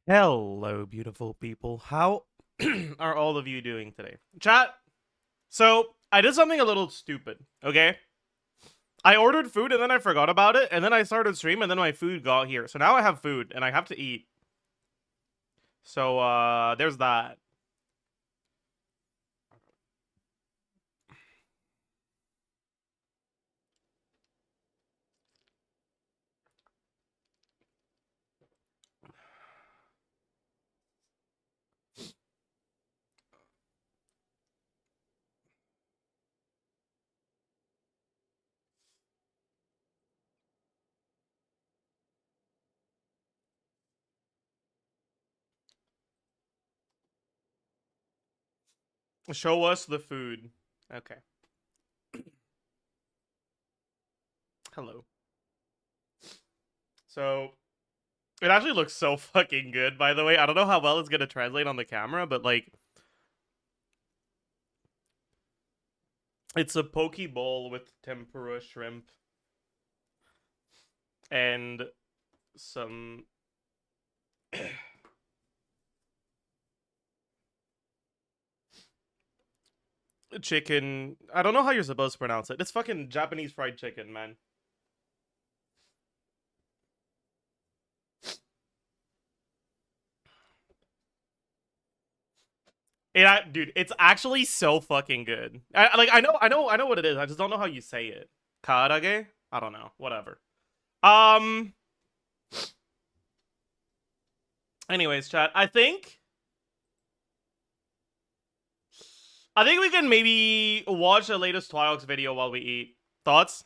Hello, beautiful people. How are all of you doing today? Chat, so I did something a little stupid, okay? I ordered food and then I forgot about it, and then I started stream and then my food got here. So now I have food and I have to eat. So, there's that. Show us the food. Okay. Hello. So, it actually looks so fucking good, by the way. I don't know how well it's gonna translate on the camera, but like, it's a poke bowl with tempura shrimp and some chicken. I don't know how you're supposed to pronounce it. It's fucking Japanese fried chicken, man. Dude, it's actually so fucking good. I know what it is. I just don't know how you say it. Karage? I don't know. Whatever. Anyways, chat. I think we can maybe watch the latest Twiox video while we eat. Thoughts?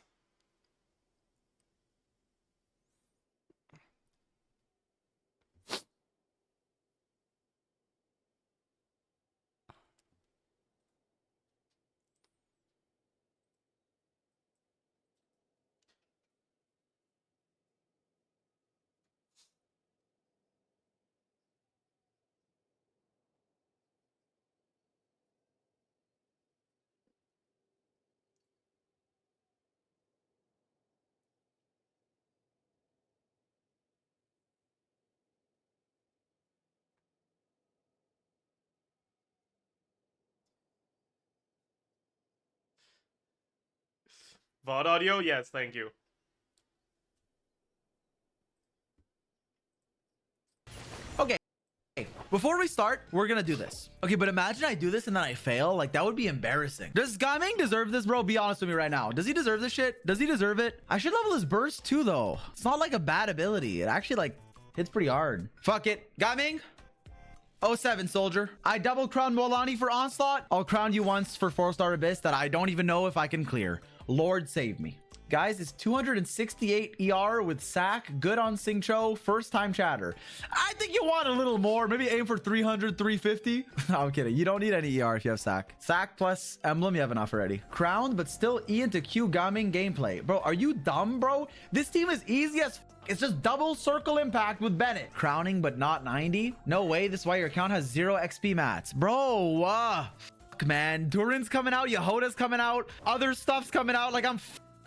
VOD audio? Yes, thank you. Okay, before we start, we're gonna do this. Okay, but imagine I do this and then I fail. Like, that would be embarrassing. Does Gaming deserve this, bro? Be honest with me right now. Does he deserve this shit? Does he deserve it? I should level his burst too, though. It's not like a bad ability. It actually, like, hits pretty hard. Fuck it. Gaming? 07 soldier. I double crown Molani for onslaught. I'll crown you once for 4-star abyss that I don't even know if I can clear. Lord save me. Guys, it's 268 ER with sack, good on Singcho, first time chatter. I think you want a little more, maybe aim for 300, 350. No, I'm kidding. You don't need any ER if you have sack. Sack plus emblem, you have enough already. Crowned, but still E into Q gaming gameplay. Bro, are you dumb, bro? This team is easy as it's just double circle impact with Bennett. Crowning, but not 90. No way, this is why your account has 0 XP mats. Bro, man. Durin's coming out, Yehoda's coming out, other stuff's coming out. Like, I'm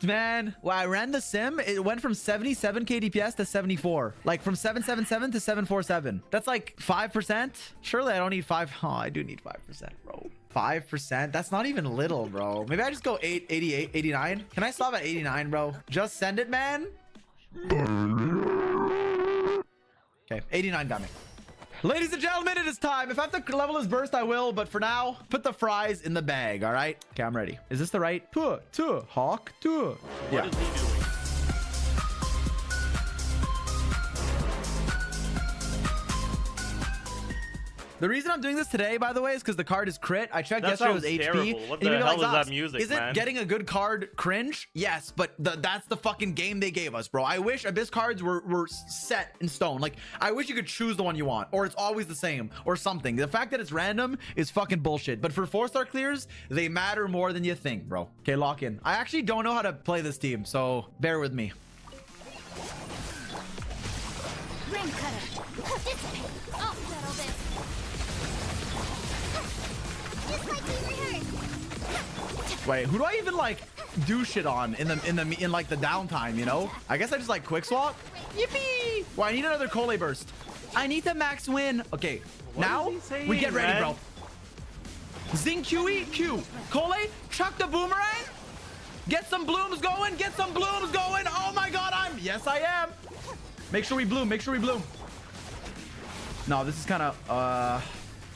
man, well, I ran the sim, it went from 77 kdps to 74, like from 777 to 747. That's like 5%. Surely I don't need 5. Oh, I do need 5%, bro. 5%, that's not even little, bro. Maybe I just go 88, 89. Can I stop at 89, bro? Just send it, man. Okay, 89 got me. Ladies and gentlemen, it is time. If I have to level his burst, I will. But for now, put the fries in the bag. All right. Okay, I'm ready. Is this the right? Hawk. Yeah. What is he doing? The reason I'm doing this today, by the way, is because the card is crit. I checked That yesterday, it was sounds HP. terrible. What the hell is that music, Isn't man? getting a good card cringe? Yes, but that's the fucking game they gave us, bro. I wish Abyss cards were set in stone. Like, I wish you could choose the one you want, or it's always the same, or something. The fact that it's random is fucking bullshit. But for 4-star clears, they matter more than you think, bro. Okay, lock in. I actually don't know how to play this team, so bear with me. Ring cutter. Participate. I'll settle this. Just like we rehearsed. Wait, who do I even like do shit on in like the downtime, you know? I guess I just like quick swap. Yippee! Well, I need another Cole burst. I need to max win. Okay, What now is he saying, we get ready, man? bro. Zing QE Q. Cole, chuck the boomerang. Get some blooms going. Get some blooms going. Oh my god, yes, I am. Make sure we bloom. Make sure we bloom. No, this is kind of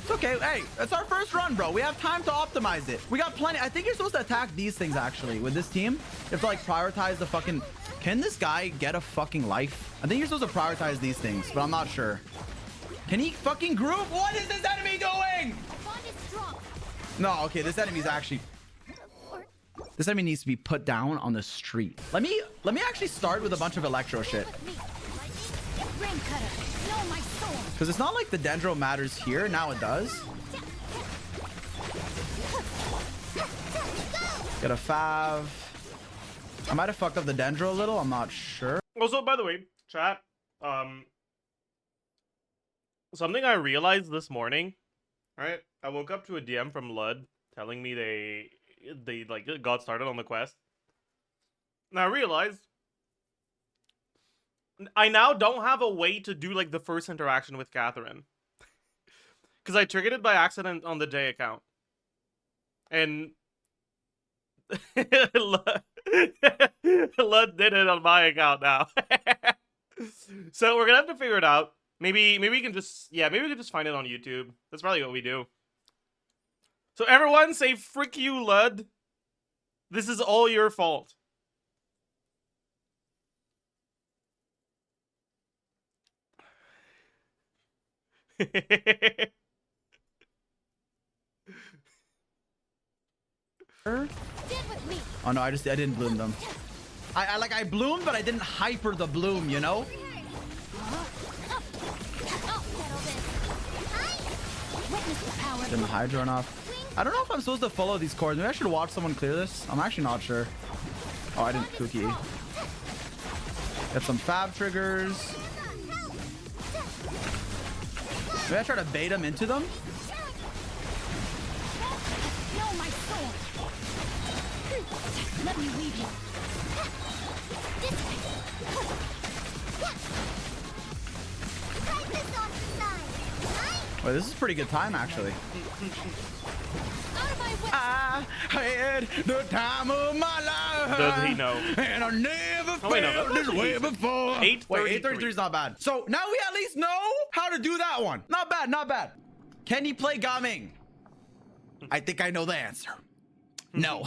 it's okay. Hey, it's our first run, bro. We have time to optimize it. We got plenty. I think you're supposed to attack these things actually with this team. You have to like prioritize the fucking. Can this guy get a fucking life? I think you're supposed to prioritize these things, but I'm not sure. Can he fucking group? What is this enemy doing? Bond is strong. No, okay, this enemy's actually. This enemy needs to be put down on the street. Let me actually start with a bunch of electro shit. With me. Lightning. Rain cutter. Know my soul. Because it's not like the dendro matters here. Now it does. Get a fav. I might have fucked up the dendro a little. I'm not sure. Also, by the way, chat, something I realized this morning, right? I woke up to a DM from Lud telling me they like got started on the quest. And I realized I now don't have a way to do like the first interaction with Catherine. Because I triggered it by accident on the J account. And Lud did it on my account now. So we're gonna have to figure it out. Maybe we can just maybe we can just find it on YouTube. That's probably what we do. So everyone say frick you, Lud. This is all your fault. Stand with me. Oh no, I didn't bloom them. I bloomed, but I didn't hyper the bloom, you know? I'll settle this. Witness the power. Didn't hydro enough. I don't know if I'm supposed to follow these cores. Maybe I should watch someone clear this. I'm actually not sure. Oh, I didn't cookie. Get some fab triggers. Maybe I try to bait them into them. Know my soul. Let me lead you. This way. Try this on the side. Wait, this is pretty good time actually. Out of my way. I had the time of my life. Does he know? And I never Oh, wait, no, felt that's this way easy. before. 833. Wait, 833 is not bad. So now we at least know how to do that one. Not bad, not bad. Can he play Gaming? I think I know the answer. No.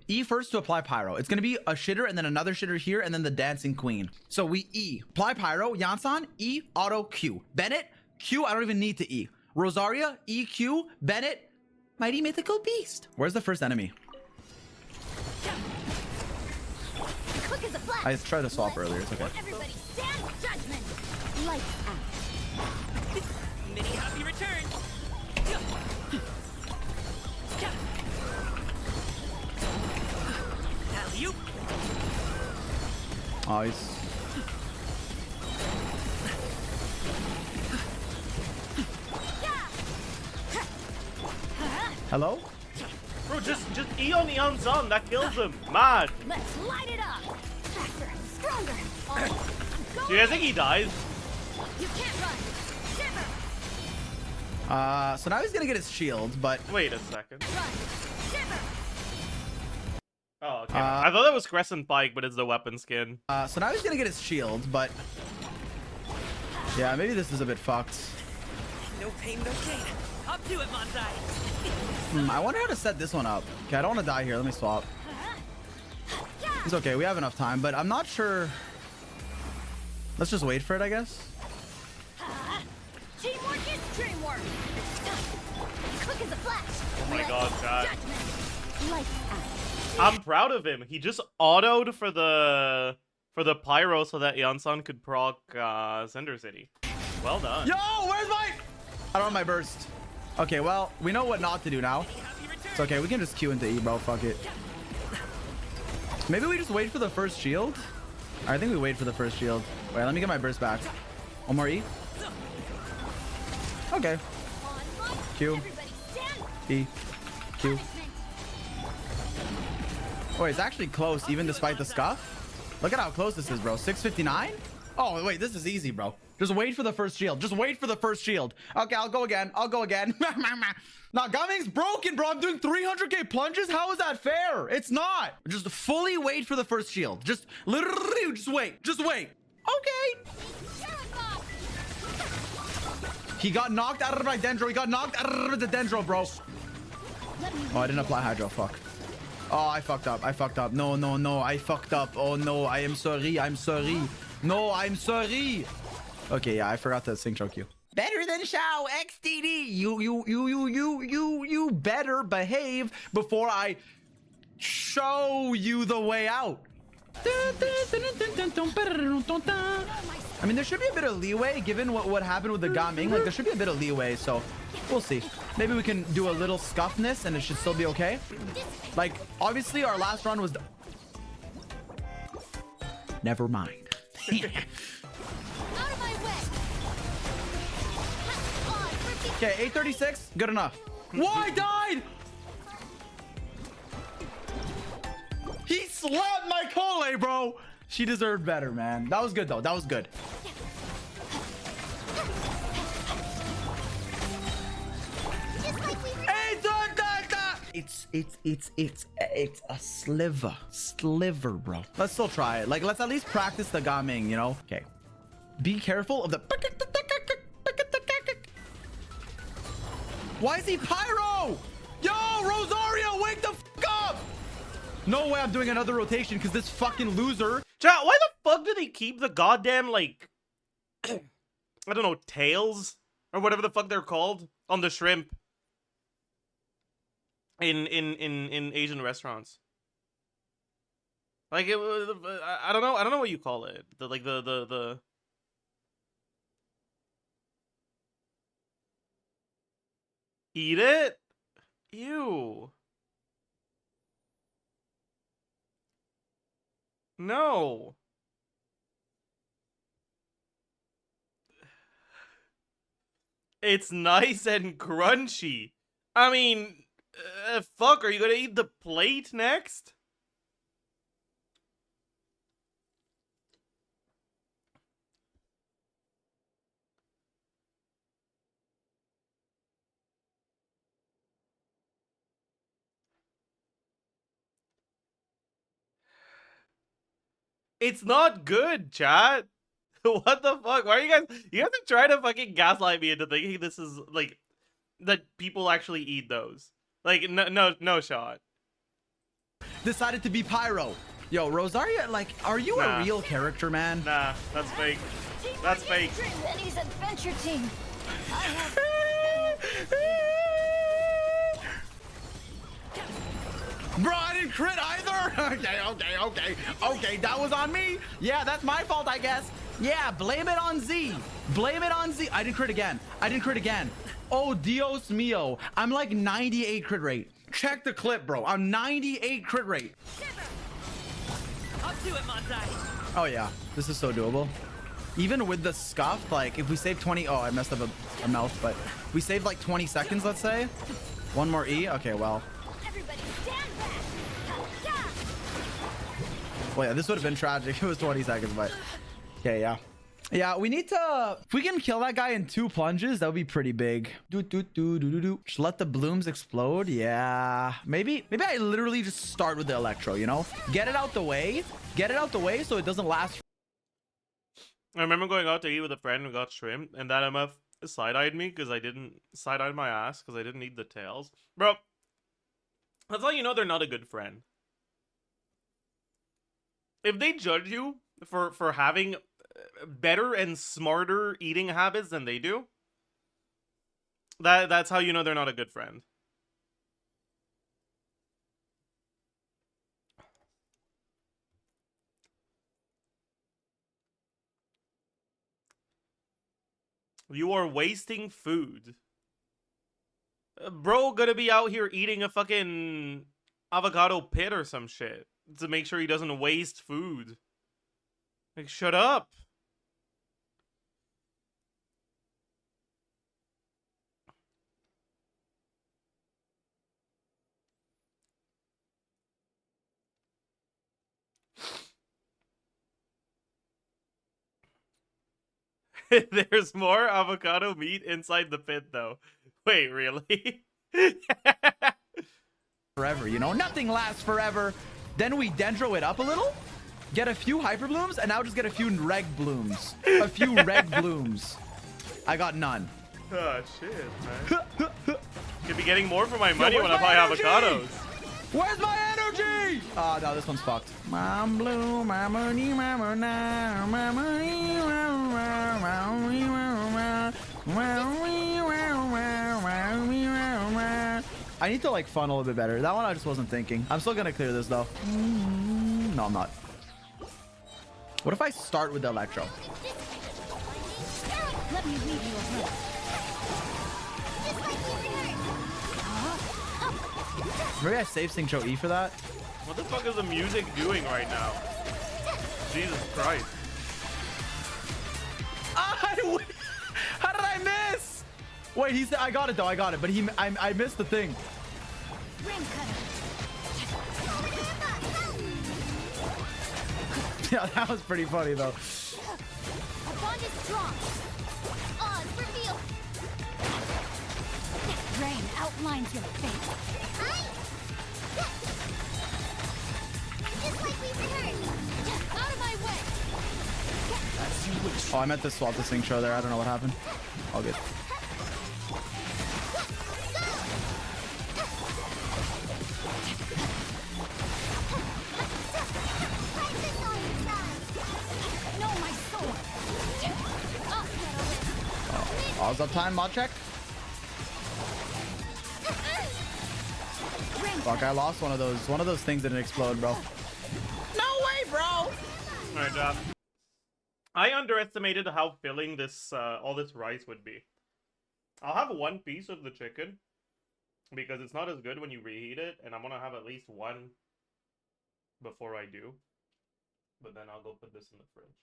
E first to apply pyro. It's gonna be a shitter and then another shitter here and then the dancing queen. So we E. Apply pyro. Yansan, E, auto, Q. Bennett, Q, I don't even need to E. Rosaria, EQ, Bennett, Mighty Mythical Beast. Where's the first enemy? Quick as a flash. I tried to swap earlier. It's okay. Everybody stand judgment. Lights out. Many happy returns. Alley-oop. Oh, he's... Hello? Bro, just E on the Unsun, that kills him. Mad. Let's light it up. Faster, stronger. Do you guys think he dies? You can't run. Shiver. So now he's gonna get his shield, but Wait a second. Run. Shiver. Oh, okay. I thought that was Crescent Pike, but it's the weapon skin. so now he's gonna get his shield, but yeah, maybe this is a bit fucked. No pain, no gain. Up to it, Monzai. I wonder how to set this one up. Okay, I don't want to die here. Let me swap. It's okay. We have enough time, but I'm not sure. Let's just wait for it, I guess. Teamwork is dreamwork. Quick as a flash. Oh my god, God. Judgment. Lights out. I'm proud of him. He just autoed for the pyro so that Yansan could proc Cinder City. Well done. Yo, where's my... I don't have my burst. Okay, well, we know what not to do now. It's okay. We can just Q into E, bro. Fuck it. Maybe we just wait for the first shield. I think we wait for the first shield. Wait, let me get my burst back. One more E. Okay. Q. Everybody stand. E. Q. Punishment. Oh, it's actually close, even despite the scuff. Look at how close this is, bro. 659? Oh, wait, this is easy, bro. Just wait for the first shield. Just wait for the first shield. Okay, I'll go again. I'll go again. Nah, Gaming's broken, bro. I'm doing 300k plunges. How is that fair? It's not. Just fully wait for the first shield. Just literally just wait. Just wait. Okay. He got knocked out of my dendro. He got knocked out of the dendro, bro. Oh, I didn't apply hydro. Fuck. Oh, I fucked up. I fucked up. No, no, no. I fucked up. Oh, no. I am sorry. I'm sorry. No, I'm sorry. Okay, yeah, I forgot to sync choke you. Better than Shao XDD. You better behave before I show you the way out. I mean, there should be a bit of leeway given what happened with the Gaming. Like, there should be a bit of leeway, so we'll see. Maybe we can do a little scuffness and it should still be okay. Like, obviously, our last run was... Never mind. Okay, 836, good enough. Why died? He slapped my Cole, bro. She deserved better, man. That was good, though. That was good. It's a sliver, bro. Let's still try it. Like, let's at least practice the Gaming, you know? Okay. Be careful of the... Why is he pyro? Yo, Rosario, wake the fuck up! No way I'm doing another rotation because this fucking loser. Chat, why the fuck did he keep the goddamn, like, I don't know, tails? Or whatever the fuck they're called on the shrimp in Asian restaurants? Like, I don't know what you call it. The eat it? Ew. No. It's nice and crunchy. I mean, fuck, are you gonna eat the plate next? It's not good, chat. What the fuck? Why are you guys are trying to fucking gaslight me into thinking this is, like, that people actually eat those. Like, no shot. Decided to be pyro. Yo, Rosaria, like, are you a real character, man? Nah, that's fake. That's fake. Lenny's adventure team. I have... Bro, I didn't crit either. Okay, that was on me. Yeah, that's my fault, I guess. Yeah, blame it on Z. Blame it on Z. I didn't crit again. Oh, Dios mio. I'm like 98 crit rate. Check the clip, bro. I'm 98 crit rate. Up to it, Monzai. Oh, yeah. This is so doable. Even with the scuff, like, if we save 20... Oh, I messed up a mouth, but we saved like 20 seconds, let's say. One more E. Okay, well... Everybody stand back. Well, yeah, this would have been tragic. It was 20 seconds, but... Okay, yeah. Yeah, we need to... If we can kill that guy in 2 plunges, that would be pretty big. Just let the blooms explode. Yeah. Maybe I literally just start with the electro, you know? Get it out the way. Get it out the way so it doesn't last. I remember going out to eat with a friend who got shrimp, and that MF side-eyed me because I didn't... Side-eyed my ass because I didn't eat the tails. Bro, that's how you know they're not a good friend. If they judge you for having better and smarter eating habits than they do, that's how you know they're not a good friend. You are wasting food. Bro gonna be out here eating a fucking avocado pit or some shit to make sure he doesn't waste food. Like, shut up. There's more avocado meat inside the pit, though. Wait, really? Forever, you know? Nothing lasts forever. Then we dendro it up a little, get a few hyper blooms, and now just get a few reg blooms. A few reg blooms. I got none. Oh, shit, man. Could be getting more for my money where's when I my buy energy? avocados. Where's my energy? Oh, no, this one's fucked. My blue, my money, my money, my money, I need to like funnel a bit better. That one I just wasn't thinking. I'm still gonna clear this though. No, I'm not. What if I start with the electro? Let me lead you a road. Maybe I save Synchro E for that. What the fuck is the music doing right now? Jesus Christ. How did I miss? Wait, he said I got it though. I got it, but I missed the thing. Ring cutter. Yeah, that was pretty funny though. A bond is strong. Odds revealed. Rain outlines your fate. Just like we've rehearsed. Out of my way. Oh, I meant to swap the Synchro there. I don't know what happened. All good. Know my sword. I'll settle it. All's up time, mod check. Ring Fuck, I lost one of those. One of those things didn't explode, bro. No way, bro. Alright, I underestimated how filling this all this rice would be. I'll have one piece of the chicken because it's not as good when you reheat it, and I'm gonna have at least one before I do. But then I'll go put this in the fridge.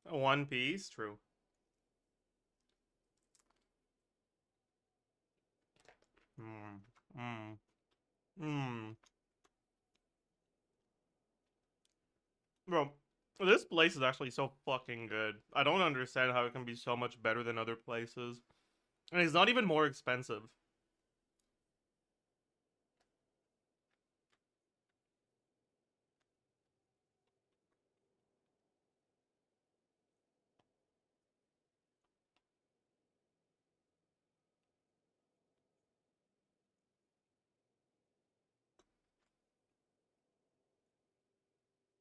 One piece, true. Bro, this place is actually so fucking good. I don't understand how it can be so much better than other places. And it's not even more expensive.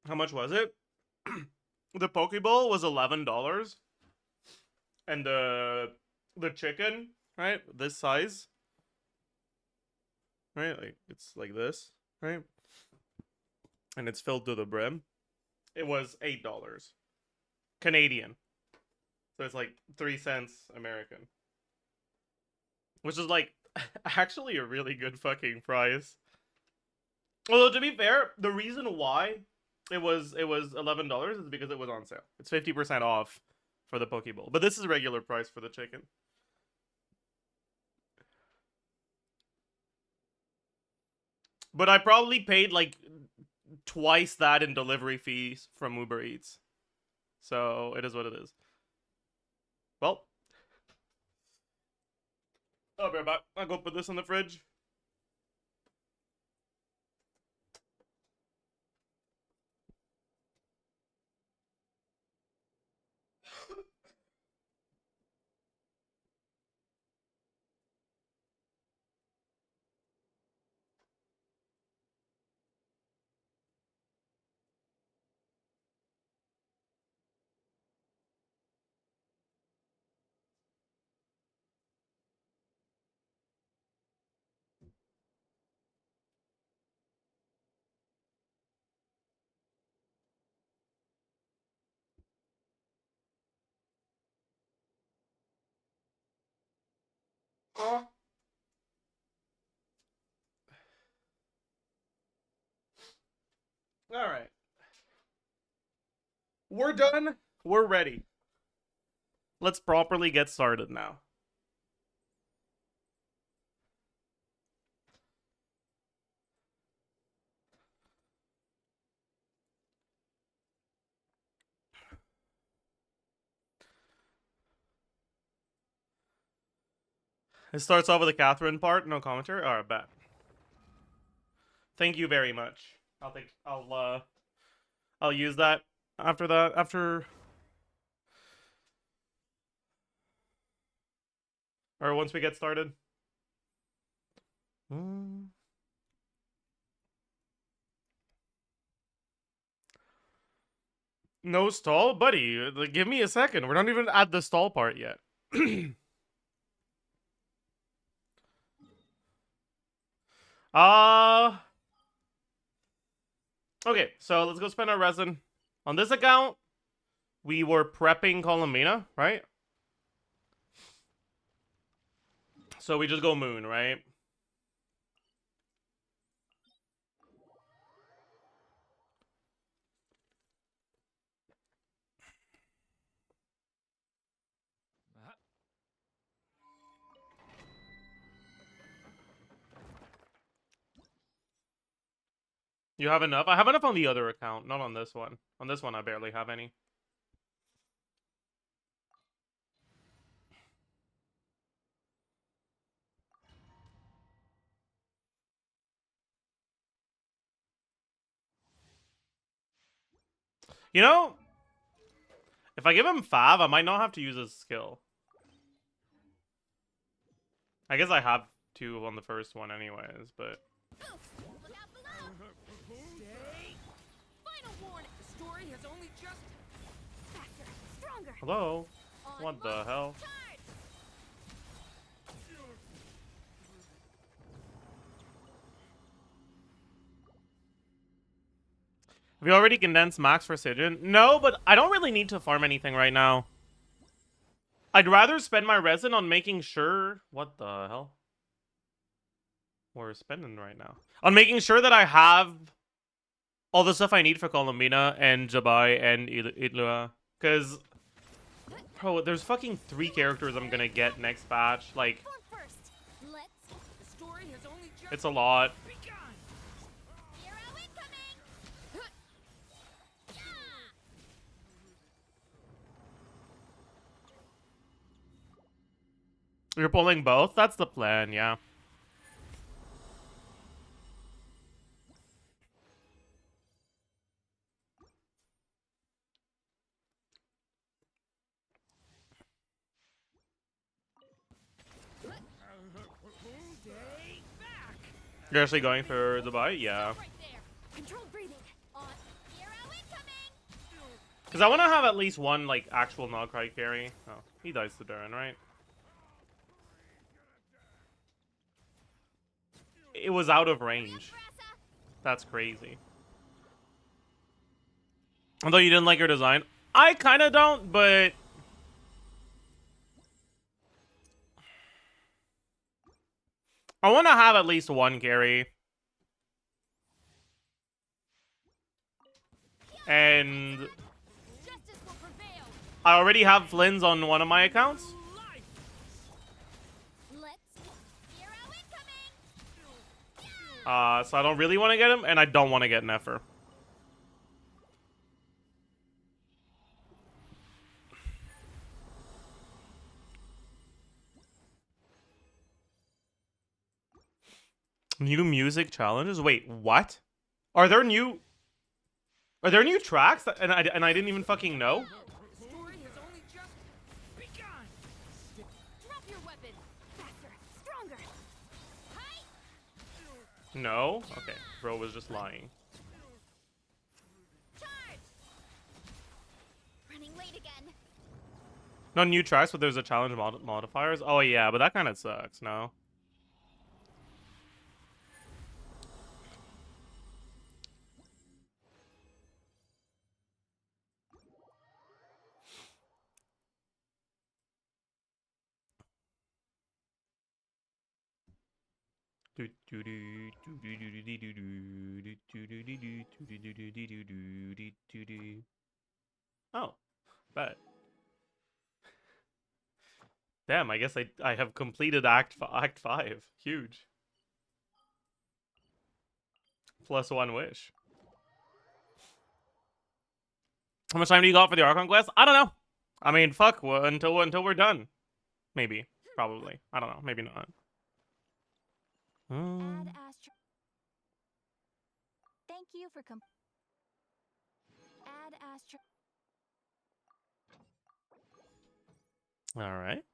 How much was it? The Pokeball was $11. And the chicken, right? This size. Right? Like it's like this, right? And it's filled to the brim. It was $8 Canadian. So it's like 3 cents American. Which is like actually a really good fucking price. Although to be fair, the reason why it was $11 is because it was on sale. It's 50% off for the Pokeball. But this is regular price for the chicken. But I probably paid like twice that in delivery fees from Uber Eats. So it is what it is. Well, I'll be right back. I'll go put this in the fridge. All right. We're done. We're ready. Let's properly get started now. It starts off with the Catherine part, no commentary. Alright, bet. Thank you very much. I'll use that after that. Or once we get started. No stall? Buddy, give me a second. We're not even at the stall part yet. Okay, so let's go spend our resin. On this account, we were prepping Columina, right? So we just go moon, right? You have enough? I have enough on the other account, not on this one. On this one, I barely have any. You know, if I give him 5, I might not have to use his skill. I guess I have 2 on the first one anyways, but... Look out below! Stay. Final warning! The story has only just... Faster, stronger! Hello? On What the one, hell? charge! Have you already condensed max for Sigyn? No, but I don't really need to farm anything right now. I'd rather spend my resin on making sure... What the hell? We're spending right now. On making sure that I have all the stuff I need for Columina and Jabai and Idlua. Because, bro, there's fucking 3 characters I'm gonna get next batch. Like, Form first! Let's... The story has only just it's a lot. begun. Hero incoming! Yeah! You're pulling both? That's the plan, yeah. Stay back. You're actually going for the buy? Yeah. Right there! Controlled breathing! On... Hero incoming! Because I want to have at least one, like, actual Nogcry carry. Oh, he dies to Durin, right? It was out of range. Brassa! That's crazy. Although you didn't like your design. I kind of don't, but... I want to have at least one carry. And... Justice will prevail! I already have Flynn's on one of my accounts. Life. Let's... Hero incoming! So I don't really want to get him, and I don't want to get Nefer. New music challenges? Wait, what? Are there new tracks? And I didn't even fucking know? The story has only just begun. Drop your weapon! Faster, stronger! Hi! No? Okay, bro was just lying. Charge! Running late again. No new tracks, but there's a challenge modifiers? Oh yeah, but that kind of sucks, no? Oh, bet. Damn, I guess I have completed Act 5. Huge. Plus 1 wish. How much time do you got for the Archon quest? I don't know. I mean, fuck, until we're done. Maybe. Probably. I don't know. Maybe not. Add astro. Thank you for add astro. All right.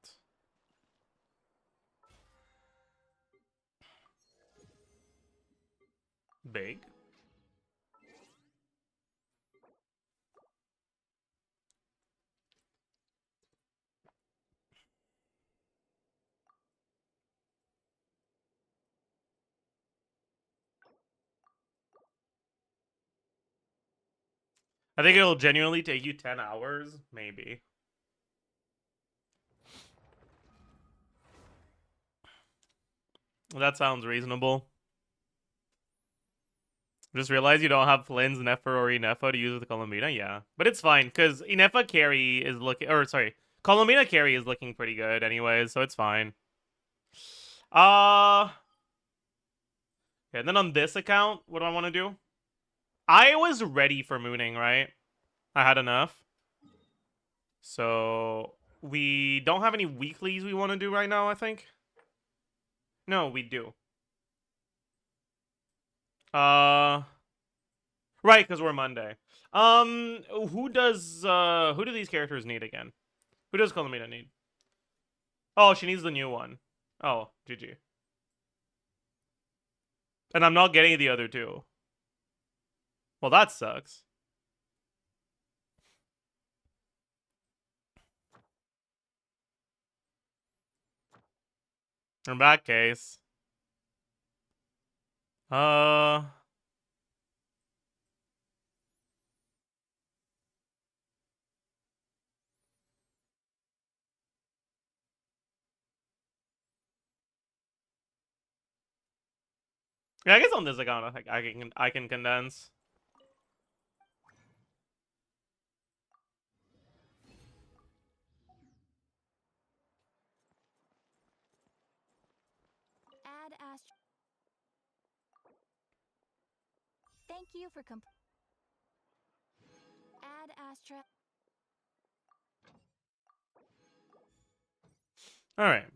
Big. I think it'll genuinely take you 10 hours, maybe. That sounds reasonable. Just realize you don't have Flynn's, Nefer, or Inefa to use with Columbina. Yeah, but it's fine because Inefa carry is looking, or sorry, Columbina carry is looking pretty good anyways, so it's fine. Yeah, and then on this account, what do I want to do? I was ready for mooning, right? I had enough. So we don't have any weeklies we want to do right now, I think. No, we do. Right, because we're Monday. Who do these characters need again? Who does Columbina need? Oh, she needs the new one. Oh, GG. And I'm not getting the other two. Well, that sucks. In that case. Yeah, I guess on this account I can condense. Add astro. Thank you for add astra. All right.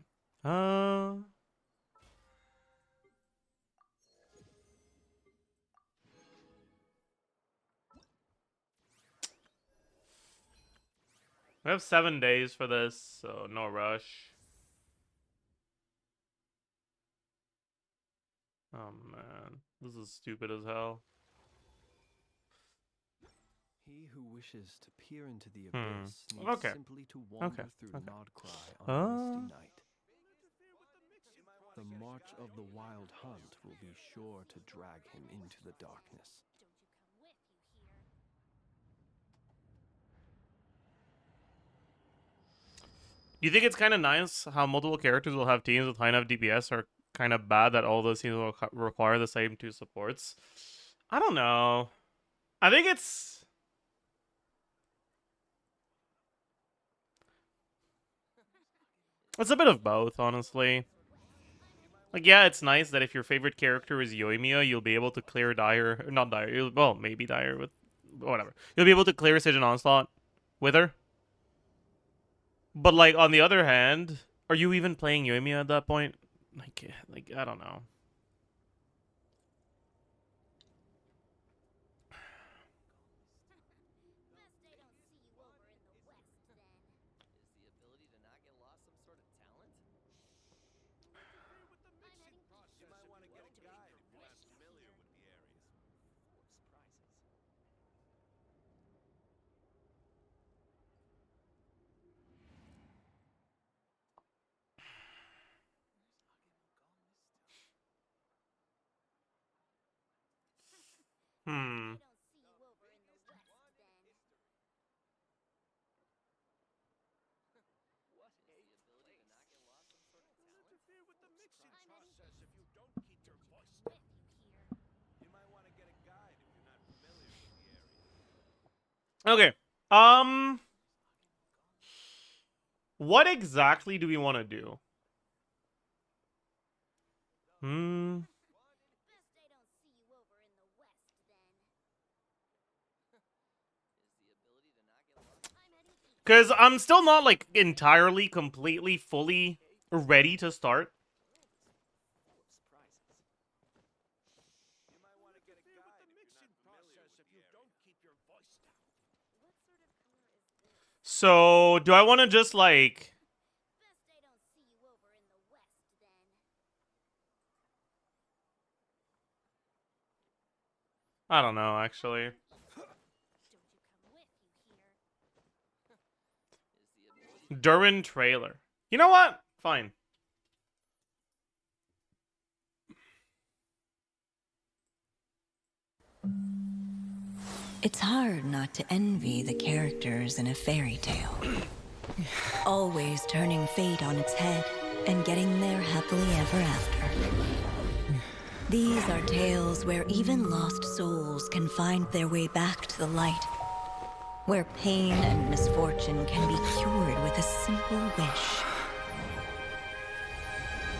We have 7 days for this, so no rush. Oh man, this is stupid as hell. He who wishes to peer into the abyss needs Okay. simply to wander through Okay. Nodcry on a misty night. The march of the wild hunt will be sure to drag him into the darkness. Do you think it's kind of nice how multiple characters will have teams with high enough DPS are kind of bad that all those teams will require the same 2 supports? I don't know. I think it's... It's a bit of both, honestly. Like, yeah, it's nice that if your favorite character is Yoimiya, you'll be able to clear Dire... Not Dire, well, maybe Dire with... Whatever. You'll be able to clear Siege and Onslaught with her. But, like, on the other hand, are you even playing Yoimiya at that point? Like, I don't know. Okay. What exactly do we want to do? Because I'm still not, like, entirely, completely, fully ready to start. So, do I want to just like... Best I don't see you over in the west then. I don't know, actually. Don't you come with, you hear? Durin trailer. You know what? Fine. It's hard not to envy the characters in a fairy tale. Always turning fate on its head and getting there happily ever after. These are tales where even lost souls can find their way back to the light. Where pain and misfortune can be cured with a simple wish.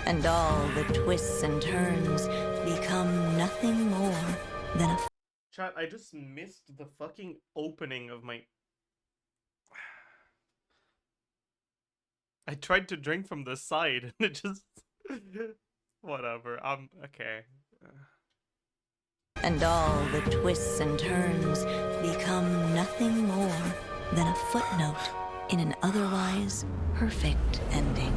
And all the twists and turns become nothing more than a Chat, I just missed the fucking opening of my... I tried to drink from the side and it just... Whatever, okay. And all the twists and turns become nothing more than a footnote in an otherwise perfect ending.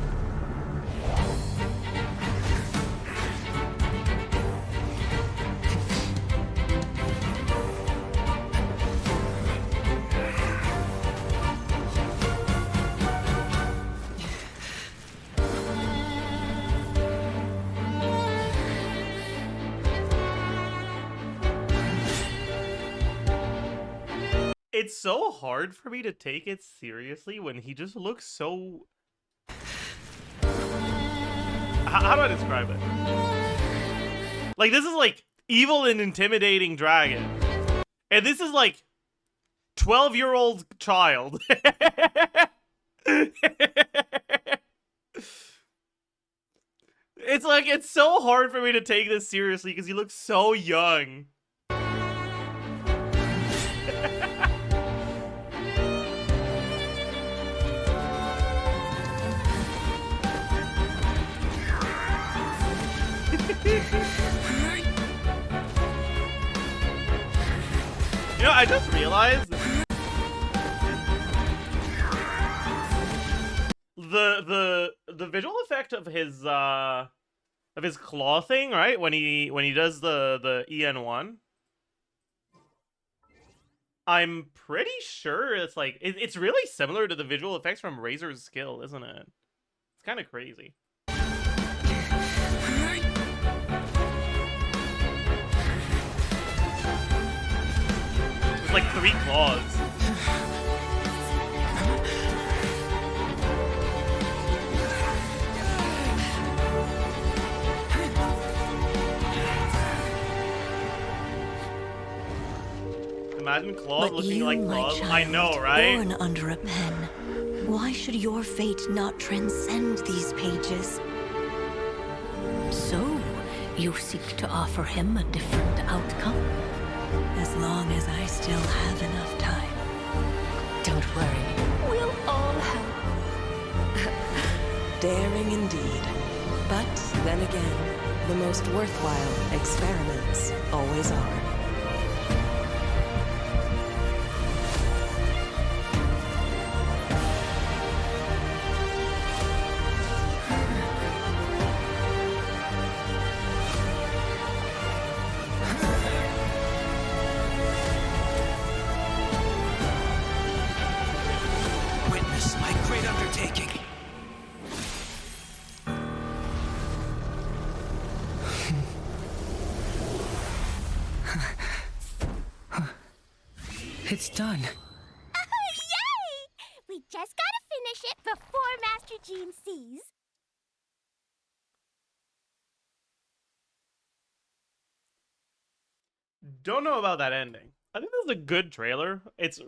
It's so hard for me to take it seriously when he just looks so... How do I describe it? Like, this is like evil and intimidating dragon. And this is like 12-year-old child. It's like, it's so hard for me to take this seriously because he looks so young. You know, I just realized the visual effect of his claw thing, right? When he does the EN1, I'm pretty sure it's like it's really similar to the visual effects from Razor's skill, isn't it? It's kind of crazy. It's like 3 claws. Imagine claws But looking you, like my claws. child, I know, right? born under a pen, why should your fate not transcend these pages? So, you seek to offer him a different outcome? As long as I still have enough time. Don't worry, we'll all help. Daring indeed. But then again, the most worthwhile experiments always are. Witness my great undertaking. It's done. Oh, yay! We just gotta finish it before Master Gene sees. Don't know about that ending. I think this is a good trailer. It's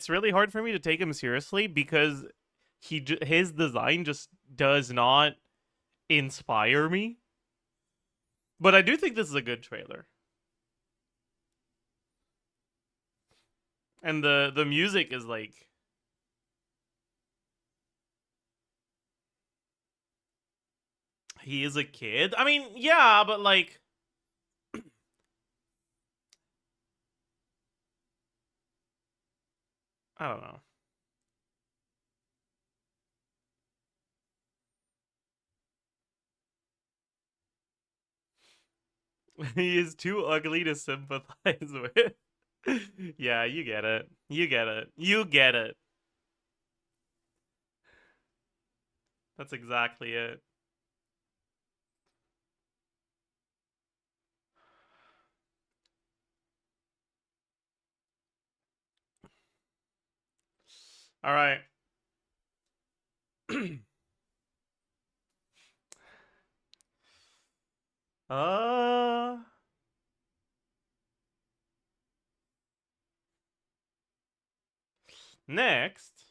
really hard for me to take him seriously because his design just does not inspire me. But I do think this is a good trailer. And the music is like He is a kid? I mean, yeah, but like... I don't know. He is too ugly to sympathize with. Yeah, you get it. You get it. You get it. That's exactly it. All right. uh Next.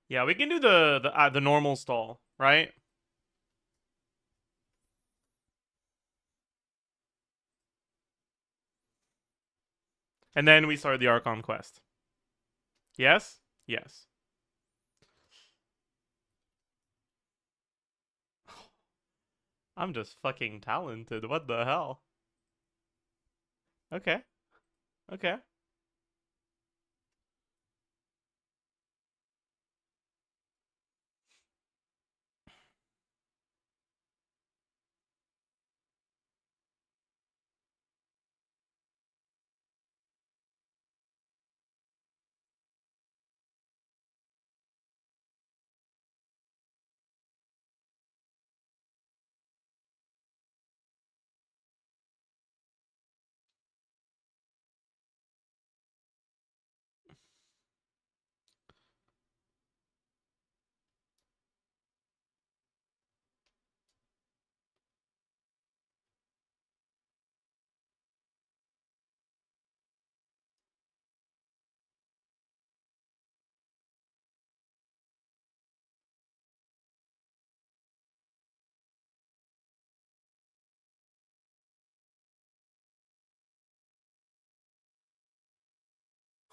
Yeah, we can do the normal stall, right? And then we start the Archon quest. Yes? Yes. I'm just fucking talented. What the hell? Okay. Okay.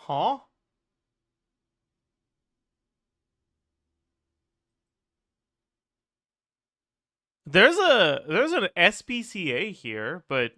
Huh? There's an SPCA here, but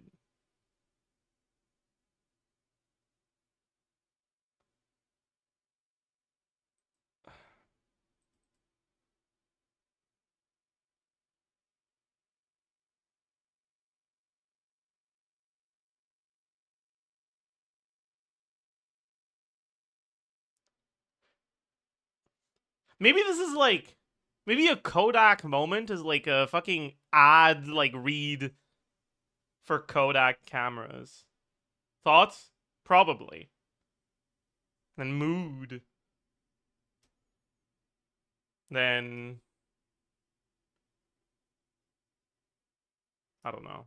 maybe this is like maybe a Kodak moment is like a fucking ad like read for Kodak cameras. Thoughts? Probably. Then mood. Then I don't know.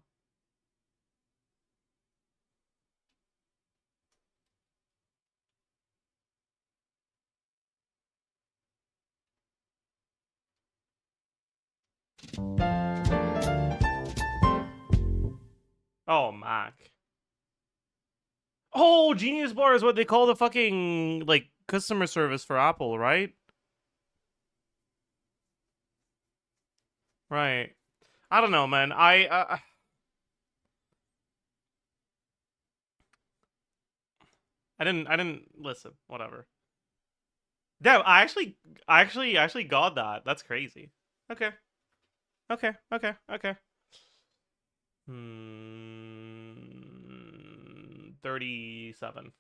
Oh, Mac. Oh, Genius Bar is what they call the fucking like customer service for Apple, right? Right. I don't know, man. I didn't listen. Whatever. Damn, I actually got that. That's crazy. Okay. Okay. Okay. Okay. 37.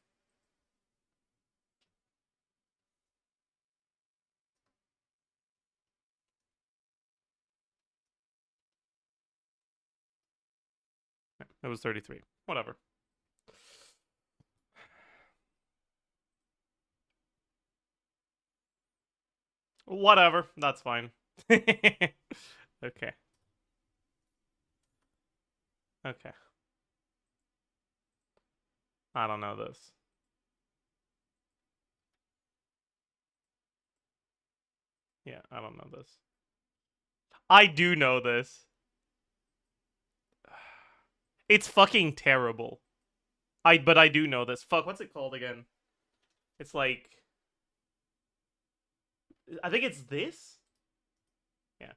It was 33. Whatever. Whatever. That's fine. Okay. Okay. I don't know this. Yeah, I don't know this. I do know this. It's fucking terrible. But I do know this. Fuck, what's it called again? It's like... I think it's this? Yeah.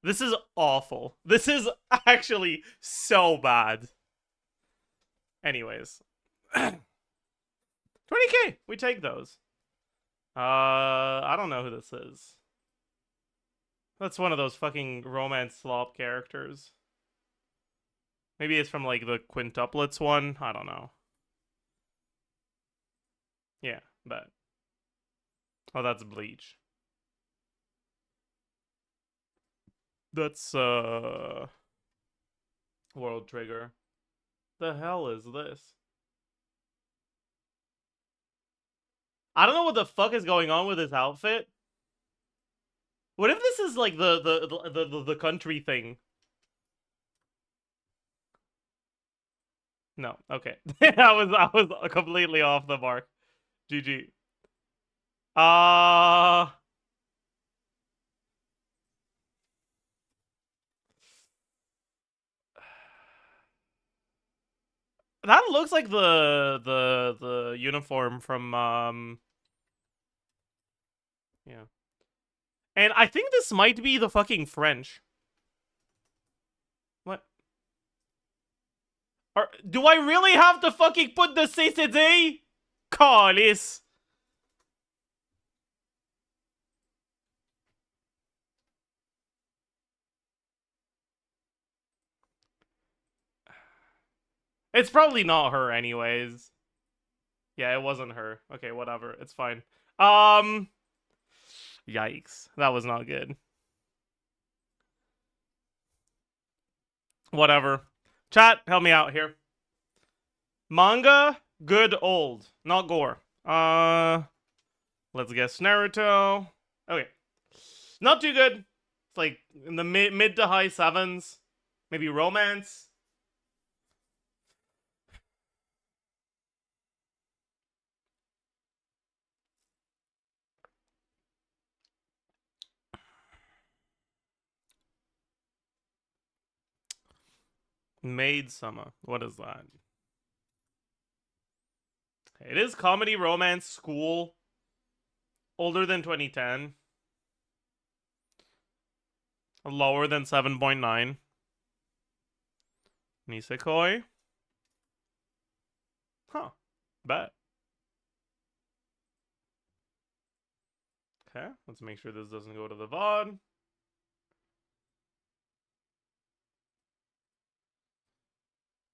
This is awful. This is actually so bad. Anyways. 20k! We take those. I don't know who this is. That's one of those fucking romance slop characters. Maybe it's from, like, the quintuplets one? I don't know. Yeah, but... Oh, that's Bleach. That's, World Trigger. The hell is this? I don't know what the fuck is going on with this outfit. What if this is, like, the country thing? No, okay. I was completely off the mark. GG. That looks like the uniform from yeah. And I think this might be the fucking French. What? Do I really have to fucking put the CCD? Callis. It's probably not her anyways. Yeah, it wasn't her. Okay, whatever. It's fine. Yikes. That was not good. Whatever. Chat, help me out here. Manga, good old. Not gore. Let's guess Naruto. Okay. Not too good. It's like in the mid to high 7s. Maybe romance. Maid Summer. What is that? It is comedy, romance, school. Older than 2010. Lower than 7.9. Nisekoi. Huh. Bet. Okay, let's make sure this doesn't go to the VOD.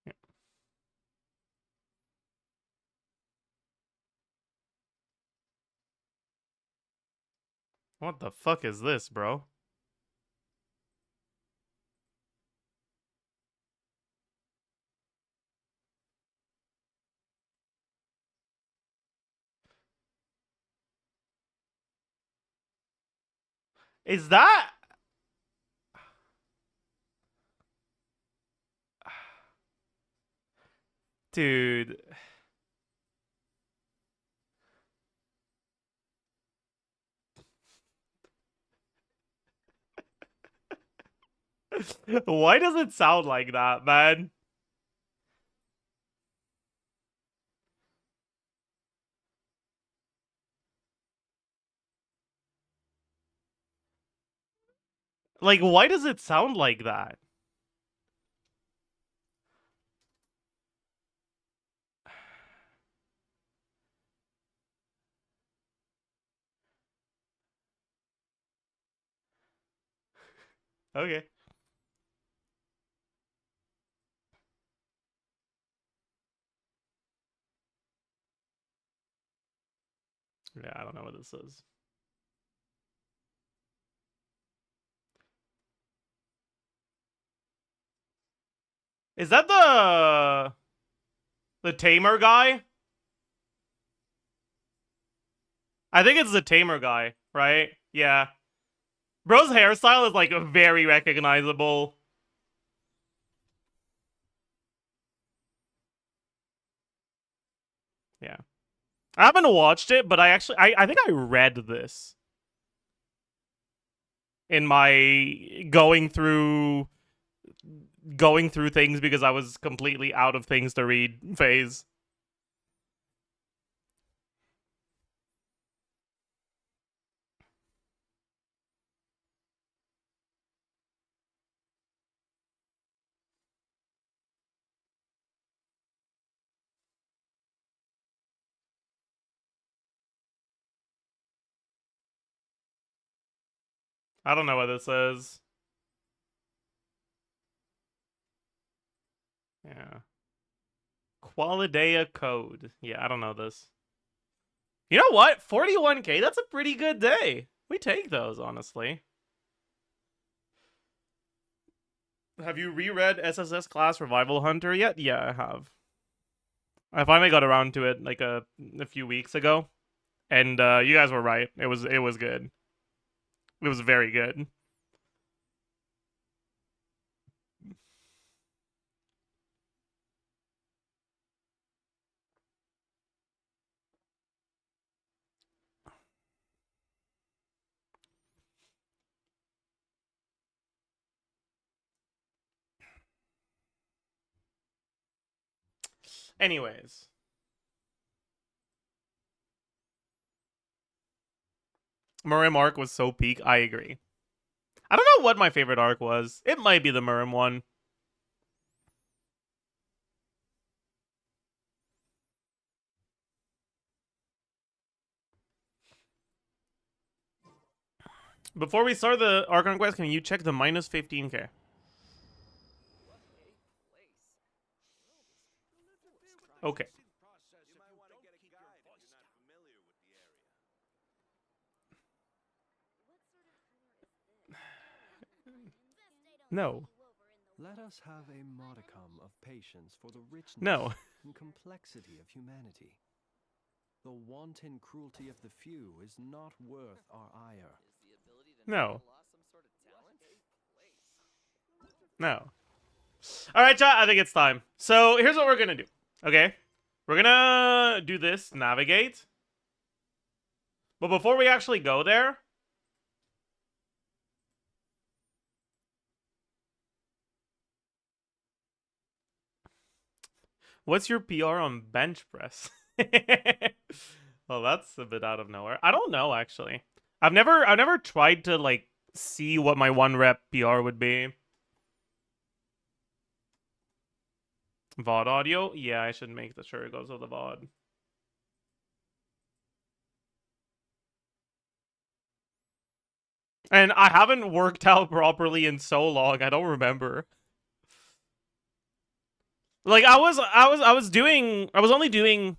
Yeah. What the fuck is this, bro? Is that... Dude. Why does it sound like that, man? Like, why does it sound like that? Okay. Yeah, I don't know what this is. Is that the tamer guy? I think it's the tamer guy, right? Yeah. Bro's hairstyle is, like, very recognizable. Yeah. I haven't watched it, but I think I read this. in my going through things because I was completely out of things to read phase. I don't know what this is. Yeah. Qualidea code. Yeah, I don't know this. You know what? 41k, that's a pretty good day. We take those, honestly. Have you reread SSS Class Revival Hunter yet? Yeah, I have. I finally got around to it like a few weeks ago. And you guys were right. It was good. It was very good. Anyways. Mirim arc was so peak, I agree. I don't know what my favorite arc was. It might be the Mirim one. Before we start the Archon quest, can you check the minus 15k? Okay. No. Let us have a modicum of patience for the richness No. and complexity of humanity. The wanton cruelty of the few is not worth our ire. No. No. Alright, chat, I think it's time. So, here's what we're gonna do. Okay? We're gonna do this, navigate. But before we actually go there... What's your PR on bench press? Well, that's a bit out of nowhere. I don't know, actually. I've never tried to, like, see what my 1 rep PR would be. VOD audio? Yeah, I should make sure it goes with the VOD. And I haven't worked out properly in so long, I don't remember. Like I was only doing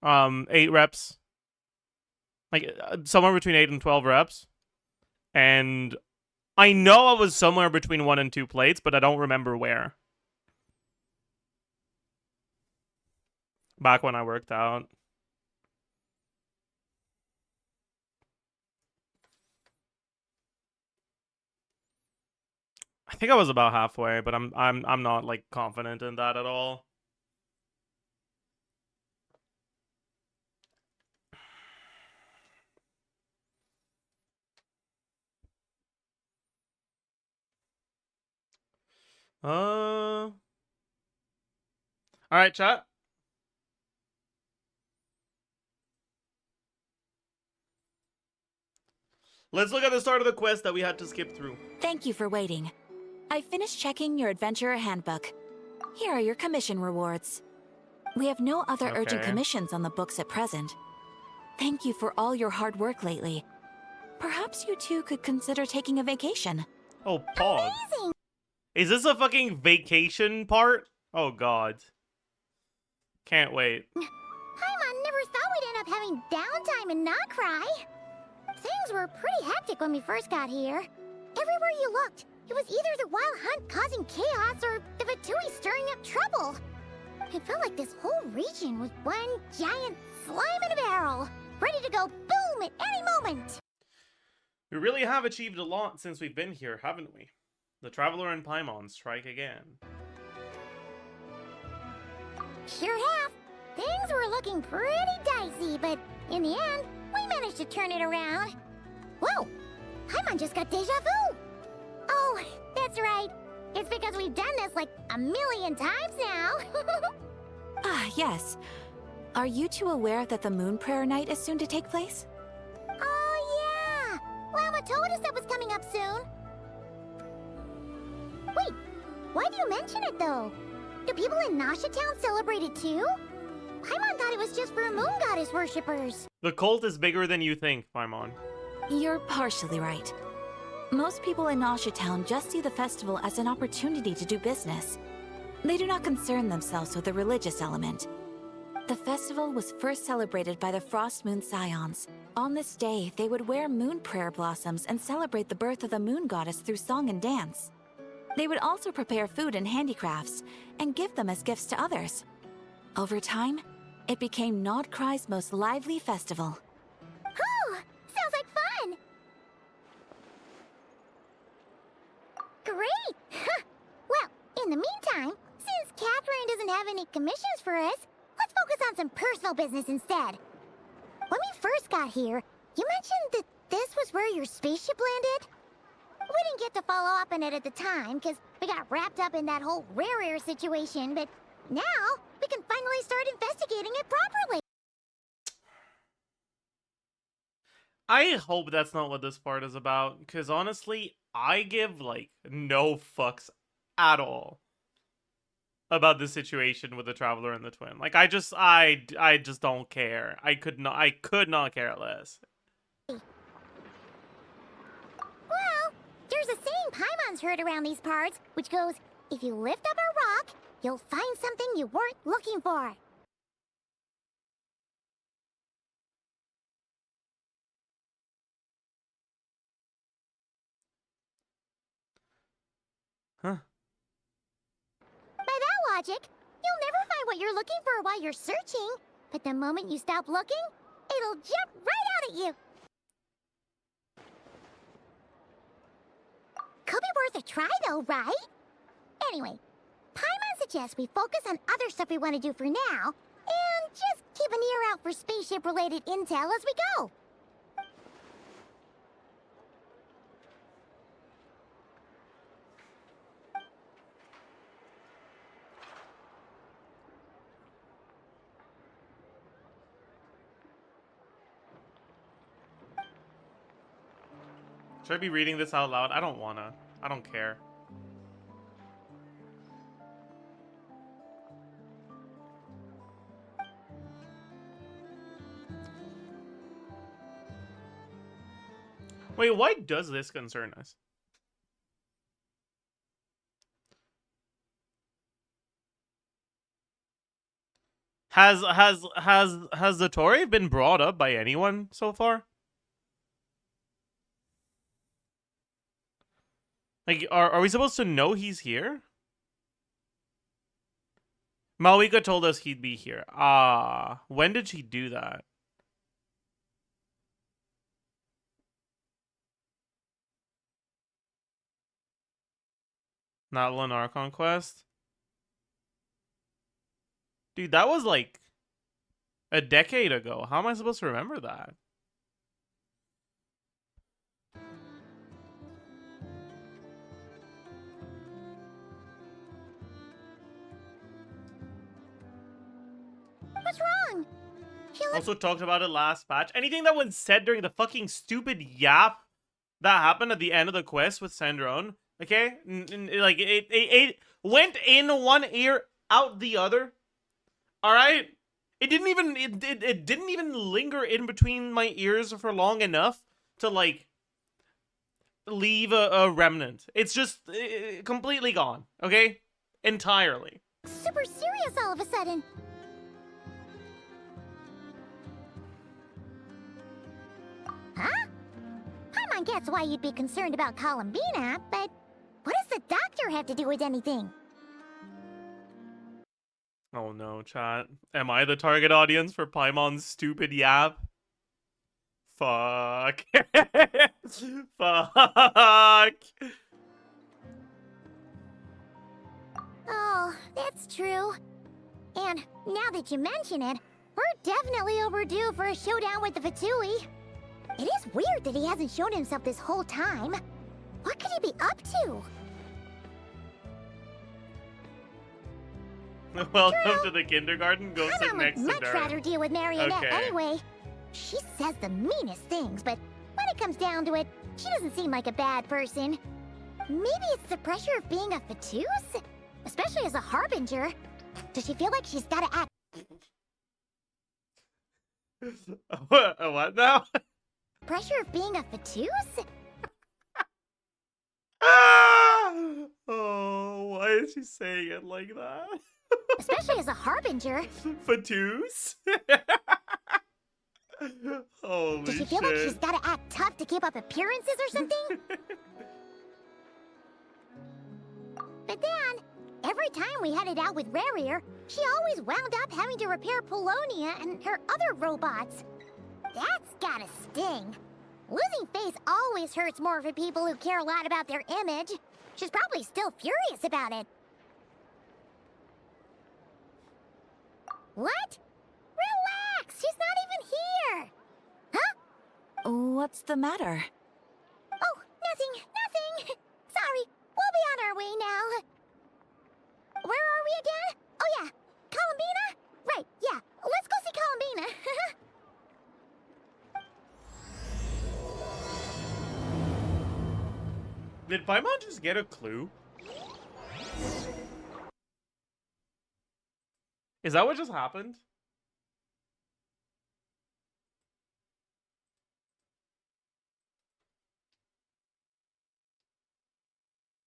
8 reps. Like somewhere between 8 and 12 reps. And I know I was somewhere between 1 and 2 plates, but I don't remember where. Back when I worked out. I think I was about halfway, but I'm not like confident in that at all. All right, chat. Let's look at the start of the quest that we had to skip through. Thank you for waiting. I finished checking your adventurer handbook. Here are your commission rewards. We have no other urgent commissions on the books at present. Thank you for all your hard work lately. Perhaps you two could consider taking a vacation. Oh, Pog. Amazing. Is this a fucking vacation part? Oh, God. Can't wait. Paimon never thought we'd end up having downtime and not cry. Things were pretty hectic when we first got here. Everywhere you looked, it was either the wild hunt causing chaos or the Vatui stirring up trouble. It felt like this whole region was one giant slime in a barrel, ready to go boom at any moment. We really have achieved a lot since we've been here, haven't we? The Traveler and Paimon strike again. Sure have. Things were looking pretty dicey, but in the end, we managed to turn it around. Whoa! Paimon just got deja vu! Oh, that's right. It's because we've done this like a million times now. Ah, yes. Are you two aware that the Moon Prayer Night is soon to take place? Oh, yeah! Lama told us that was coming up soon. Wait, why do you mention it though? Do people in Nasha Town celebrate it too? Paimon thought it was just for moon goddess worshippers. The cult is bigger than you think, Paimon. You're partially right. Most people in Nasha Town just see the festival as an opportunity to do business. They do not concern themselves with the religious element. The festival was first celebrated by the Frost Moon Scions. On this day, they would wear moon prayer blossoms and celebrate the birth of the moon goddess through song and dance. They would also prepare food and handicrafts and give them as gifts to others. Over time, it became Nod Cry's most lively festival. Oh, sounds like fun! Great! Well, in the meantime, since Catherine doesn't have any commissions for us, let's focus on some personal business instead. When we first got here, you mentioned that this was where your spaceship landed? We didn't get to follow up on it at the time, because we got wrapped up in that whole rare air situation, but now we can finally start investigating it properly. I hope that's not what this part is about, because honestly, I give, like, no fucks at all about the situation with the Traveler and the Twin. Like, I just don't care. I could not care less. Well, there's a saying Paimon's heard around these parts, which goes, if you lift up a rock, you'll find something you weren't looking for. Huh. By that logic, you'll never find what you're looking for while you're searching. But the moment you stop looking, it'll jump right out at you. Could be worth a try though, right? Anyway, Paimon suggests we focus on other stuff we want to do for now, and just keep an ear out for spaceship-related intel as we go. Should I be reading this out loud? I don't wanna. I don't care. Wait, why does this concern us? Has the Tory been brought up by anyone so far? Like, are we supposed to know he's here? Malwika told us he'd be here. Ah, when did she do that? Not Lunar Conquest? Dude, that was like a decade ago. How am I supposed to remember that? What's wrong? Also talked about it last patch. Anything that was said during the fucking stupid yap that happened at the end of the quest with Sandrone, okay? Like, it went in one ear, out the other. Alright? It didn't even linger in between my ears for long enough to, like, leave a remnant. It's just completely gone, okay? Entirely. Super serious all of a sudden. Huh? Paimon gets why you'd be concerned about Columbina, but what does the doctor have to do with anything? Oh no, chat. Am I the target audience for Paimon's stupid yap? Fuck. Fuck. Oh, that's true. And now that you mention it, we're definitely overdue for a showdown with the Fatui. It is weird that he hasn't shown himself this whole time. What could he be up to? Welcome to the kindergarten. Go sit I next would to much Darren. rather deal with Marionette Okay. anyway. She says the meanest things, but when it comes down to it, she doesn't seem like a bad person. Maybe it's the pressure of being a Fatuse? Especially as a harbinger. Does she feel like she's gotta act What now? pressure of being a Fatuse? Oh, why is she saying it like that? Especially as a harbinger. Fatous? Holy Does she feel like she's gotta act tough to keep up appearances or something? But then, every time we headed out with Rarier, she always wound up having to repair Polonia and her other robots. That's gotta sting. Losing face always hurts more for people who care a lot about their image. She's probably still furious about it. What? Relax! She's not even here! Huh? What's the matter? Oh, nothing. Sorry, we'll be on our way now. Where are we again? Oh yeah, Columbina? Right, yeah, let's go see Columbina. Did Paimon just get a clue? Is that what just happened?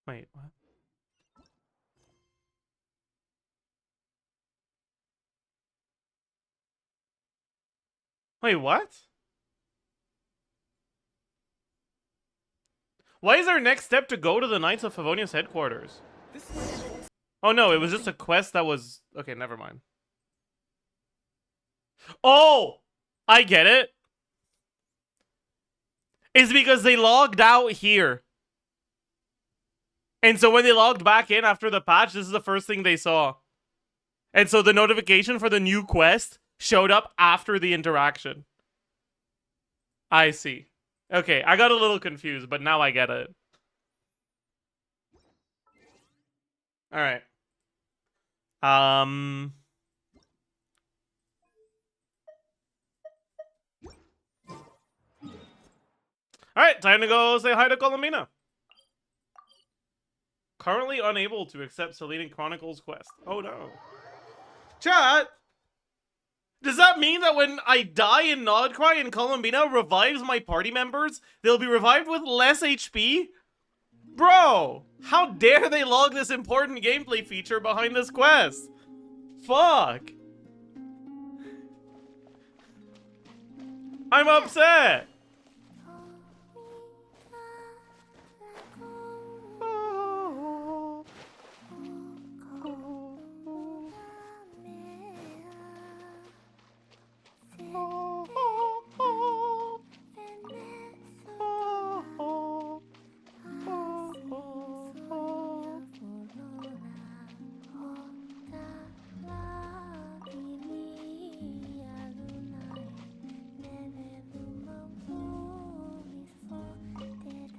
Wait, what? Wait, what? Why is our next step to go to the Knights of Favonius headquarters? Oh no, it was just a quest that was... Okay, never mind. Oh! I get it. It's because they logged out here. And so when they logged back in after the patch, this is the first thing they saw. And so the notification for the new quest showed up after the interaction. I see. Okay, I got a little confused, but now I get it. Alright. Alright, time to go say hi to Columbina. Currently unable to accept Selene Chronicles quest. Oh no. Chat! Does that mean that when I die in Nodcry and Columbina revives my party members, they'll be revived with less HP? Bro! How dare they log this important gameplay feature behind this quest? Fuck! I'm upset!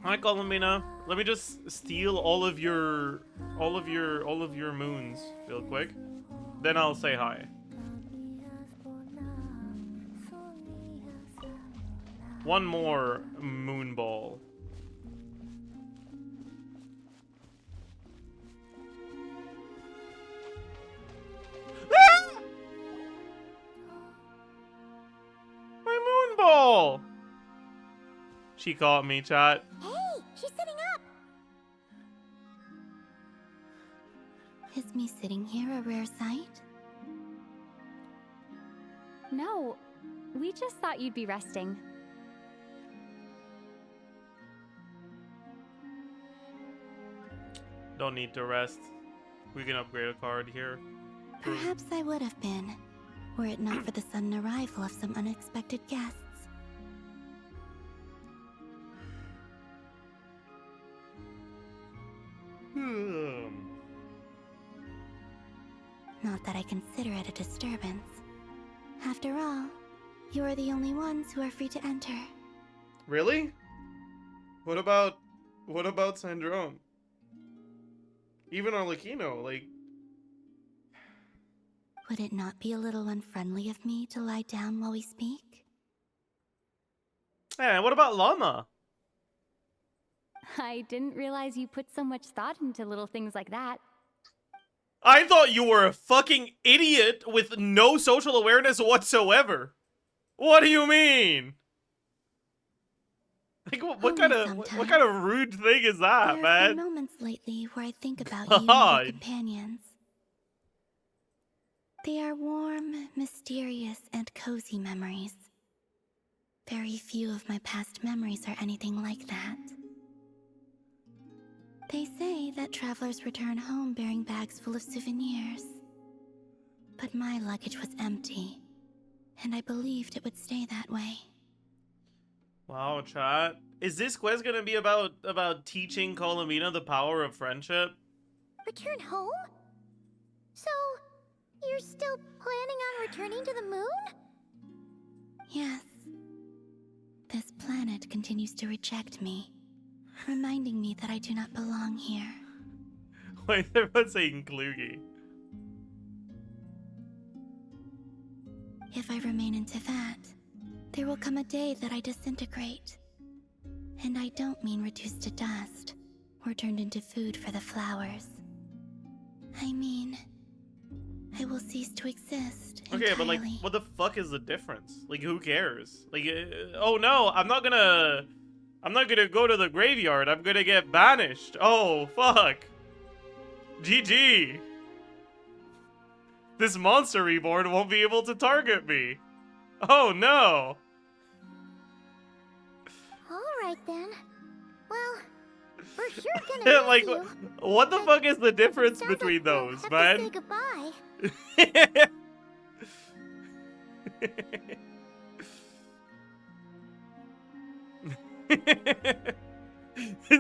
Hi, Columbina. Let me just steal all of your moons real quick. Then I'll say hi. One more moon ball. Ah! My moon ball! She caught me, chat. Hey, she's sitting up. Is me sitting here a rare sight? No, we just thought you'd be resting. Don't need to rest. We can upgrade a card here. Perhaps I would have been, were it not for the sudden arrival of some unexpected guests. Not that I consider it a disturbance. After all, you are the only ones who are free to enter. Really? What about Sandrone? Even Arlecchino, like... Would it not be a little unfriendly of me to lie down while we speak? Yeah, what about Llama? I didn't realize you put so much thought into little things like that. I thought you were a fucking idiot with no social awareness whatsoever. What do you mean? Like, what kind of rude thing is that, There have man? been moments lately where I think about you and your companions. They are warm, mysterious, and cozy memories. Very few of my past memories are anything like that. They say that travelers return home bearing bags full of souvenirs. But my luggage was empty, and I believed it would stay that way. Wow, chat. Is this quest gonna be about teaching Colomina the power of friendship? Return home? So, you're still planning on returning to the moon? Yes. This planet continues to reject me, reminding me that I do not belong here. Why is everyone saying Klugi? If I remain into that, there will come a day that I disintegrate. And I don't mean reduced to dust, or turned into food for the flowers. I mean, I will cease to exist entirely. Okay, but like, what the fuck is the difference? Like, who cares? Like, oh no, I'm not gonna go to the graveyard. I'm gonna get banished. Oh, fuck. GG. This monster reborn won't be able to target me. Oh no. Alright then. Well, we're sure gonna miss Like, you. what the fuck is the difference Sounds between like we'll those, have man? to say goodbye.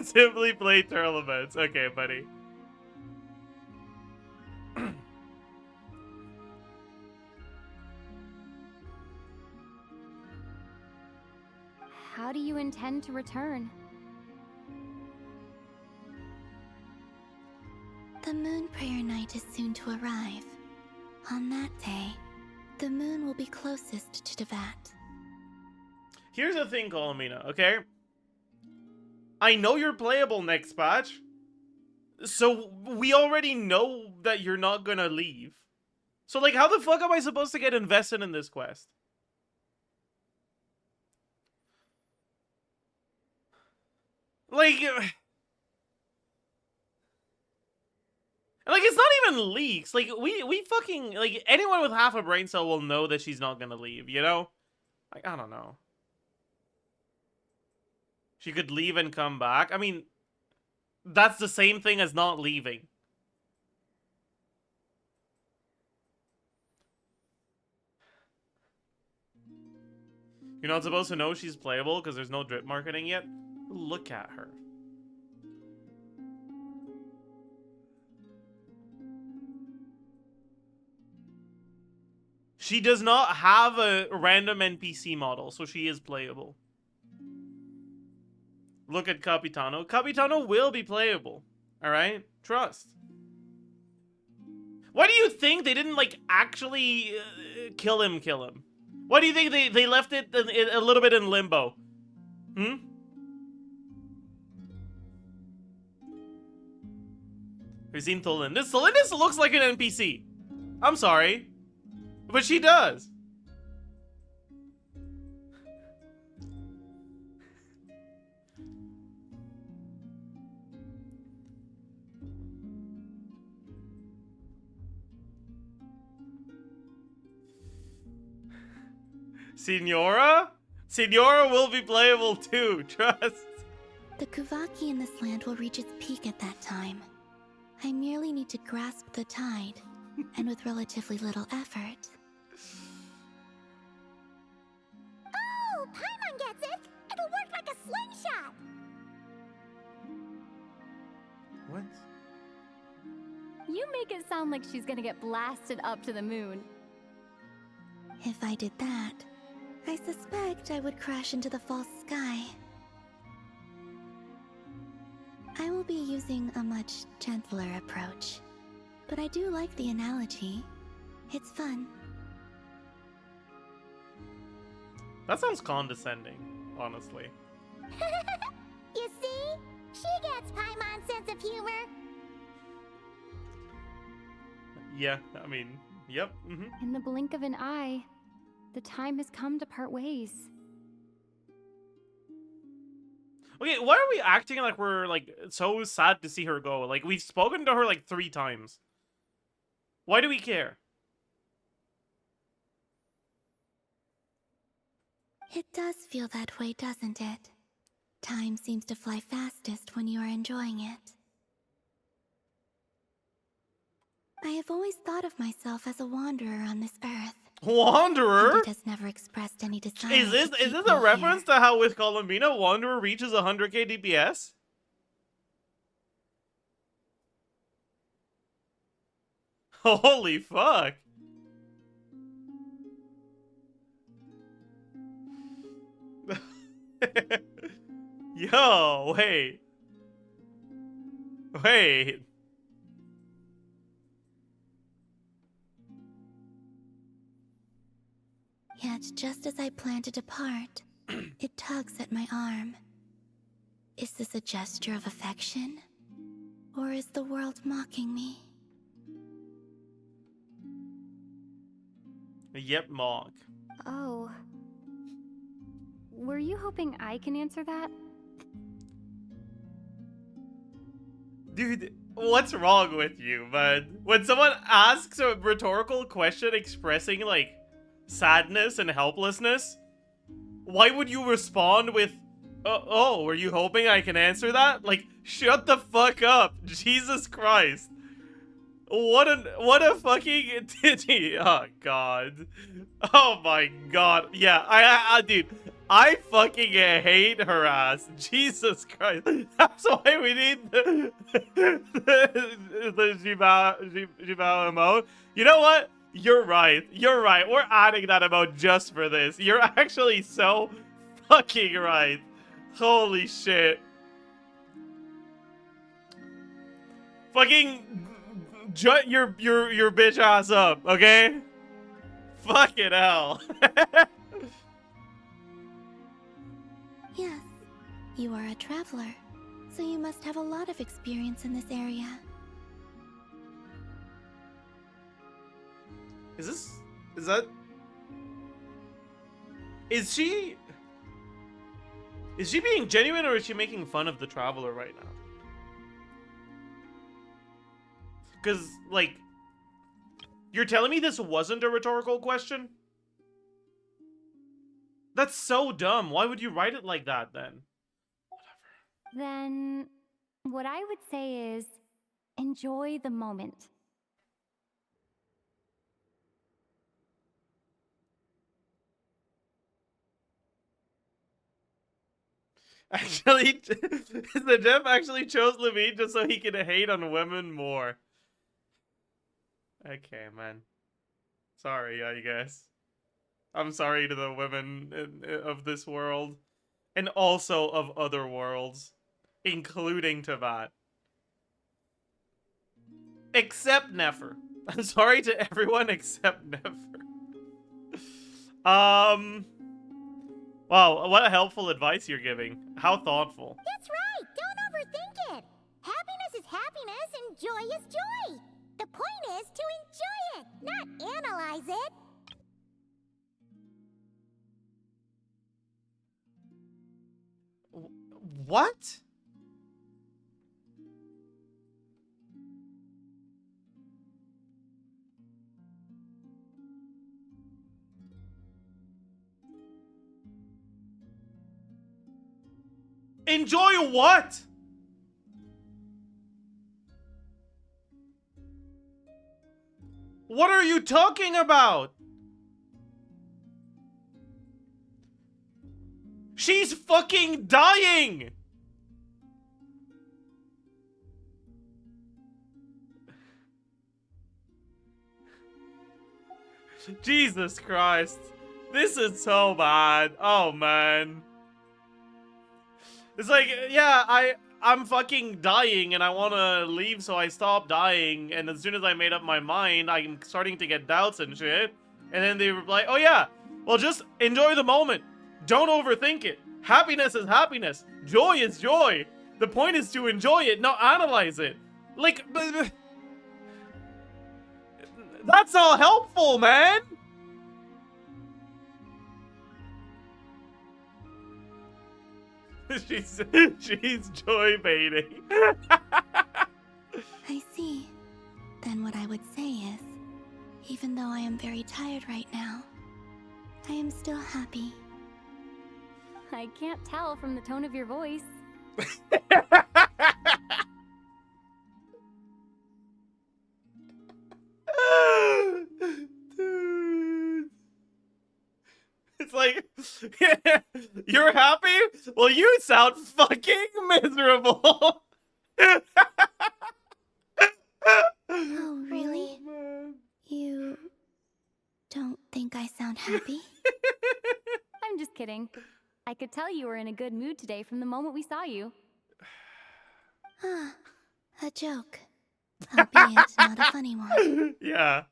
Simply play tournaments. Okay, buddy. How do you intend to return? The moon prayer night is soon to arrive. On that day, the moon will be closest to Devat. Here's the thing, Colomina, okay? I know you're playable next patch, so we already know that you're not gonna leave. So, like, how the fuck am I supposed to get invested in this quest? Like, it's not even leaks. Like, we fucking, like, anyone with half a brain cell will know that she's not gonna leave, you know? Like, I don't know. She could leave and come back. I mean, that's the same thing as not leaving. You're not supposed to know she's playable because there's no drip marketing yet? Look at her. She does not have a random NPC model, so she is playable. Look at Capitano. Capitano will be playable. Alright? Trust. Why do you think they didn't, like, actually kill him? Why do you think they left it a little bit in limbo? Hmm? We've seen Tholindis. Tholindis looks like an NPC. I'm sorry. But she does. Signora? Signora will be playable too, trust. The Kuvaki in this land will reach its peak at that time. I merely need to grasp the tide, and with relatively little effort. Oh, Paimon gets it! It'll work like a slingshot! What? You make it sound like she's gonna get blasted up to the moon. If I did that, I suspect I would crash into the false sky. I will be using a much gentler approach. But I do like the analogy. It's fun. That sounds condescending, honestly. You see? She gets Paimon's sense of humor. Yeah, I mean, yep. In the blink of an eye, the time has come to part ways. Okay, why are we acting like we're, like, so sad to see her go? Like, we've spoken to her, like, 3 times. Why do we care? It does feel that way, doesn't it? Time seems to fly fastest when you are enjoying it. I have always thought of myself as a wanderer on this earth. Wanderer? And it has never expressed any desire Is this a reference to how with Columbina, Wanderer reaches 100k DPS? Holy fuck. Yo, wait. Wait. Yet, just as I plan to depart, it tugs at my arm. Is this a gesture of affection? Or is the world mocking me? Yep, mock. Oh. Were you hoping I can answer that? Dude, what's wrong with you, man? When someone asks a rhetorical question expressing, like, sadness and helplessness, why would you respond with, oh, were you hoping I can answer that? Like, shut the fuck up. Jesus Christ. What a fucking titty. Oh, God. Oh, my God. Yeah, dude, I fucking hate her ass. Jesus Christ. That's why we need the Jibao emote. You know what? You're right. You're right. We're adding that emote just for this. You're actually so fucking right. Holy shit. Fucking jut your bitch ass up, okay? Fucking hell. Yes, you are a traveler, so you must have a lot of experience in this area. Is she being genuine, or is she making fun of the traveler right now? Because, like, you're telling me this wasn't a rhetorical question? That's so dumb. Why would you write it like that, then? Then, what I would say is, enjoy the moment. Actually, the Jeff actually chose Levine just so he could hate on women more. Okay, man. Sorry, I guess. I'm sorry to the women of this world. And also of other worlds. Including Tavat. Except Nefer. I'm sorry to everyone except Nefer. Wow, what helpful advice you're giving. How thoughtful. That's right. Don't overthink it. Happiness is happiness and joy is joy. The point is to enjoy it, not analyze it. What? Enjoy what? What are you talking about? She's fucking dying! Jesus Christ. This is so bad. Oh man. It's like, yeah, I'm fucking dying and I want to leave, so I stop dying, and as soon as I made up my mind, I'm starting to get doubts and shit. And then they were like, oh yeah, well, just enjoy the moment. Don't overthink it. Happiness is happiness. Joy is joy. The point is to enjoy it, not analyze it. Like, that's not helpful, man. she's joy baiting. I see. Then what I would say is, even though I am very tired right now, I am still happy. I can't tell from the tone of your voice. Dude. It's like, you're happy? Well, you sound fucking miserable. Oh, really? Oh, You don't think I sound happy? I'm just kidding. I could tell you were in a good mood today from the moment we saw you. Ah, a joke. Albeit not a funny one. Yeah,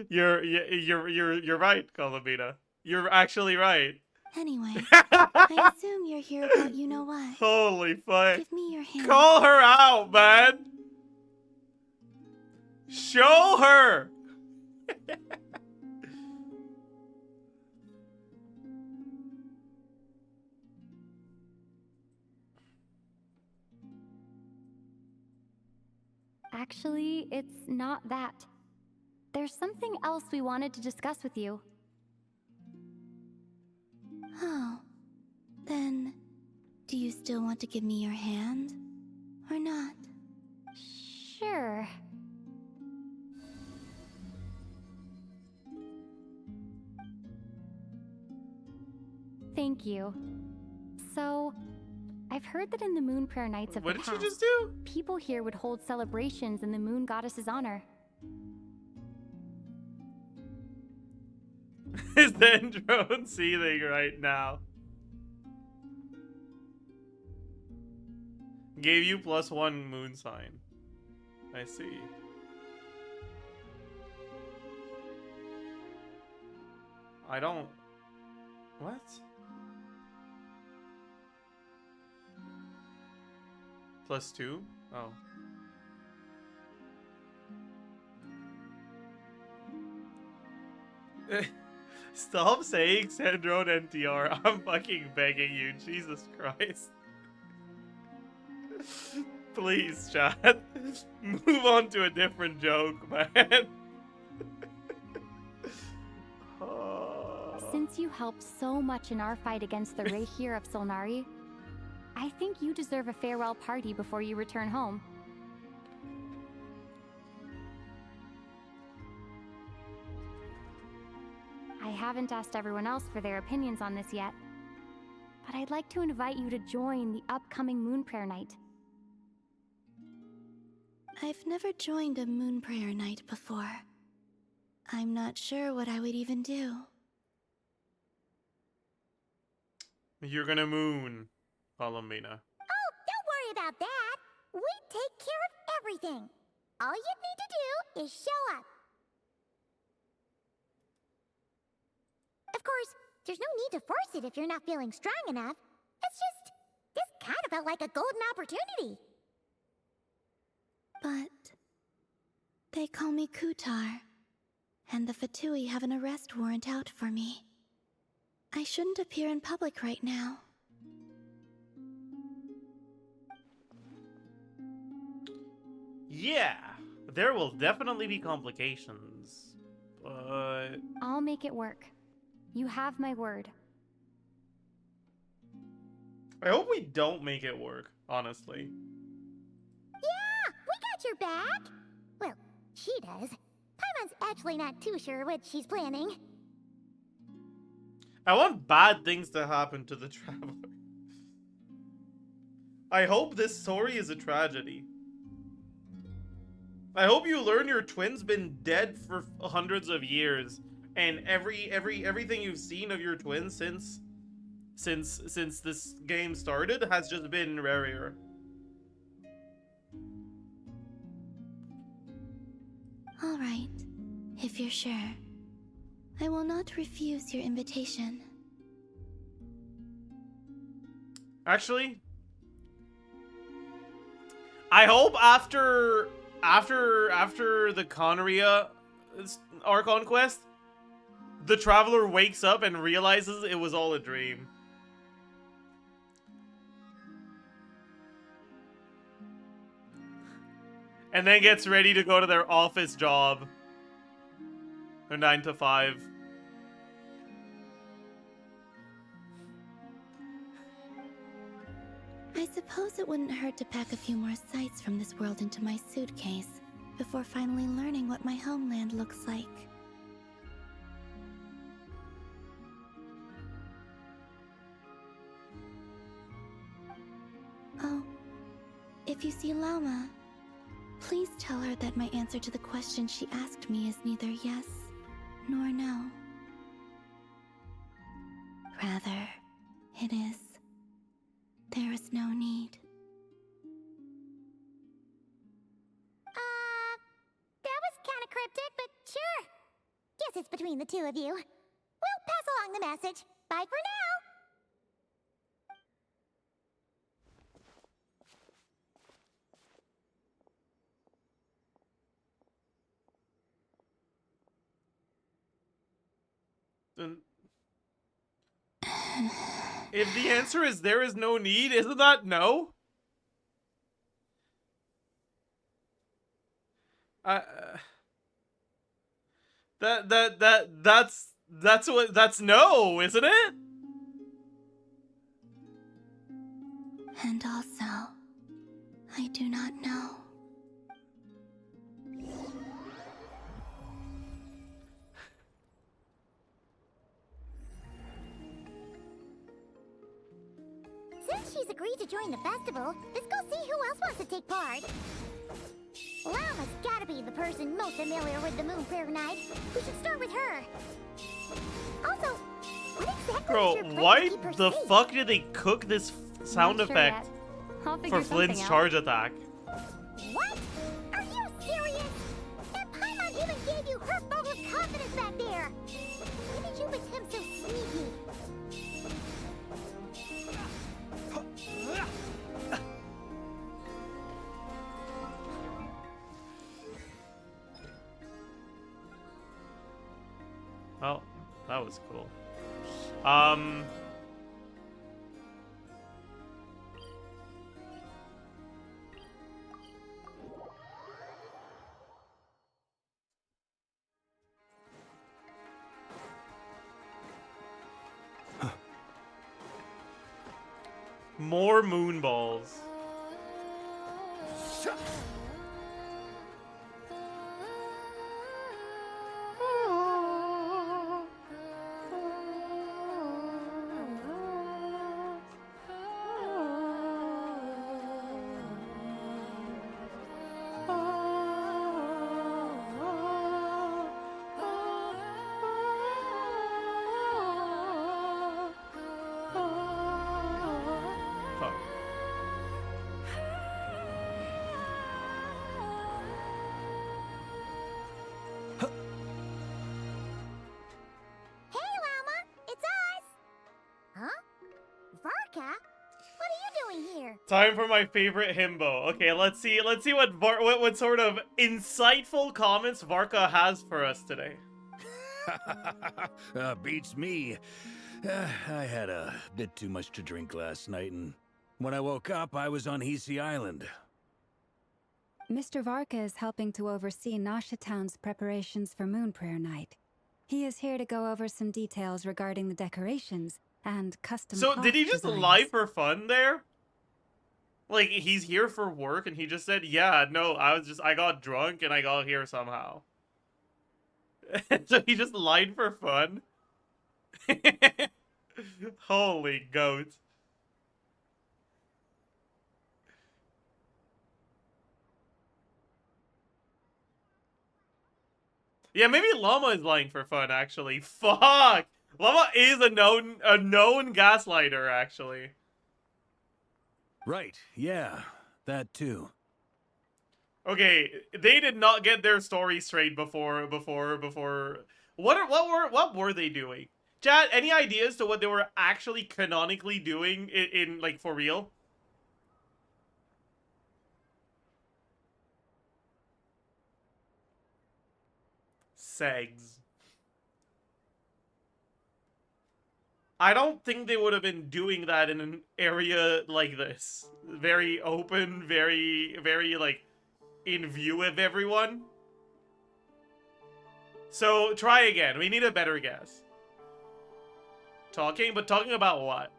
you're right, Columbina. You're actually right. Anyway, I assume you're here about you know what. Holy fuck. Give me your hand. Call her out, man. Show her. Actually, it's not that. There's something else we wanted to discuss with you. Oh, then do you still want to give me your hand? Or not? Sure. Thank you. So, I've heard that in the Moon Prayer Nights of What the did past, you just do? people here would hold celebrations in the Moon Goddess's honor. Is the drone seething right now? Gave you +1 moon sign. I see. I don't... What? +2? Oh. Stop saying Sandrone NTR. I'm fucking begging you. Jesus Christ. Please, chat. Move on to a different joke, man. Since you helped so much in our fight against the Rehir of Solnari, I think you deserve a farewell party before you return home. I haven't asked everyone else for their opinions on this yet, but I'd like to invite you to join the upcoming Moon Prayer Night. I've never joined a Moon Prayer Night before. I'm not sure what I would even do. You're gonna moon, Columbina. Oh, don't worry about that. We take care of everything. All you need to do is show up. Of course, there's no need to force it if you're not feeling strong enough. It's just, this kind of felt like a golden opportunity. But they call me Kutar, and the Fatui have an arrest warrant out for me. I shouldn't appear in public right now. Yeah, there will definitely be complications, but... I'll make it work. You have my word. I hope we don't make it work, honestly. Yeah, we got your back. Well, she does. Paimon's actually not too sure what she's planning. I want bad things to happen to the traveler. I hope this story is a tragedy. I hope you learn your twin's been dead for hundreds of years, and everything you've seen of your twin since this game started has just been rarier. All right, if you're sure. I will not refuse your invitation. Actually, I hope after the Conria Archon quest, the Traveler wakes up and realizes it was all a dream. And then gets ready to go to their office job. Their 9 to 5. I suppose it wouldn't hurt to pack a few more sights from this world into my suitcase before finally learning what my homeland looks like. Oh, if you see Llama, please tell her that my answer to the question she asked me is neither yes nor no. Rather, it is, there is no need. That was kinda cryptic, but sure. Guess it's between the two of you. We'll pass along the message. Bye for now. Then if the answer is there is no need, isn't that no? That's no, isn't it? And also, I do not know. Since she's agreed to join the festival, let's go see who else wants to take part. Llama's gotta be the person most familiar with the Moon Prayer Night. We should start with her. Also, what exactly Bro, is your plan why to keep her the safe? fuck did they cook this sound Not sure effect yet. I'll for figure Flynn's something out. charge attack? What? Are you serious? That Paimon even gave you her vote of confidence back there. Why did you become so sneaky? Oh, that was cool. More moon balls. Hey, Llama, it's us. Huh? Varka? What are you doing here? Time for my favorite himbo. Okay, let's see what sort of insightful comments Varka has for us today. Beats me. I had a bit too much to drink last night, and when I woke up, I was on Hisi Island. Mr. Varka is helping to oversee Nasha Town's preparations for Moon Prayer Night. He is here to go over some details regarding the decorations and custom So cloth did he just designs. lie for fun there? Like he's here for work and he just said, "Yeah, no, I got drunk and I got here somehow." So he just lied for fun. Holy goat. Yeah, maybe Llama is lying for fun, actually. Fuck! Llama is a known gaslighter, actually. Right, yeah, that too. Okay, they did not get their story straight before. What were they doing? Chat, any ideas to what they were actually canonically doing in like, for real? Segs. I don't think they would have been doing that in an area like this. Very open, very, like, in view of everyone. So, try again. We need a better guess. Talking? But talking about what?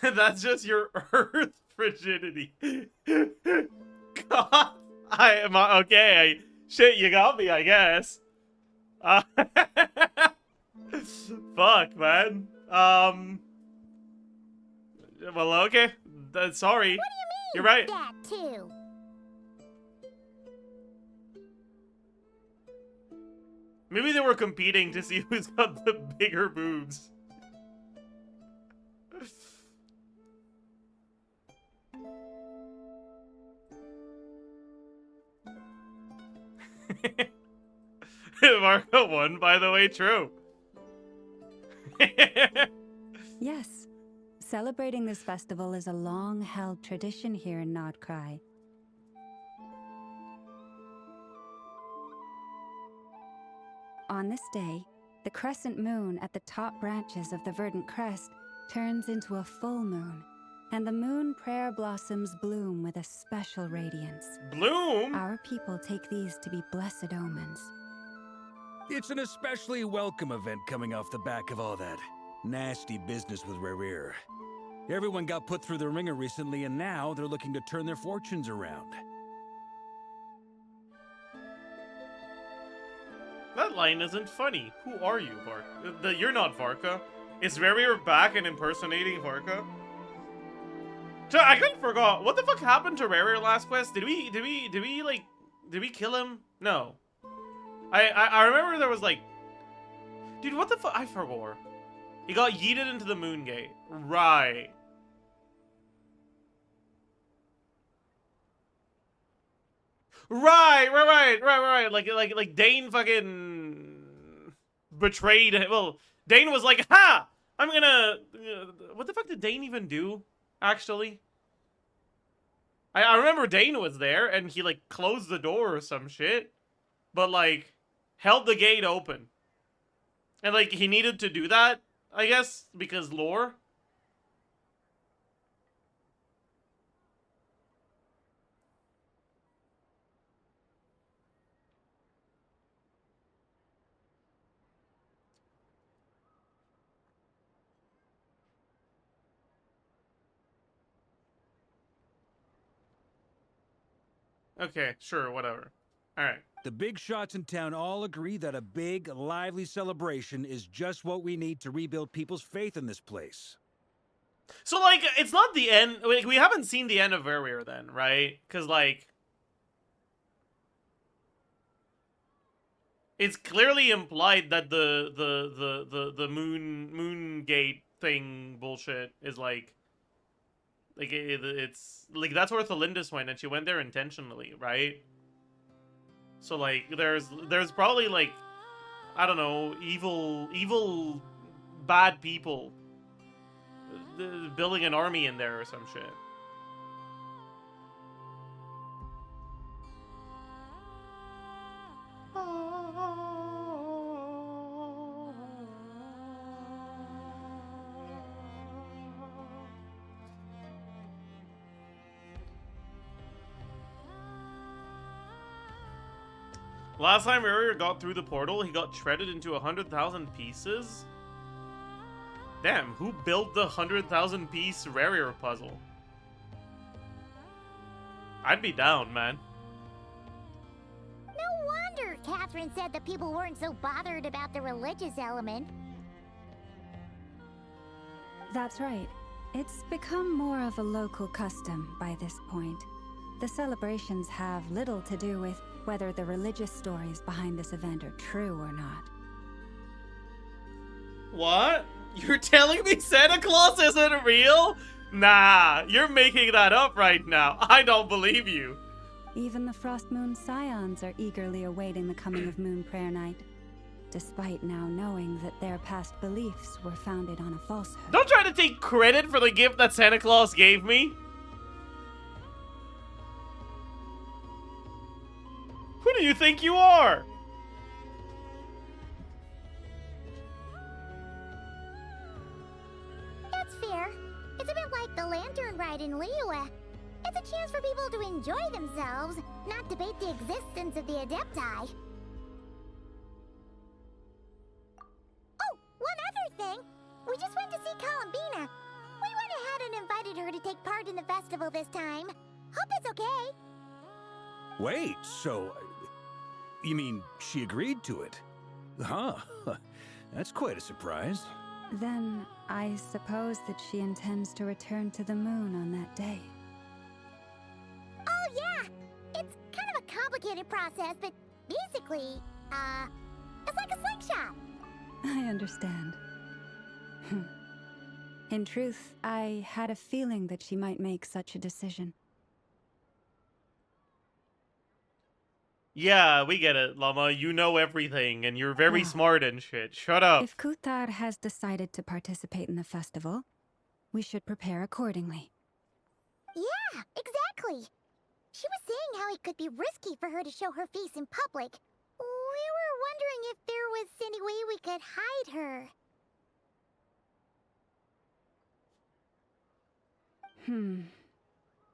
That's just your earth frigidity. God. Okay. Shit, you got me, I guess. Fuck, man. Well, okay. Sorry. What do you mean? You're right. That too. Maybe they were competing to see who's got the bigger boobs. Marco won, by the way, true. Yes. Celebrating this festival is a long-held tradition here in Nodcry. On this day, the crescent moon at the top branches of the verdant crest turns into a full moon, and the moon prayer blossoms bloom with a special radiance. Bloom? Our people take these to be blessed omens. It's an especially welcome event coming off the back of all that nasty business with Rare. Everyone got put through the ringer recently, and now they're looking to turn their fortunes around. That line isn't funny. Who are you, Varka? You're not Varka. Is Rare back and impersonating Varka? I kind of forgot. What the fuck happened to Rare last quest? Did we kill him? No. I remember there was like... Dude, what the fuck? I forgot. He got yeeted into the moon gate. Right. Right. Like Dane fucking betrayed him. Well, Dane was like, ha! I'm gonna... What the fuck did Dane even do, actually? I remember Dane was there, and he, like, closed the door or some shit. But, like, held the gate open. And, like, he needed to do that, I guess, because lore. Okay, sure, whatever. Alright. The big shots in town all agree that a big, lively celebration is just what we need to rebuild people's faith in this place. So, like, it's not the end. Like, we haven't seen the end of Rare then, right? Because, like, it's clearly implied that the moon gate thing bullshit is like it's like that's where Thalindis went, and she went there intentionally, right? So, like, there's probably, like, I don't know, evil bad people building an army in there or some shit. Last time Rare got through the portal, he got shredded into 100,000 pieces? Damn, who built the 100,000 piece Rare puzzle? I'd be down, man. No wonder Catherine said that people weren't so bothered about the religious element. That's right. It's become more of a local custom by this point. The celebrations have little to do with whether the religious stories behind this event are true or not. What? You're telling me Santa Claus isn't real? Nah, you're making that up right now. I don't believe you. Even the Frost Moon Scions are eagerly awaiting the coming of Moon Prayer Night, despite now knowing that their past beliefs were founded on a falsehood. Don't try to take credit for the gift that Santa Claus gave me. Who do you think you are? That's fair. It's a bit like the lantern ride in Liyue. It's a chance for people to enjoy themselves, not debate the existence of the Adepti. Oh, one other thing. We just went to see Columbina. We went ahead and invited her to take part in the festival this time. Hope it's okay. Wait, so... you mean she agreed to it? Huh. That's quite a surprise. Then I suppose that she intends to return to the moon on that day. Oh, yeah. It's kind of a complicated process, but basically, it's like a slingshot. I understand. In truth, I had a feeling that she might make such a decision. Yeah, we get it, Llama. You know everything, and you're very smart and shit. Shut up. If Kuthar has decided to participate in the festival, we should prepare accordingly. Yeah, exactly. She was saying how it could be risky for her to show her face in public. We were wondering if there was any way we could hide her.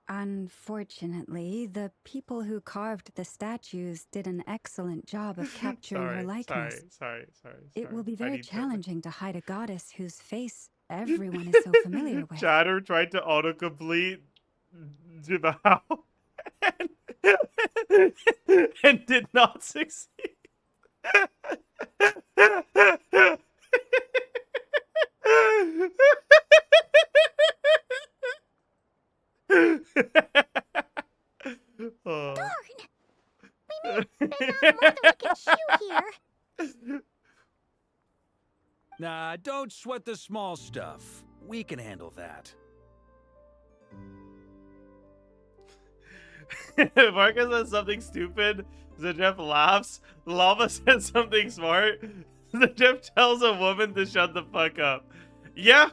Unfortunately, the people who carved the statues did an excellent job of capturing her likeness. Sorry. It will be very challenging to hide a goddess whose face everyone is so familiar with. Chatter tried to autocomplete Jibao and did not succeed. Darn! We may have spent out more than we can chew here. Nah, don't sweat the small stuff. We can handle that. Marcus says something stupid. Zajef laughs. Llama says something smart. Zajef tells a woman to shut the fuck up. Yeah.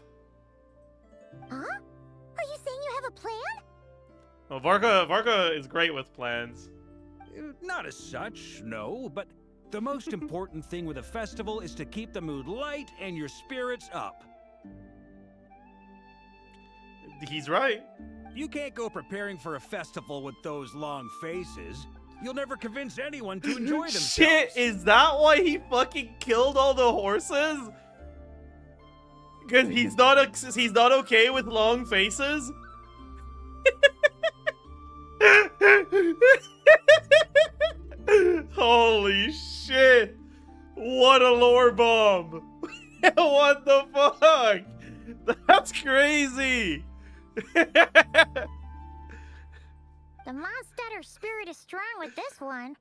Huh? Are you saying you have a plan? Well, Varka is great with plans. Not as such, no, but the most important thing with a festival is to keep the mood light and your spirits up. He's right. You can't go preparing for a festival with those long faces. You'll never convince anyone to enjoy themselves. Shit, is that why he fucking killed all the horses? Because he's not okay with long faces? Holy shit! What a lore bomb! What the fuck? That's crazy! The Mondstatter spirit is strong with this one.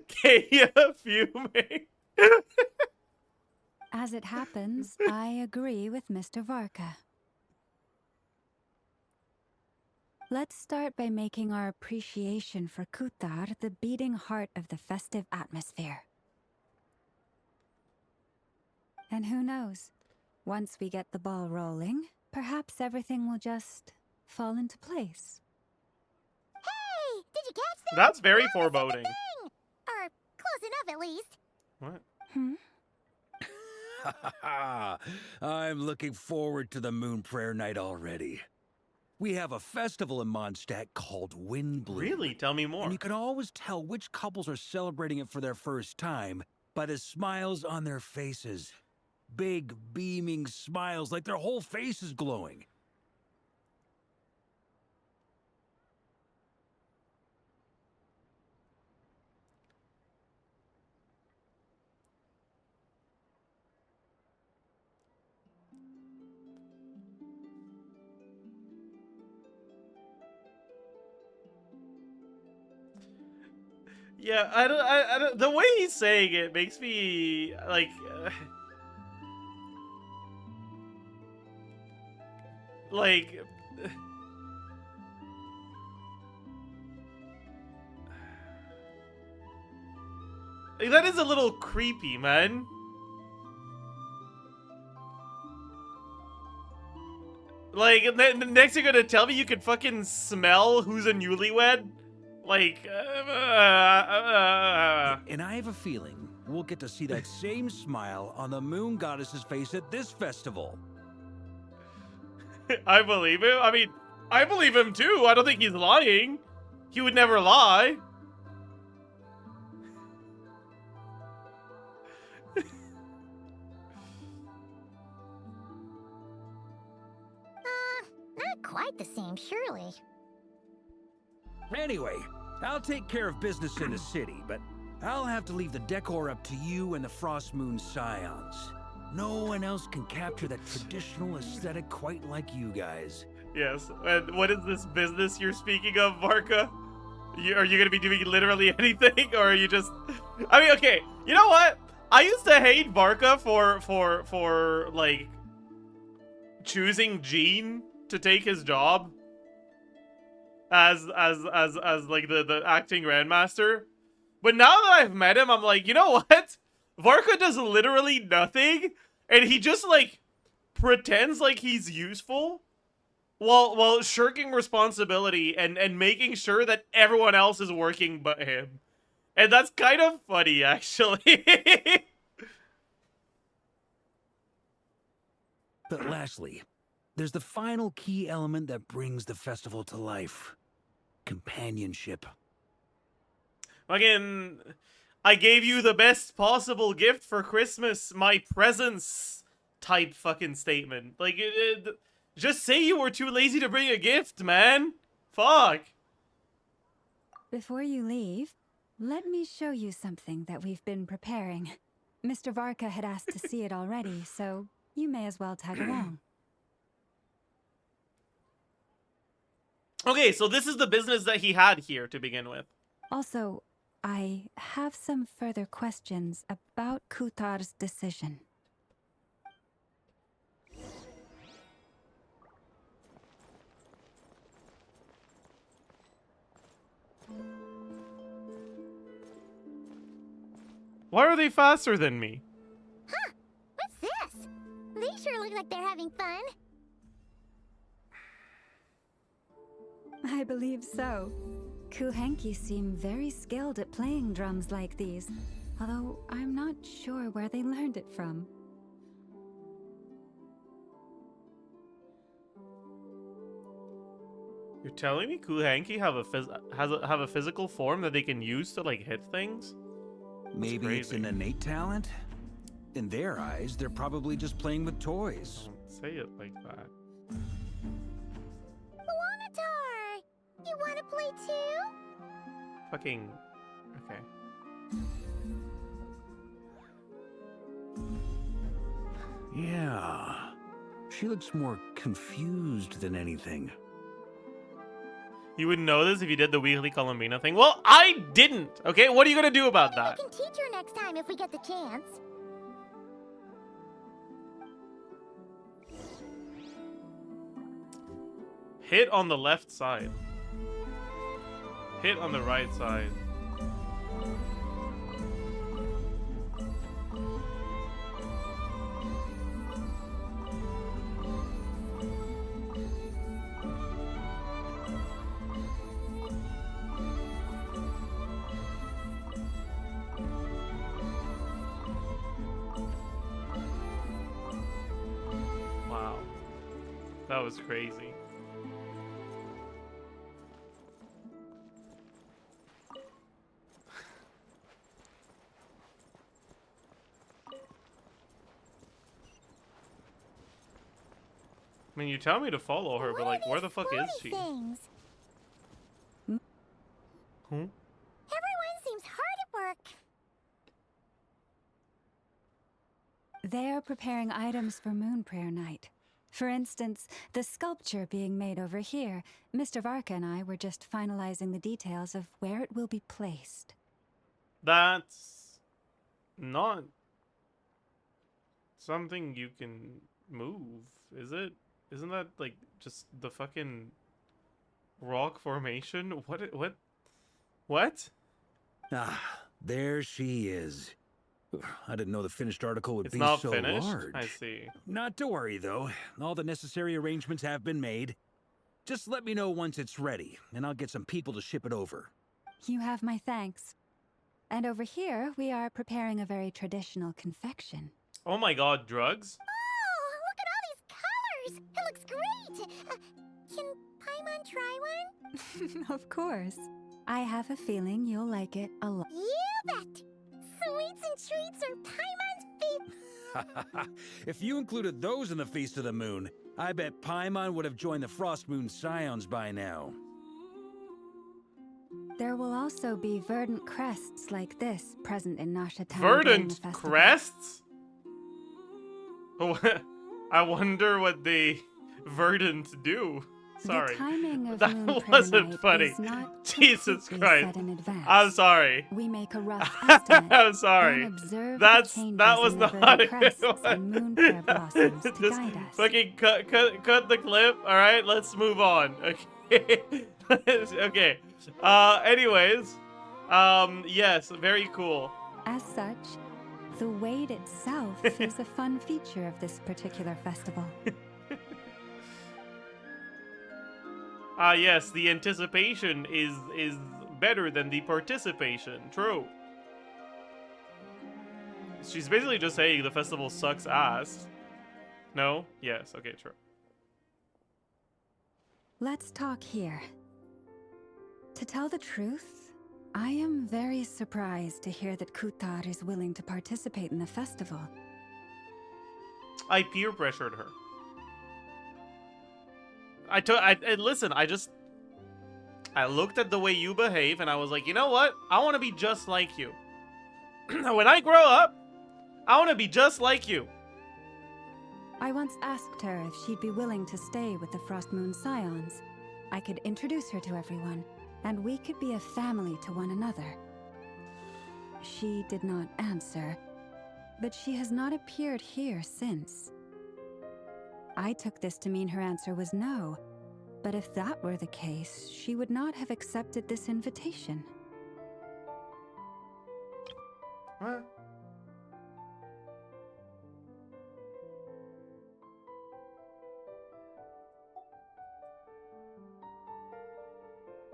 Kaya fuming. As it happens, I agree with Mr. Varka. Let's start by making our appreciation for Kuthar the beating heart of the festive atmosphere. And who knows, once we get the ball rolling, perhaps everything will just fall into place. Hey! Did you catch that? That's very foreboding. Or close enough, at least. What? I'm looking forward to the Moon Prayer Night already. We have a festival in Mondstadt called Windbloom. Really? Tell me more. And you can always tell which couples are celebrating it for their first time by the smiles on their faces. Big, beaming smiles like their whole face is glowing. Yeah, I don't, the way he's saying it makes me like like that is a little creepy, man. Like, next you're gonna tell me you can fucking smell who's a newlywed? Like, And I have a feeling we'll get to see that same smile on the moon goddess's face at this festival. I believe him. I mean, I believe him too. I don't think he's lying. He would never lie. Not quite the same, surely. Anyway, I'll take care of business in the city, but I'll have to leave the decor up to you and the Frost Moon Scions. No one else can capture that traditional aesthetic quite like you guys. Yes, and what is this business you're speaking of, Varka? Are you gonna be doing literally anything, or are you just... I mean, okay, you know what? I used to hate Varka for like, choosing Jean to take his job as like the acting grandmaster. But now that I've met him, I'm like, you know what? Varka does literally nothing, and he just like pretends like he's useful while shirking responsibility and making sure that everyone else is working but him. And that's kind of funny, actually. But lastly, there's the final key element that brings the festival to life. Companionship. Again, I gave you the best possible gift for Christmas, my presents type fucking statement. Like, just say you were too lazy to bring a gift, man. Fuck. Before you leave, let me show you something that we've been preparing. Mr. Varka had asked to see it already, so you may as well tag along. Okay, so this is the business that he had here to begin with. Also, I have some further questions about Kutar's decision. Why are they faster than me? Huh, what's this? They sure look like they're having fun. I believe so. Kuhenki seem very skilled at playing drums like these, although I'm not sure where they learned it from. You're telling me Kuhenki have a physical form that they can use to like hit things? Maybe it's an innate talent? In their eyes, they're probably just playing with toys. Don't say it like that. Luanatar! You wanna play too? Fucking... okay. Yeah. She looks more confused than anything. You wouldn't know this if you did the weekly Columbina thing. Well, I didn't, okay? What are you gonna do about that? We can teach her next time if we get the chance. Hit on the left side. Hit on the right side. Wow. That was crazy. I mean, you tell me to follow her, but like, where the fuck is she? Things? Hmm? Everyone seems hard at work. They are preparing items for Moon Prayer Night. For instance, the sculpture being made over here. Mr. Varka and I were just finalizing the details of where it will be placed. That's not something you can move, is it? Isn't that like just the fucking rock formation? What? Ah, there she is. I didn't know the finished article would It's be not so finished? large. I see. Not to worry, though. All the necessary arrangements have been made. Just let me know once it's ready, and I'll get some people to ship it over. You have my thanks. And over here, we are preparing a very traditional confection. Oh my god, drugs? Oh, look at all these colors! It looks great! Can Paimon try one? Of course. I have a feeling you'll like it a lot. You bet! Sweets and treats are Paimon's favorite. If you included those in the Feast of the Moon, I bet Paimon would have joined the Frost Moon Scions by now. There will also be verdant crests like this present in Nasha Town. Verdant crests? Oh, I wonder what the verdant do. Sorry. The timing of that moon wasn't night funny. is not Jesus completely Christ. set in advance. I'm sorry. We make a rough estimate. I'm sorry. and observe That the changes was in the not verdant a crests good one. and moon prayer blossoms to Just guide us. fucking cut the clip. All right, let's move on. Okay. Okay. Anyways, yes, very cool. As such, the Wade itself is a fun feature of this particular festival. Yes, the anticipation is better than the participation. True. She's basically just saying the festival sucks ass. No? Yes. Okay, true. Let's talk here. To tell the truth, I am very surprised to hear that Kutar is willing to participate in the festival. I peer pressured her. Listen, I looked at the way you behave and I was like, you know what? I want to be just like you. When I grow up, I want to be just like you. I once asked her if she'd be willing to stay with the Frost Moon Scions. I could introduce her to everyone, and we could be a family to one another. She did not answer, but she has not appeared here since. I took this to mean her answer was no, but if that were the case, she would not have accepted this invitation. What?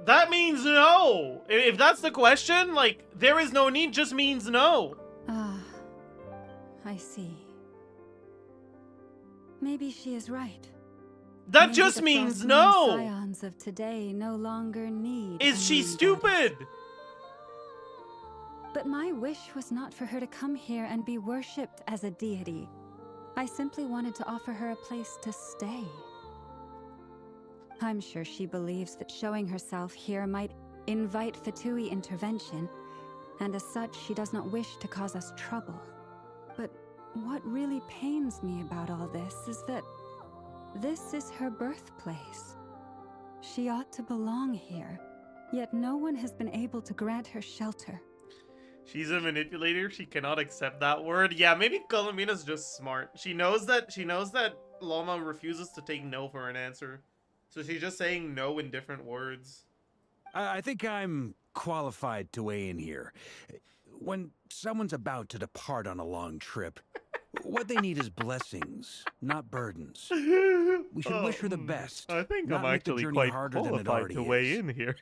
That means no! If that's the question, like, there is no need just means no. Ah, I see. Maybe she is right. That Maybe just the means Frost Moon no! Scions of today no longer need Is she moon stupid? But my wish was not for her to come here and be worshipped as a deity. I simply wanted to offer her a place to stay. I'm sure she believes that showing herself here might invite Fatui intervention, and as such, she does not wish to cause us trouble. But what really pains me about all this is that this is her birthplace. She ought to belong here, yet no one has been able to grant her shelter. She's a manipulator. She cannot accept that word. Yeah, maybe Colomina's just smart. She knows that Llama refuses to take no for an answer. So she's just saying no in different words. I think I'm qualified to weigh in here. When someone's about to depart on a long trip, what they need is blessings, not burdens. We should wish her the best. I think not I'm make the actually journey quite harder than it qualified already to weigh is. in here.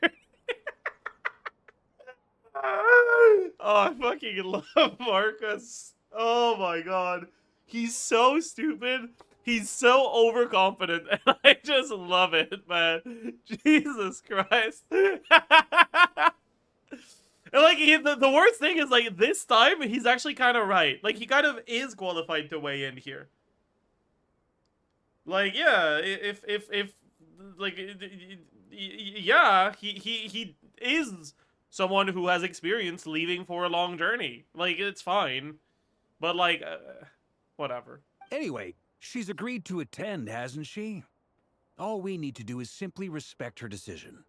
Oh, I fucking love Marcus. Oh my god. He's so stupid. He's so overconfident, and I just love it, man. Jesus Christ. And like, the worst thing is, like, this time, he's actually kind of right. Like, he kind of is qualified to weigh in here. Like, yeah, if like, yeah, he is someone who has experience leaving for a long journey. Like, it's fine. But, like, whatever. Anyway, she's agreed to attend, hasn't she? All we need to do is simply respect her decision.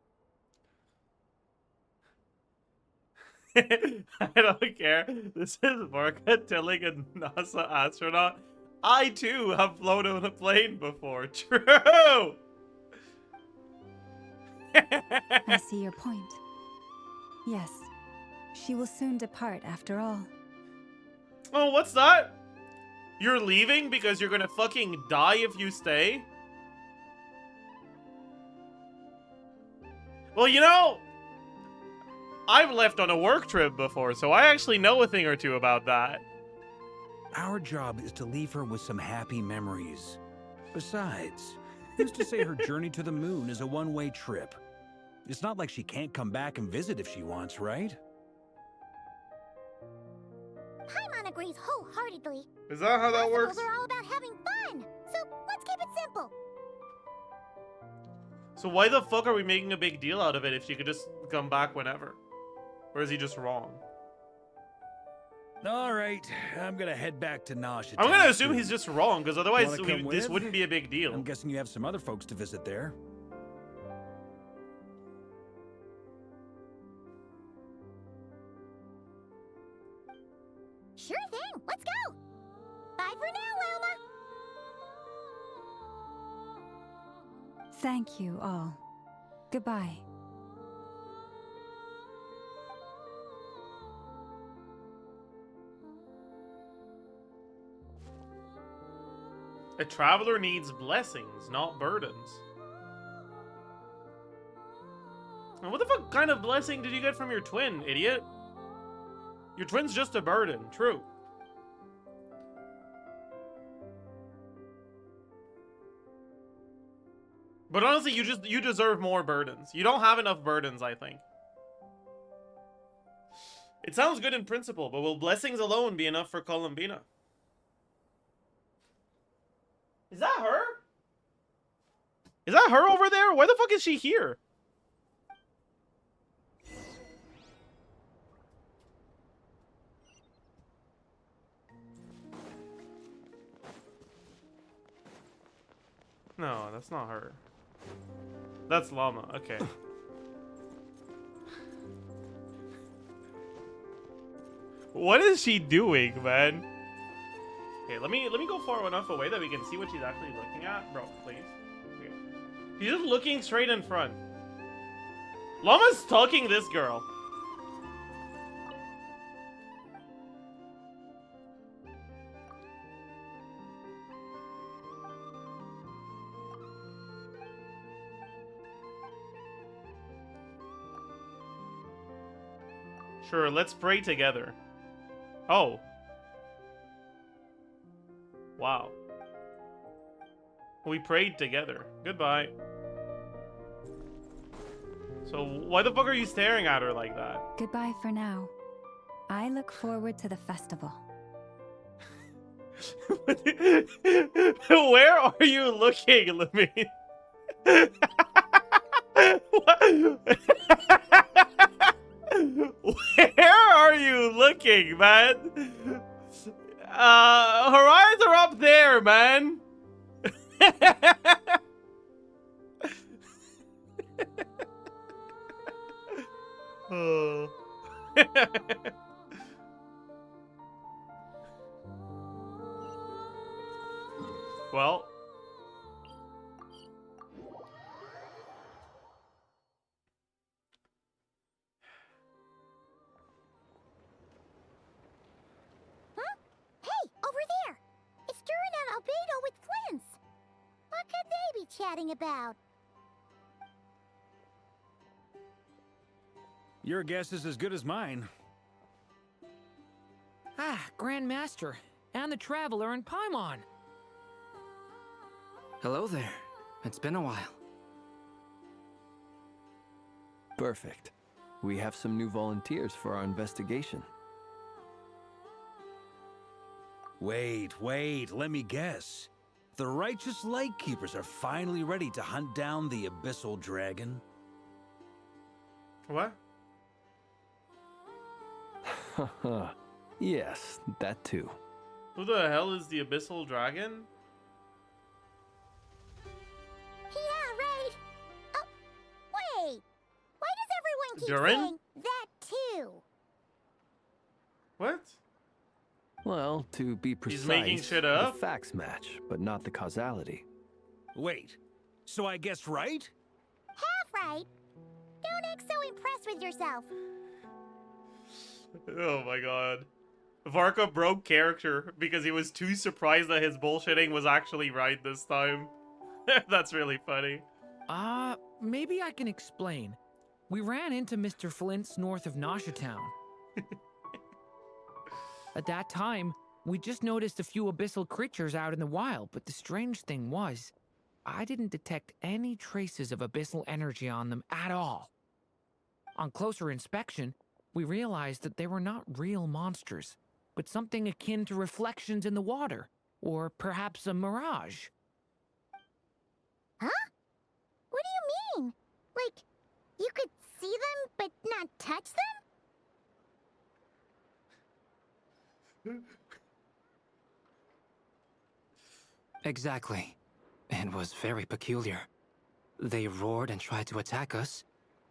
I don't care. This is Vorka telling a NASA astronaut, I too have flown on a plane before. True! I see your point. Yes, she will soon depart after all. Oh, what's that? You're leaving because you're gonna fucking die if you stay? Well, you know, I've left on a work trip before, so I actually know a thing or two about that. Our job is to leave her with some happy memories. Besides, who's to say her journey to the moon is a one-way trip? It's not like she can't come back and visit if she wants, right? Paimon agrees wholeheartedly. Is that how that works? Festivals are all about having fun, so let's keep it simple. So why the fuck are we making a big deal out of it if she could just come back whenever? Or is he just wrong? All right, I'm gonna head back to Nosh. I'm gonna assume he's just wrong, because otherwise Wanna come this with? wouldn't be a big deal. I'm guessing you have some other folks to visit there. Sure thing, let's go. Bye for now, Wilma. Thank you all. Goodbye. A traveler needs blessings, not burdens. And what the fuck kind of blessing did you get from your twin, idiot? Your twin's just a burden, true. But honestly, you deserve more burdens. You don't have enough burdens, I think. It sounds good in principle, but will blessings alone be enough for Columbina? Is that her? Is that her over there? Why the fuck is she here? No, that's not her. That's Llama. Okay. What is she doing, man? Okay, let me go far enough away that we can see what she's actually looking at. Bro, please. Okay. She's just looking straight in front. Llama's stalking this girl. Sure, let's pray together. Oh. Wow. We prayed together. Goodbye. So why the fuck are you staring at her like that? Goodbye for now. I look forward to the festival. Where are you looking, Lemmy? Where are you looking, man? Her eyes are up there, man. Oh. Well. What could they be chatting about? Your guess is as good as mine. Ah, Grand Master, and the Traveler and Paimon. Hello there. It's been a while. Perfect. We have some new volunteers for our investigation. Wait, let me guess. The righteous Lightkeepers are finally ready to hunt down the Abyssal Dragon? What? Yes, that too. Who the hell is the Abyssal Dragon? Yeah, right. Oh, wait. Why does everyone keep Durin? saying that too? What? Well, to be precise, He's making shit the up? facts match, but not the causality. Wait, so I guessed right? Half right. Don't act so impressed with yourself. Oh my god. Varka broke character because he was too surprised that his bullshitting was actually right this time. That's really funny. Maybe I can explain. We ran into Mr. Flint's north of Noshatown. At that time, we just noticed a few abyssal creatures out in the wild, but the strange thing was, I didn't detect any traces of abyssal energy on them at all. On closer inspection, we realized that they were not real monsters, but something akin to reflections in the water, or perhaps a mirage. Huh? What do you mean? Like, you could see them but not touch them? Exactly. It was very peculiar. They roared and tried to attack us,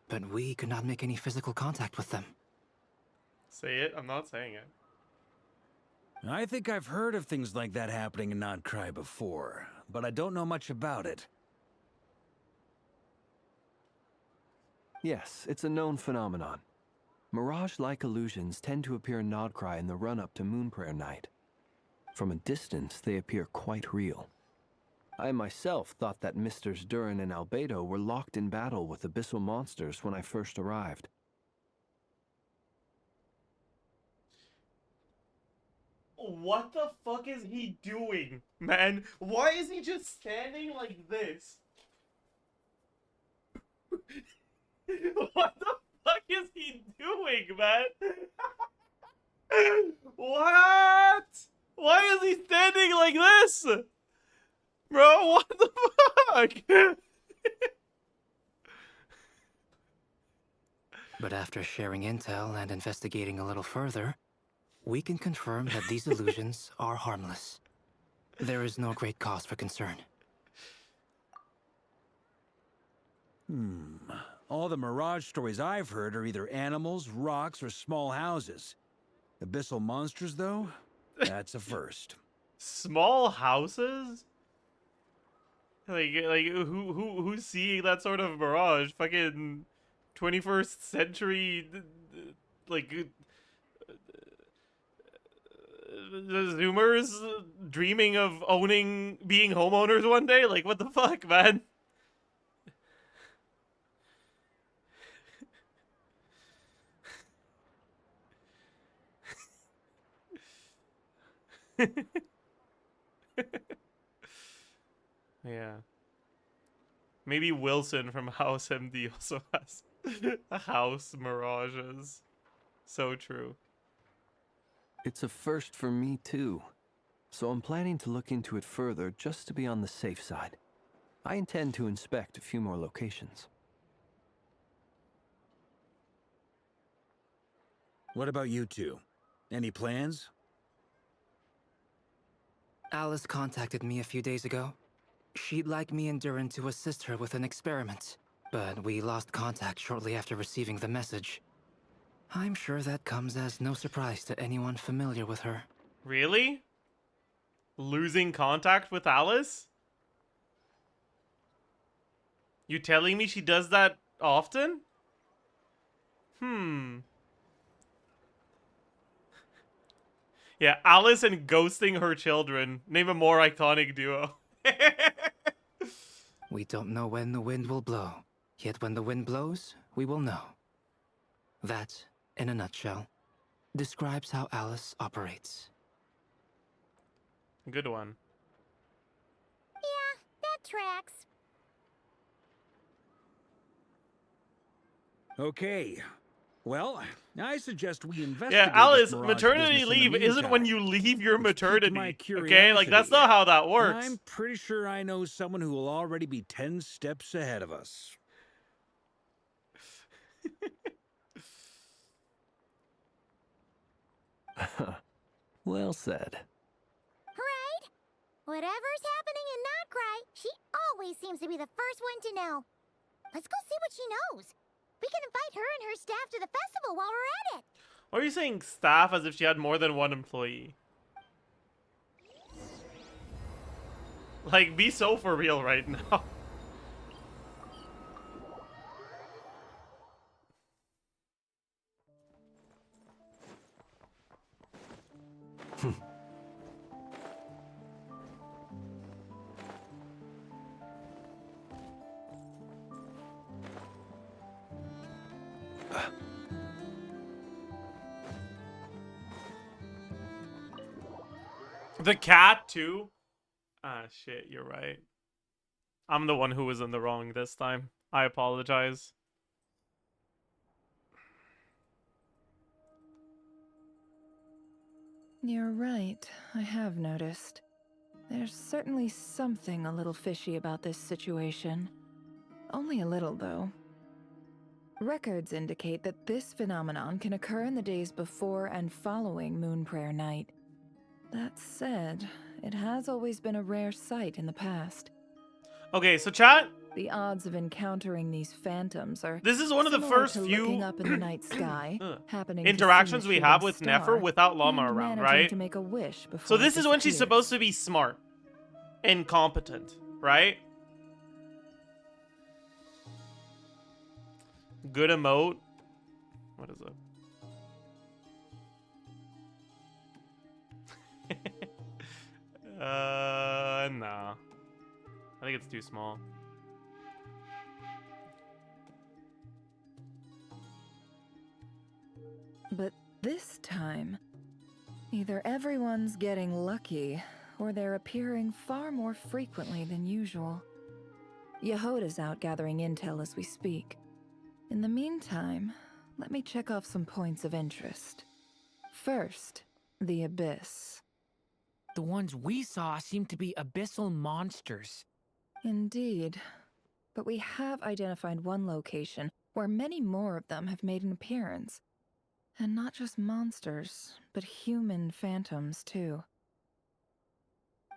but we could not make any physical contact with them. Say it? I'm not saying it. I think I've heard of things like that happening in Not Cry before, but I don't know much about it. Yes, it's a known phenomenon. Mirage-like illusions tend to appear in Nodcry in the run-up to Moonprayer Night. From a distance, they appear quite real. I myself thought that Misters Durin and Albedo were locked in battle with abyssal monsters when I first arrived. What the fuck is he doing, man? Why is he just standing like this? What the fuck is he doing, man? What? Why is he standing like this? Bro, what the fuck? But after sharing intel and investigating a little further, we can confirm that these illusions are harmless. There is no great cause for concern. All the Mirage stories I've heard are either animals, rocks, or small houses. Abyssal monsters, though? That's a first. Small houses? Like who's seeing that sort of mirage? Fucking 21st century, like the Zoomers dreaming of being homeowners one day? Like, what the fuck, man? Yeah. Maybe Wilson from House MD also has house mirages. So true. It's a first for me too, so I'm planning to look into it further just to be on the safe side. I intend to inspect a few more locations. What about you two? Any plans? Alice contacted me a few days ago. She'd like me and Durin to assist her with an experiment, but we lost contact shortly after receiving the message. I'm sure that comes as no surprise to anyone familiar with her. Really? Losing contact with Alice? You telling me she does that often? Yeah, Alice and ghosting her children. Name a more iconic duo. We don't know when the wind will blow, yet when the wind blows, we will know. That, in a nutshell, describes how Alice operates. Good one. Yeah, that tracks. Okay. Well, I suggest we investigate. Yeah, Alice, this Mirage maternity business in the leave isn't meantime. when you leave your It's piqued my maternity. Okay, like that's not how that And works. I'm pretty sure I know someone who will already be 10 steps ahead of us. Well said. Right? Whatever's happening in Notcry, she always seems to be the first one to know. Let's go see what she knows. We can invite her and her staff to the festival while we're at it. Why are you saying staff as if she had more than one employee? Like, be so for real right now. The cat, too? Ah, shit, you're right. I'm the one who was in the wrong this time. I apologize. You're right, I have noticed. There's certainly something a little fishy about this situation. Only a little, though. Records indicate that this phenomenon can occur in the days before and following Moon Prayer Night. That said, it has always been a rare sight in the past. Okay, so chat. The odds of encountering these phantoms are This is one of the similar first to few looking up in the night sky, happening interactions to see a we have shooting with star, Nefer without Llama and around, managing right? to make a wish So before this it is when she's disappears. supposed to be smart and competent, right? Good emote. What is it? Nah. I think it's too small. But this time, either everyone's getting lucky, or they're appearing far more frequently than usual. Yehoda's out gathering intel as we speak. In the meantime, let me check off some points of interest. First, the Abyss. The ones we saw seem to be abyssal monsters. Indeed. But we have identified one location where many more of them have made an appearance. And not just monsters, but human phantoms, too.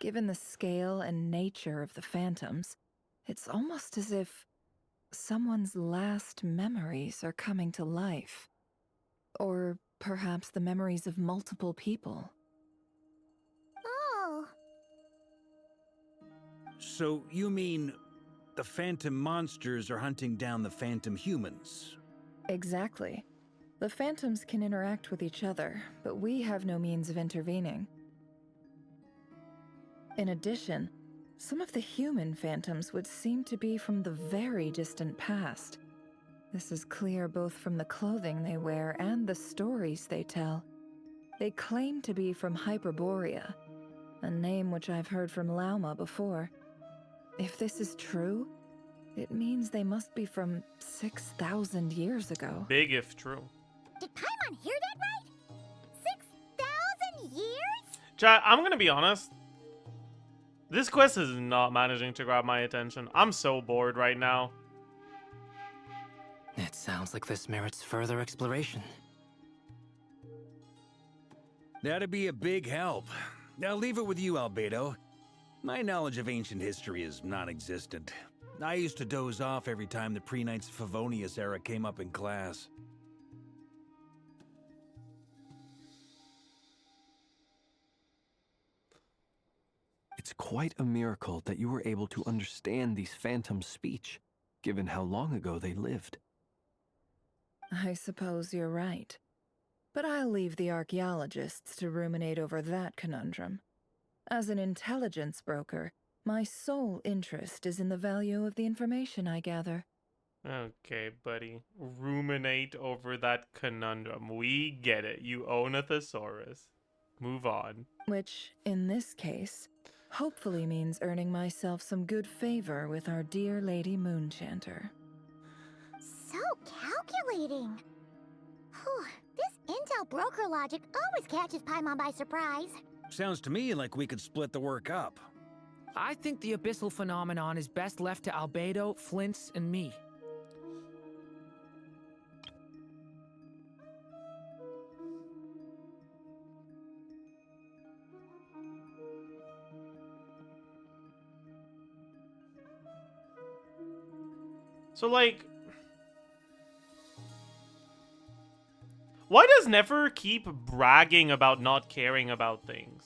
Given the scale and nature of the phantoms, it's almost as if someone's last memories are coming to life. Or perhaps the memories of multiple people. Oh. So you mean the phantom monsters are hunting down the phantom humans? Exactly. The phantoms can interact with each other, but we have no means of intervening. In addition, some of the human phantoms would seem to be from the very distant past. This is clear both from the clothing they wear and the stories they tell. They claim to be from Hyperborea, a name which I've heard from Lauma before. If this is true, it means they must be from 6,000 years ago. Big if true. Did Paimon hear that right? 6,000 years? Chat, I'm gonna be honest. This quest is not managing to grab my attention. I'm so bored right now. It sounds like this merits further exploration. That'd be a big help. I'll leave it with you, Albedo. My knowledge of ancient history is non-existent. I used to doze off every time the pre-Knights Favonius era came up in class. It's quite a miracle that you were able to understand these phantoms' speech, given how long ago they lived. I suppose you're right. But I'll leave the archaeologists to ruminate over that conundrum. As an intelligence broker, my sole interest is in the value of the information I gather. Okay, buddy. Ruminate over that conundrum. We get it. You own a thesaurus. Move on. Which, in this case, hopefully means earning myself some good favor with our dear Lady Moonchanter. So calculating. Whew, this intel broker logic always catches Paimon by surprise. Sounds to me like we could split the work up. I think the abyssal phenomenon is best left to Albedo, Flints, and me. So, like, Why does Nefer keep bragging about not caring about things?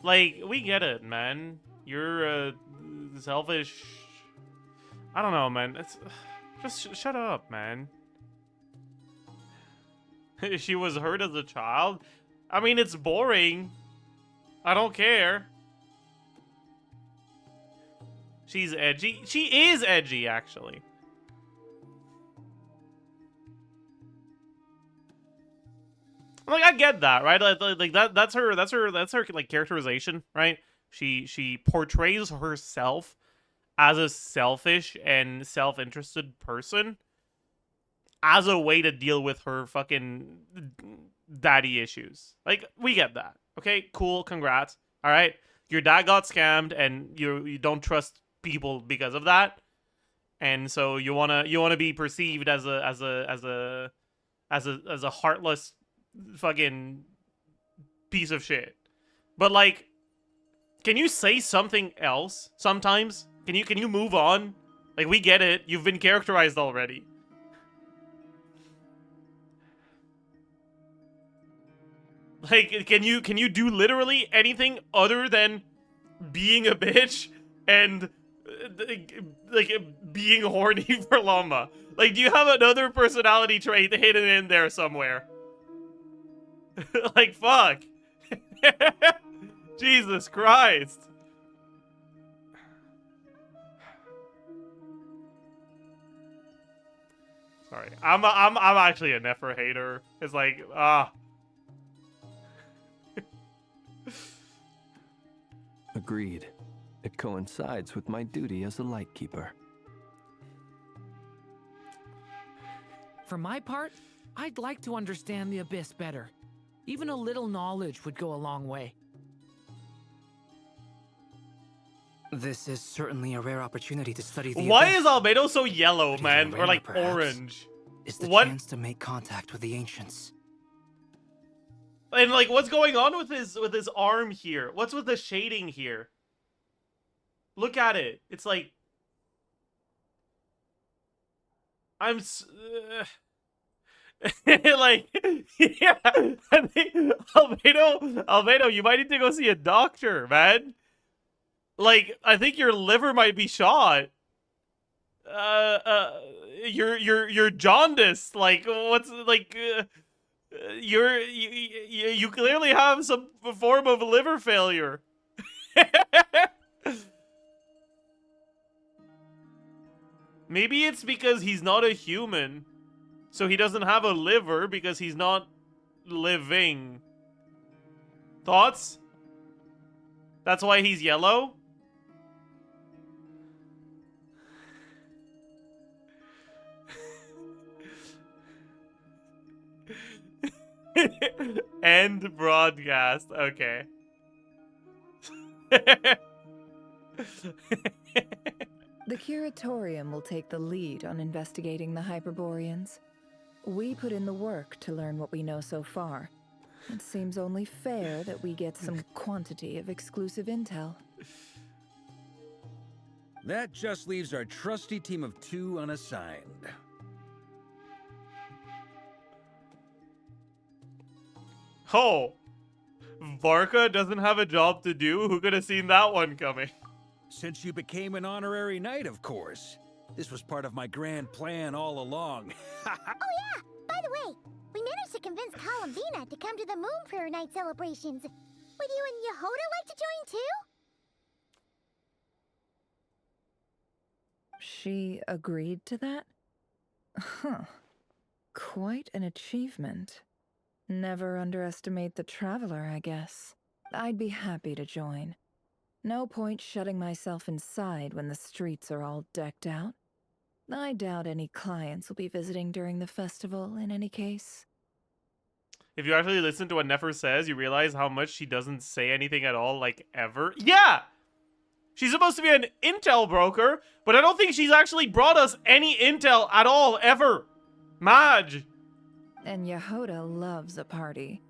Like, we get it, man. You're selfish. I don't know, man. It's just shut up, man. She was hurt as a child. I mean, it's boring. I don't care. She's edgy. She is edgy, actually. Like, I get that, right? Like that's her like characterization, right? She portrays herself as a selfish and self-interested person as a way to deal with her fucking daddy issues. Like, we get that. Okay, cool, congrats. All right, your dad got scammed, and you don't trust people because of that, and so you wanna be perceived as a heartless fucking piece of shit. But like, can you say something else sometimes? Can you move on? Like, we get it. You've been characterized already. Like, can you do literally anything other than being a bitch and like being horny for Llama? Like, do you have another personality trait hidden in there somewhere? Like, fuck. Jesus Christ. Sorry. I'm actually a Nefer hater. It's like, Agreed. It coincides with my duty as a lightkeeper. For my part, I'd like to understand the Abyss better. Even a little knowledge would go a long way. This is certainly a rare opportunity to study the Why Abyss. is Albedo so yellow, But man? even Or like rarer, perhaps, orange? is the What? chance to make contact with the ancients. And like, what's going on with his arm here? What's with the shading here? Look at it. It's like, like, yeah, I think Albedo, you might need to go see a doctor, man. Like, I think your liver might be shot. You're jaundiced. Like, what's like, you clearly have some form of liver failure. Maybe it's because he's not a human. So he doesn't have a liver because he's not living. Thoughts? That's why he's yellow? End broadcast. Okay. The Curatorium will take the lead on investigating the Hyperboreans. We put in the work to learn what we know so far. It seems only fair that we get some quantity of exclusive intel. That just leaves our trusty team of 2 unassigned. Oh, Varka doesn't have a job to do? Who could have seen that one coming? Since you became an honorary knight, of course. This was part of my grand plan all along. Oh yeah! By the way, we managed to convince Kalavina to come to the Moon Prayer Night celebrations. Would you and Yehoda like to join too? She agreed to that? Huh. Quite an achievement. Never underestimate the traveler, I guess. I'd be happy to join. No point shutting myself inside when the streets are all decked out. I doubt any clients will be visiting during the festival in any case. If you actually listen to what Nefer says, you realize how much she doesn't say anything at all, like, ever. Yeah! She's supposed to be an intel broker, but I don't think she's actually brought us any intel at all, ever. Maj! And Yehoda loves a party,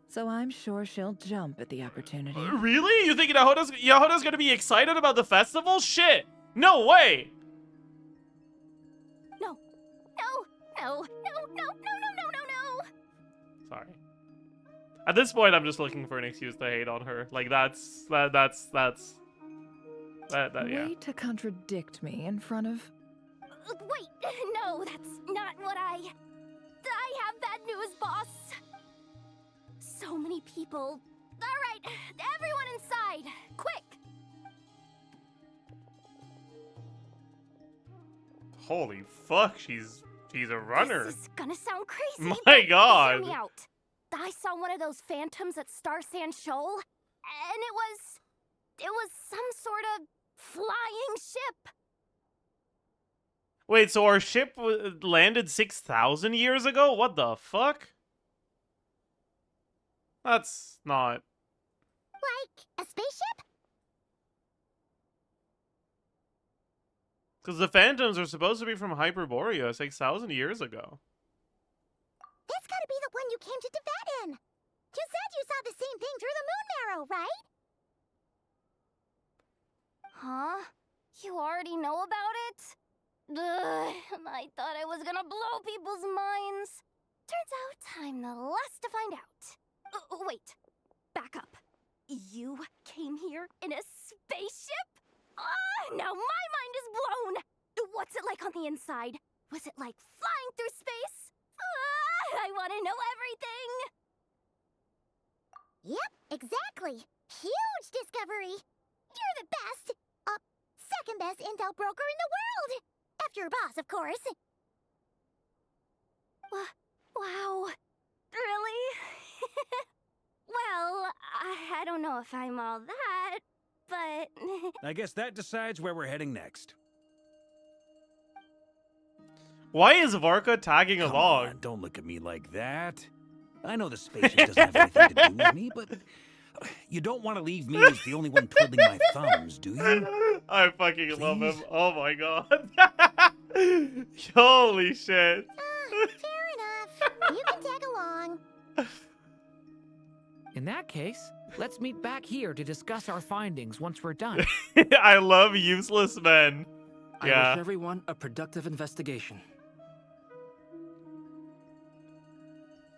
so I'm sure she'll jump at the opportunity. Really? You think Yehoda's gonna be excited about the festival? Shit! No way! No, no, no, no, no, no, no! At this point, I'm just looking for an excuse to hate on her. Like, yeah. Way to contradict me in front of... Wait, no, that's not what I have bad news, boss. So many people. All right, everyone inside, quick. Holy fuck, she's a runner. This is gonna sound crazy. My God. Hear me out. I saw one of those phantoms at Star Sand Shoal, and it was some sort of flying ship. Wait, so our ship landed 6,000 years ago? What the fuck? That's not... Like a spaceship? Because the Phantoms are supposed to be from Hyperborea 6,000 years ago. That's gotta be the one you came to Tibet in. You said you saw the same thing through the moon marrow, right? Huh? You already know about it? Ugh, I thought I was gonna blow people's minds. Turns out I'm the last to find out. Wait, back up. You came here in a spaceship? Now my mind is blown! What's it like on the inside? Was it like flying through space? I want to know everything! Yep, exactly. Huge discovery. You're the best, second best intel broker in the world. After your boss, of course. Wow. Really? Well, I don't know if I'm all that, but... I guess that decides where we're heading next. Why is Varka tagging Come along? on, don't look at me like that. I know the spaceship doesn't have anything to do with me, but you don't want to leave me as the only one twiddling my thumbs, do you? I fucking love him. Oh my god. Holy shit. Fair enough. You can tag along. In that case, let's meet back here to discuss our findings once we're done. I love useless men. I wish everyone a productive investigation.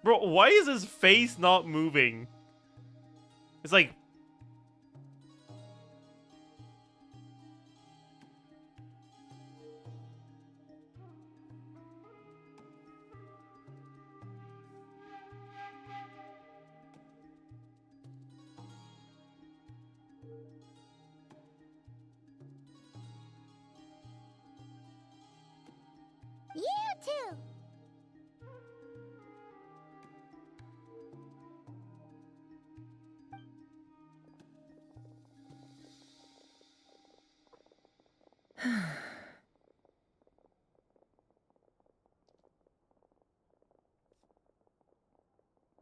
Bro, why is his face not moving? It's like... You too.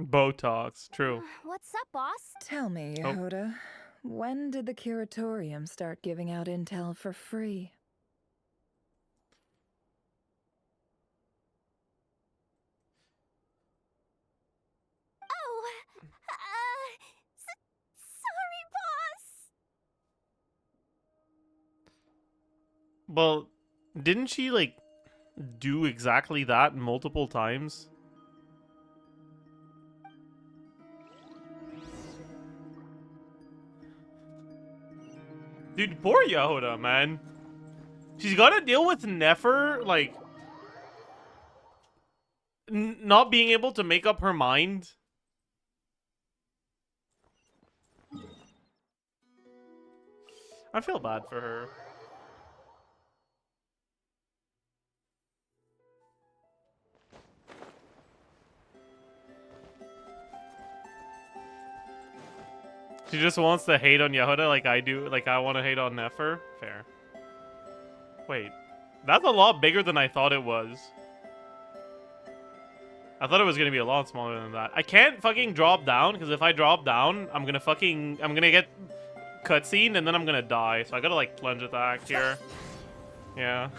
Botox, true. What's up, boss? Tell me, Oh. Yehuda, when did the curatorium start giving out intel for free? Oh, sorry, boss. Well, didn't she, like, do exactly that multiple times? Dude, poor Yehuda, man. She's gotta deal with Nefer, like... not being able to make up her mind. I feel bad for her. She just wants to hate on Yehuda like I do, like I want to hate on Nefer. Fair. Wait, that's a lot bigger than I thought it was. I thought it was gonna be a lot smaller than that. I can't fucking drop down, because if I drop down, I'm gonna get cutscene and then I'm gonna die. So I gotta like plunge attack here. Yeah.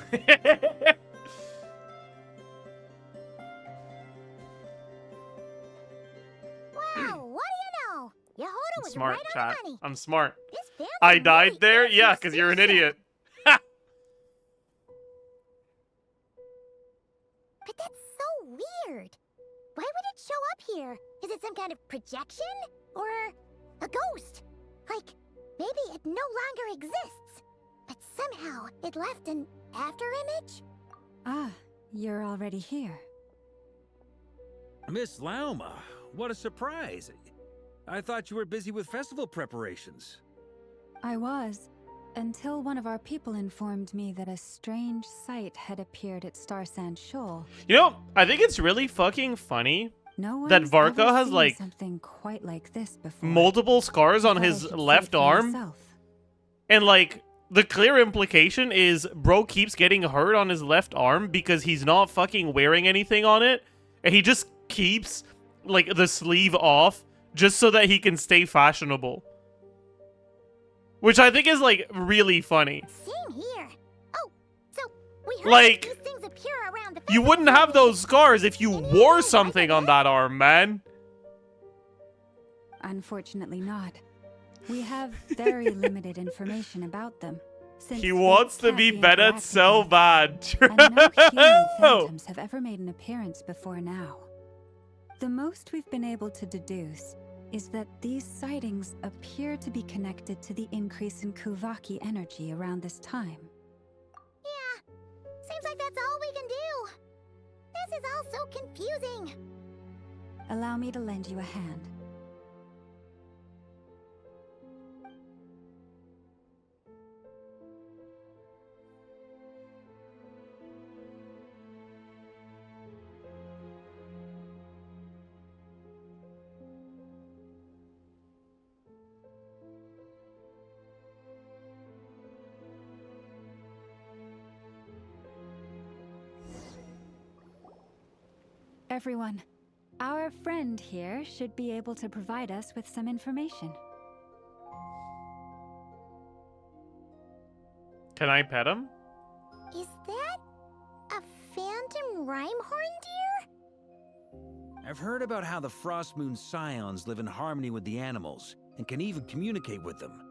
Wow, what do you know? Yehuda was Smart, right on chat. the money. I'm smart. This fancy I died really there? is Yeah, a because you're an spaceship. idiot. But that's so weird. Why would it show up here? Is it some kind of projection? Or a ghost? Like, maybe it no longer exists, but somehow it left an afterimage? Ah, you're already here. Miss Lauma, what a surprise. I thought you were busy with festival preparations. I was, until one of our people informed me that a strange sight had appeared at Star Sand Shoal. You know, I think it's really fucking funny No that one's Varka ever has seen like something quite like this before. multiple scars on I thought I his should see left it for arm. myself. And like the clear implication is bro keeps getting hurt on his left arm because he's not fucking wearing anything on it. And he just keeps like the sleeve off just so that he can stay fashionable. Which I think is like really funny. Same here. Oh, so we heard Like, these things appear around the you wouldn't have those scars if you wore something on that arm, man. Unfortunately not. We have very limited information about them. Since He they wants to can't be be better interacted so with, bad. and no human phantoms have ever made an appearance before now. The most we've been able to deduce is that these sightings appear to be connected to the increase in Kuvaki energy around this time. Yeah, seems like that's all we can do. This is all so confusing. Allow me to lend you a hand. Everyone, our friend here should be able to provide us with some information. Can I pet him? Is that a phantom Rhymehorn deer? I've heard about how the Frost Moon Scions live in harmony with the animals and can even communicate with them.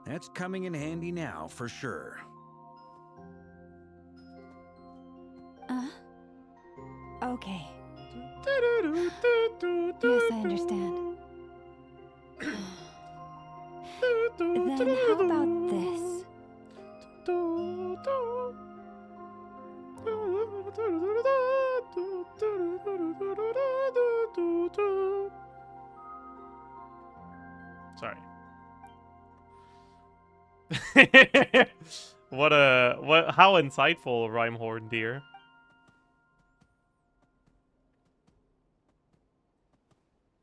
That's coming in handy now, for sure. Okay. Yes, I understand. Then how about this? Sorry. How insightful, Rhymehorn dear.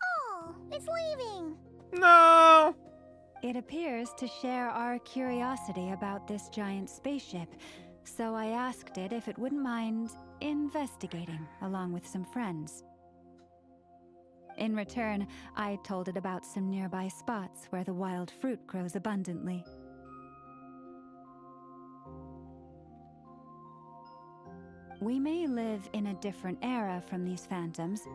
Oh, it's leaving. No. It appears to share our curiosity about this giant spaceship, so I asked it if it wouldn't mind investigating along with some friends. In return, I told it about some nearby spots where the wild fruit grows abundantly. We may live in a different era from these phantoms,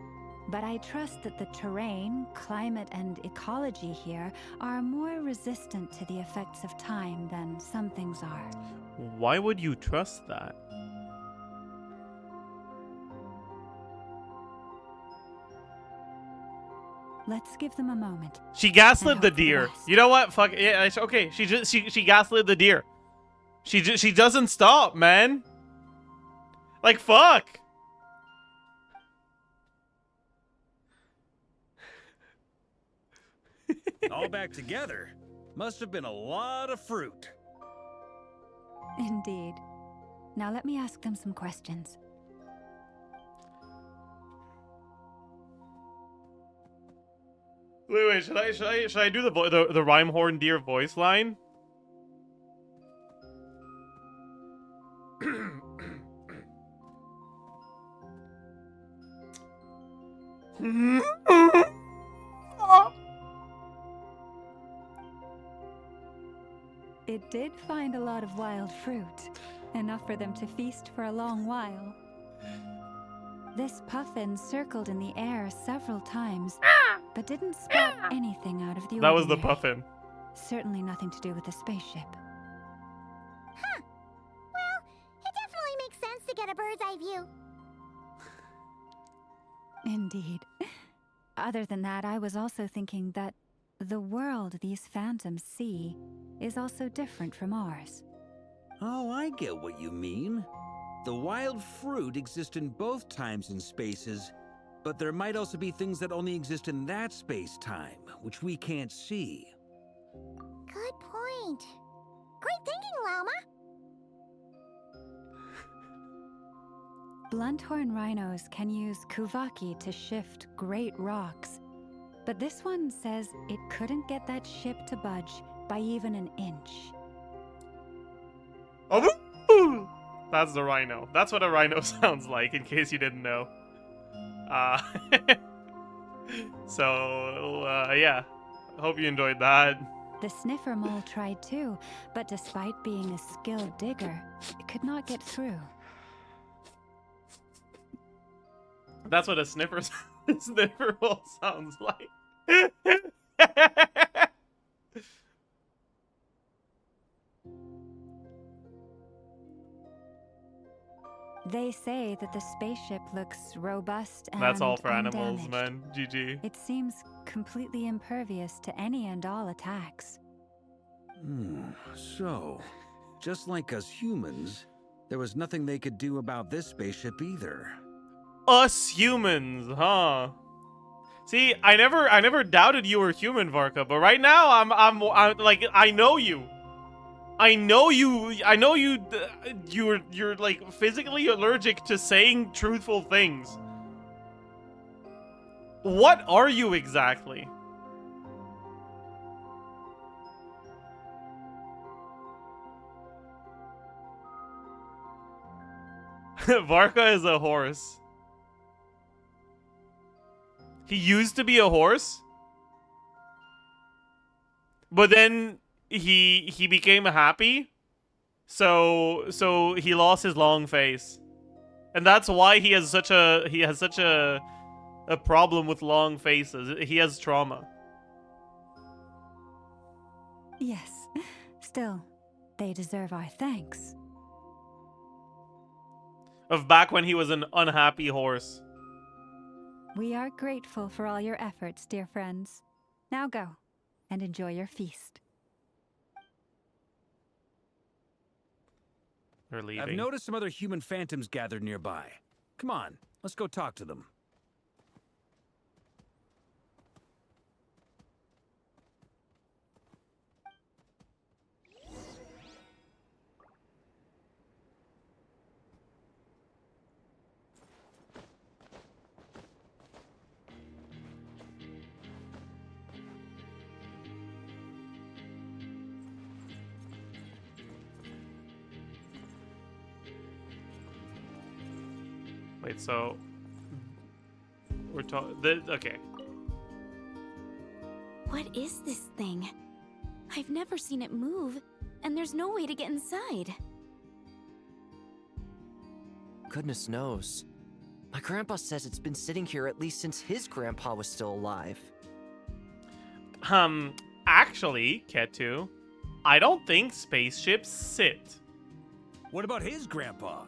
but I trust that the terrain, climate, and ecology here are more resistant to the effects of time than some things are. Why would you trust that? Let's give them a moment. She gaslit the deer. You know what? Fuck yeah. Okay. She gaslit the deer. She doesn't stop, man. Like fuck. All back together. Must have been a lot of fruit. Indeed. Now let me ask them some questions. Wait. Should I do the Rhymehorn deer voice line? It did find a lot of wild fruit, enough for them to feast for a long while. This puffin circled in the air several times, but didn't spot anything out of the ordinary. That was the puffin. Certainly nothing to do with the spaceship. Huh. Well, it definitely makes sense to get a bird's eye view. Indeed. Other than that, I was also thinking that the world these phantoms see is also different from ours. Oh, I get what you mean. The wild fruit exists in both times and spaces, but there might also be things that only exist in that space-time, which we can't see. Good point. Great thinking, Llama. Blunthorn rhinos can use kuvaki to shift great rocks, but this one says it couldn't get that ship to budge by even an inch. Oh, that's the rhino. That's what a rhino sounds like, in case you didn't know. Yeah. Hope you enjoyed that. The sniffer mole tried too, but despite being a skilled digger, it could not get through. That's what a sniffer mole sounds like. They say that the spaceship looks robust and That's all for animals, undamaged. man. GG. It seems completely impervious to any and all attacks. So, just like us humans, there was nothing they could do about this spaceship either. Us humans, huh? See, I never doubted you were human, Varka, but right now I'm like, I know you. You're like physically allergic to saying truthful things. What are you exactly? Varka is a horse. He used to be a horse, but then he became happy, so he lost his long face, and that's why he has such a problem with long faces. He has trauma. Yes, still, they deserve our thanks. Of back when he was an unhappy horse. We are grateful for all your efforts, dear friends. Now go and enjoy your feast. They're leaving. I've noticed some other human phantoms gathered nearby. Come on, let's go talk to them. Wait, so we're talking. Okay. What is this thing? I've never seen it move, and there's no way to get inside. Goodness knows. My grandpa says it's been sitting here at least since his grandpa was still alive. Actually, Ketu, I don't think spaceships sit. What about his grandpa?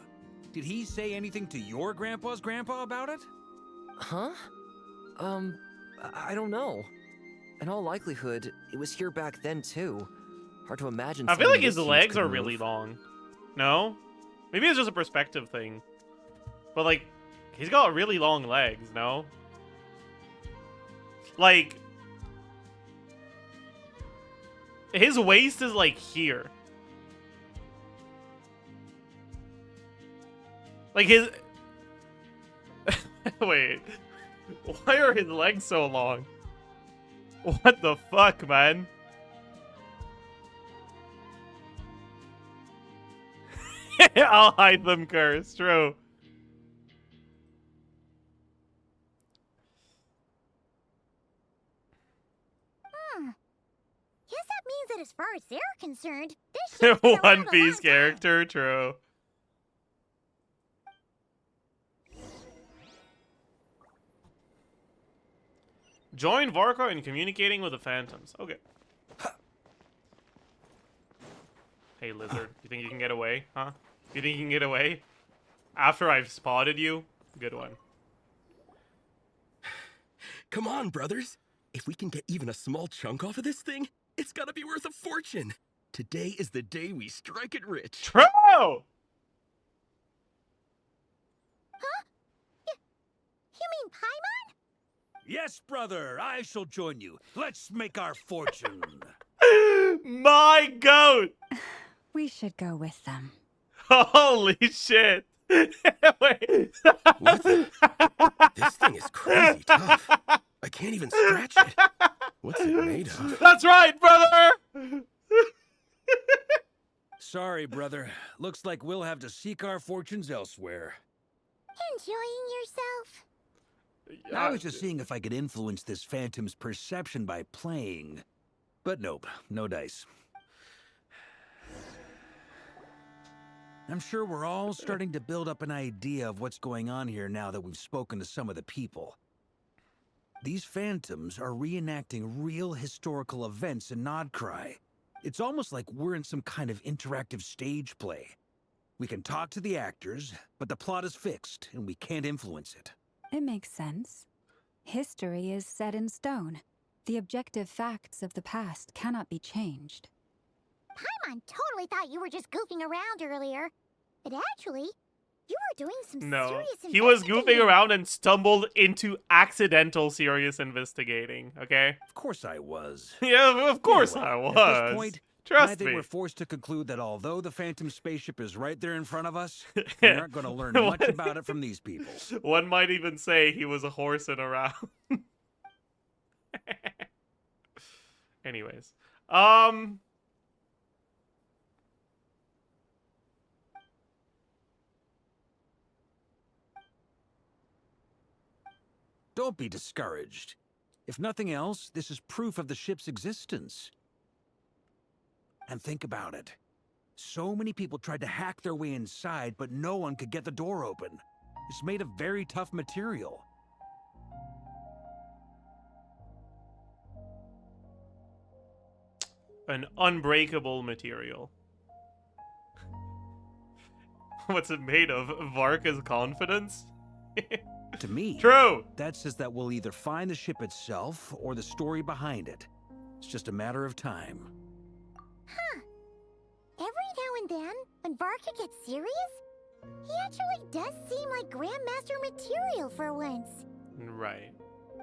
Did he say anything to your grandpa's grandpa about it? Huh? I don't know. In all likelihood, it was here back then too. Hard to imagine. I feel like his something this legs huge are could really move. long. No? Maybe it's just a perspective thing. But like, he's got really long legs, no? Like, his waist is like here. Like his... Wait. Why are his legs so long? What the fuck, man? I'll hide them, curse. True. Guess that means that as far as they're concerned, this ship's been around One a long Piece time. character, true. Join Varka in communicating with the phantoms. Okay. Hey, lizard. You think you can get away, huh? You think you can get away? After I've spotted you? Good one. Come on, brothers. If we can get even a small chunk off of this thing, it's gotta be worth a fortune. Today is the day we strike it rich. True! Huh? You mean Paimon? Yes, brother, I shall join you. Let's make our fortune. My goat! We should go with them. Holy shit! Wait. What the? This thing is crazy tough. I can't even scratch it. What's it made of? That's right, brother! Sorry, brother. Looks like we'll have to seek our fortunes elsewhere. Enjoying yourself? I was just seeing if I could influence this phantom's perception by playing. But nope, no dice. I'm sure we're all starting to build up an idea of what's going on here now that we've spoken to some of the people. These phantoms are reenacting real historical events in Nodcry. It's almost like we're in some kind of interactive stage play. We can talk to the actors, but the plot is fixed and we can't influence it. It makes sense. History is set in stone. The objective facts of the past cannot be changed. Paimon totally thought you were just goofing around earlier. But actually, you were doing some No, serious he was goofing investigating. around and stumbled into accidental serious investigating, okay? Of course I was. Yeah, of course Anyway, I was. At this point, I Trust think me. we're forced to conclude that although the Phantom spaceship is right there in front of us, we aren't going to learn much about it from these people. One might even say he was a horsing around. Anyways. Don't be discouraged. If nothing else, this is proof of the ship's existence. And think about it. So many people tried to hack their way inside, but no one could get the door open. It's made of very tough material. An unbreakable material. What's it made of? Varka's confidence? To me, True. That says that we'll either find the ship itself or the story behind it. It's just a matter of time. Huh. Every now and then, when Varka gets serious, he actually does seem like Grandmaster material for once. Right.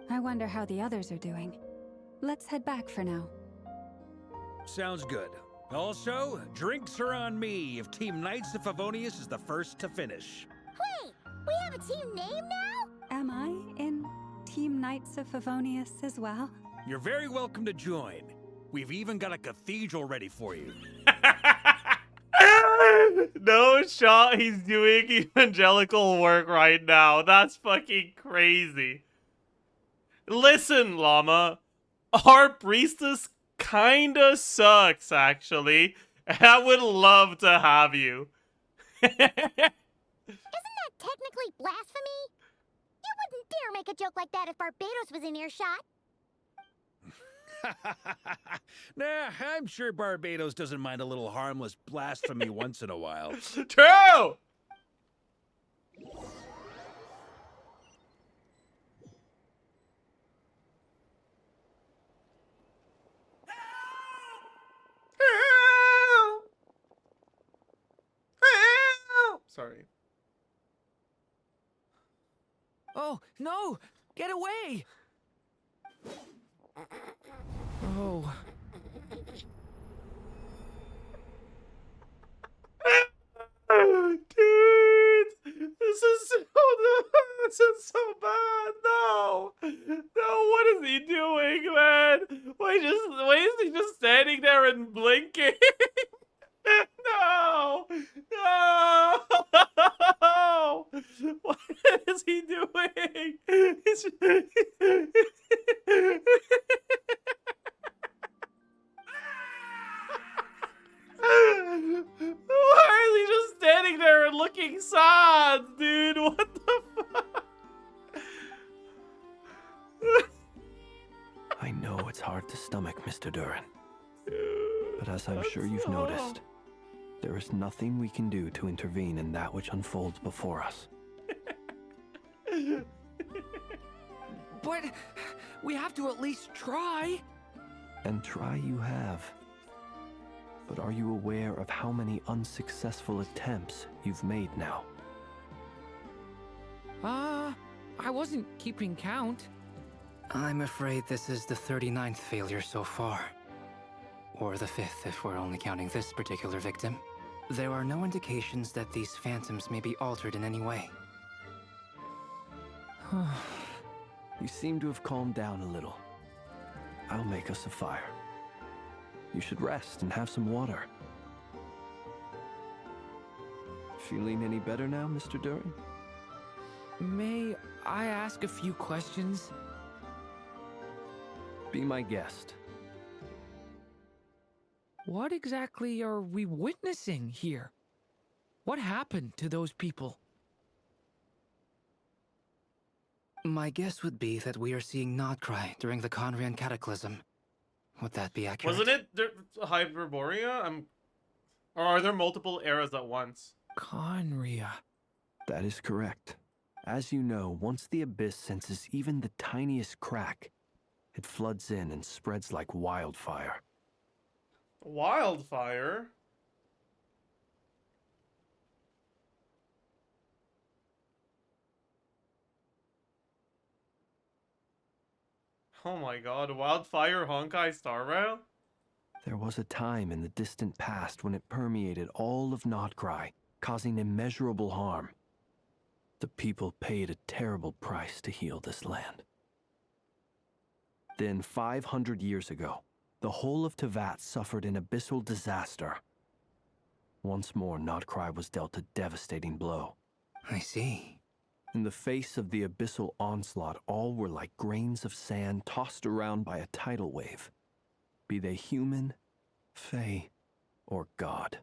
I wonder how the others are doing. Let's head back for now. Sounds good. Also, drinks are on me if Team Knights of Favonius is the first to finish. Wait, we have a team name now? Am I in Team Knights of Favonius as well? You're very welcome to join. We've even got a cathedral ready for you. No shot he's doing evangelical work right now. That's fucking crazy. Listen, Llama. Our priestess kinda sucks, actually. I would love to have you. Isn't that technically blasphemy? You wouldn't dare make a joke like that if Barbados was in earshot. Nah, I'm sure Barbados doesn't mind a little harmless blasphemy once in a while. True! Sorry. Oh, no! Get away! Oh. Dude, this is so bad. No, what is he doing, man? Why is he just standing there and blinking? No, what is he doing? Why is he just standing there and looking sad, dude? What the fuck? I know it's hard to stomach, Mr. Duran. But as I'm sure you've noticed, there is nothing we can do to intervene in that which unfolds before us. But we have to at least try. And try you have. But are you aware of how many unsuccessful attempts you've made now? I wasn't keeping count. I'm afraid this is the 39th failure so far. Or the 5th if we're only counting this particular victim. There are no indications that these phantoms may be altered in any way. You seem to have calmed down a little. I'll make us a fire. You should rest and have some water. Feeling any better now, Mr. Durin? May I ask a few questions? Be my guest. What exactly are we witnessing here? What happened to those people? My guess would be that we are seeing Nodcry during the Conrian Cataclysm. Would that be accurate? Wasn't it Hyperborea? Or are there multiple eras at once? Conria. That is correct. As you know, once the Abyss senses even the tiniest crack, it floods in and spreads like wildfire. Wildfire? Oh my god, Wildfire Honkai Star Rail? There was a time in the distant past when it permeated all of Nodcry, causing immeasurable harm. The people paid a terrible price to heal this land. Then, 500 years ago, the whole of Teyvat suffered an abyssal disaster. Once more, Nodcry was dealt a devastating blow. I see. In the face of the abyssal onslaught, all were like grains of sand tossed around by a tidal wave, be they human, fae, or god.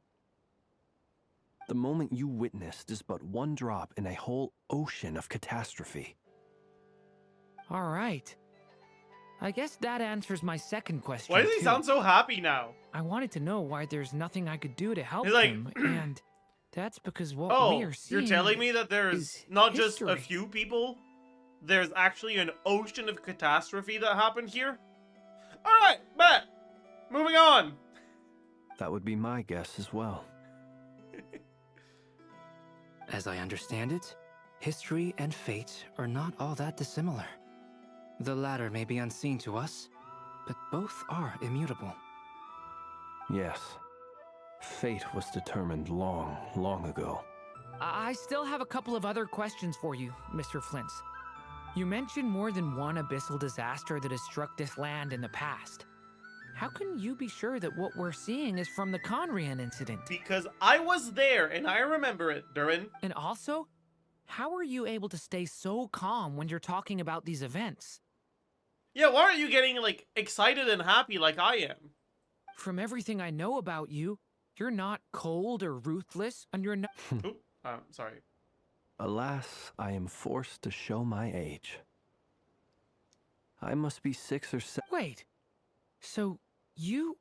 The moment you witnessed is but one drop in a whole ocean of catastrophe. All right. I guess that answers my second question. Why does he too. sound so happy now? I wanted to know why there's nothing I could do to help He's like, him, and that's because what Oh, we are seeing. you're telling me that there's is not just a history. few people? There's actually an ocean of catastrophe that happened here? Alright, bet! Moving on! That would be my guess as well. As I understand it, history and fate are not all that dissimilar. The latter may be unseen to us, but both are immutable. Yes. Fate was determined long, long ago. I still have a couple of other questions for you, Mr. Flint's. You mentioned more than one abyssal disaster that has struck this land in the past. How can you be sure that what we're seeing is from the Conrian incident? Because I was there and I remember it, Durin. And also, how are you able to stay so calm when you're talking about these events? Yeah, why aren't you getting, like, excited and happy like I am? From everything I know about you, you're not cold or ruthless, and you're not... Oop, sorry. Alas, I am forced to show my age. I must be 6 or 7. Wait, so you...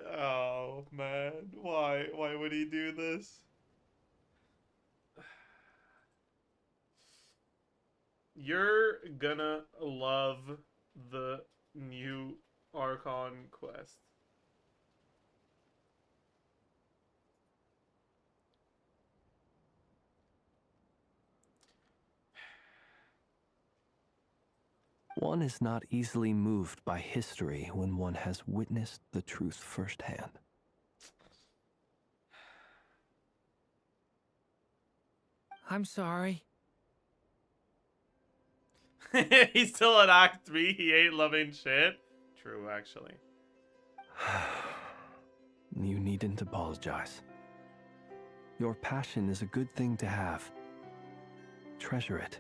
Oh, man. Why would he do this? You're gonna love the new Archon quest. One is not easily moved by history when one has witnessed the truth firsthand. I'm sorry. He's still at Act 3. He ain't loving shit. True, actually. You needn't apologize. Your passion is a good thing to have. Treasure it,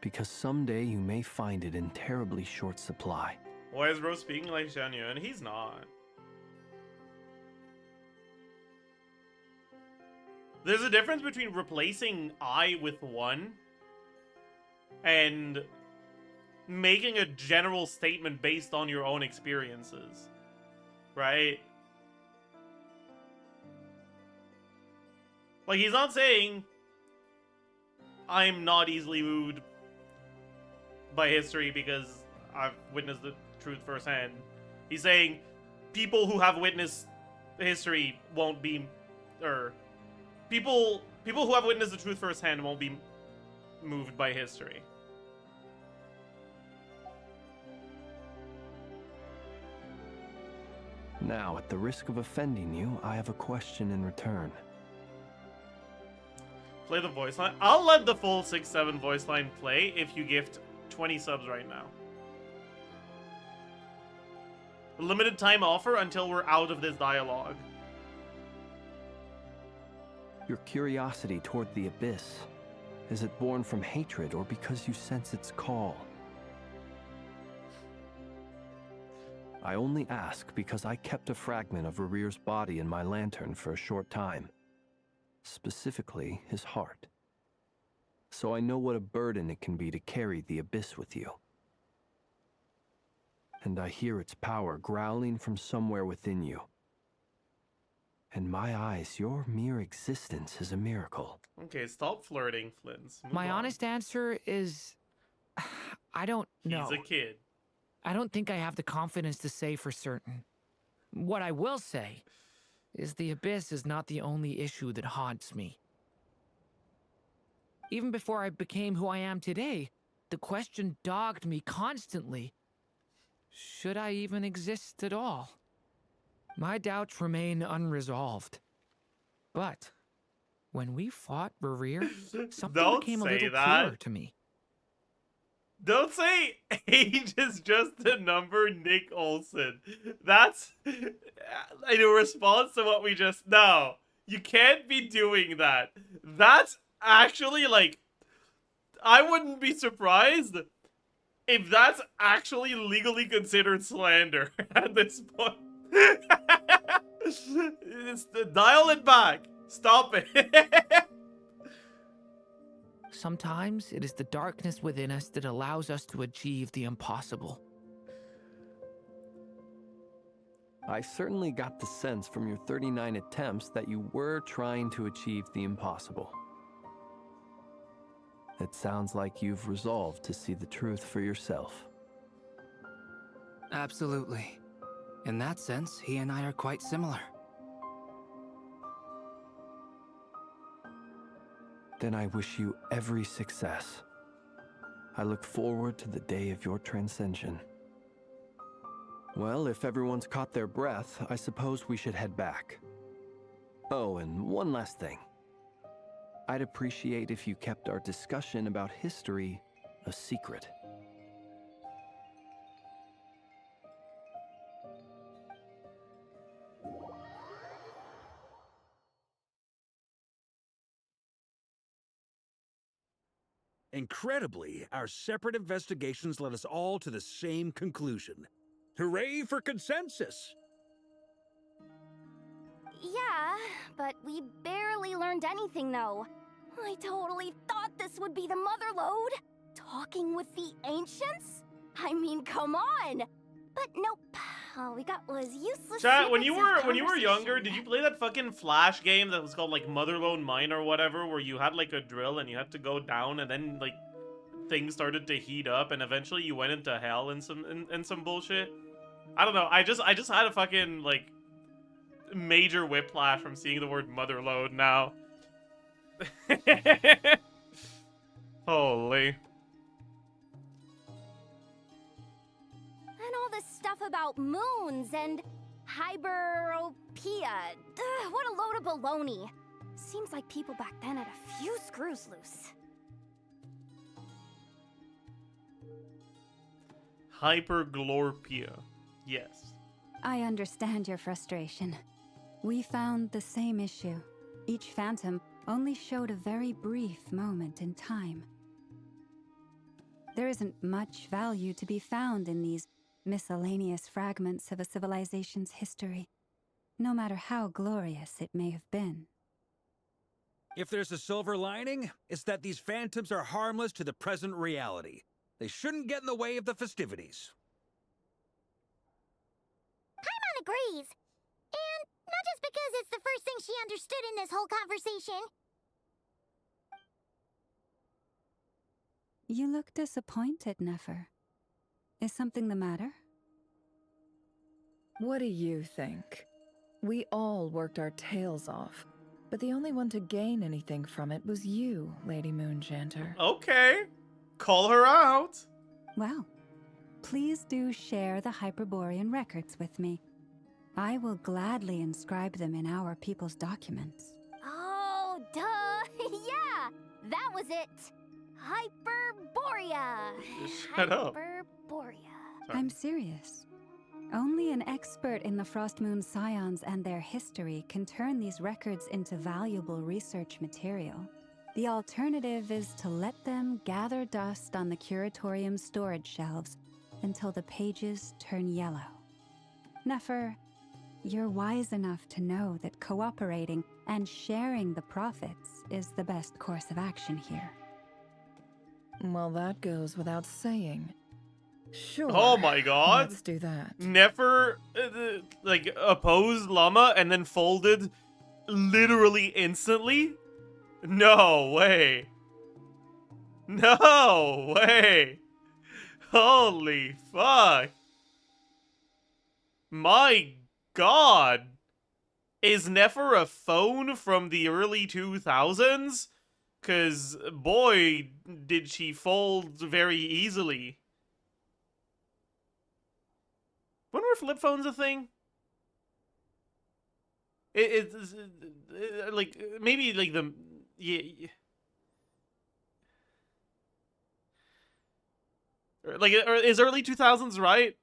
because someday you may find it in terribly short supply. Why is Rose speaking like Xianyun? He's not. There's a difference between replacing I with one and making a general statement based on your own experiences. Right? Like, he's not saying I'm not easily moved by history because I've witnessed the truth firsthand. He's saying people who have witnessed history won't be, or people who have witnessed the truth firsthand won't be moved by history. Now, at the risk of offending you, I have a question in return. Play the voice line. I'll let the full 6-7 voice line play if you gift 20 subs right now. A limited time offer until we're out of this dialogue. Your curiosity toward the abyss, is it born from hatred or because you sense its call? I only ask because I kept a fragment of Rarir's body in my lantern for a short time. Specifically, his heart. So I know what a burden it can be to carry the abyss with you. And I hear its power growling from somewhere within you. In my eyes, your mere existence is a miracle. Okay, stop flirting, Flins. Move My on. honest answer is... I don't know. He's a kid. I don't think I have the confidence to say for certain. What I will say is the abyss is not the only issue that haunts me. Even before I became who I am today, the question dogged me constantly. Should I even exist at all? My doubts remain unresolved. But when we fought Rarir, something Don't became a say little that. clearer to me. Don't say age is just a number, Nick Olson. That's in response to what we just... No, you can't be doing that. That's actually, like... I wouldn't be surprised if that's actually legally considered slander at this point. Dial it back. Stop it. Sometimes it is the darkness within us that allows us to achieve the impossible. I certainly got the sense from your 39 attempts that you were trying to achieve the impossible. It sounds like you've resolved to see the truth for yourself. Absolutely. In that sense, he and I are quite similar. Then I wish you every success. I look forward to the day of your transcension. Well, if everyone's caught their breath, I suppose we should head back. Oh, and one last thing. I'd appreciate if you kept our discussion about history a secret. Incredibly, our separate investigations led us all to the same conclusion. Hooray for consensus! Yeah, but we barely learned anything, though. I totally thought this would be the mother lode. Talking with the ancients? I mean, come on! But nope. All we got was useless. Chat, when you snippets of were younger, did you play that fucking Flash game that was called like Motherlode Mine or whatever, where you had like a drill and you had to go down and then like things started to heat up and eventually you went into hell and some bullshit? I don't know. I just had a fucking like major whiplash from seeing the word Motherlode now. Holy. And all this stuff about moons and hyperopia. What a load of baloney. Seems like people back then had a few screws loose. Hyperglorpia. Yes. I understand your frustration. We found the same issue. Each phantom only showed a very brief moment in time. There isn't much value to be found in these miscellaneous fragments of a civilization's history, no matter how glorious it may have been. If there's a silver lining, it's that these phantoms are harmless to the present reality. They shouldn't get in the way of the festivities. Paimon agrees. And not just because it's the first thing she understood in this whole conversation. You look disappointed, Nefer. Is something the matter? What do you think? We all worked our tails off, but the only one to gain anything from it was you, Lady Moonjanter. Okay. Call her out. Well, please do share the Hyperborean records with me. I will gladly inscribe them in our people's documents. Oh, duh! Yeah! That was it! Hyperborea! Shut up. Hyperborea. I'm serious. Only an expert in the Frostmoon Scions and their history can turn these records into valuable research material. The alternative is to let them gather dust on the Curatorium's storage shelves until the pages turn yellow. Nefer, you're wise enough to know that cooperating and sharing the profits is the best course of action here. Well, that goes without saying. Sure. Oh my god. Let's do that. Nefer, like, opposed Llama and then folded literally instantly? No way. No way. Holy fuck. My god. Is Nefer a phone from the early 2000s? 'Cause, boy, did she fold very easily. When were flip phones a thing? It's like, maybe like the... Yeah. Like, is early 2000s right?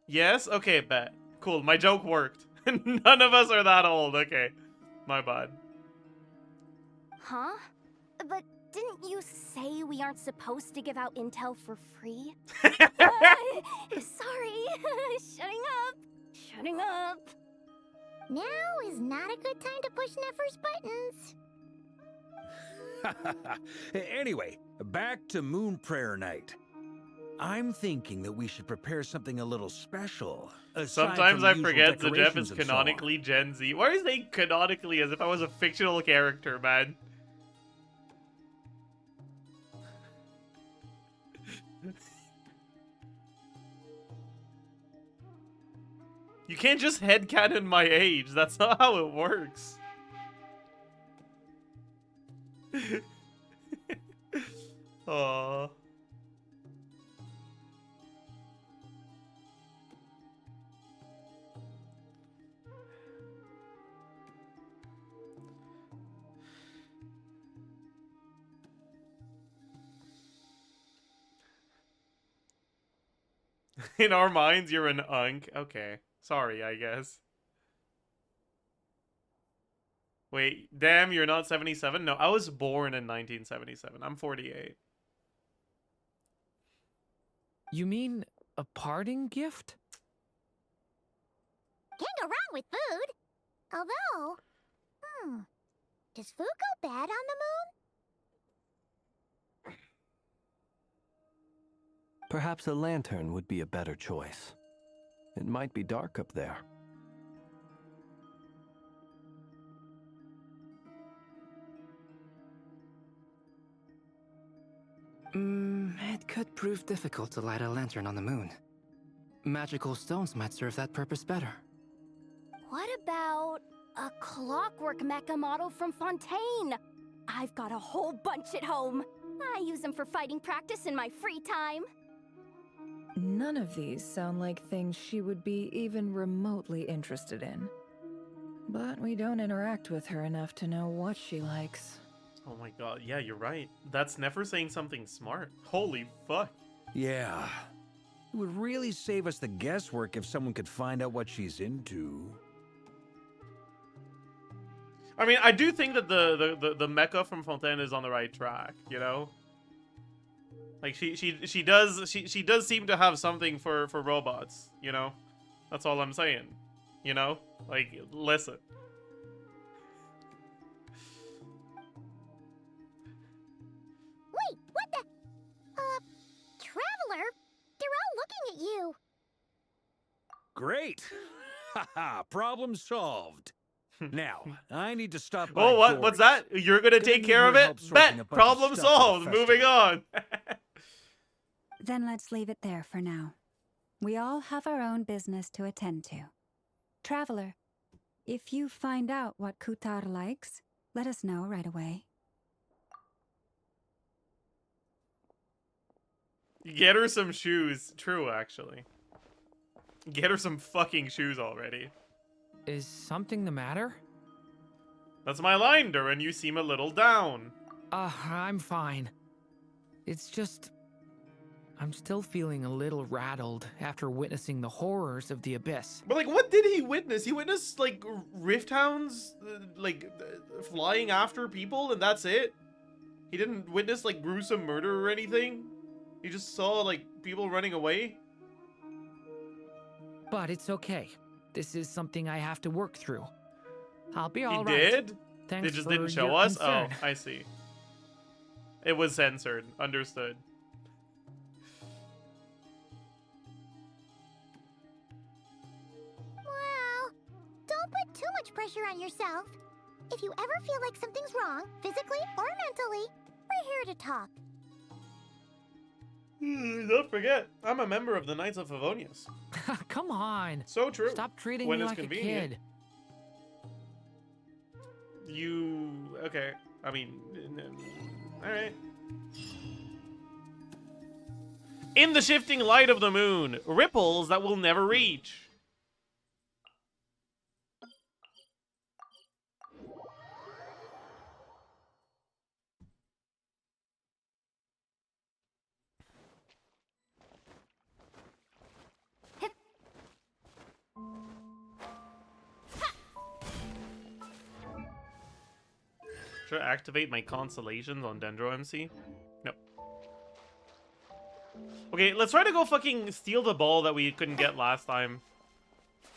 Yes? Okay, bet. Cool, my joke worked. None of us are that old. Okay. My bad. Huh? But didn't you say we aren't supposed to give out intel for free? Sorry. Shutting up. Shutting up. Now is not a good time to push Nefer's buttons. Anyway, back to Moon Prayer Night. I'm thinking that we should prepare something a little special. Sometimes I forget Zajef is decorations and so on. canonically Gen Z. Why is they canonically as if I was a fictional character, man? You can't just headcanon my age. That's not how it works. Aww. In our minds, you're an unk. Okay. Sorry, I guess. Wait, damn, you're not 77? No, I was born in 1977. I'm 48. You mean a parting gift? Can't go wrong with food. Although, does food go bad on the moon? Perhaps a lantern would be a better choice. It might be dark up there. It could prove difficult to light a lantern on the moon. Magical stones might serve that purpose better. What about a clockwork mecha model from Fontaine? I've got a whole bunch at home. I use them for fighting practice in my free time. None of these sound like things she would be even remotely interested in. But we don't interact with her enough to know what she likes. Oh my god, yeah, you're right. That's Nefer saying something smart. Holy fuck. Yeah. It would really save us the guesswork if someone could find out what she's into. I mean, I do think that the mecha from Fontaine is on the right track, you know? Like, she does seem to have something for robots, you know? That's all I'm saying. You know? Like, listen. Wait, what the? Traveler? They're all looking at you. great. Haha, problem solved. Now, I need to stop by Oh, what's that? You're gonna take care of it? Bet! Problem solved! Moving on! Then let's leave it there for now. We all have our own business to attend to. Traveler, if you find out what Kutar likes, let us know right away. Get her some shoes. True, actually. Get her some fucking shoes already. Is something the matter? That's my line, Durin. You seem a little down. I'm fine. It's just... I'm still feeling a little rattled after witnessing the horrors of the Abyss. But, like, what did he witness? He witnessed, like, rift hounds, flying after people, and that's it? He didn't witness, like, gruesome murder or anything? He just saw, like, people running away? But it's okay. This is something I have to work through. I'll be all right. He did? Thanks They just for didn't show your us? concern. Oh, I see. It was censored. Understood. Well, don't put too much pressure on yourself. If you ever feel like something's wrong, physically or mentally, we're here to talk. Don't forget, I'm a member of the Knights of Favonius. Come on. So true. Stop treating When me it's like a convenient. kid. Okay. I mean, alright. In the shifting light of the moon, ripples that will never reach. Should I activate my constellations on Dendro MC? No. Okay, let's try to go fucking steal the ball that we couldn't get last time.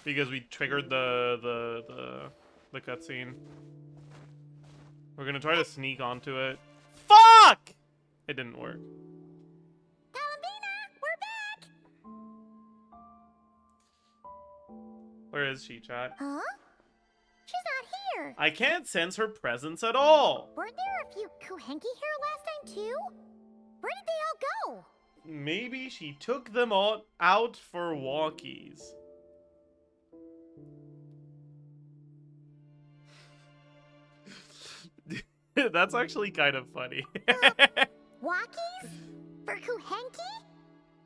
Because we triggered the cutscene. We're gonna try to sneak onto it. Fuck! It didn't work. Where is she, chat? Huh? She's not here. I can't sense her presence at all. Weren't there a few Kuhenki here last time too? Where did they all go? Maybe she took them all out for walkies. That's actually kind of funny. Walkies? For Kuhenki?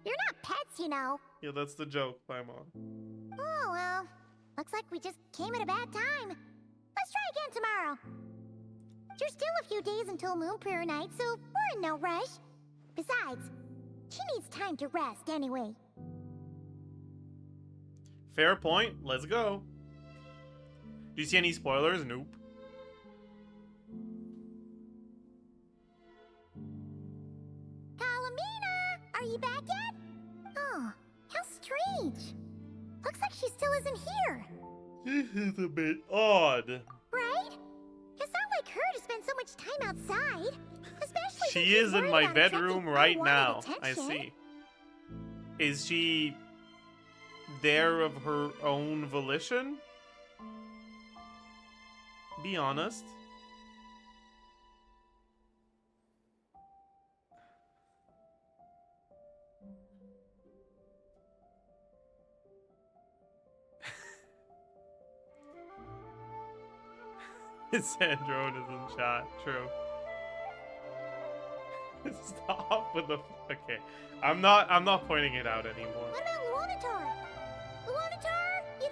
You're not pets, you know. Yeah, that's the joke, Paimon. Oh, well. Looks like we just came at a bad time. Let's try again tomorrow. There's still a few days until Moon Prayer Night, so we're in no rush. Besides, she needs time to rest anyway. Fair point. Let's go. Do you see any spoilers? Nope. Kalamina! Are you back yet? Oh, how strange. Looks like she still isn't here. This is a bit odd. Right? It's not like her to spend so much time outside. Especially She is in my bedroom right now. I see. Is she there of her own volition? Be honest. Sandrone is in chat. True. Stop with the. Okay, I'm not pointing it out anymore. What about Luonatar? Luonatar, you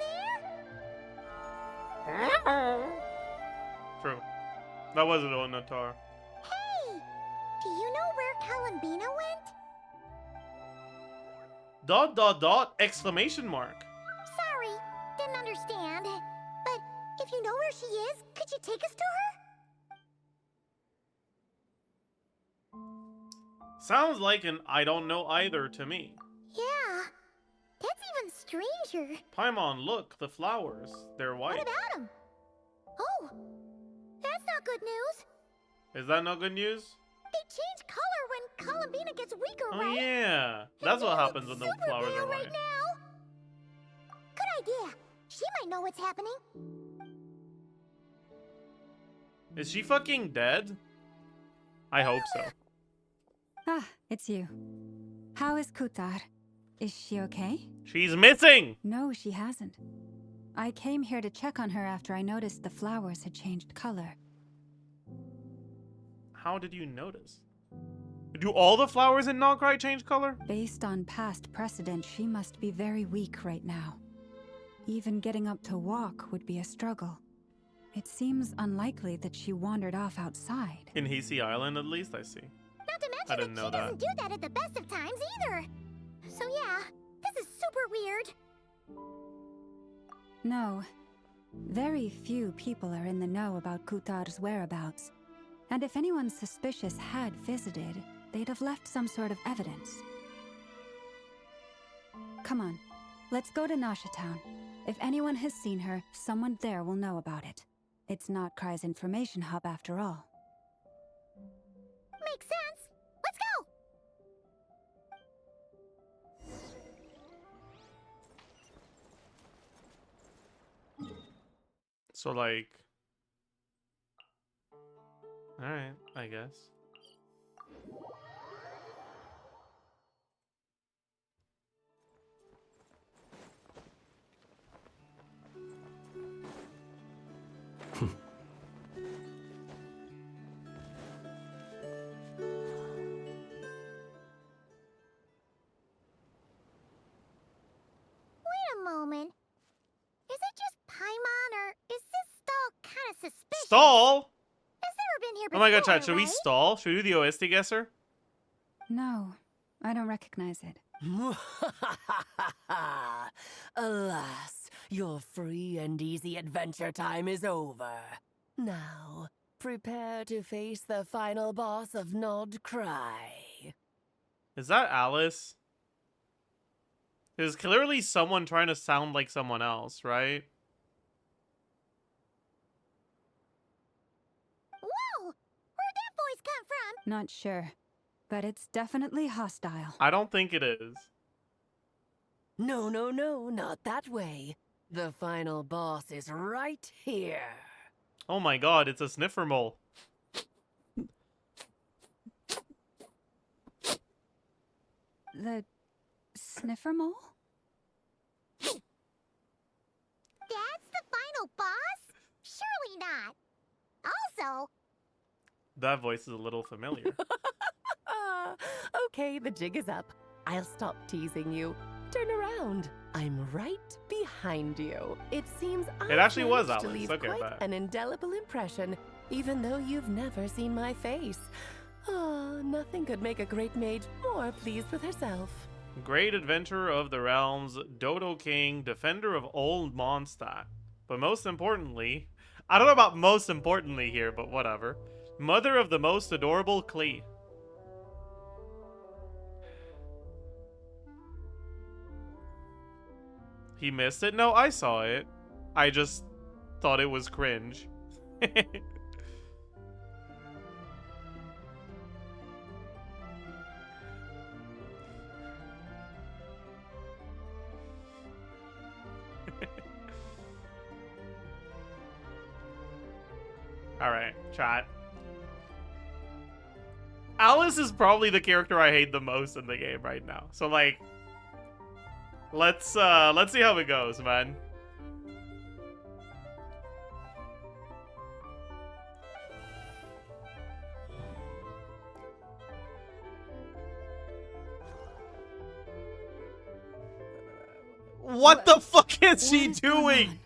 there? True. That wasn't Onatar. Hey, do you know where Kalambina went? Dot dot dot exclamation mark. Sorry, didn't understand. But if you know where she is, could you take us to her? Sounds like an I don't know either to me. Yeah, that's even stranger. Paimon, look, the flowers. They're white. What about them? Oh, that's not good news. Is that not good news? They change color when Kalambina gets weaker, Oh right? yeah. That's what happens when the flowers are white. Right now. Good idea. She might know what's happening. Is she fucking dead? I hope so. Ah, it's you. How is Kutar? Is she okay? She's missing! No, she hasn't. I came here to check on her after I noticed the flowers had changed color. How did you notice? Do all the flowers in Nograi change color? Based on past precedent, she must be very weak right now. Even getting up to walk would be a struggle. It seems unlikely that she wandered off outside. In Hisi Island, at least, I see. Not to I mention didn't that know she that. doesn't do that at the best of times either. So yeah, this is super weird. No. Very few people are in the know about Kutar's whereabouts. And if anyone suspicious had visited, they'd have left some sort of evidence. Come on, let's go to Nasha Town. If anyone has seen her, someone there will know about it. It's not Kry's information hub after all. Makes sense. Let's go. So, like... Alright, I guess. Wait a moment. Is it just Paimon, or is this stall kind of suspicious? Stall? Has never been here Oh before, my god, chat, should we right? stall? Should we do the OST guesser? No, I don't recognize it. Alas, your free and easy adventure time is over. Now, prepare to face the final boss of Nod Cry. Is that Alice? There's clearly someone trying to sound like someone else, right? Whoa! Where'd that voice come from? Not sure, but it's definitely hostile. I don't think it is. No, no, no, not that way. The final boss is right here. Oh my god, it's a sniffer mole. The sniffer mole? That's the final boss? Surely not. Also, That voice is a little familiar. Okay, the jig is up. I'll stop teasing you. Turn around. I'm right behind you. It seems It actually was managed to Alice. leave Okay, quite bad. an indelible impression, even though you've never seen my face. Ah, nothing could make a great maid more pleased with herself. Great adventurer of the realms, Dodo King, defender of old Mondstadt. But most importantly, I don't know about most importantly here, but whatever. Mother of the most adorable Klee. He missed it? No, I saw it. I just thought it was cringe. Alright, chat. Alice is probably the character I hate the most in the game right now. So like let's see how it goes, man. What the fuck is she doing?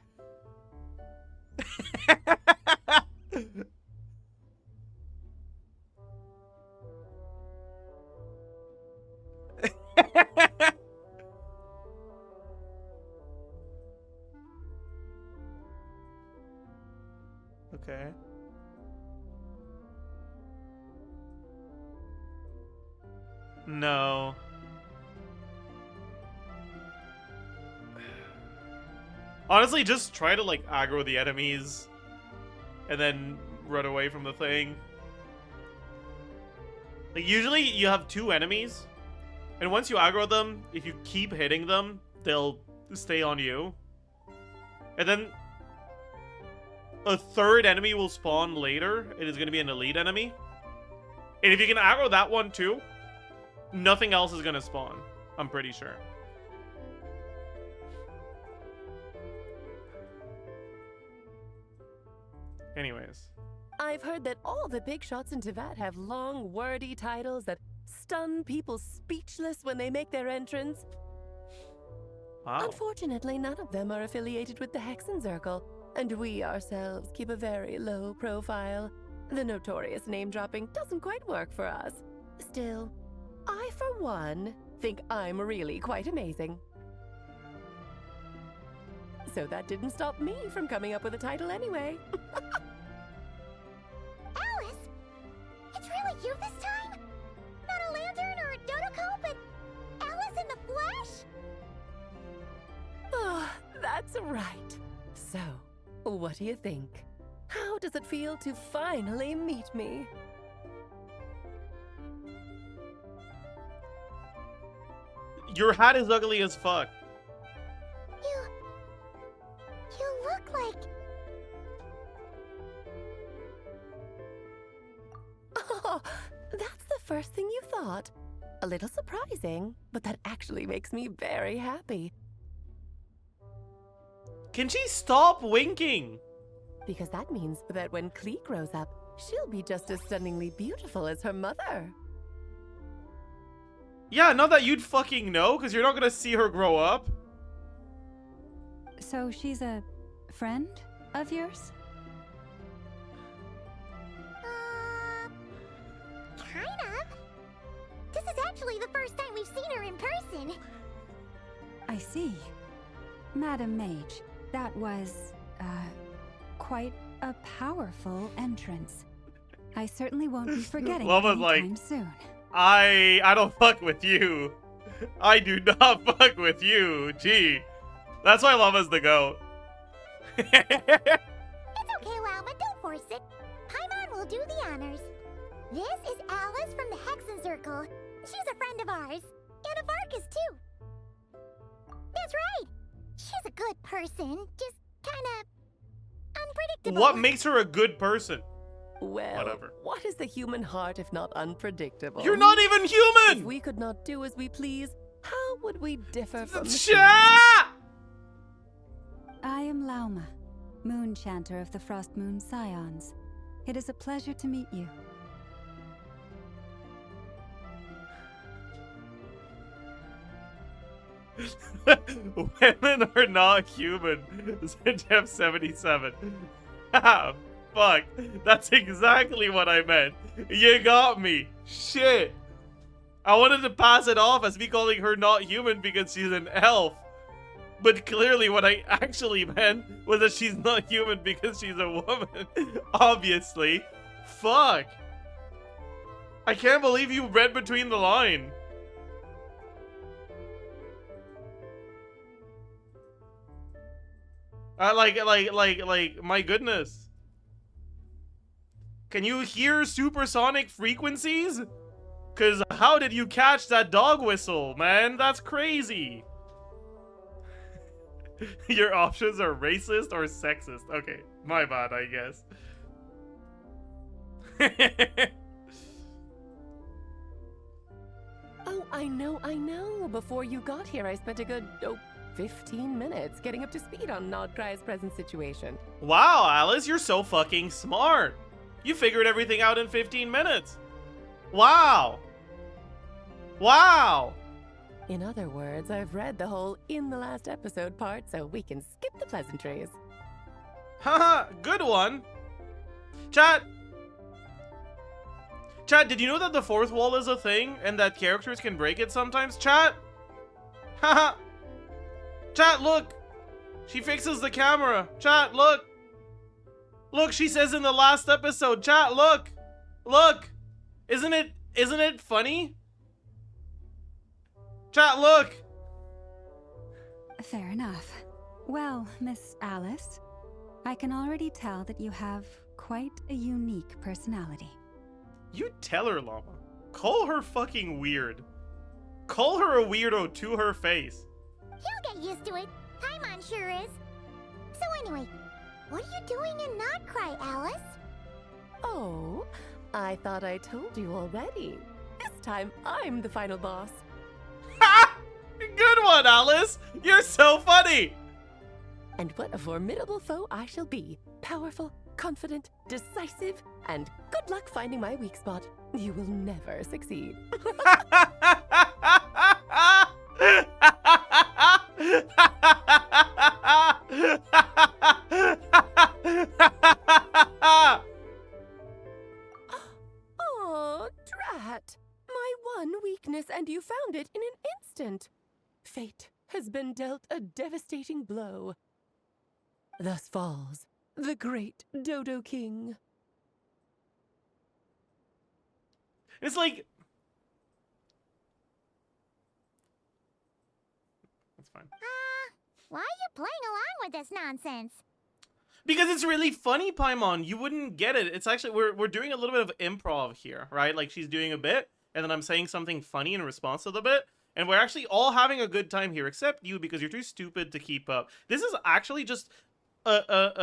Okay. No. Honestly, just try to like aggro the enemies and then run away from the thing. Like usually you have two enemies, and once you aggro them, if you keep hitting them, they'll stay on you. And then a third enemy will spawn later. It is going to be an elite enemy. And if you can aggro that one too, nothing else is going to spawn. I'm pretty sure. Anyways. I've heard that all the big shots in Teyvat have long, wordy titles that stun people speechless when they make their entrance. Wow. Unfortunately, none of them are affiliated with the Hexenzirkel, and we ourselves keep a very low profile. The notorious name-dropping doesn't quite work for us. Still, I, for one, think I'm really quite amazing. So that didn't stop me from coming up with a title anyway. Alice! It's really you this time? Not a lantern or a Dodoko, but Alice in the flesh? Oh, that's right. So, what do you think? How does it feel to finally meet me? Your hat is ugly as fuck. You look like... Oh, that's the first thing you thought. A little surprising, but that actually makes me very happy. Can she stop winking? Because that means that when Klee grows up, she'll be just as stunningly beautiful as her mother. Yeah, not that you'd fucking know, because you're not gonna see her grow up. So she's a friend of yours? Kind of. This is actually the first time we've seen her in person. I see. Madam Mage, that was, quite a powerful entrance. I certainly won't be forgetting it Llama's anytime like, soon. I don't fuck with you. I do not fuck with you. Gee. That's why Llama's the GOAT. It's okay, Llama, don't force it. Paimon will do the honors. This is Alice from the Hexenzirkel. She's a friend of ours. And of Arcus, too. That's right. She's a good person. Just kinda unpredictable. What makes her a good person? Well, whatever. What is the human heart if not unpredictable? You're not even human! If we could not do as we please, how would we differ from Cha! I am Lauma, Moon Chanter of the Frost Moon Scions. It is a pleasure to meet you. Women are not human. Zajef77. Ah, fuck. That's exactly what I meant. You got me. Shit. I wanted to pass it off as me calling her not human because she's an elf. But clearly what I actually meant was that she's not human because she's a woman. Obviously. Fuck. I can't believe you read between the line. Like, my goodness. Can you hear supersonic frequencies? Cause how did you catch that dog whistle, man? That's crazy. Your options are racist or sexist. Okay, my bad, I guess. Oh, I know. Before you got here, I spent a good, 15 minutes getting up to speed on Nodcry's present situation. Wow, Alice, you're so fucking smart. You figured everything out in 15 minutes. Wow. Wow. In other words, I've read the whole in the last episode part, so we can skip the pleasantries. Haha, good one. Chat, did you know that the fourth wall is a thing and that characters can break it sometimes? Chat. Haha. Chat, look. She fixes the camera. Chat, look. Look, she says in the last episode. Chat, look. Look. Isn't it funny? Chat, look. Fair enough. Well, Miss Alice, I can already tell that you have quite a unique personality. You tell her, Llama. Call her fucking weird. Call her a weirdo to her face. He'll get used to it. Paimon sure is. So anyway, what are you doing in Nodcry, Alice? Oh, I thought I told you already. This time, I'm the final boss. Good one, Alice! You're so funny! And what a formidable foe I shall be. Powerful, confident, decisive, and good luck finding my weak spot. You will never succeed. Oh, drat. My one weakness, and you found it in an instant. Fate has been dealt a devastating blow. Thus falls the great Dodo King. It's like... That's fine. Why are you playing along with this nonsense? Because it's really funny, Paimon. You wouldn't get it. It's actually, we're doing a little bit of improv here, right? Like, she's doing a bit, and then I'm saying something funny in response to the bit, and we're actually all having a good time here, except you, because you're too stupid to keep up. This is actually just a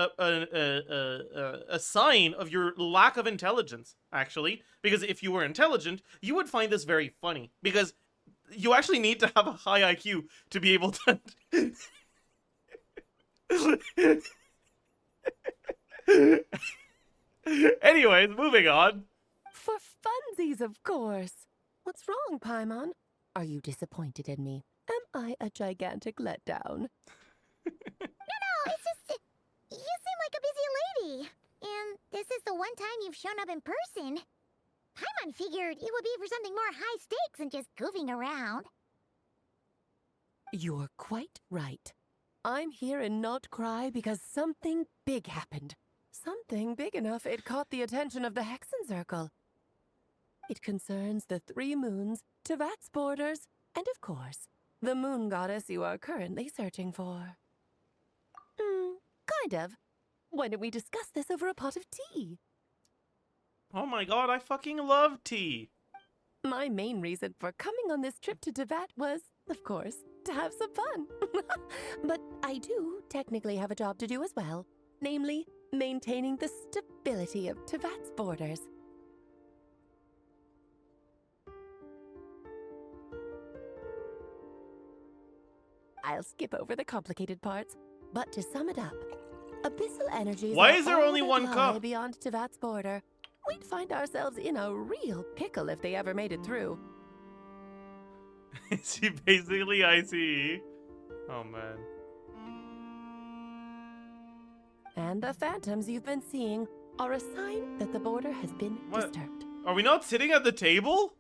sign of your lack of intelligence, actually. Because if you were intelligent, you would find this very funny. Because you actually need to have a high IQ to be able to... Anyways, moving on. For funsies, of course. What's wrong, Paimon? Are you disappointed in me? Am I a gigantic letdown? No, it's just... You seem like a busy lady. And this is the one time you've shown up in person. Paimon figured it would be for something more high stakes than just goofing around. You're quite right. I'm here in Nodcry because something big happened. Something big enough it caught the attention of the Hexen Circle. It concerns the 3 moons, Tevat's borders, and of course, the moon goddess you are currently searching for. Kind of. Why don't we discuss this over a pot of tea? Oh my god, I fucking love tea. My main reason for coming on this trip to Tevat was, of course, to have some fun. But I do technically have a job to do as well, namely, maintaining the stability of Tevat's borders. I'll skip over the complicated parts, but to sum it up, abyssal energies. Why are is there all only that one lie cup? beyond Tevat's border? We'd find ourselves in a real pickle if they ever made it through. Is she basically ICE? Oh man. And the phantoms you've been seeing are a sign that the border has been disturbed. Are we not sitting at the table?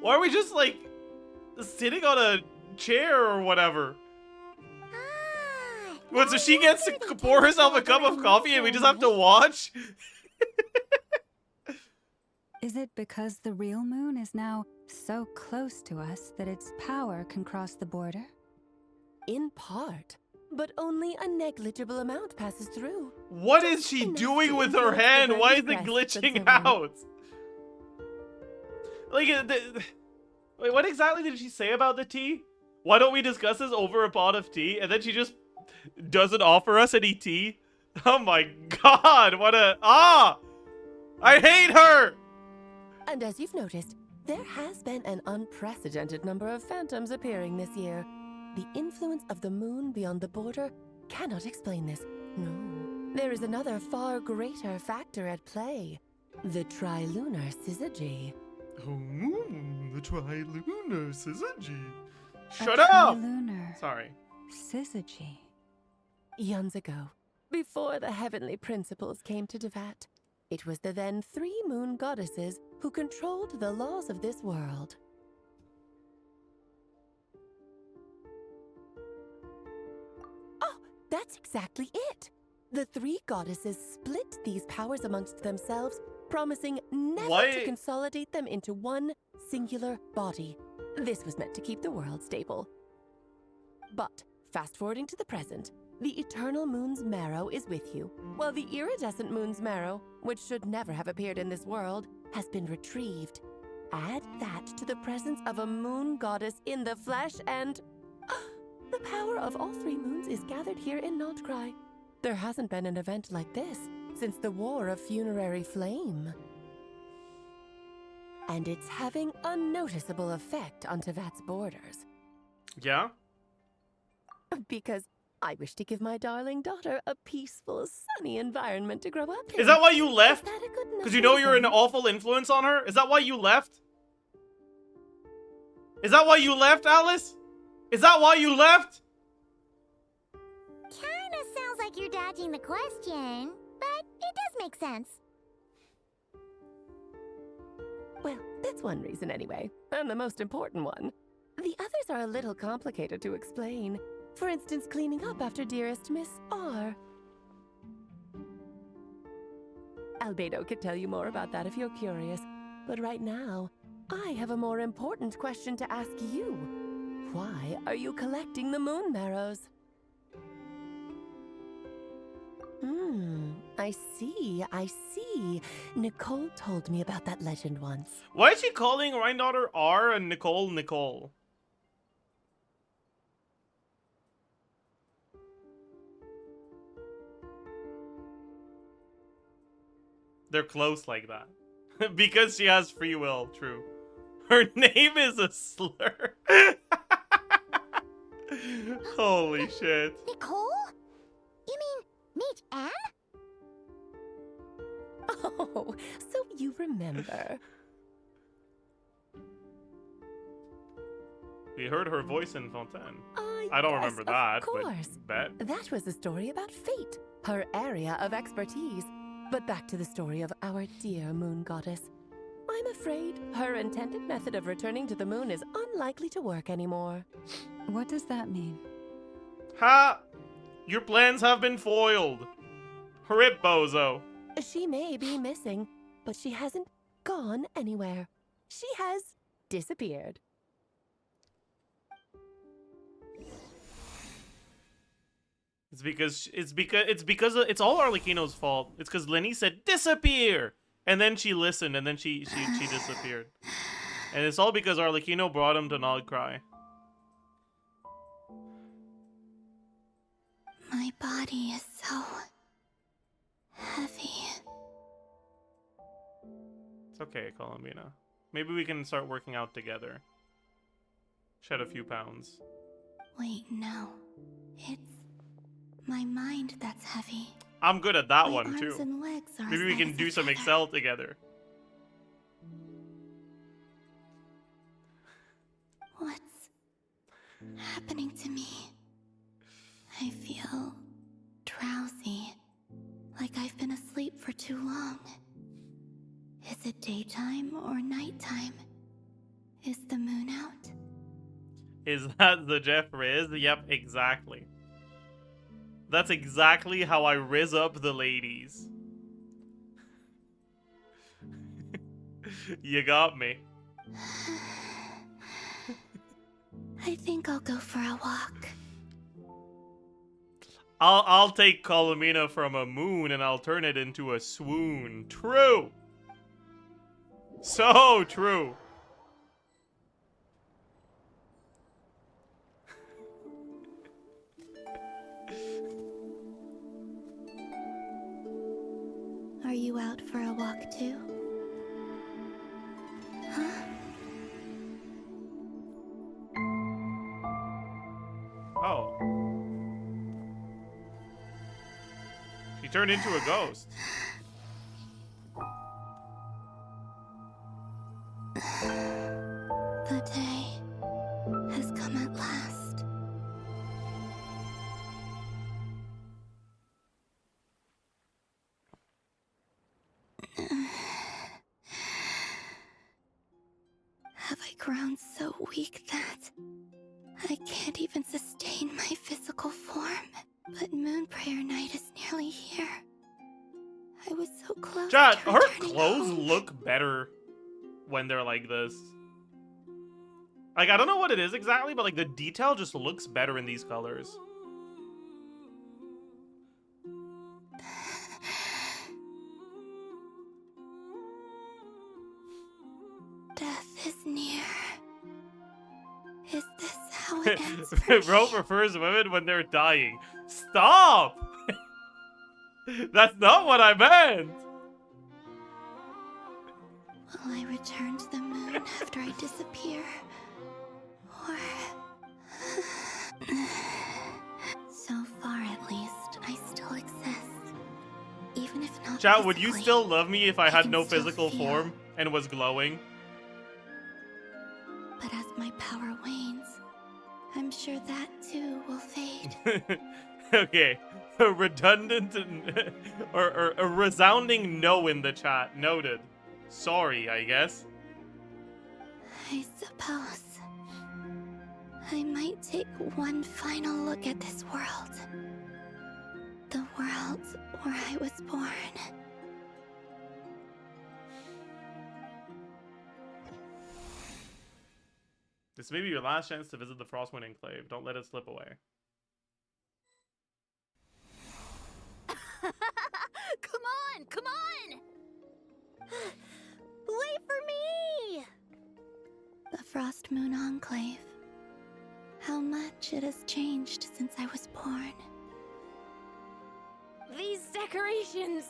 Or are we just like sitting on a chair or whatever? What, so she gets to pour herself a cup of coffee and we just have to watch? Is it because the real moon is now so close to us that its power can cross the border? In part, but only a negligible amount passes through. What is she doing with her hand? Why is it glitching out? Like, wait, what exactly did she say about the tea? Why don't we discuss this over a pot of tea? And then she just doesn't offer us any tea? Oh my god, what a... I hate her! And as you've noticed, there has been an unprecedented number of phantoms appearing this year. The influence of the moon beyond the border cannot explain this. No, there is another far greater factor at play. The trilunar syzygy. Oh, the trilunar syzygy. A Shut up! trilunar Sorry. syzygy. Eons ago, before the heavenly principles came to Tevat, it was the then 3 moon goddesses who controlled the laws of this world. Oh, that's exactly it! The 3 goddesses split these powers amongst themselves, promising never to consolidate them into one singular body. This was meant to keep the world stable. But, fast-forwarding to the present, the eternal moon's marrow is with you, while the iridescent moon's marrow, which should never have appeared in this world, has been retrieved. Add that to the presence of a moon goddess in the flesh and... The power of all three moons is gathered here in Nodcry. There hasn't been an event like this since the War of Funerary Flame. And it's having a noticeable effect on Tevat's borders. Yeah? Because I wish to give my darling daughter a peaceful, sunny environment to grow up in. Is that why you left? Is that a good enough Because you know you're an reason? awful influence on her? Is that why you left? Is that why you left, Alice? Is that why you left? Kinda sounds like you're dodging the question, but it does make sense. Well, that's one reason anyway, and the most important one. The others are a little complicated to explain. For instance, cleaning up after dearest Miss R. Albedo could tell you more about that if you're curious, but right now, I have a more important question to ask you. Why are you collecting the moon marrows? I see. Nicole told me about that legend once. Why is she calling Rhindaughter R and Nicole? They're close like that. Because she has free will, true. Her name is a slur. Holy shit. Nicole? You mean Mage Anne? Oh, so you remember. We heard her voice in Fontaine. I don't guess, remember that, of course. but bet. That was a story about fate, her area of expertise. But back to the story of our dear moon goddess. I'm afraid her intended method of returning to the moon is unlikely to work anymore. What does that mean? Ha! Your plans have been foiled. Rip, bozo. She may be missing, but she hasn't gone anywhere. She has disappeared. It's all Arlecchino's fault. It's because Lenny said disappear, and then she listened, and then she disappeared, and it's all because Arlecchino brought him to Nodcry. My body is so heavy. It's okay, Columbina. Maybe we can start working out together. Shed a few pounds. Wait, no. It's my mind that's heavy. I'm good at that My one arms too. and legs are Maybe we as can light do as a some feather. Excel together. What's happening to me? I feel drowsy, like I've been asleep for too long. Is it daytime or nighttime? Is the moon out? Is that the Jeff Riz? Yep, exactly. That's exactly how I riz up the ladies. You got me. I think I'll go for a walk. I'll take Colomina from a moon and I'll turn it into a swoon. True. So true. Are you out for a walk too? Huh? Oh. She turned into a ghost. The day has come at last. Have I grown so weak that I can't even sustain my physical form? But Moon Prayer Night is nearly here. I was so close Chat, to her returning clothes home. look better when they're like this. Like, I don't know what it is exactly, but like the detail just looks better in these colors. Death is near. Is this how Bro prefers women when they're dying. Stop! That's not what I meant! Will I return to the moon after I disappear? Or... So far, at least, I still exist. Even if not Chat, would you physically, still love me if I had can no still physical feel. form and was glowing? But as my power wanes, I'm sure that too will fade. Okay. A redundant or a resounding no in the chat. Noted. Sorry, I guess. I suppose I might take one final look at this world. The world where I was born. This may be your last chance to visit the Frostwind Enclave. Don't let it slip away. Come on, come on! Wait for me! The Frost Moon Enclave. How much it has changed since I was born. These decorations,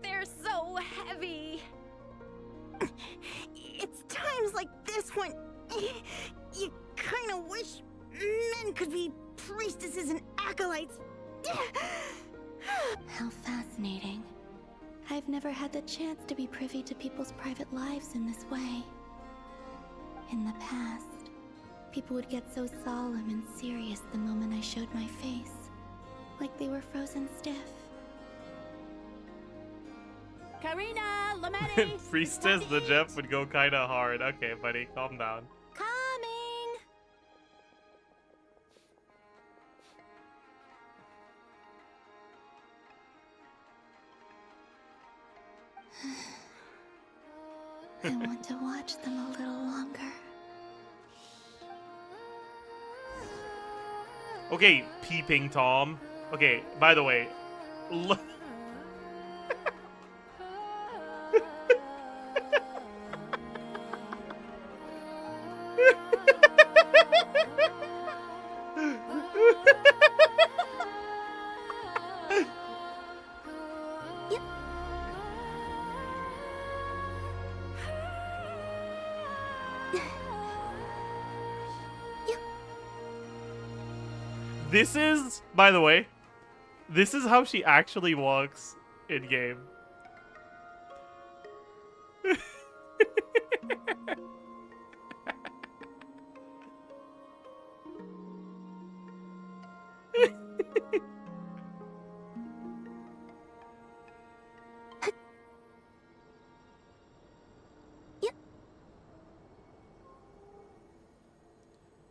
they're so heavy. It's times like this when you kind of wish men could be priestesses and acolytes. How fascinating. I've never had the chance to be privy to people's private lives in this way. In the past, people would get so solemn and serious the moment I showed my face, like they were frozen stiff. Karina, Lametti, Priestess the Jeff would go kinda hard. Okay, buddy, calm down. coming. I want to watch them a little longer. Okay, peeping Tom. Okay, by the way, look. This is, by the way, this is how she actually walks in game.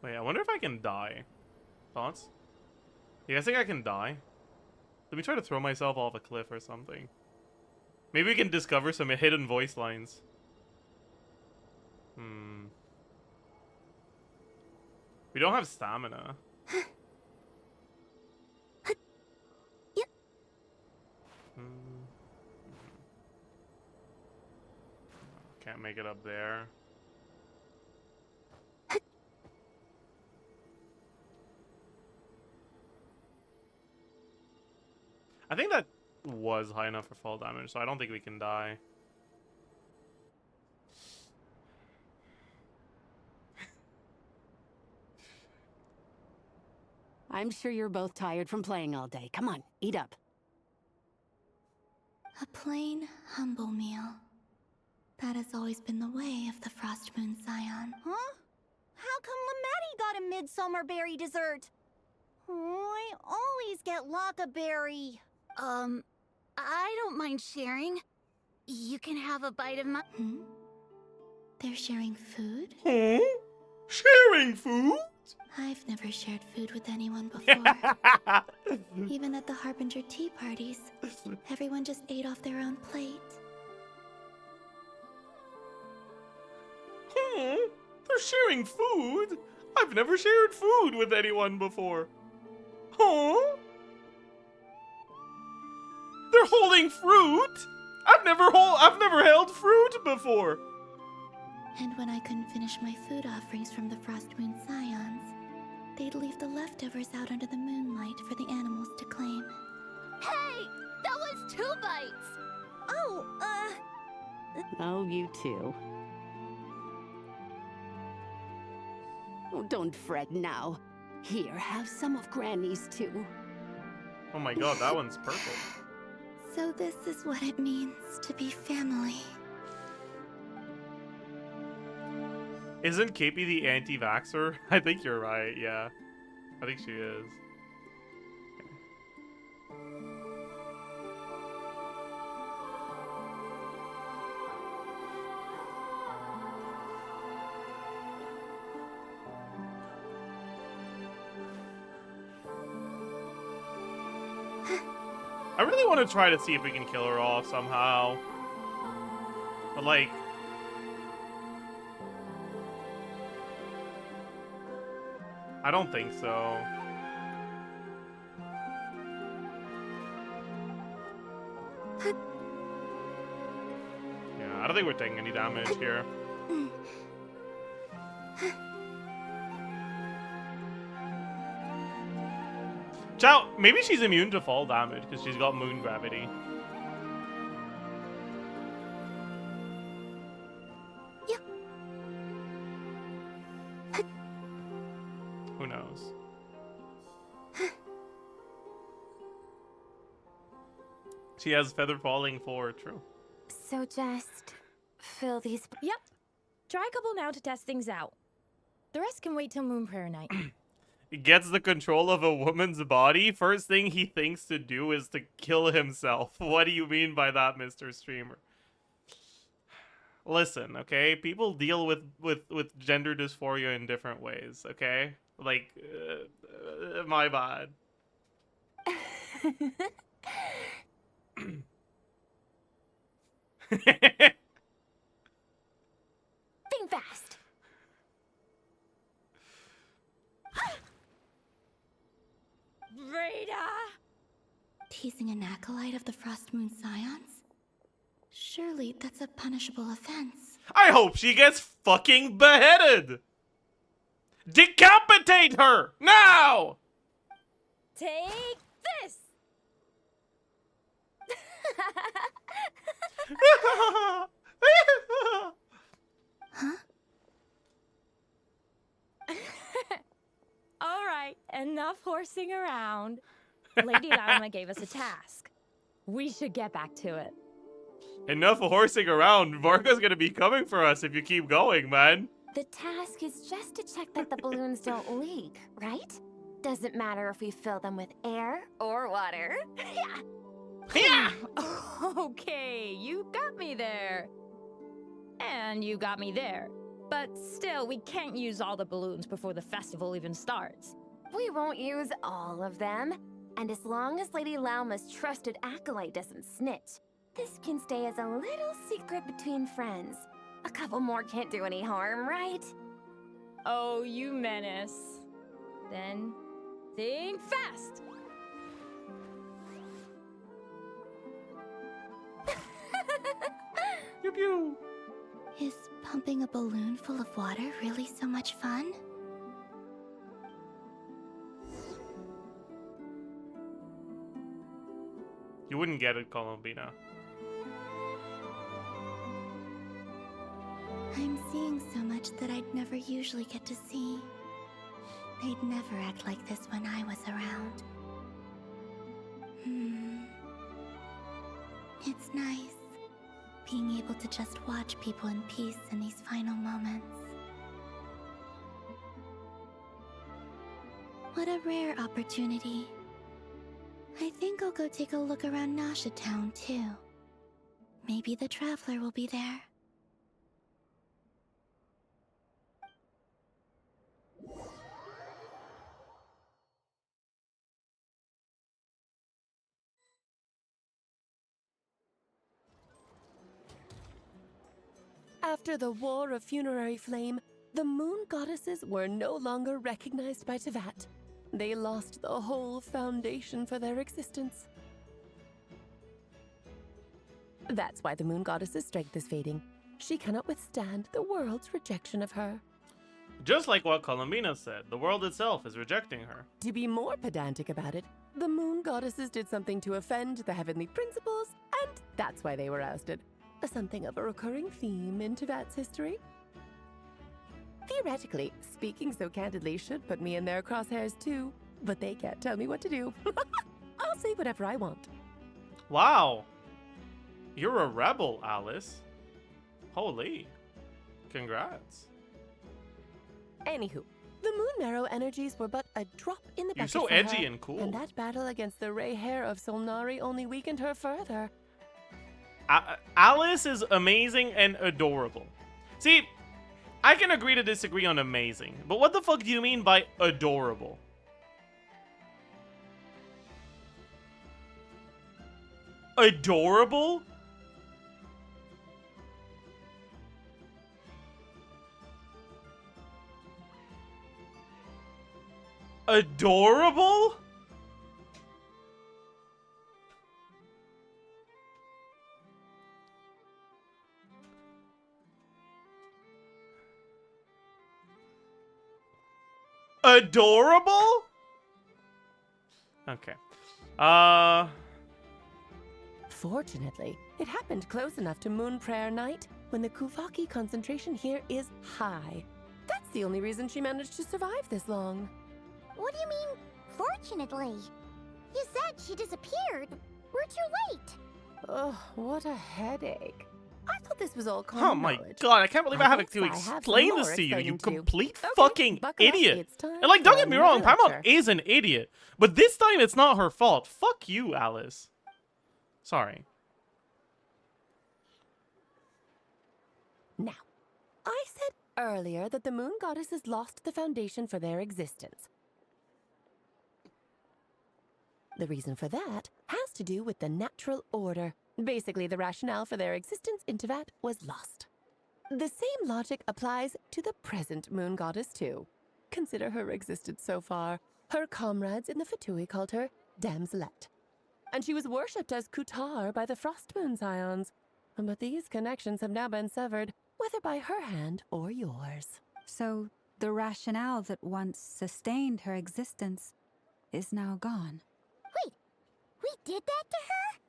Wait, I wonder if I can die. Thoughts? You guys think I can die? Let me try to throw myself off a cliff or something. Maybe we can discover some hidden voice lines. We don't have stamina. Can't make it up there. I think that was high enough for fall damage, so I don't think we can die. I'm sure you're both tired from playing all day. Come on, eat up. A plain, humble meal. That has always been the way of the Frost Moon Scion. Huh? How come Lametti got a midsummer berry dessert? Oh, I always get lockaberry. I don't mind sharing. You can have a bite of my... They're sharing food? Huh? Sharing food? I've never shared food with anyone before. Even at the Harbinger tea parties, everyone just ate off their own plate. They're sharing food? I've never shared food with anyone before. Huh? They're holding fruit? I've never held fruit before. And when I couldn't finish my food offerings from the Frost Moon Scions, they'd leave the leftovers out under the moonlight for the animals to claim. Hey! That was 2 bites! Oh, Oh, you too. Oh, don't fret now. Here, have some of Granny's too. Oh my god, that one's purple. So this is what it means to be family. Isn't Capey the anti-vaxxer? I think you're right, yeah. I think she is. I really want to try to see if we can kill her off somehow. But like... I don't think so. Yeah, I don't think we're taking any damage here. Chow, maybe she's immune to fall damage because she's got moon gravity. Yep. Who knows? She has feather falling for true. So just fill these. Yep. Try a couple now to test things out. The rest can wait till Moon Prayer night. He gets the control of a woman's body. First thing he thinks to do is to kill himself. What do you mean by that, Mr. Streamer? Listen, okay? People deal with gender dysphoria in different ways, okay? Like, my bad. Think fast. Rita! Teasing an acolyte of the Frost Moon Scions? Surely that's a punishable offense. I hope she gets fucking beheaded! Decapitate her! Now! Take this! Huh? Alright, enough horsing around. Lady Lauma gave us a task. We should get back to it. Enough horsing around. Varga's gonna be coming for us if you keep going, man. The task is just to check that the balloons don't leak, right? Doesn't matter if we fill them with air or water. Yeah. Yeah! Okay, you got me there. And you got me there. But still, we can't use all the balloons before the festival even starts. We won't use all of them. And as long as Lady Lauma's trusted acolyte doesn't snitch, this can stay as a little secret between friends. A couple more can't do any harm, right? Oh, you menace. Then, think fast! Pew pew! Is pumping a balloon full of water really so much fun? You wouldn't get it, Columbina. I'm seeing so much that I'd never usually get to see. They'd never act like this when I was around. It's nice, being able to just watch people in peace in these final moments. What a rare opportunity. I think I'll go take a look around Nasha Town, too. Maybe the Traveler will be there. After the War of Funerary Flame, the Moon Goddesses were no longer recognized by Tevat. They lost the whole foundation for their existence. That's why the Moon Goddess's strength is fading. She cannot withstand the world's rejection of her. Just like what Columbina said, the world itself is rejecting her. To be more pedantic about it, the moon goddesses did something to offend the heavenly principles, and that's why they were ousted. Something of a recurring theme in Teyvat's history. Theoretically, speaking so candidly should put me in their crosshairs too, but they can't tell me what to do. I'll say whatever I want. Wow. You're a rebel, Alice. Holy. Congrats. Anywho, the Moon Marrow energies were but a drop in the bucket You're so for edgy her, and cool. and that battle against the Ray Hair of Solnari only weakened her further. Alice is amazing and adorable. See, I can agree to disagree on amazing, but what the fuck do you mean by adorable? Adorable? Adorable? Adorable? Okay. Fortunately, it happened close enough to Moon Prayer Night when the Kuvaki concentration here is high. That's the only reason she managed to survive this long. What do you mean, fortunately? You said she disappeared. We're too late. Oh, what a headache. I thought this was all common Oh my knowledge. god, I can't believe I have guess to I have some explain more this to you, you explaining to you. complete Okay, fucking buckle up, idiot. it's time And like, don't for get me another wrong, Paramount lecture. is an idiot. But this time it's not her fault. Fuck you, Alice. Sorry. Now, I said earlier that the moon goddesses lost the foundation for their existence. The reason for that has to do with the natural order. Basically, the rationale for their existence in Teyvat was lost. The same logic applies to the present moon goddess too. Consider her existence so far. Her comrades in the Fatui called her Damselette. And she was worshipped as Kutar by the Frost Moon Scions. But these connections have now been severed, whether by her hand or yours. So the rationale that once sustained her existence is now gone. Wait, we did that to her?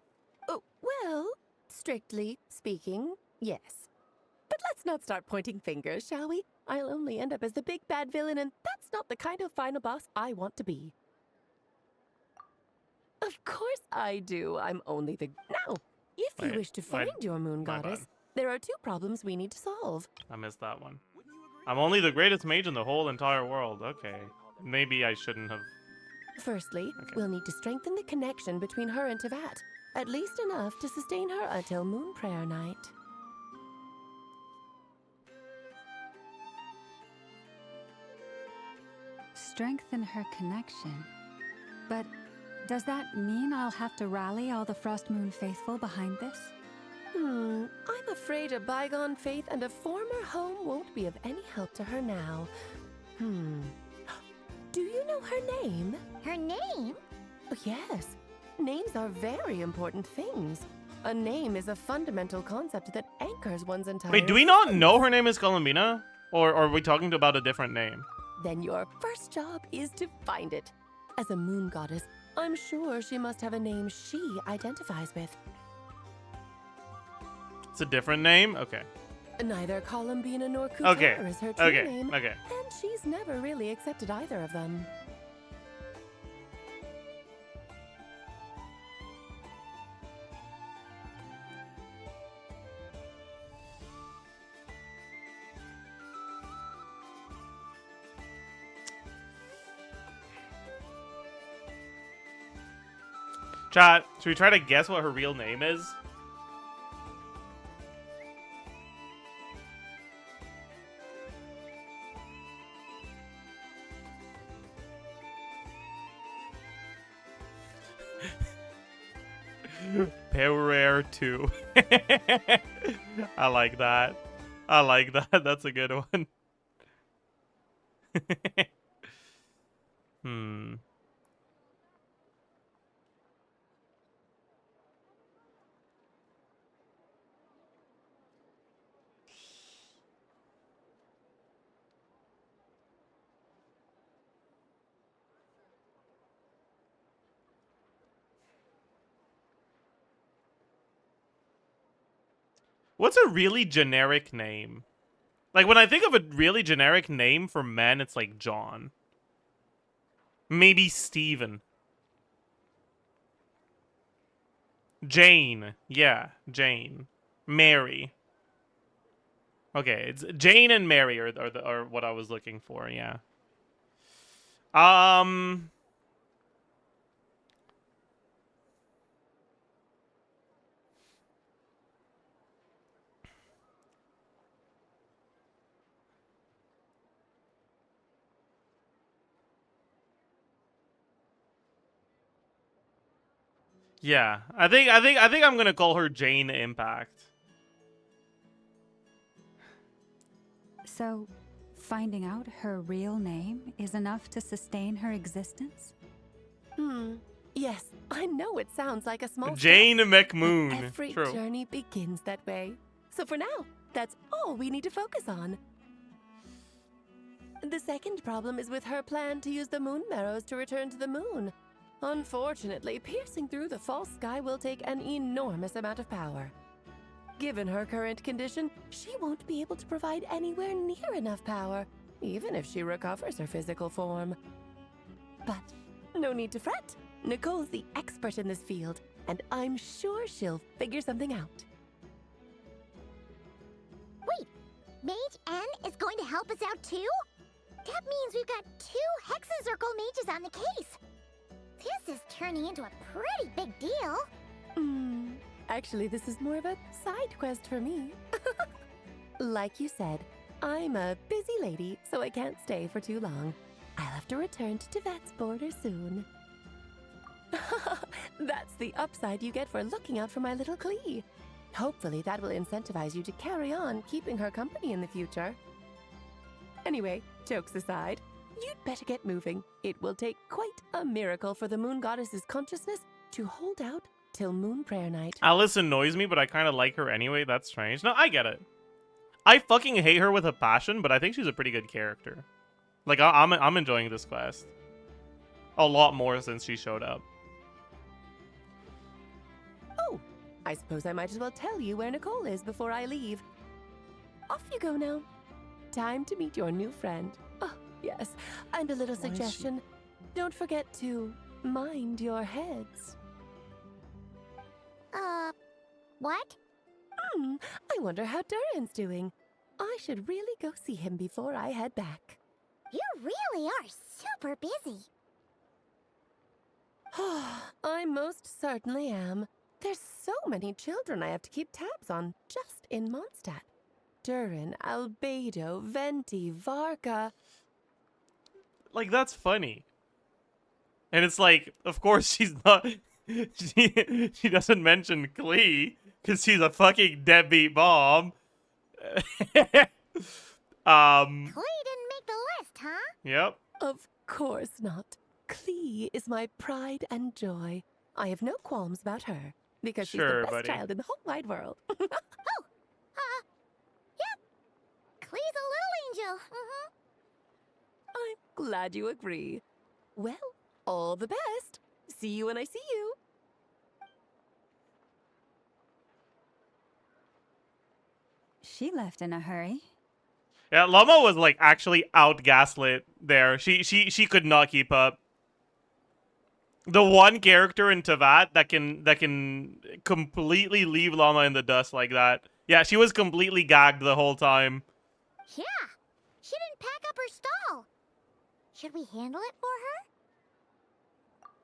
Oh, well, strictly speaking, yes. But let's not start pointing fingers, shall we? I'll only end up as the big bad villain, and that's not the kind of final boss I want to be. Of course I do. I'm only the... Now, if you Wait, wish to find your moon my goddess, bad. there are two problems we need to solve. I missed that one. I'm only the greatest mage in the whole entire world. Okay. Maybe I shouldn't have... Firstly, we'll need to strengthen the connection between her and Teyvat. At least enough to sustain her until Moon Prayer Night. Strengthen her connection. But does that mean I'll have to rally all the Frost Moon faithful behind this? I'm afraid a bygone faith and a former home won't be of any help to her now. Do you know her name? Her name? Oh, yes. Names are very important things. A name is a fundamental concept that anchors one's entire... Wait, do we not know her name is Columbina? Or are we talking about a different name? Then your first job is to find it. As a moon goddess, I'm sure she must have a name she identifies with. It's a different name? Okay. Neither Columbina nor Kutar is her true name. Okay. And she's never really accepted either of them. Chat, should we try to guess what her real name is? Power 2. I like that. I like that. That's a good one. What's a really generic name? Like, when I think of a really generic name for men, it's like John. Maybe Steven. Jane. Yeah, Jane. Mary. Okay, it's Jane and Mary are what I was looking for, yeah. Yeah, I think I'm gonna call her Jane Impact. So, finding out her real name is enough to sustain her existence? Yes, I know it sounds like a small Jane step, McMoon. but every True. journey begins that way. So for now, that's all we need to focus on. The second problem is with her plan to use the moon marrows to return to the moon. Unfortunately, piercing through the false sky will take an enormous amount of power. Given her current condition, she won't be able to provide anywhere near enough power, even if she recovers her physical form. But no need to fret. Nicole's the expert in this field, and I'm sure she'll figure something out. Wait, Mage N is going to help us out too? That means we've got 2 Hexacircle mages on the case. This is turning into a pretty big deal. Actually, this is more of a side quest for me. Like you said, I'm a busy lady, so I can't stay for too long. I'll have to return to Tibet's border soon. That's the upside you get for looking out for my little Klee. Hopefully that will incentivize you to carry on keeping her company in the future. Anyway, jokes aside, you'd better get moving. It will take quite a miracle for the moon goddess's consciousness to hold out till moon prayer night. Alice annoys me, but I kind of like her anyway. That's strange. No, I get it. I fucking hate her with a passion, but I think she's a pretty good character. Like, I'm enjoying this quest a lot more since she showed up. Oh, I suppose I might as well tell you where Nicole is before I leave. Off you go now. Time to meet your new friend. Oh, yes, and a little suggestion. Don't forget to mind your heads. What? I wonder how Durin's doing. I should really go see him before I head back. You really are super busy. I most certainly am. There's so many children I have to keep tabs on just in Mondstadt. Durin, Albedo, Venti, Varka. Like, that's funny. And it's like, of course she's not... she doesn't mention Klee, because she's a fucking deadbeat mom. Klee didn't make the list, huh? Yep. Of course not. Klee is my pride and joy. I have no qualms about her, because she's Sure, the best buddy. child in the whole wide world. Yep. Klee's a little angel. I'm glad you agree. Well, all the best. See you when I see you. She left in a hurry. Yeah, Llama was like actually out gaslit there. She could not keep up. The one character in Tevat that can completely leave Llama in the dust like that. Yeah, she was completely gagged the whole time. Yeah, she didn't pack up her stall. Should we handle it for her?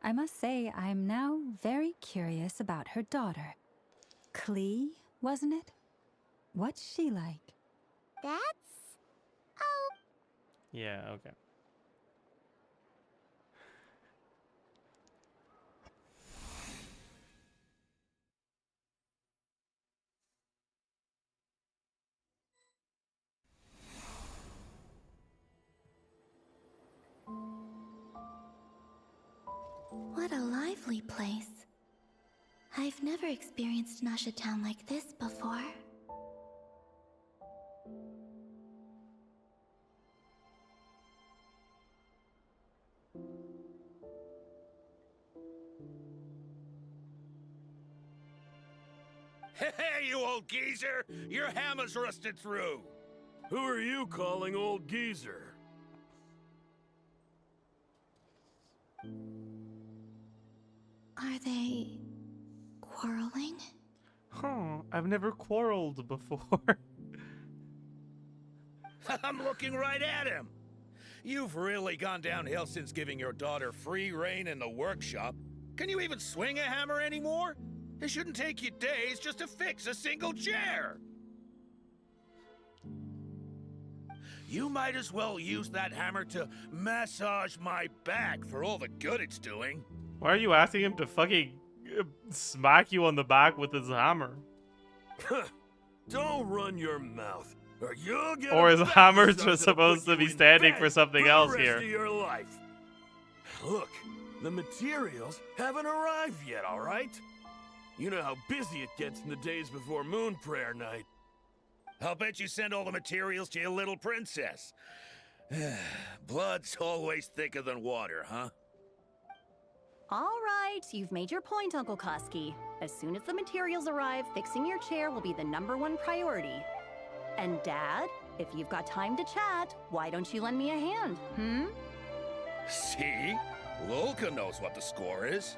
I must say, I'm now very curious about her daughter. Klee, wasn't it? What's she like? That's... Oh, Yeah, okay. What a lively place. I've never experienced Nasha Town like this before. Hey, you old geezer! Your hammer's rusted through! Who are you calling old geezer? Are they quarreling? Huh, I've never quarreled before. I'm looking right at him! You've really gone downhill since giving your daughter free rein in the workshop. Can you even swing a hammer anymore? It shouldn't take you days just to fix a single chair! You might as well use that hammer to massage my back for all the good it's doing. Why are you asking him to fucking smack you on the back with his hammer? Don't run your mouth, or you'll get. Or his hammer's just supposed to be standing for something else here. Of your life. Look, the materials haven't arrived yet, all right? You know how busy it gets in the days before Moon Prayer Night. I'll bet you send all the materials to your little princess. Blood's always thicker than water, huh? All right, you've made your point, Uncle Koski. As soon as the materials arrive, fixing your chair will be the #1 priority. And Dad, if you've got time to chat, why don't you lend me a hand, See? Lolka knows what the score is.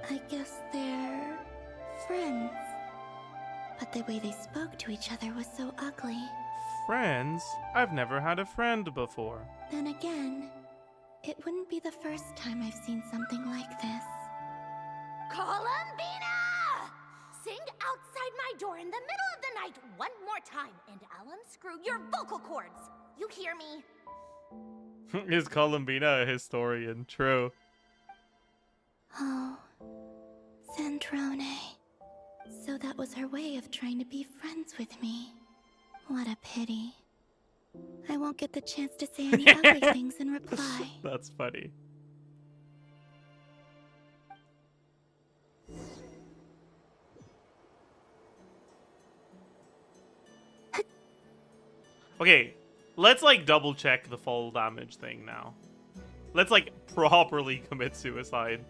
I guess they're friends. But the way they spoke to each other was so ugly. Friends? I've never had a friend before. Then again, it wouldn't be the first time I've seen something like this. Columbina! Sing outside my door in the middle of the night one more time, and I'll unscrew your vocal cords. You hear me? Is Columbina a historian? True. Oh, Zandrone. So that was her way of trying to be friends with me. What a pity. I won't get the chance to say any ugly things in reply. That's funny. Okay, let's like double check the fall damage thing now. Let's like properly commit suicide.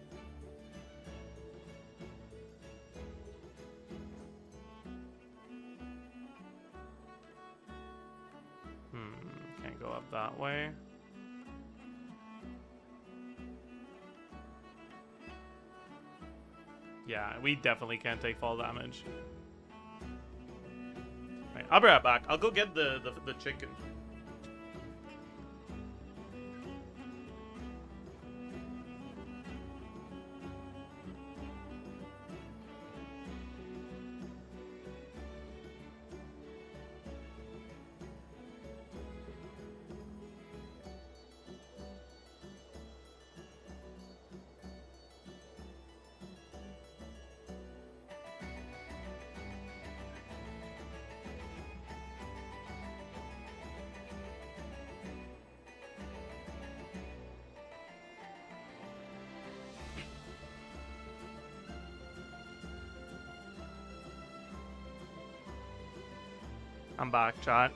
Can't go up that way. Yeah, we definitely can't take fall damage. Right, I'll be right back. I'll go get the chicken. I'm back, chat.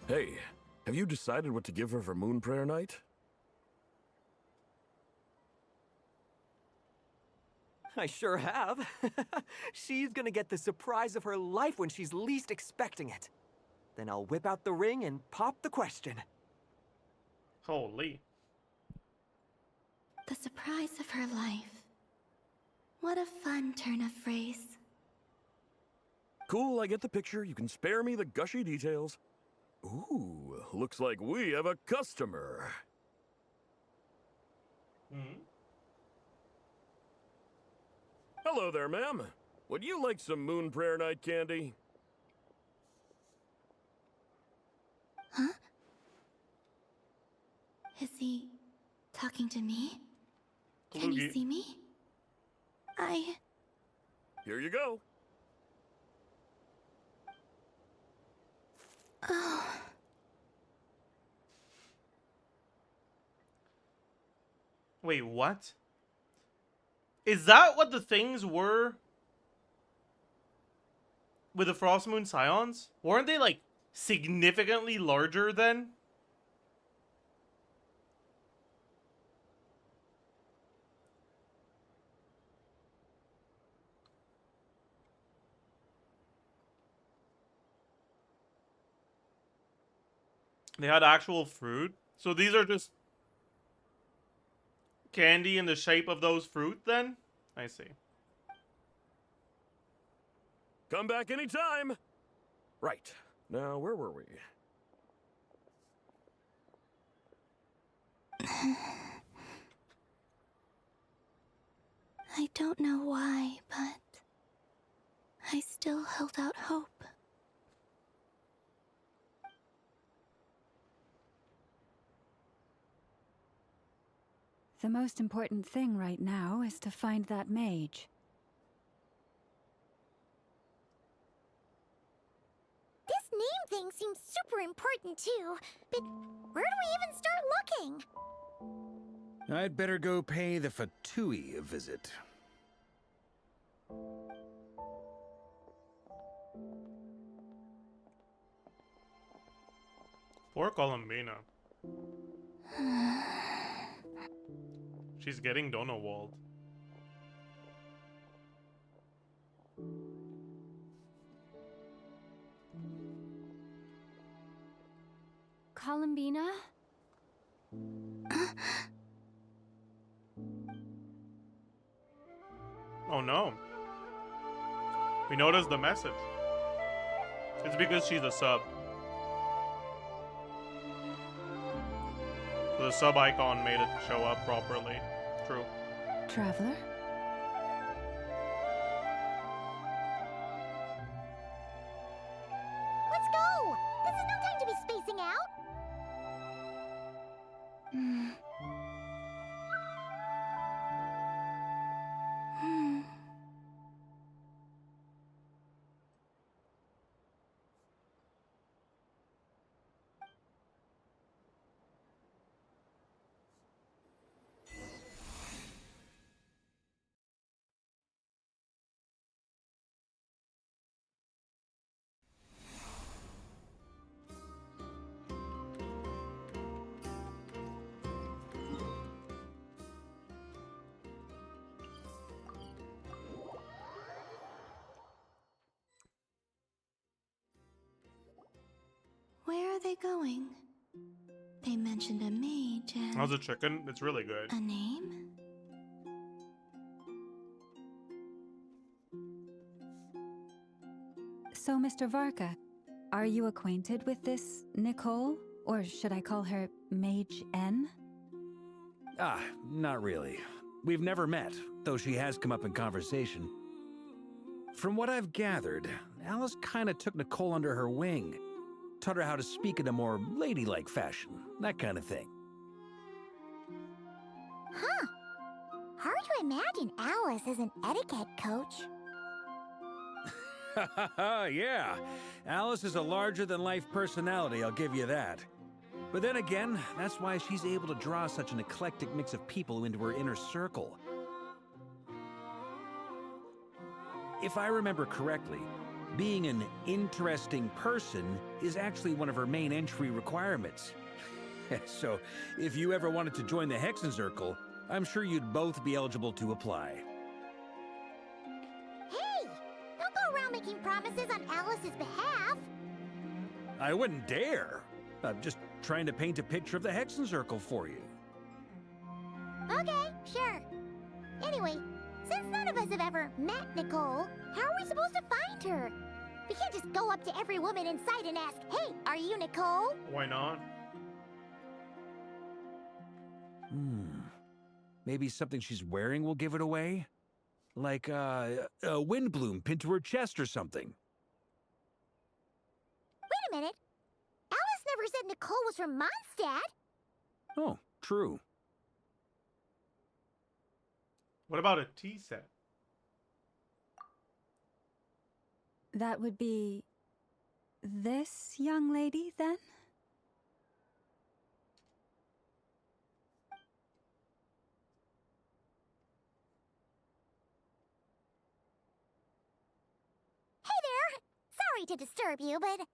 Hey, have you decided what to give her for Moon Prayer Night? I sure have. She's gonna get the surprise of her life when she's least expecting it. Then I'll whip out the ring and pop the question. Holy. The surprise of her life. What a fun turn of phrase. Cool, I get the picture. You can spare me the gushy details. Ooh, looks like we have a customer. Hello there, ma'am. Would you like some Moon Prayer Night candy? Huh? Is he talking to me? Can you see me? Here you go. Oh. Wait, what? Is that what the things were with the Frost Moon Scions? Weren't they like significantly larger then? They had actual fruit. So these are just candy in the shape of those fruit then? I see. Come back anytime. Right. Now, where were we? I don't know why, but I still held out hope. The most important thing right now is to find that mage. This name thing seems super important too, but where do we even start looking? I'd better go pay the Fatui a visit. Poor Columbina. She's getting Donowald. Columbina? Oh no. We noticed the message. It's because she's a sub. So the sub icon made it show up properly. True. Traveler? Let's go! This is no time to be spacing out! Where are they going? They mentioned a mage and... How's the chicken? It's really good. A name? So, Mr. Varka, are you acquainted with this Nicole? Or should I call her Mage N? Ah, not really. We've never met, though she has come up in conversation. From what I've gathered, Alice kinda took Nicole under her wing. Taught her how to speak in a more ladylike fashion, that kind of thing. Huh. Hard to imagine Alice as an etiquette coach. Yeah, Alice is a larger-than-life personality, I'll give you that. But then again, that's why she's able to draw such an eclectic mix of people into her inner circle. If I remember correctly, being an interesting person is actually one of her main entry requirements. So, if you ever wanted to join the Hexenzirkel, I'm sure you'd both be eligible to apply. Hey! Don't go around making promises on Alice's behalf! I wouldn't dare. I'm just trying to paint a picture of the Hexenzirkel for you. Okay, sure. Anyway, since none of us have ever met Nicole, how are we supposed to find her? We can't just go up to every woman in sight and ask, "Hey, are you Nicole?" Why not? Maybe something she's wearing will give it away? Like, a windbloom pinned to her chest or something. Wait a minute. Alice never said Nicole was from Mondstadt. Oh, true. What about a tea set? That would be this young lady, then? Hey there! Sorry to disturb you, but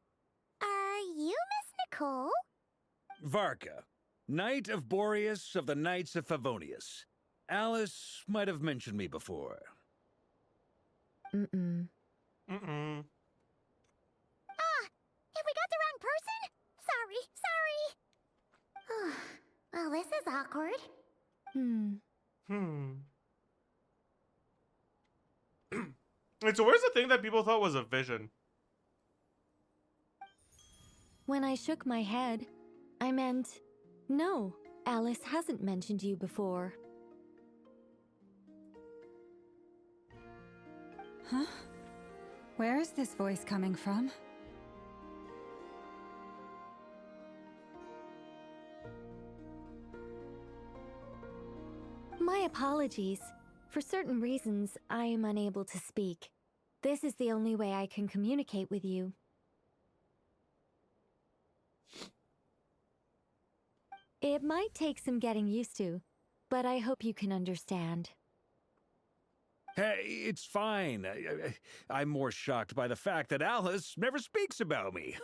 are you Miss Nicole? Varka, Knight of Boreas of the Knights of Favonius. Alice might have mentioned me before. Mm-mm. Mm-mm. Ah, have we got the wrong person? Sorry. Well, this is awkward. Wait, so where's the thing that people thought was a vision? When I shook my head, I meant, no, Alice hasn't mentioned you before. Huh? Where is this voice coming from? My apologies. For certain reasons, I am unable to speak. This is the only way I can communicate with you. It might take some getting used to, but I hope you can understand. Hey, it's fine. I'm more shocked by the fact that Alice never speaks about me.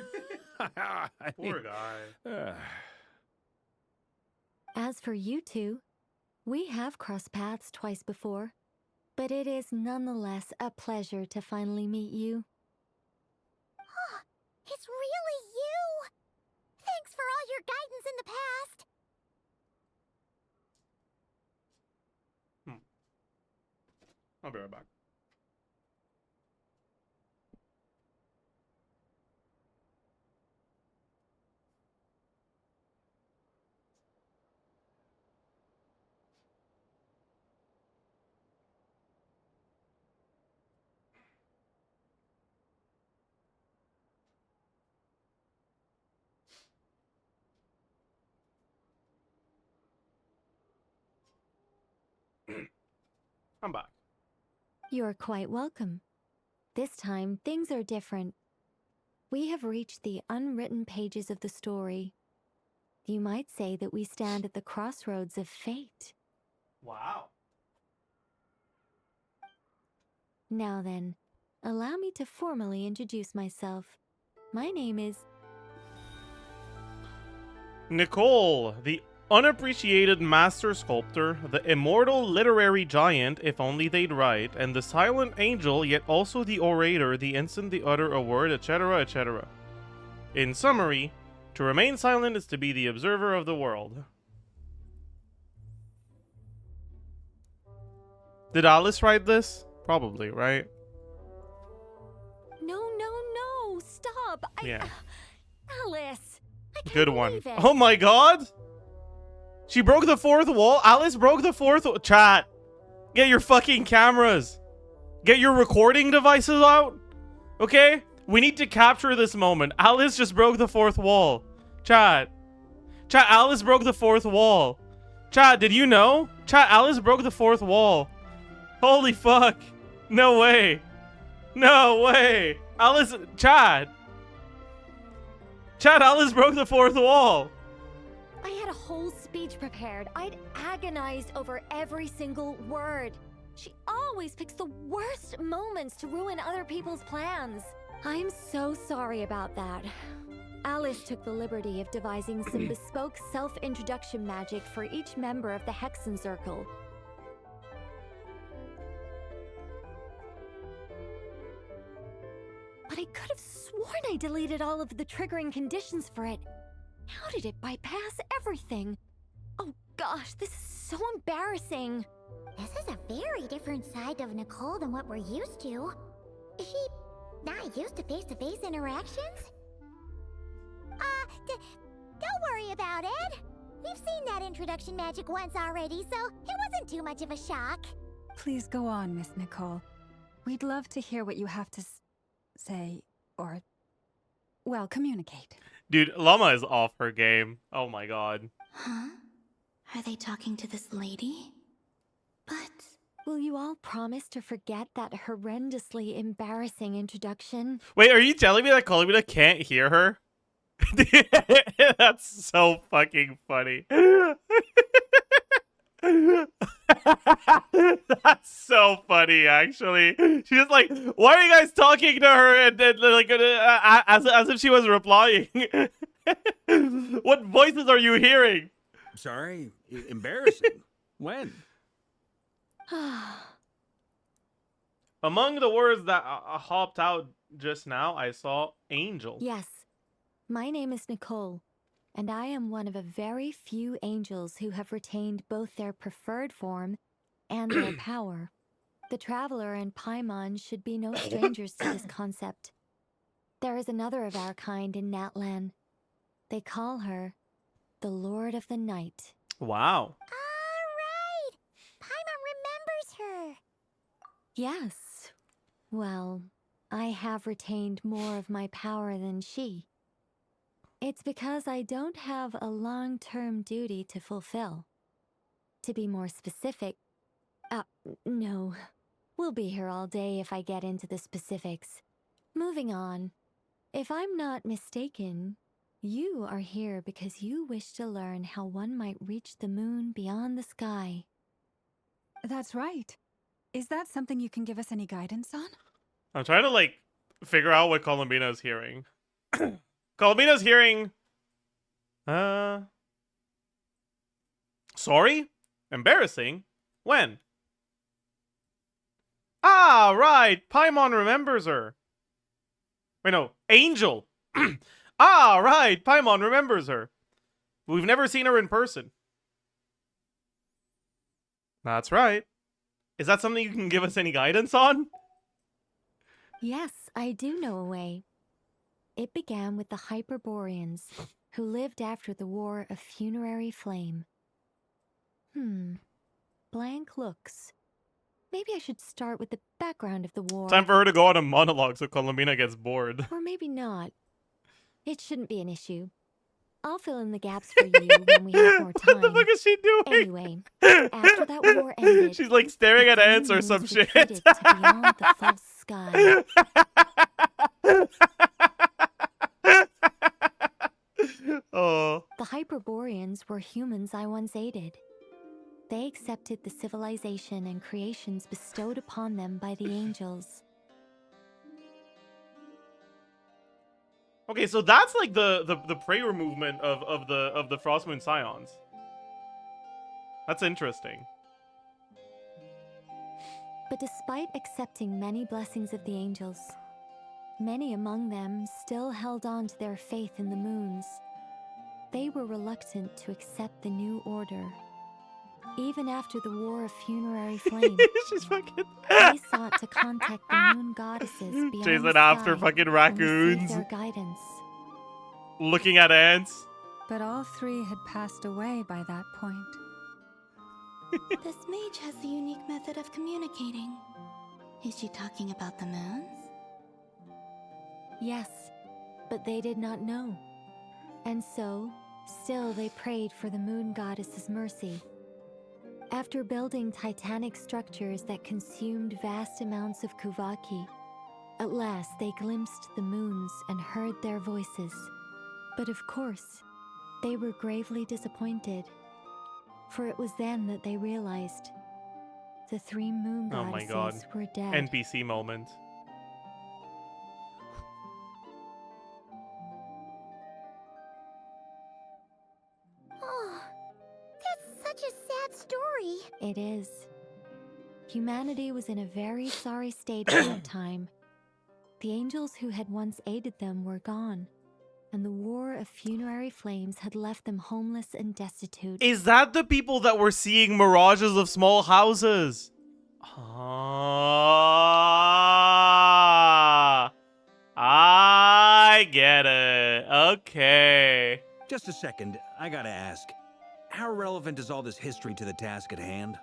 Poor guy. As for you two, we have crossed paths twice before, but it is nonetheless a pleasure to finally meet you. It's really you! Thanks for all your guidance in the past! I'll be right back. I'm back. You're quite welcome. This time, things are different. We have reached the unwritten pages of the story. You might say that we stand at the crossroads of fate. Wow. Now then, allow me to formally introduce myself. My name is... Nicole, the unappreciated master sculptor, the immortal literary giant, if only they'd write, and the silent angel, yet also the orator, the instant they utter a word, etc., etc. In summary, to remain silent is to be the observer of the world. Did Alice write this? Probably, right? No, stop! Yeah. Alice! Good one. believe it. Oh my god! She broke the fourth wall? Alice broke the fourth Chat! Get your fucking cameras! Get your recording devices out! Okay? We need to capture this moment. Alice just broke the fourth wall. Chat, Alice broke the fourth wall. Chat, did you know? Chat, Alice broke the fourth wall. Holy fuck. No way. No way. Alice, Chat, Alice broke the fourth wall. I had a whole speech prepared. I'd agonized over every single word. She always picks the worst moments to ruin other people's plans. I'm so sorry about that. Alice took the liberty of devising some bespoke self-introduction magic for each member of the Hexen Circle. But I could have sworn I deleted all of the triggering conditions for it. How did it bypass everything? Oh gosh, this is so embarrassing. This is a very different side of Nicole than what we're used to. Is she not used to face-to-face interactions? Don't worry about it. We've seen that introduction magic once already, so it wasn't too much of a shock. Please go on, Miss Nicole. We'd love to hear what you have to say, or, well, communicate. Dude, Llama is off her game. Oh my god. Huh? Are they talking to this lady? But... Will you all promise to forget that horrendously embarrassing introduction? Wait, are you telling me that Columina can't hear her? That's so fucking funny. That's so funny, actually. She's just like, why are you guys talking to her and like as if she was replying? What voices are you hearing? Sorry, embarrassing. When? Among the words that hopped out just now, I saw angel. Yes. My name is Nicole. and I am one of a very few angels who have retained both their preferred form and their power. The Traveler and Paimon should be no strangers to this concept. There is another of our kind in Natlan. They call her the Lord of the Night. Wow. Alright! Paimon remembers her! Yes. Well, I have retained more of my power than she. It's because I don't have a long-term duty to fulfill. To be more specific, no. We'll be here all day if I get into the specifics. Moving on. If I'm not mistaken, you are here because you wish to learn how one might reach the moon beyond the sky. That's right. Is that something you can give us any guidance on? I'm trying to, like, figure out what Columbina's hearing. Columbina's hearing... Sorry? Embarrassing? When? Ah, right! Paimon remembers her. Wait, no. Angel! Ah, right! Paimon remembers her. We've never seen her in person. That's right. Is that something you can give us any guidance on? Yes, I do know a way. It began with the Hyperboreans, who lived after the War of Funerary Flame. Blank looks. Maybe I should start with the background of the war. Time for her to go on a monologue so Columbina gets bored. Or maybe not. It shouldn't be an issue. I'll fill in the gaps for you when we have more time. What the fuck is she doing? Anyway, after that war ended, she's like staring at ants or some shit. To beyond the false sky. Oh. The Hyperboreans were humans I once aided. They accepted the civilization and creations bestowed upon them by the angels. Okay, so that's like the prayer movement of the Frostmoon Scions. That's interesting. But despite accepting many blessings of the angels, many among them still held on to their faith in the moons. They were reluctant to accept the new order. Even after the War of Funerary Flame, she's fucking... they sought to contact the moon goddesses beyond Chasing the after sky fucking and raccoons. receive their guidance. Looking at ants. But all three had passed away by that point. This mage has a unique method of communicating. Is she talking about the moons? Yes, but they did not know. And so, still they prayed for the moon goddess's mercy. After building titanic structures that consumed vast amounts of Kuvaki, at last they glimpsed the moons and heard their voices. But of course, they were gravely disappointed, for it was then that they realized the three moon Oh goddesses my god. were dead. NPC moment. Oh, that's such a sad story. It is. Humanity was in a very sorry state at that time. The angels who had once aided them were gone, and the War of Funerary Flames had left them homeless and destitute. Is that the people that were seeing mirages of small houses? Ah, I get it. Okay. Just a second, I gotta ask. How relevant is all this history to the task at hand?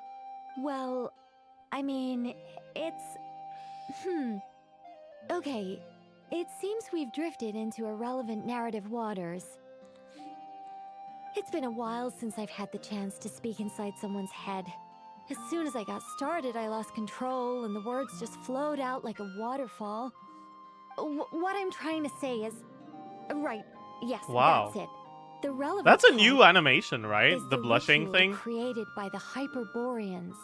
Well, I mean, it's... Okay, it seems we've drifted into irrelevant narrative waters. It's been a while since I've had the chance to speak inside someone's head. As soon as I got started, I lost control, and the words just flowed out like a waterfall. What I'm trying to say is... Right, yes, Wow. that's it. The relevant That's a part new animation, right? is The blushing ritual thing. created by the Hyperboreans.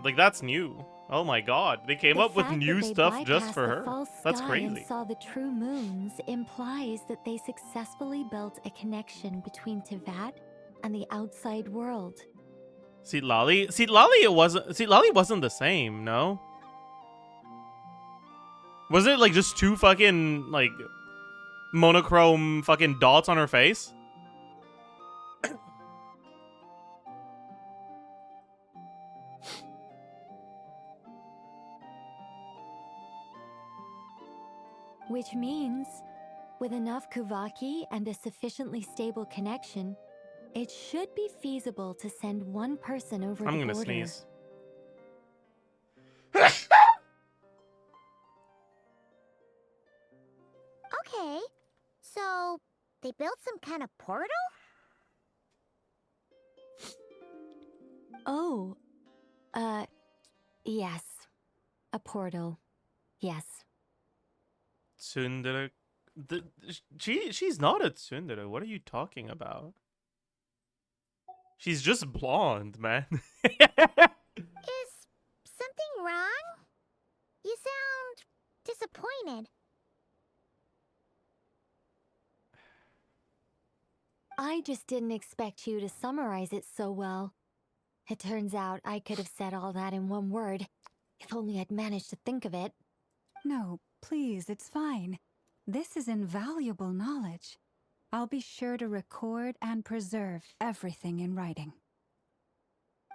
Like, that's new. Oh my god. They came The up with fact new that they stuff just bypassed for the her. false That's sky crazy. And saw the true moons implies that they successfully built a connection between Tevat and the outside world. See, Lolly wasn't the same, no? Was it like just two fucking like monochrome fucking dots on her face. Which means, with enough Kuvaki and a sufficiently stable connection, it should be feasible to send one person over the border. I'm gonna sneeze. Okay, so they built some kind of portal? Oh, yes. A portal. Yes. Tsundere. She's not a tsundere. What are you talking about? She's just blonde, man. Is something wrong? You sound disappointed. I just didn't expect you to summarize it so well. It turns out I could have said all that in one word, if only I'd managed to think of it. No, please, it's fine. This is invaluable knowledge. I'll be sure to record and preserve everything in writing.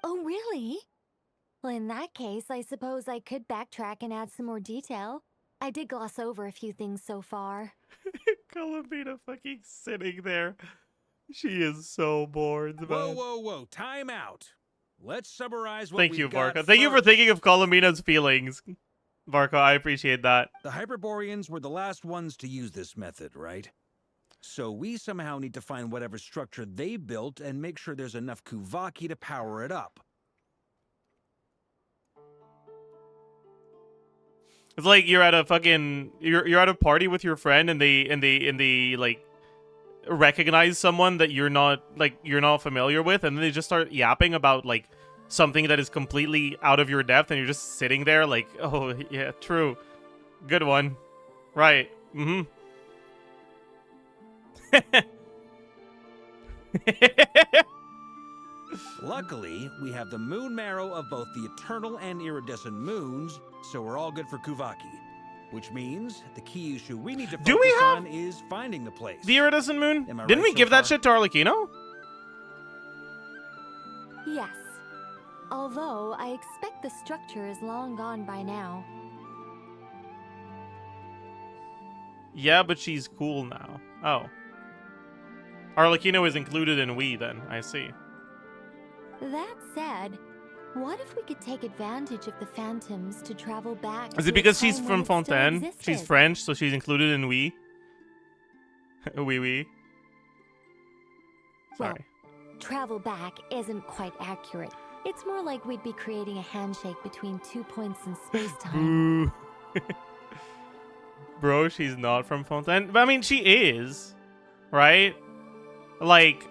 Oh, really? Well, in that case, I suppose I could backtrack and add some more detail. I did gloss over a few things so far. Columbina fucking sitting there. She is so bored, man. Whoa, whoa, whoa. Time out. Let's summarize what Thank we've you, got Varka. Thank you for first. thinking of Columbina's feelings. Varka, I appreciate that. The Hyperboreans were the last ones to use this method, right? So we somehow need to find whatever structure they built and make sure there's enough Kuvaki to power it up. It's like you're at a fucking you're at a party with your friend and they like recognize someone that you're not familiar with, and then they just start yapping about like something that is completely out of your depth, and you're just sitting there like, oh yeah, true, good one, right, Luckily, we have the moon marrow of both the eternal and iridescent moons, so we're all good for Kuvaki. Which means the key issue we need to focus on is finding the place. The iridescent moon? Am I Didn't right we so give that far? shit to Arlecchino? Yes. Although, I expect the structure is long gone by now. Yeah, but she's cool now. Oh. Arlecchino is included in we then, I see. That said, what if we could take advantage of the phantoms to travel back Is to it because a she's time from when it still Fontaine? She's existed? French, so she's included in we? Oui. Sorry. Travel back isn't quite accurate. It's more like we'd be creating a handshake between 2 points in space-time. Boo. Bro, she's not from Fontaine. But I mean, she is. Right? Like,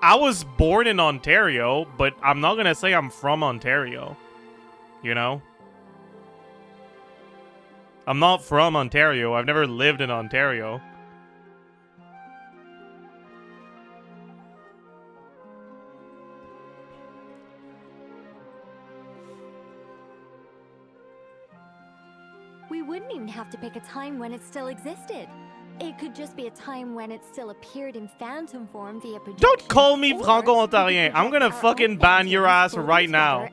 I was born in Ontario, but I'm not gonna say I'm from Ontario. You know? I'm not from Ontario. I've never lived in Ontario. We wouldn't even have to pick a time when it still existed. It could just be a time when it still appeared in phantom form via projection. Don't call me or Franco-Ontarien. I'm gonna fucking ban your ass right now.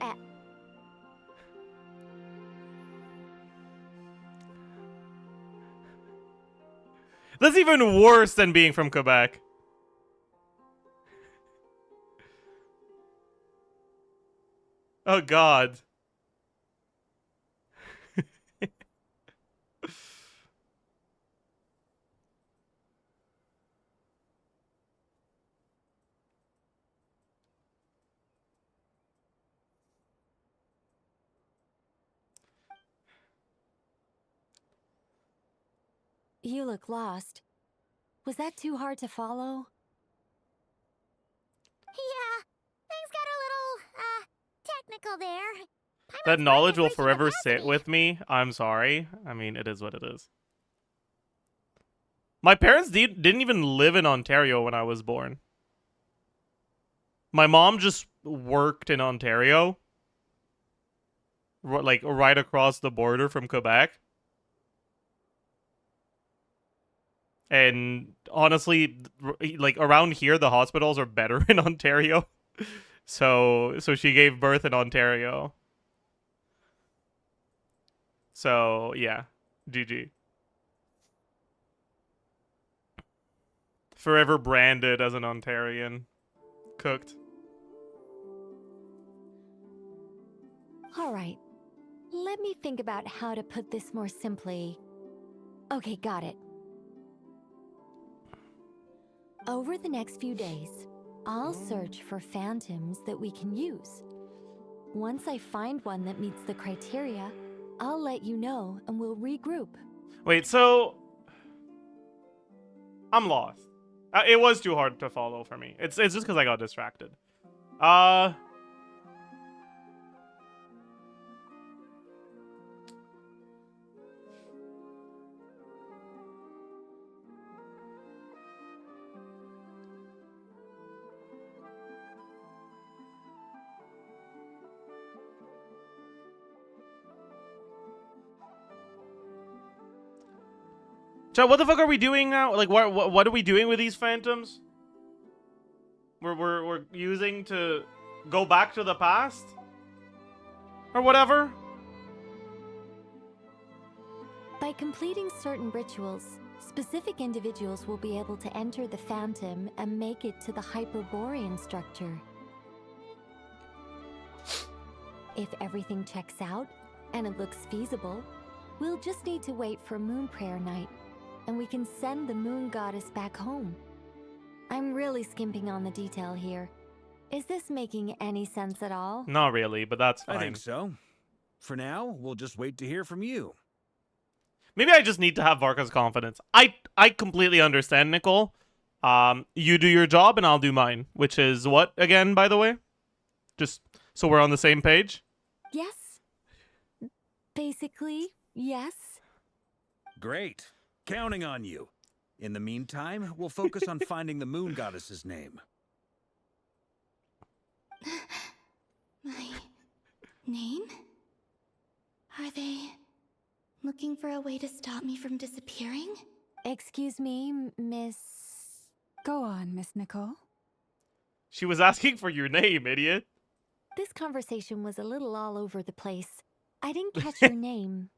That's even worse than being from Quebec. Oh god. You look lost. Was that too hard to follow? Yeah, things got a little, technical there. That knowledge will forever sit with me. I'm sorry. I mean, it is what it is. My parents didn't even live in Ontario when I was born. My mom just worked in Ontario. Like, right across the border from Quebec. And honestly, like around here, the hospitals are better in Ontario. So she gave birth in Ontario. So yeah, GG. Forever branded as an Ontarian. Cooked. All right. Let me think about how to put this more simply. Okay, got it. Over the next few days, I'll search for phantoms that we can use. Once I find one that meets the criteria, I'll let you know and we'll regroup. Wait, so I'm lost. It was too hard to follow for me. It's just because I got distracted. Chat, what the fuck are we doing now? Like, what are we doing with these phantoms? We're using to go back to the past? Or whatever? By completing certain rituals, specific individuals will be able to enter the phantom and make it to the Hyperborean structure. If everything checks out, and it looks feasible, we'll just need to wait for Moon Prayer Night, and we can send the Moon Goddess back home. I'm really skimping on the detail here. Is this making any sense at all? Not really, but that's fine. I think so. For now, we'll just wait to hear from you. Maybe I just need to have Varka's confidence. I completely understand, Nicole. You do your job and I'll do mine. Which is what, again, by the way? Just so we're on the same page? Yes. Basically, yes. Great. Counting on you. In the meantime, we'll focus on finding the Moon Goddess's name. My name? Are they looking for a way to stop me from disappearing? Excuse me, Miss... Go on, Miss Nicole. She was asking for your name, idiot. This conversation was a little all over the place. I didn't catch your name.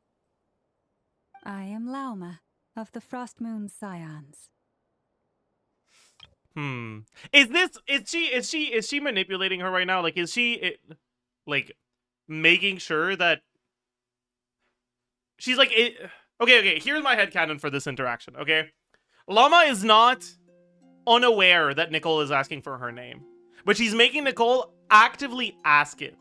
I am Lauma, of the Frost Moon Scions. Is she manipulating her right now? Like, is she like making sure that she's like okay, here's my headcanon for this interaction, okay? Llama is not unaware that Nicole is asking for her name, but she's making Nicole actively ask it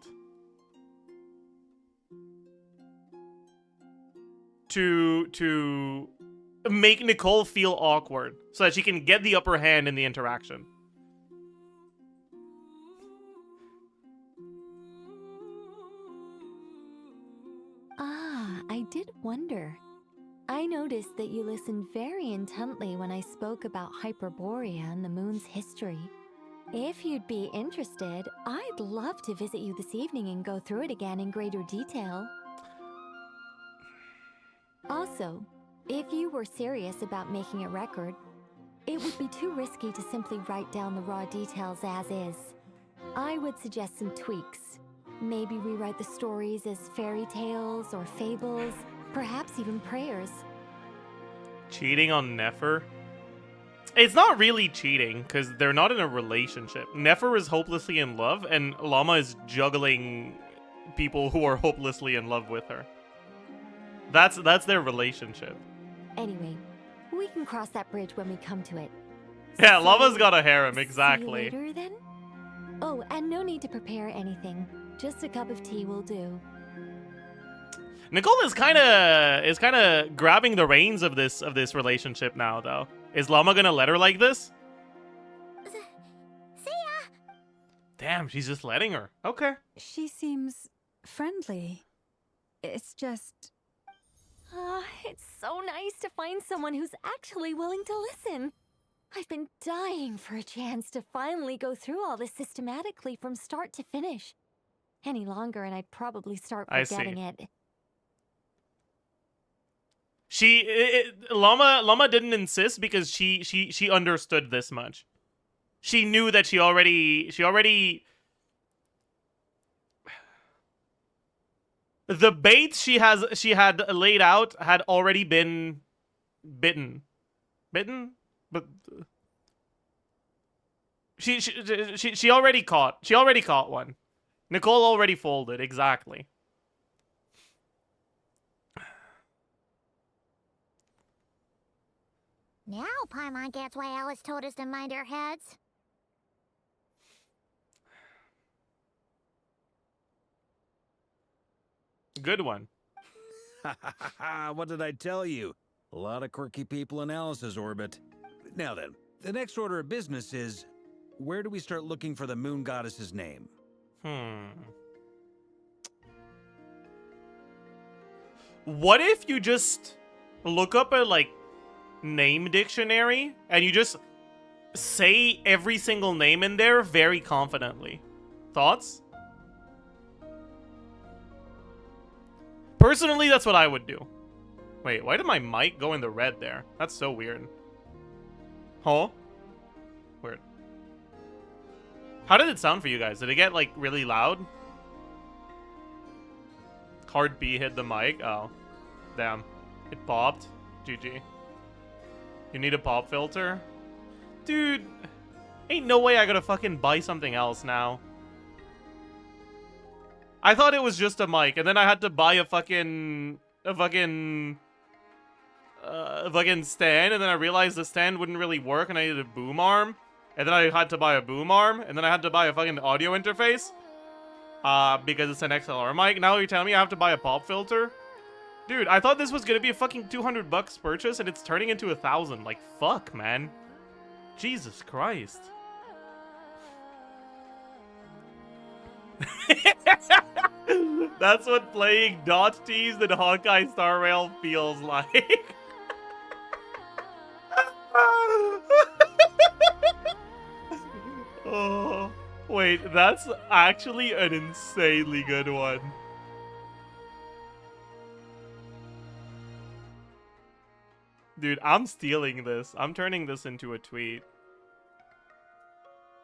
to make Nicole feel awkward so that she can get the upper hand in the interaction. Ah, I did wonder. I noticed that you listened very intently when I spoke about Hyperborea and the moon's history. If you'd be interested, I'd love to visit you this evening and go through it again in greater detail. Also, if you were serious about making a record, it would be too risky to simply write down the raw details as is. I would suggest some tweaks. Maybe rewrite the stories as fairy tales or fables, perhaps even prayers. Cheating on Nefer? It's not really cheating, because they're not in a relationship. Nefer is hopelessly in love, and Llama is juggling people who are hopelessly in love with her. That's their relationship. Anyway, we can cross that bridge when we come to it. Yeah, Llama's got a harem, exactly. See you later, then? Oh, and no need to prepare anything. Just a cup of tea will do. Nicole is kind of grabbing the reins of this relationship now, though. Is Llama gonna let her like this? See ya! Damn, she's just letting her. Okay. She seems friendly. It's just... It's so nice to find someone who's actually willing to listen. I've been dying for a chance to finally go through all this systematically from start to finish. Any longer and I'd probably start forgetting it. Llama didn't insist because she understood this much. She knew that she already the bait she had laid out had already been bitten, but she already caught one. Nicole already folded, exactly. Now Paimon gets why Alice told us to mind our heads. Good one. What did I tell you? A lot of quirky people in Alice's orbit. Now then, the next order of business is, where do we start looking for the moon goddess's name? What if you just look up a, like, name dictionary and you just say every single name in there very confidently? Thoughts? Personally, that's what I would do. Wait, why did my mic go in the red there? That's so weird. Huh? Weird. How did it sound for you guys? Did it get, like, really loud? Hard B hit the mic? Oh. Damn. It popped. GG. You need a pop filter? Dude, ain't no way I gotta fucking buy something else now. I thought it was just a mic, and then I had to buy a fucking stand, and then I realized the stand wouldn't really work, and I needed a boom arm, and then I had to buy a boom arm, and then I had to buy a fucking audio interface, because it's an XLR mic. Now you're telling me I have to buy a pop filter? Dude, I thought this was gonna be a fucking $200 purchase, and it's turning into 1,000. Like, fuck, man. Jesus Christ. That's what playing Dot Teased and Hawkeye Star Rail feels like. Oh, wait, that's actually an insanely good one. Dude, I'm stealing this. I'm turning this into a tweet.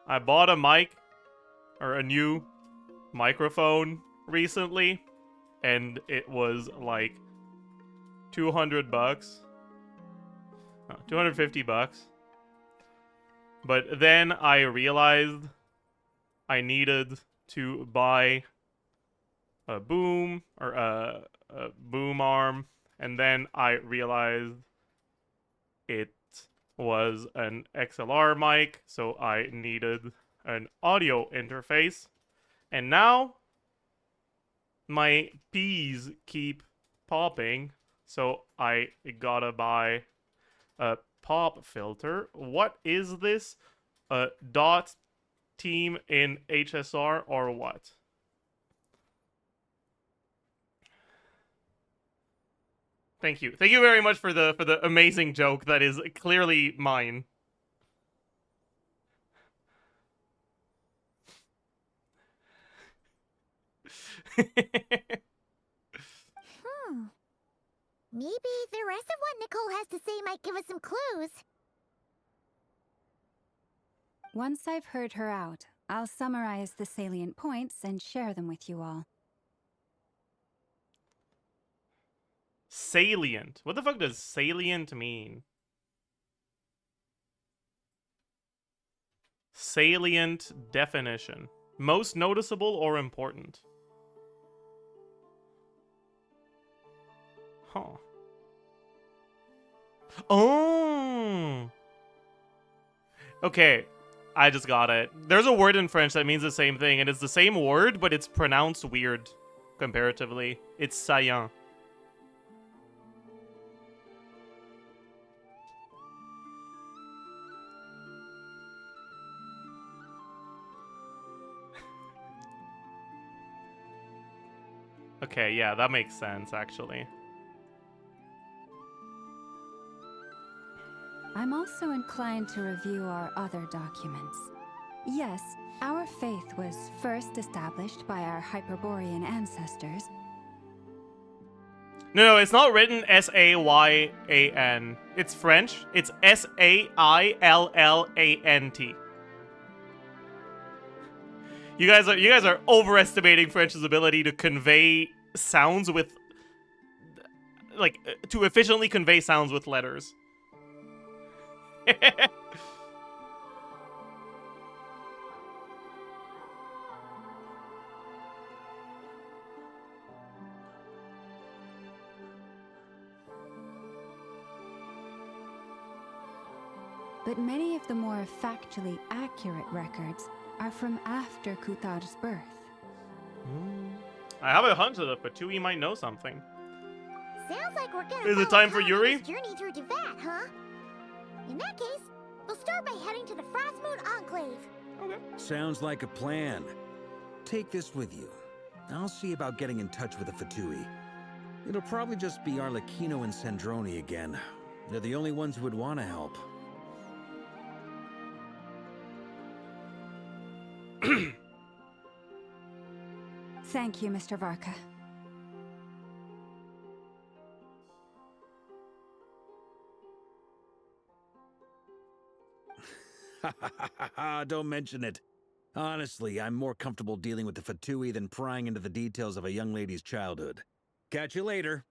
I bought a mic, or a new microphone recently, and it was like $200. No, $250. But then I realized I needed to buy a boom, or a boom arm, and then I realized it was an XLR mic, so I needed an audio interface. And now my P's keep popping, so I gotta buy a pop filter. What is this? A dot team in HSR or what? Thank you. Thank you very much for the amazing joke that is clearly mine. Maybe the rest of what Nicole has to say might give us some clues. Once I've heard her out, I'll summarize the salient points and share them with you all. Salient. What the fuck does salient mean? Salient definition. Most noticeable or important? Huh. Oh! Okay, I just got it. There's a word in French that means the same thing, and it's the same word, but it's pronounced weird, comparatively. It's saillant. Okay, yeah, that makes sense, actually. I'm also inclined to review our other documents. Yes, our faith was first established by our Hyperborean ancestors. No, it's not written S-A-Y-A-N. It's French. It's S-A-I-L-L-A-N-T. You guys are overestimating French's ability to convey sounds with, like, to efficiently convey sounds with letters. But many of the more factually accurate records are from after Coulthard's birth. I have a hunch that the Fatui might know something. Sounds like we're gonna Is it follow time for Yuri? Kalame's journey through Devat, huh? In that case, we'll start by heading to the Frostmoon Enclave. Okay. Sounds like a plan. Take this with you. I'll see about getting in touch with the Fatui. It'll probably just be Arlecchino and Sandroni again. They're the only ones who would want to help. Thank you, Mr. Varka. Don't mention it. Honestly, I'm more comfortable dealing with the Fatui than prying into the details of a young lady's childhood. Catch you later.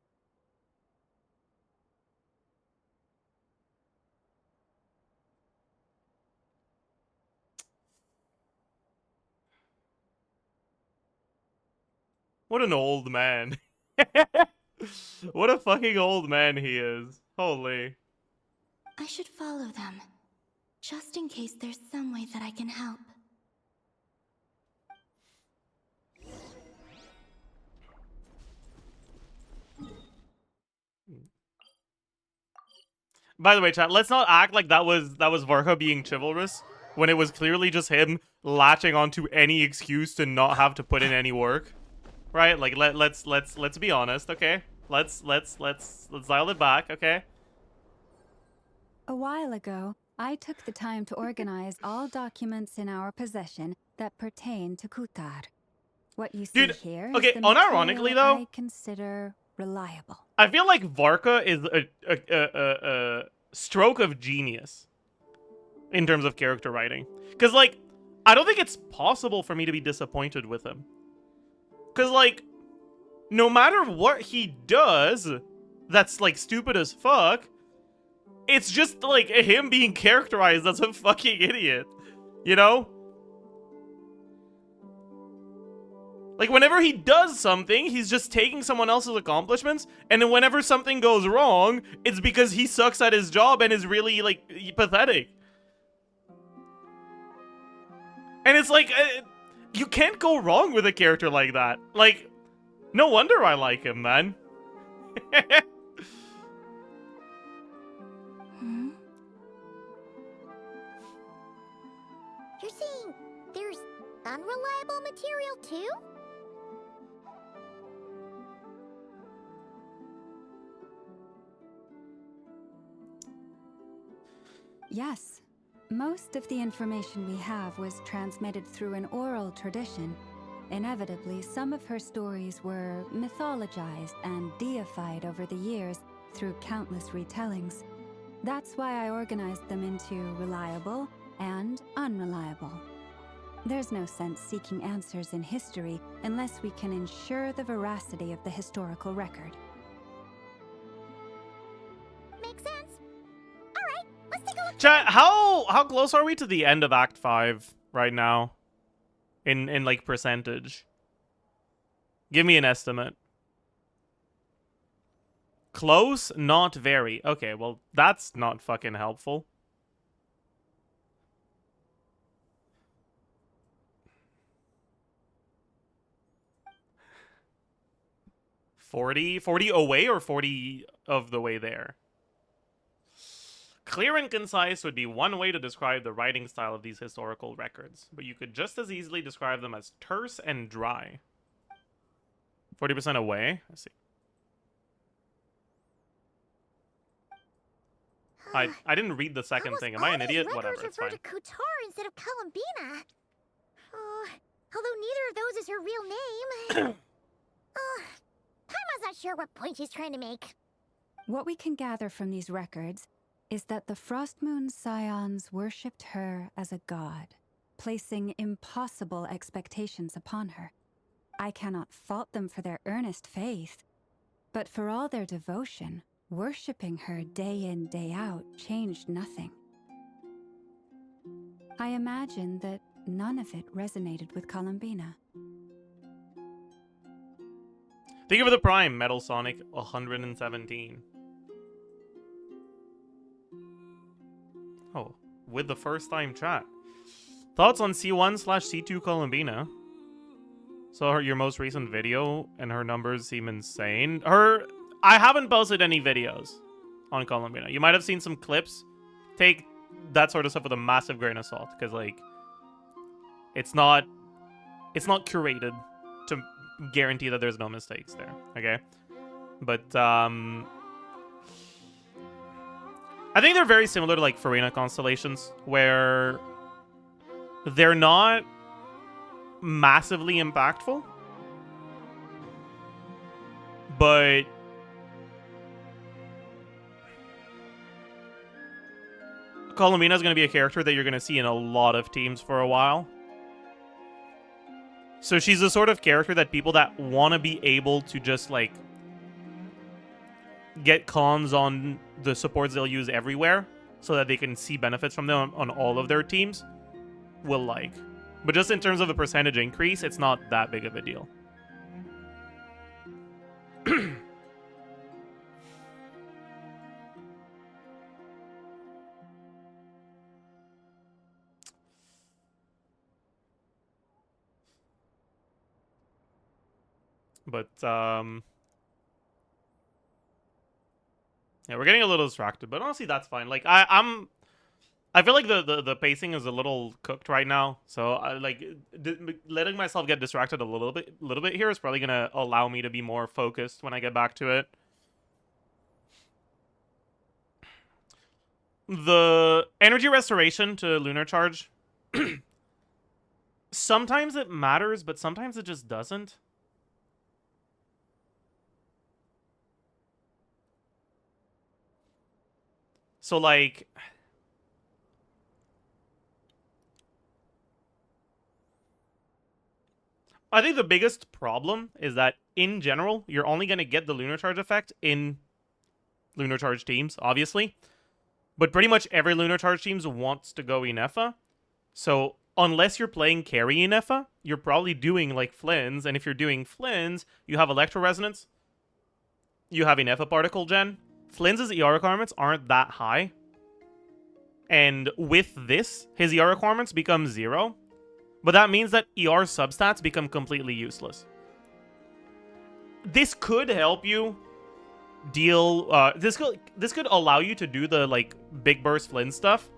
What an old man. What a fucking old man he is. Holy. I should follow them, just in case there's some way that I can help. By the way, chat, let's not act like that was Varka being chivalrous when it was clearly just him latching onto any excuse to not have to put in any work. Right? Like let's be honest, okay? Let's dial it back, okay? A while ago, I took the time to organize all documents in our possession that pertain to Coulthard. What you see here is okay, the unironically material though, I consider reliable. I feel like Varka is a stroke of genius in terms of character writing. Because, like, I don't think it's possible for me to be disappointed with him. Because, like, no matter what he does that's, like, stupid as fuck, it's just, like, him being characterized as a fucking idiot. You know? Like, whenever he does something, he's just taking someone else's accomplishments, and then whenever something goes wrong, it's because he sucks at his job and is really, like, pathetic. And it's like, you can't go wrong with a character like that. Like, no wonder I like him, man. You're saying there's unreliable material too? Yes. Most of the information we have was transmitted through an oral tradition. Inevitably, some of her stories were mythologized and deified over the years through countless retellings. That's why I organized them into reliable and unreliable. There's no sense seeking answers in history unless we can ensure the veracity of the historical record. Makes sense. Alright, let's take a look. Chat, how close are we to the end of Act 5 right now? In like, percentage. Give me an estimate. Close, not very. Okay, well, that's not fucking helpful. $40 away or 40 of the way there? Clear and concise would be one way to describe the writing style of these historical records, but you could just as easily describe them as terse and dry. 40% away? I see. I didn't read the second thing. Am I an idiot? Whatever, it's fine. Refer to Kutar instead of Columbina. Although neither of those is her real name. Time was not sure what point she's trying to make. What we can gather from these records is that the Frost Moon's scions worshipped her as a god, placing impossible expectations upon her. I cannot fault them for their earnest faith, but for all their devotion, worshipping her day in, day out changed nothing. I imagine that none of it resonated with Columbina. Thank you for the Prime, Metal Sonic 117. Oh, with the first time chat. Thoughts on C1/C2 Columbina? So your most recent video and her numbers seem insane. I haven't posted any videos on Columbina. You might have seen some clips. Take that sort of stuff with a massive grain of salt, because like it's not curated to guarantee that there's no mistakes there. Okay, but I think they're very similar to like Farina constellations, where they're not massively impactful, but Columbina is going to be a character that you're going to see in a lot of teams for a while. So she's the sort of character that people that want to be able to just like get cons on the supports they'll use everywhere so that they can see benefits from them on all of their teams will like. But just in terms of a percentage increase, it's not that big of a deal. But, yeah, we're getting a little distracted, but honestly, that's fine. Like, I feel like the pacing is a little cooked right now, so letting myself get distracted a little bit here is probably gonna allow me to be more focused when I get back to it. The energy restoration to lunar charge, sometimes it matters, but sometimes it just doesn't. So, like, I think the biggest problem is that, in general, you're only going to get the lunar charge effect in lunar charge teams, obviously. But pretty much every lunar charge teams wants to go Inefa. So, unless you're playing carry Inefa, you're probably doing, like, Flins. And if you're doing Flins, you have Electro Resonance. You have Inefa Particle Gen. Flins' ER requirements aren't that high. And with this, his ER requirements become 0. But that means that ER substats become completely useless. This could help you deal... This could allow you to do the, like, big burst Flynn stuff.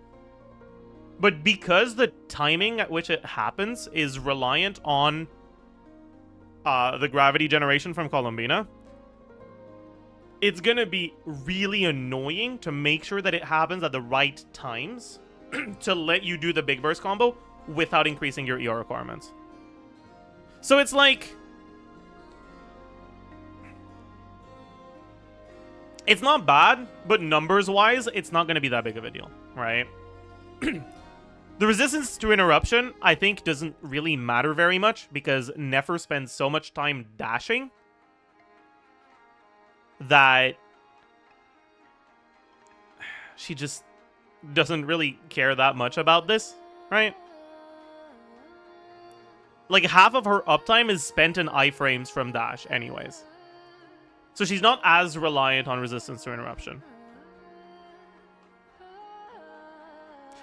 But because the timing at which it happens is reliant on the gravity generation from Columbina, it's going to be really annoying to make sure that it happens at the right times to let you do the big burst combo without increasing your ER requirements. So it's like... it's not bad, but numbers-wise, it's not going to be that big of a deal, right? The resistance to interruption, I think, doesn't really matter very much because Nefer spends so much time dashing that she just doesn't really care that much about this, right? Like, half of her uptime is spent in iframes from dash anyways. So she's not as reliant on resistance to interruption.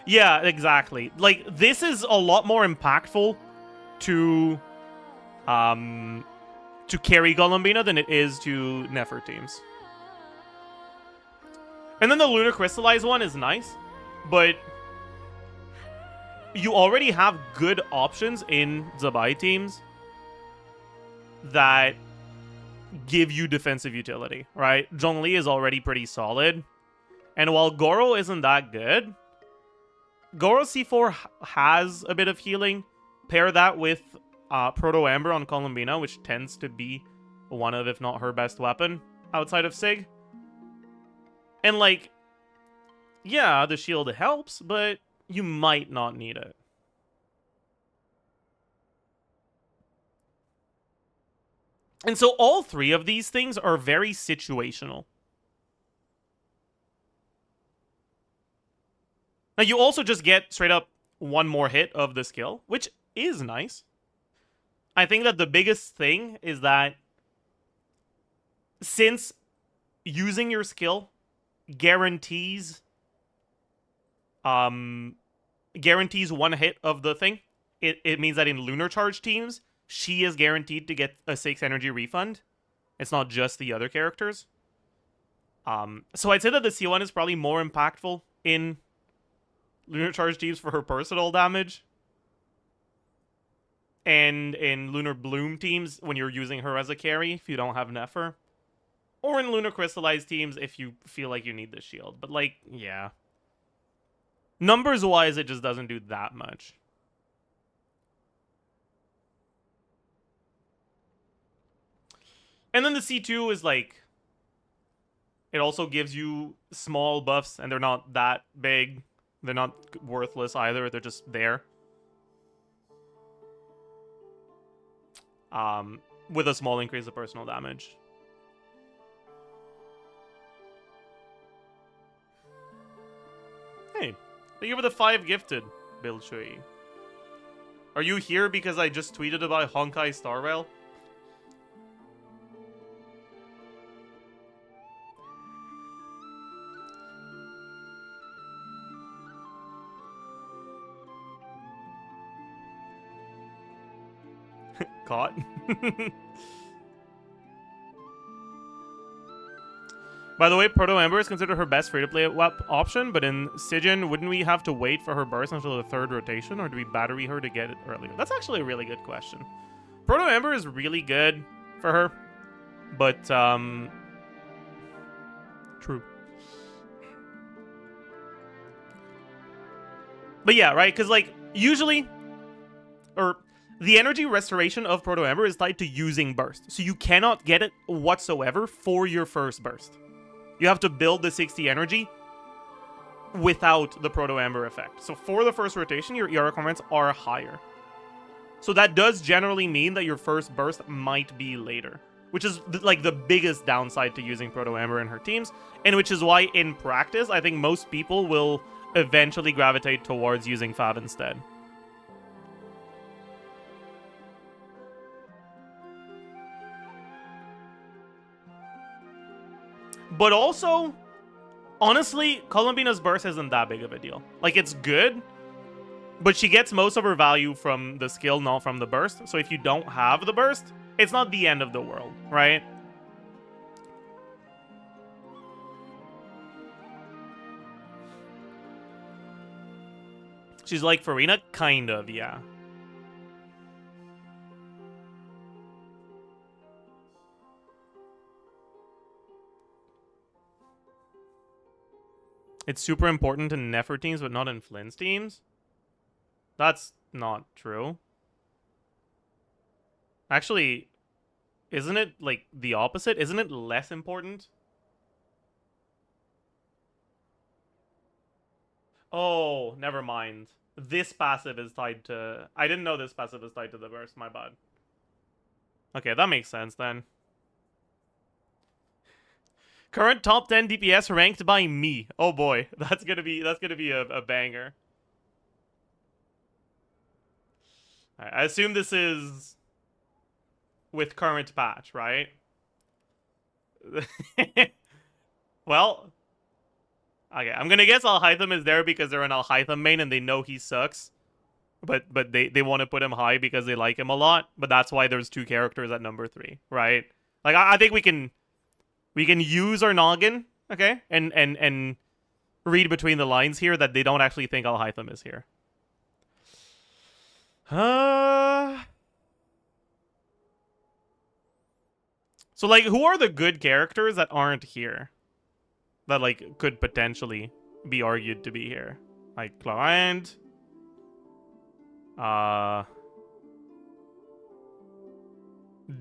Yeah, exactly. Like, this is a lot more impactful to carry Columbina than it is to Nefer teams. And then the Lunar Crystallize one is nice, but you already have good options in Zabai teams that give you defensive utility, right? Zhongli is already pretty solid. And while Goro isn't that good, Goro C4 has a bit of healing. Pair that with Proto Amber on Columbina, which tends to be one of, if not her best weapon outside of Sig. And like, yeah, the shield helps, but you might not need it. And so all three of these things are very situational. Now you also just get straight up one more hit of the skill, which is nice. I think that the biggest thing is that since using your skill guarantees one hit of the thing, it means that in lunar charge teams, she is guaranteed to get a 6 energy refund. It's not just the other characters. So I'd say that the C1 is probably more impactful in lunar charge teams for her personal damage. And in lunar bloom teams, when you're using her as a carry, if you don't have Nefer. Or in lunar crystallized teams, if you feel like you need the shield. But like, yeah. Numbers-wise, it just doesn't do that much. And then the C2 is like, it also gives you small buffs, and they're not that big. They're not worthless either. They're just there. With a small increase of personal damage. Hey, thank you for the 5 gifted, Bill Chui. Are you here because I just tweeted about Honkai Star Rail? Caught. By the way, Proto Ember is considered her best free-to-play option, but in Sijin, wouldn't we have to wait for her burst until the 3rd rotation, or do we battery her to get it earlier? That's actually a really good question. Proto Ember is really good for her, but, true. But yeah, right? Because, like, usually, or the energy restoration of Proto Ember is tied to using burst. So you cannot get it whatsoever for your first burst. You have to build the 60 energy without the Proto Ember effect. So for the first rotation, your ER requirements are higher. So that does generally mean that your first burst might be later, which is like the biggest downside to using Proto Ember in her teams, and which is why in practice, I think most people will eventually gravitate towards using Fav instead. But also, honestly, Columbina's burst isn't that big of a deal. Like, it's good, but she gets most of her value from the skill, not from the burst. So if you don't have the burst, it's not the end of the world, right? She's like Farina? Kind of, yeah. It's super important in Nefer teams, but not in Flynn's teams? That's not true. Actually, isn't it, like, the opposite? Isn't it less important? Oh, never mind. This passive is tied to... I didn't know this passive is tied to the burst, my bad. Okay, that makes sense, then. Current top 10 DPS ranked by me. Oh boy, that's gonna be a banger. Right, I assume this is with current patch, right? Well, okay, I'm gonna guess Alhaitham is there because they're an Alhaitham main and they know he sucks. But they want to put him high because they like him a lot. But that's why there's 2 characters at number 3, right? Like I think we can use our noggin, okay, and read between the lines here that they don't actually think Alhaitham is here. So, like, who are the good characters that aren't here? That, like, could potentially be argued to be here? Like, Clarent.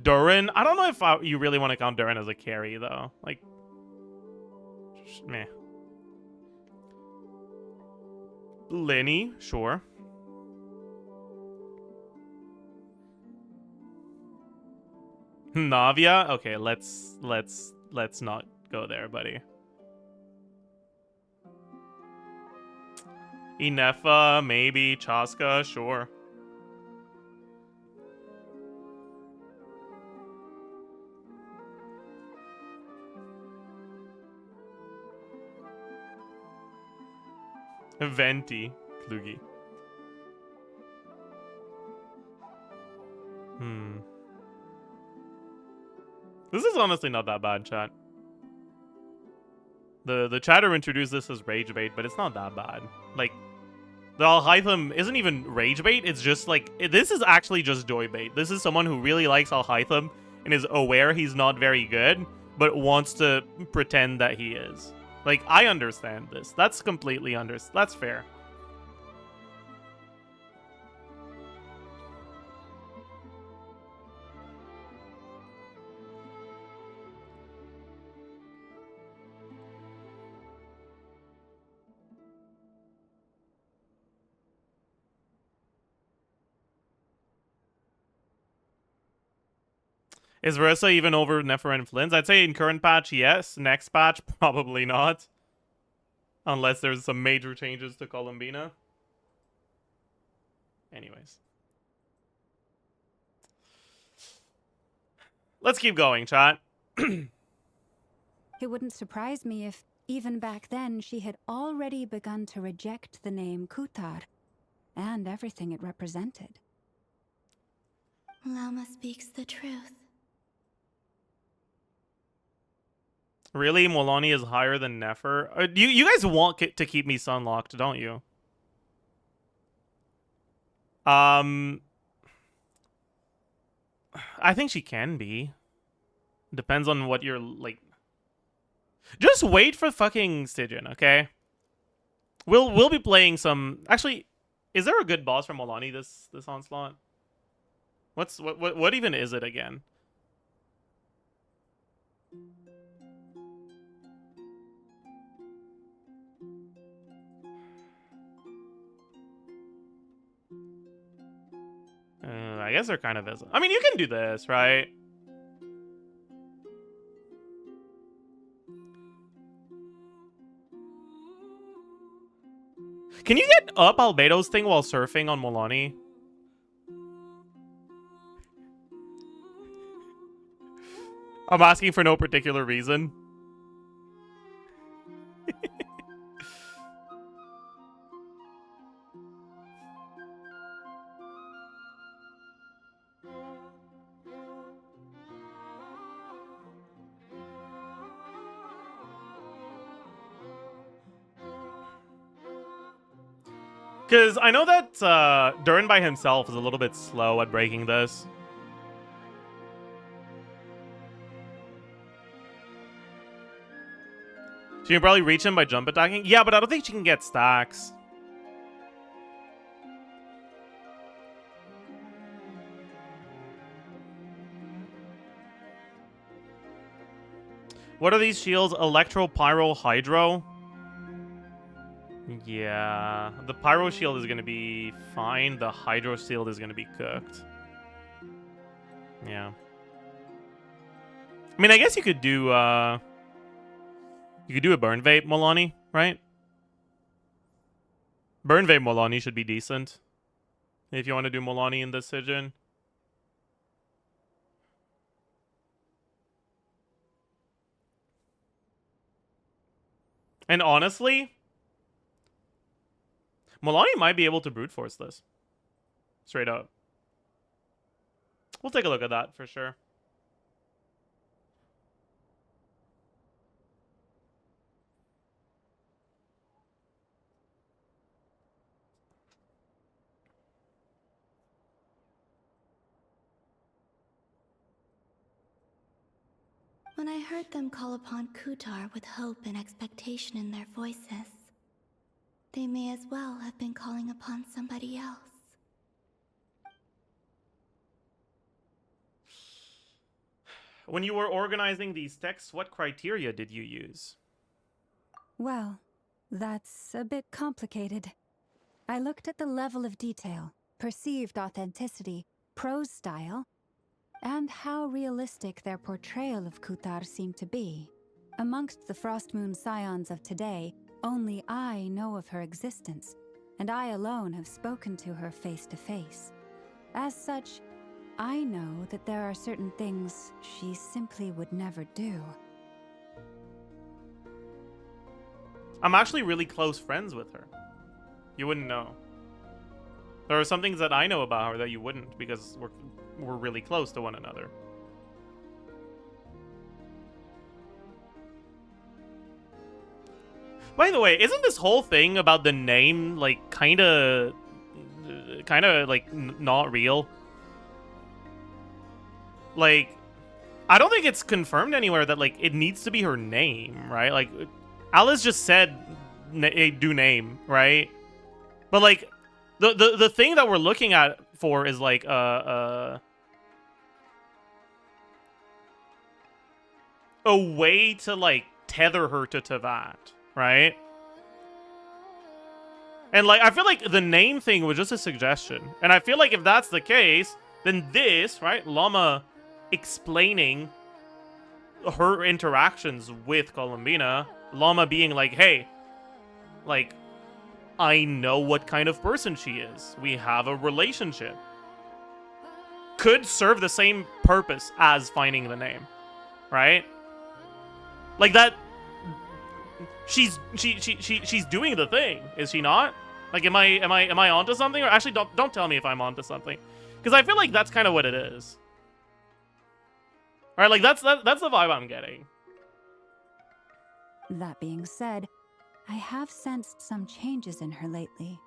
Durin? I don't know if you really want to count Durin as a carry, though. Like, meh. Lenny, sure. Navia? Okay, let's not go there, buddy. Inefa, maybe. Chaska, sure. Venti, Klugi. This is honestly not that bad, chat. The chatter introduced this as rage bait, but it's not that bad. Like, the Alhaitham isn't even rage bait, it's just like, this is actually just joy bait. This is someone who really likes Alhaitham and is aware he's not very good, but wants to pretend that he is. Like, I understand this. That's completely that's fair. Is Versa even over Nefer and Flynn's? I'd say in current patch, yes. Next patch, probably not. Unless there's some major changes to Columbina. Anyways. Let's keep going, chat. It wouldn't surprise me if, even back then, she had already begun to reject the name Kutar and everything it represented. Lama speaks the truth. Really? Molani is higher than Nefer? You guys want to keep me sunlocked, don't you? I think she can be. Depends on what you're, like... Just wait for fucking Stygian, okay? We'll be playing some... Actually, is there a good boss for Molani this onslaught? What even is it again? I guess there kind of is. I mean, you can do this, right? Can you get up Albedo's thing while surfing on Molani? I'm asking for no particular reason. Because I know that Durin by himself is a little bit slow at breaking this. She can probably reach him by jump attacking. Yeah, but I don't think she can get stacks. What are these shields? Electro, Pyro, Hydro? Yeah, the Pyro shield is going to be fine. The Hydro shield is going to be cooked. Yeah. I mean, I guess you could do a Burn Vape Molani, right? Burn Vape Molani should be decent. If you want to do Molani in this Sijin. And honestly, Molani might be able to brute force this. Straight up. We'll take a look at that for sure. When I heard them call upon Kutar with hope and expectation in their voices, they may as well have been calling upon somebody else. When you were organizing these texts, what criteria did you use? Well, that's a bit complicated. I looked at the level of detail, perceived authenticity, prose style, and how realistic their portrayal of Kutar seemed to be. Amongst the Frostmoon Scions of today, only I know of her existence, and I alone have spoken to her face to face. As such, I know that there are certain things she simply would never do. I'm actually really close friends with her. You wouldn't know. There are some things that I know about her that you wouldn't, because we're really close to one another. By the way, isn't this whole thing about the name like kind of like not real? Like, I don't think it's confirmed anywhere that like it needs to be her name, right? Like, Alice just said do name, right? But like the thing that we're looking at for is like a way to like tether her to Tevat, right? And like I feel like the name thing was just a suggestion. And I feel like if that's the case, then this, right? Llama explaining her interactions with Columbina, Llama being like, hey, like, I know what kind of person she is. We have a relationship. Could serve the same purpose as finding the name, right? Like that. She's doing the thing, is she not? Like, am I onto something? Or actually, don't tell me if I'm onto something, because I feel like that's kind of what it is. All right, like that's the vibe I'm getting. That being said, I have sensed some changes in her lately.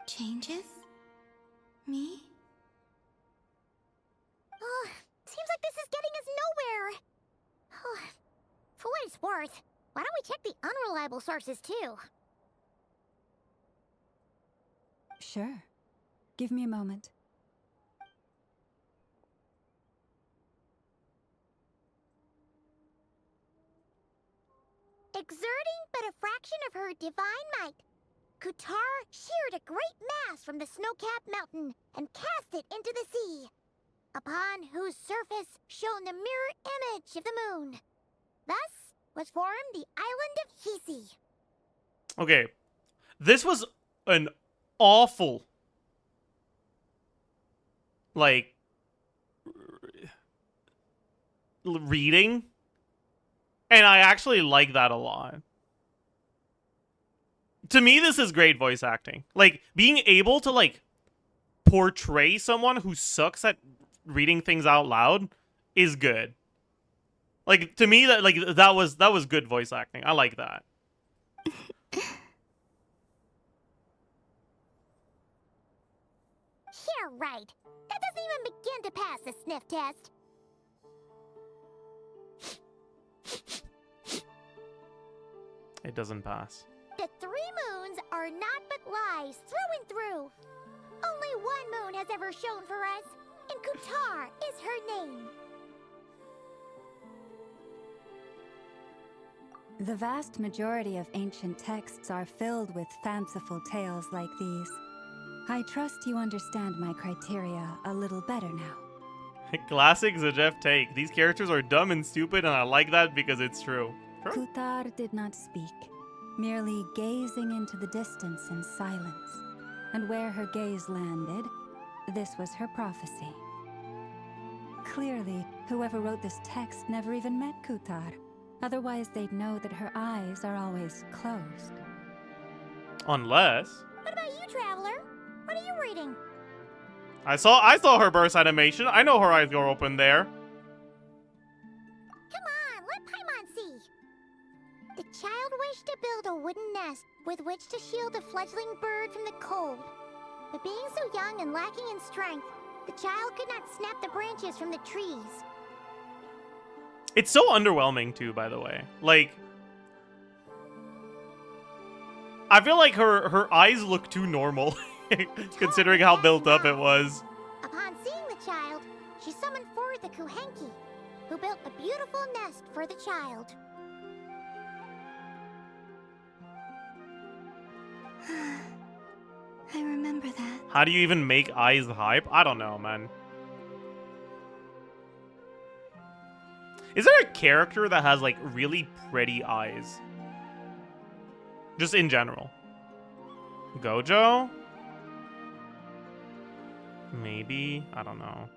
Changes? Me? Oh, seems like this is getting us nowhere. Oh, for what it's worth, why don't we check the unreliable sources too? Sure. Give me a moment. Exerting but a fraction of her divine might, Kutar sheared a great mass from the snow-capped mountain and cast it into the sea, upon whose surface shone the mirror image of the moon. Thus was formed the island of Hisi. Okay, this was an awful, like, reading, and I actually like that a lot. To me, this is great voice acting. Like, being able to, like, portray someone who sucks at reading things out loud is good. Like, to me, that was good voice acting. I like that. Yeah, right. That doesn't even begin to pass the sniff test. It doesn't pass. The 3 moons are not but lies through and through. Only one moon has ever shone for us, and Kutar is her name. The vast majority of ancient texts are filled with fanciful tales like these. I trust you understand my criteria a little better now. Classic Zajef take. These characters are dumb and stupid, and I like that because it's true. Kutar did not speak, merely gazing into the distance in silence. And where her gaze landed, this was her prophecy. Clearly, whoever wrote this text never even met Kutar. Otherwise, they'd know that her eyes are always closed. Unless... What about you, Traveler? What are you reading? I saw her burst animation. I know her eyes go open there. Come on, let Paimon see. The child wished to build a wooden nest with which to shield a fledgling bird from the cold. But being so young and lacking in strength, the child could not snap the branches from the trees. It's so underwhelming too, by the way. Like, I feel like her eyes look too normal, considering how built up it was. Upon seeing the child, she summoned forward the Kuhenki, who built a beautiful nest for the child. I remember that. How do you even make eyes hype? I don't know, man. Is there a character that has, like, really pretty eyes? Just in general. Gojo? Maybe? I don't know.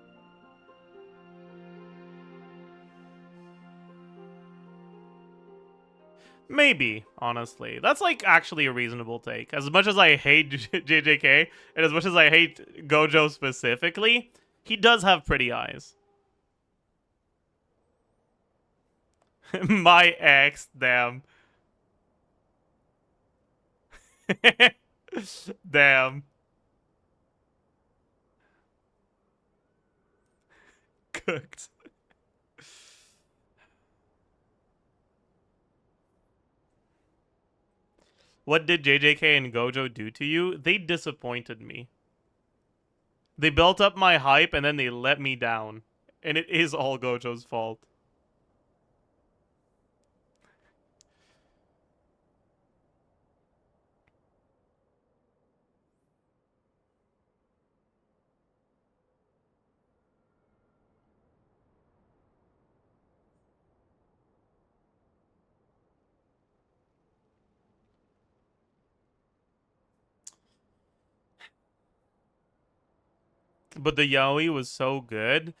Maybe, honestly. That's, like, actually a reasonable take. As much as I hate JJK, and as much as I hate Gojo specifically, he does have pretty eyes. My ex, damn. Damn. Cooked. What did JJK and Gojo do to you? They disappointed me. They built up my hype and then they let me down. And it is all Gojo's fault. But the yaoi was so good.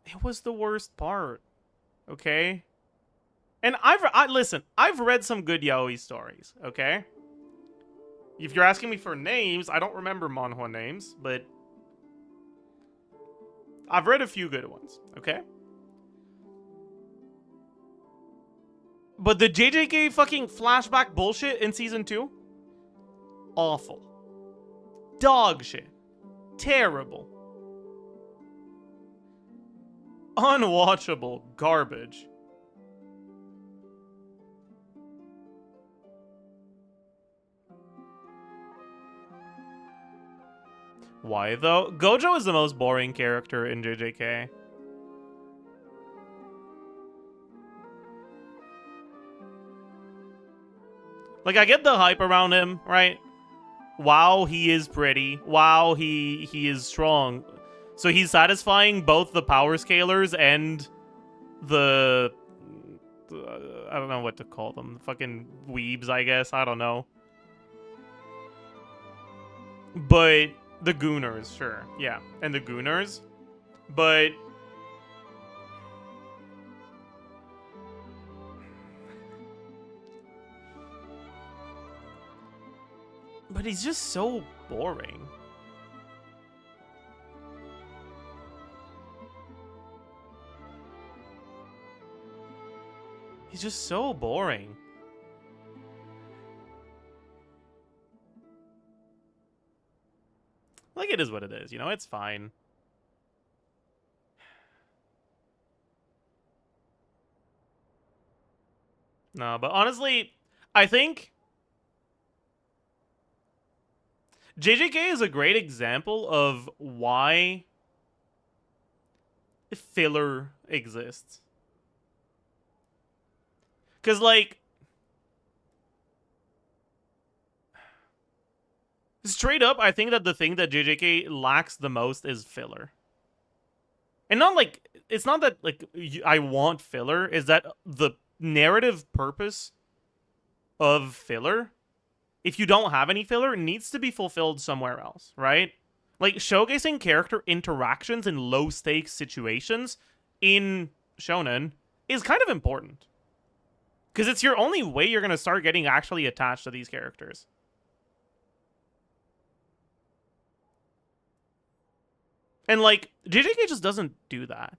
It was the worst part. Okay? And listen, I've read some good yaoi stories, okay? If you're asking me for names, I don't remember manhwa names, but I've read a few good ones, okay? But the JJK fucking flashback bullshit in season 2? Awful. Dog shit. Terrible. Unwatchable garbage. Why though? Gojo is the most boring character in JJK. Like, I get the hype around him, right? Wow, he is pretty. Wow, he is strong. So he's satisfying both the power scalers and the I don't know what to call them. The fucking weebs, I guess. I don't know. But the gooners, sure. Yeah, and the gooners. But he's just so boring. He's just so boring. Like, it is what it is, you know? It's fine. No, but honestly, I think JJK is a great example of why filler exists. Because, like, straight up, I think that the thing that JJK lacks the most is filler. And not, like, it's not that, like, I want filler, is that the narrative purpose of filler, if you don't have any filler, needs to be fulfilled somewhere else, right? Like, showcasing character interactions in low-stakes situations in shonen is kind of important. Because it's your only way you're going to start getting actually attached to these characters. And, like, JJK just doesn't do that.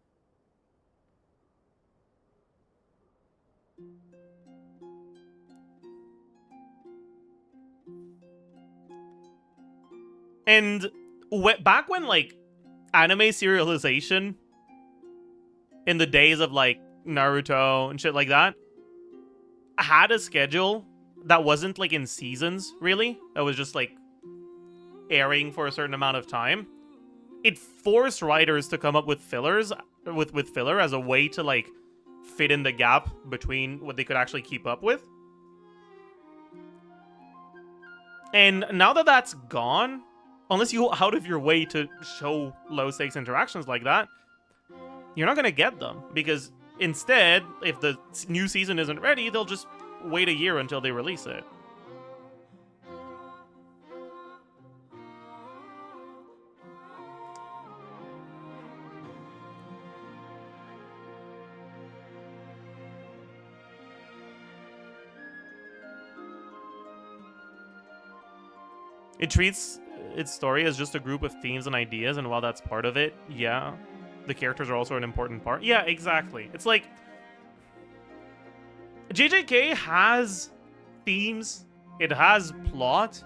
And back when, like, anime serialization in the days of, like, Naruto and shit like that, had a schedule that wasn't like in seasons, really, that was just like airing for a certain amount of time, it forced writers to come up with fillers, with filler as a way to like fit in the gap between what they could actually keep up with. And now that that's gone, unless you go out of your way to show low stakes interactions like that, you're not gonna get them, because instead, if the new season isn't ready, they'll just wait a year until they release it. It treats its story as just a group of themes and ideas, and while that's part of it, yeah, the characters are also an important part. Yeah, exactly. It's like JJK has themes, it has plot,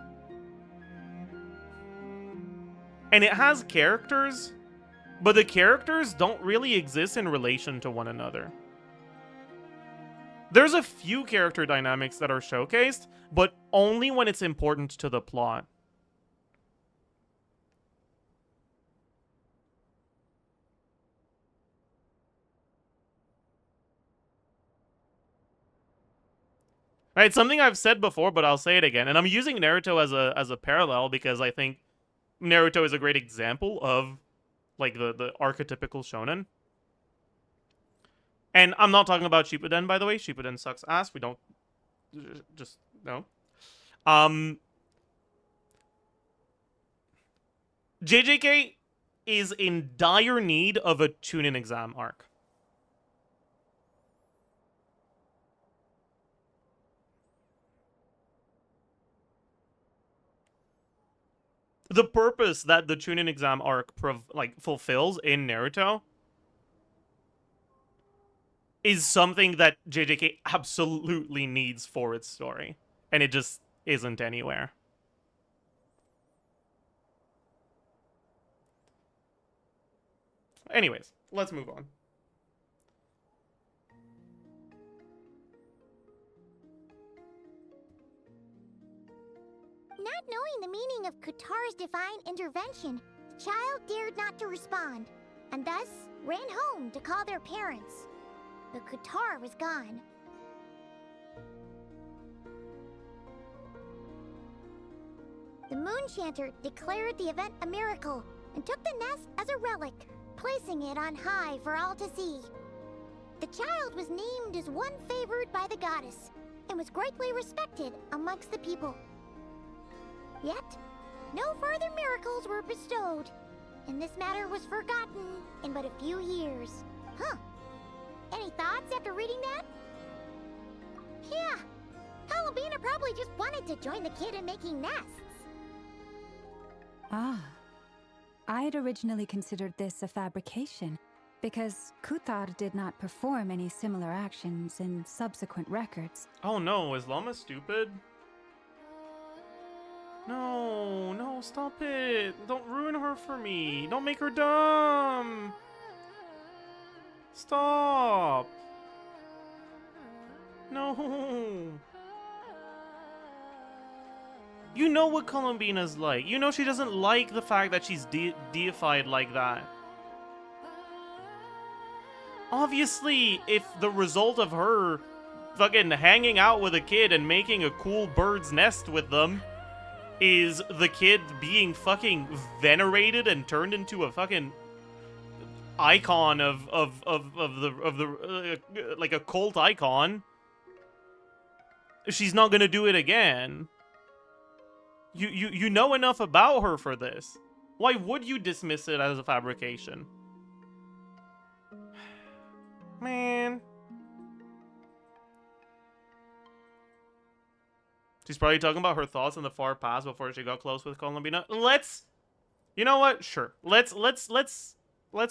and it has characters, but the characters don't really exist in relation to one another. There's a few character dynamics that are showcased, but only when it's important to the plot. Right, something I've said before, but I'll say it again. And I'm using Naruto as a parallel because I think Naruto is a great example of like the archetypical shonen. And I'm not talking about Shippuden, by the way. Shippuden sucks ass. We don't just no. JJK is in dire need of a Chunin exam arc. The purpose that the Chunin exam arc fulfills in Naruto is something that JJK absolutely needs for its story, and it just isn't anywhere. Anyways, let's move on. Not knowing the meaning of Kutar's divine intervention, the child dared not to respond, and thus ran home to call their parents. But Kutar was gone. The Moon Chanter declared the event a miracle and took the nest as a relic, placing it on high for all to see. The child was named as one favored by the goddess and was greatly respected amongst the people. Yet, no further miracles were bestowed, and this matter was forgotten in but a few years. Huh. Any thoughts after reading that? Yeah, Columbina probably just wanted to join the kid in making nests. Ah. I'd originally considered this a fabrication, because Kutar did not perform any similar actions in subsequent records. Oh no, is Llama stupid? No, stop it. Don't ruin her for me. Don't make her dumb. Stop. No. You know what Columbina's like. You know she doesn't like the fact that she's deified like that. Obviously, if the result of her fucking hanging out with a kid and making a cool bird's nest with them is the kid being fucking venerated and turned into a fucking icon of the like a cult icon, she's not gonna do it again. You know enough about her for this. Why would you dismiss it as a fabrication? Man. She's probably talking about her thoughts in the far past before she got close with Columbina. You know what? Sure. Let's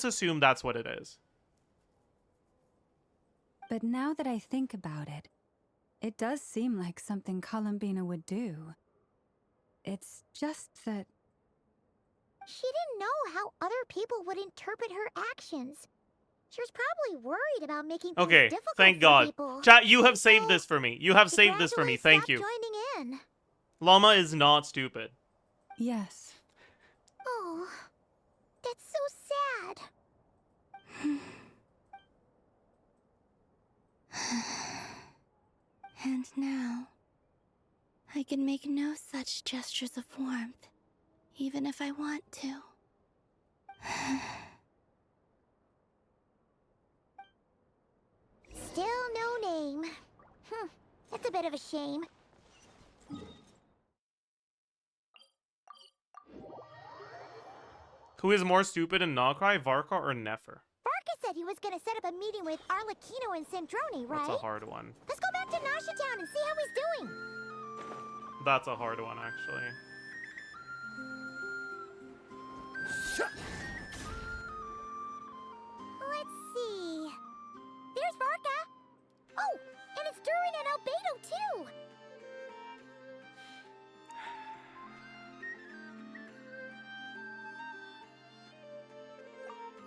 assume that's what it is. But now that I think about it, it does seem like something Columbina would do. It's just that... She didn't know how other people would interpret her actions. She was probably worried about making things Okay, difficult thank for God. people. Chat, you have saved this for me. You have She saved this for me. Thank gradually you. stopped joining in. Llama is not stupid. Yes. Oh, that's so sad. And now, I can make no such gestures of warmth, even if I want to. Still no name. That's a bit of a shame. Who is more stupid in Nogcry, Varka or Nefer? Varka said he was gonna set up a meeting with Arlecchino and Sandrone, right? That's a hard one. Let's go back to Nasha Town and see how he's doing. That's a hard one, actually. Let's see. There's Varka. Oh, and it's Durin and Albedo too.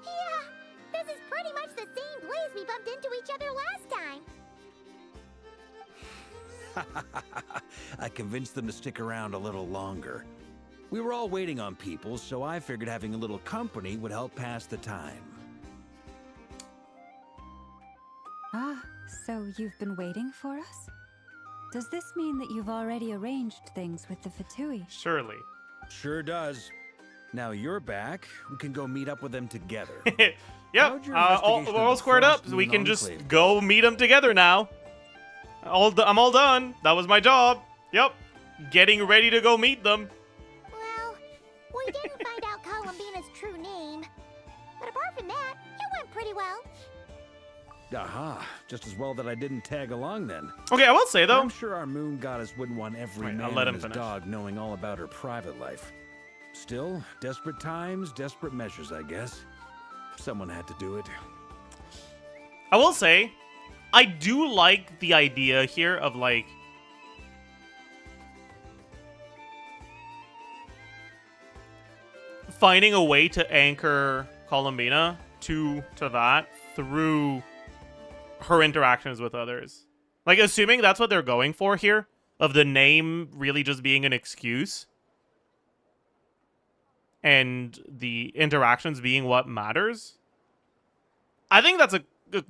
Yeah, this is pretty much the same place we bumped into each other last time. I convinced them to stick around a little longer. We were all waiting on people, so I figured having a little company would help pass the time. Ah, so you've been waiting for us? Does this mean that you've already arranged things with the Fatui? Surely. Sure does. Now you're back, we can go meet up with them together. Yep, we're all squared up, so we can just go meet them together now. I'm all done. That was my job. Yep, getting ready to go meet them. Well, we didn't find out Columbina's true name. But apart from that, it went pretty well. Aha, just as well that I didn't tag along then. Okay, I will say though, I'm sure our moon goddess wouldn't want every I'll man let and him his finish. dog knowing all about her private life. Still, desperate times, desperate measures, I guess. Someone had to do it. I will say, I do like the idea here of like finding a way to anchor Columbina to that through her interactions with others. Like, assuming that's what they're going for here, of the name really just being an excuse and the interactions being what matters. I think that's a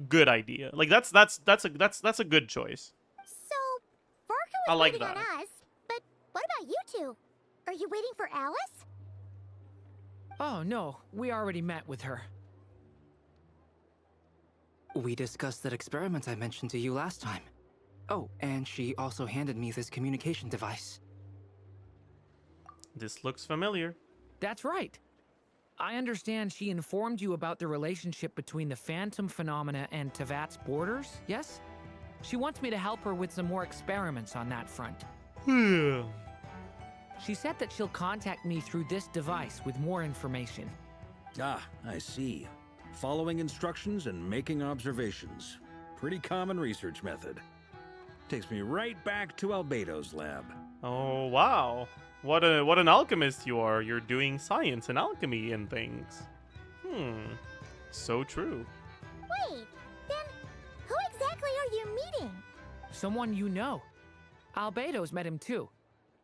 good idea. Like, that's a good choice. So, Varka I was like waiting that. on us, but what about you two? Are you waiting for Alice? Oh, no. We already met with her. We discussed that experiment I mentioned to you last time. Oh, and she also handed me this communication device. This looks familiar. That's right. I understand she informed you about the relationship between the phantom phenomena and Tevat's borders, yes? She wants me to help her with some more experiments on that front. She said that she'll contact me through this device with more information. Ah, I see. Following instructions and making observations. Pretty common research method. Takes me right back to Albedo's lab. Oh, wow. What an alchemist you are. You're doing science and alchemy and things. So true. Wait, then who exactly are you meeting? Someone you know. Albedo's met him too.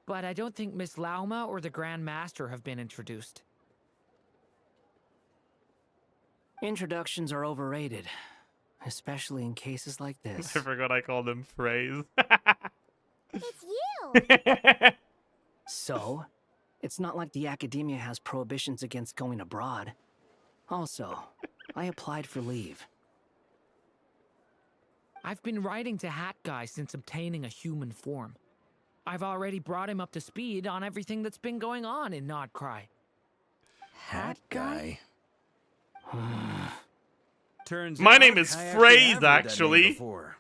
But I don't think Miss Lauma or the Grand Master have been introduced. Introductions are overrated, especially in cases like this. I forgot I called him Phrase. It's you! So, it's not like the academia has prohibitions against going abroad. Also, I applied for leave. I've been writing to Hat Guy since obtaining a human form. I've already brought him up to speed on everything that's been going on in Nodcry. Hat Guy? Turns My out name is I Phrase, have heard that name actually. before.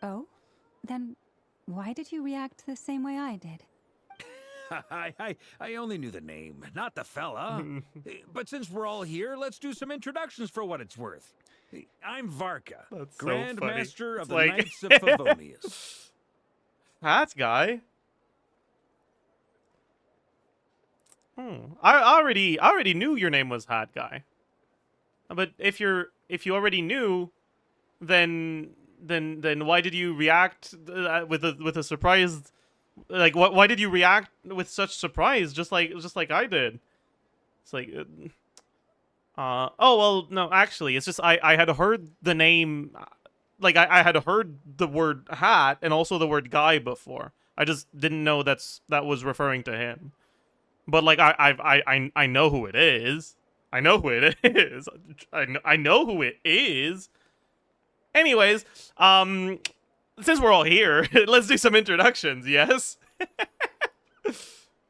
Oh? Then why did you react the same way I did? I only knew the name, not the fella. But since we're all here, let's do some introductions for what it's worth. I'm Varka, That's so Grand funny. Master of It's the like- Knights of Favonius. Hat Guy? I already knew your name was Hat Guy. But if you already knew, then why did you react with a surprise? Like why did you react with such surprise? Just like I did. It's like, oh well, no, actually, it's just I had heard the name, like I had heard the word hat and also the word guy before. I just didn't know that was referring to him. But like I know who it is. I know who it is. I know who it is. Anyways, since we're all here, let's do some introductions, yes?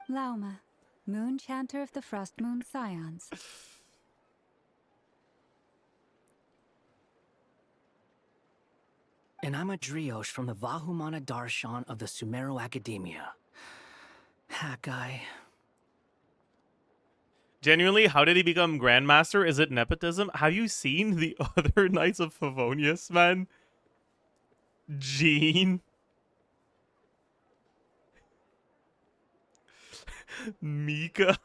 Lauma, Moon Chanter of the Frost Moon Scions. And I'm a Drioche from the Vahumana Darshan of the Sumero Academia. Hat guy. Genuinely, how did he become Grandmaster? Is it nepotism? Have you seen the other Knights of Favonius, man? Jean. Mika.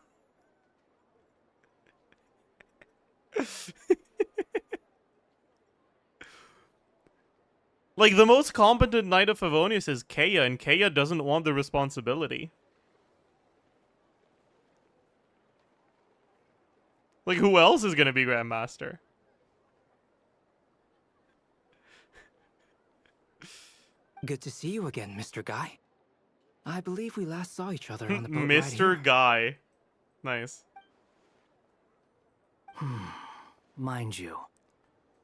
Like, the most competent Knight of Favonius is Kea, and Kea doesn't want the responsibility. Like, who else is gonna be Grandmaster? Good to see you again, Mr. Guy. I believe we last saw each other on the boat ride Mr. here. Guy. Nice. Mind you,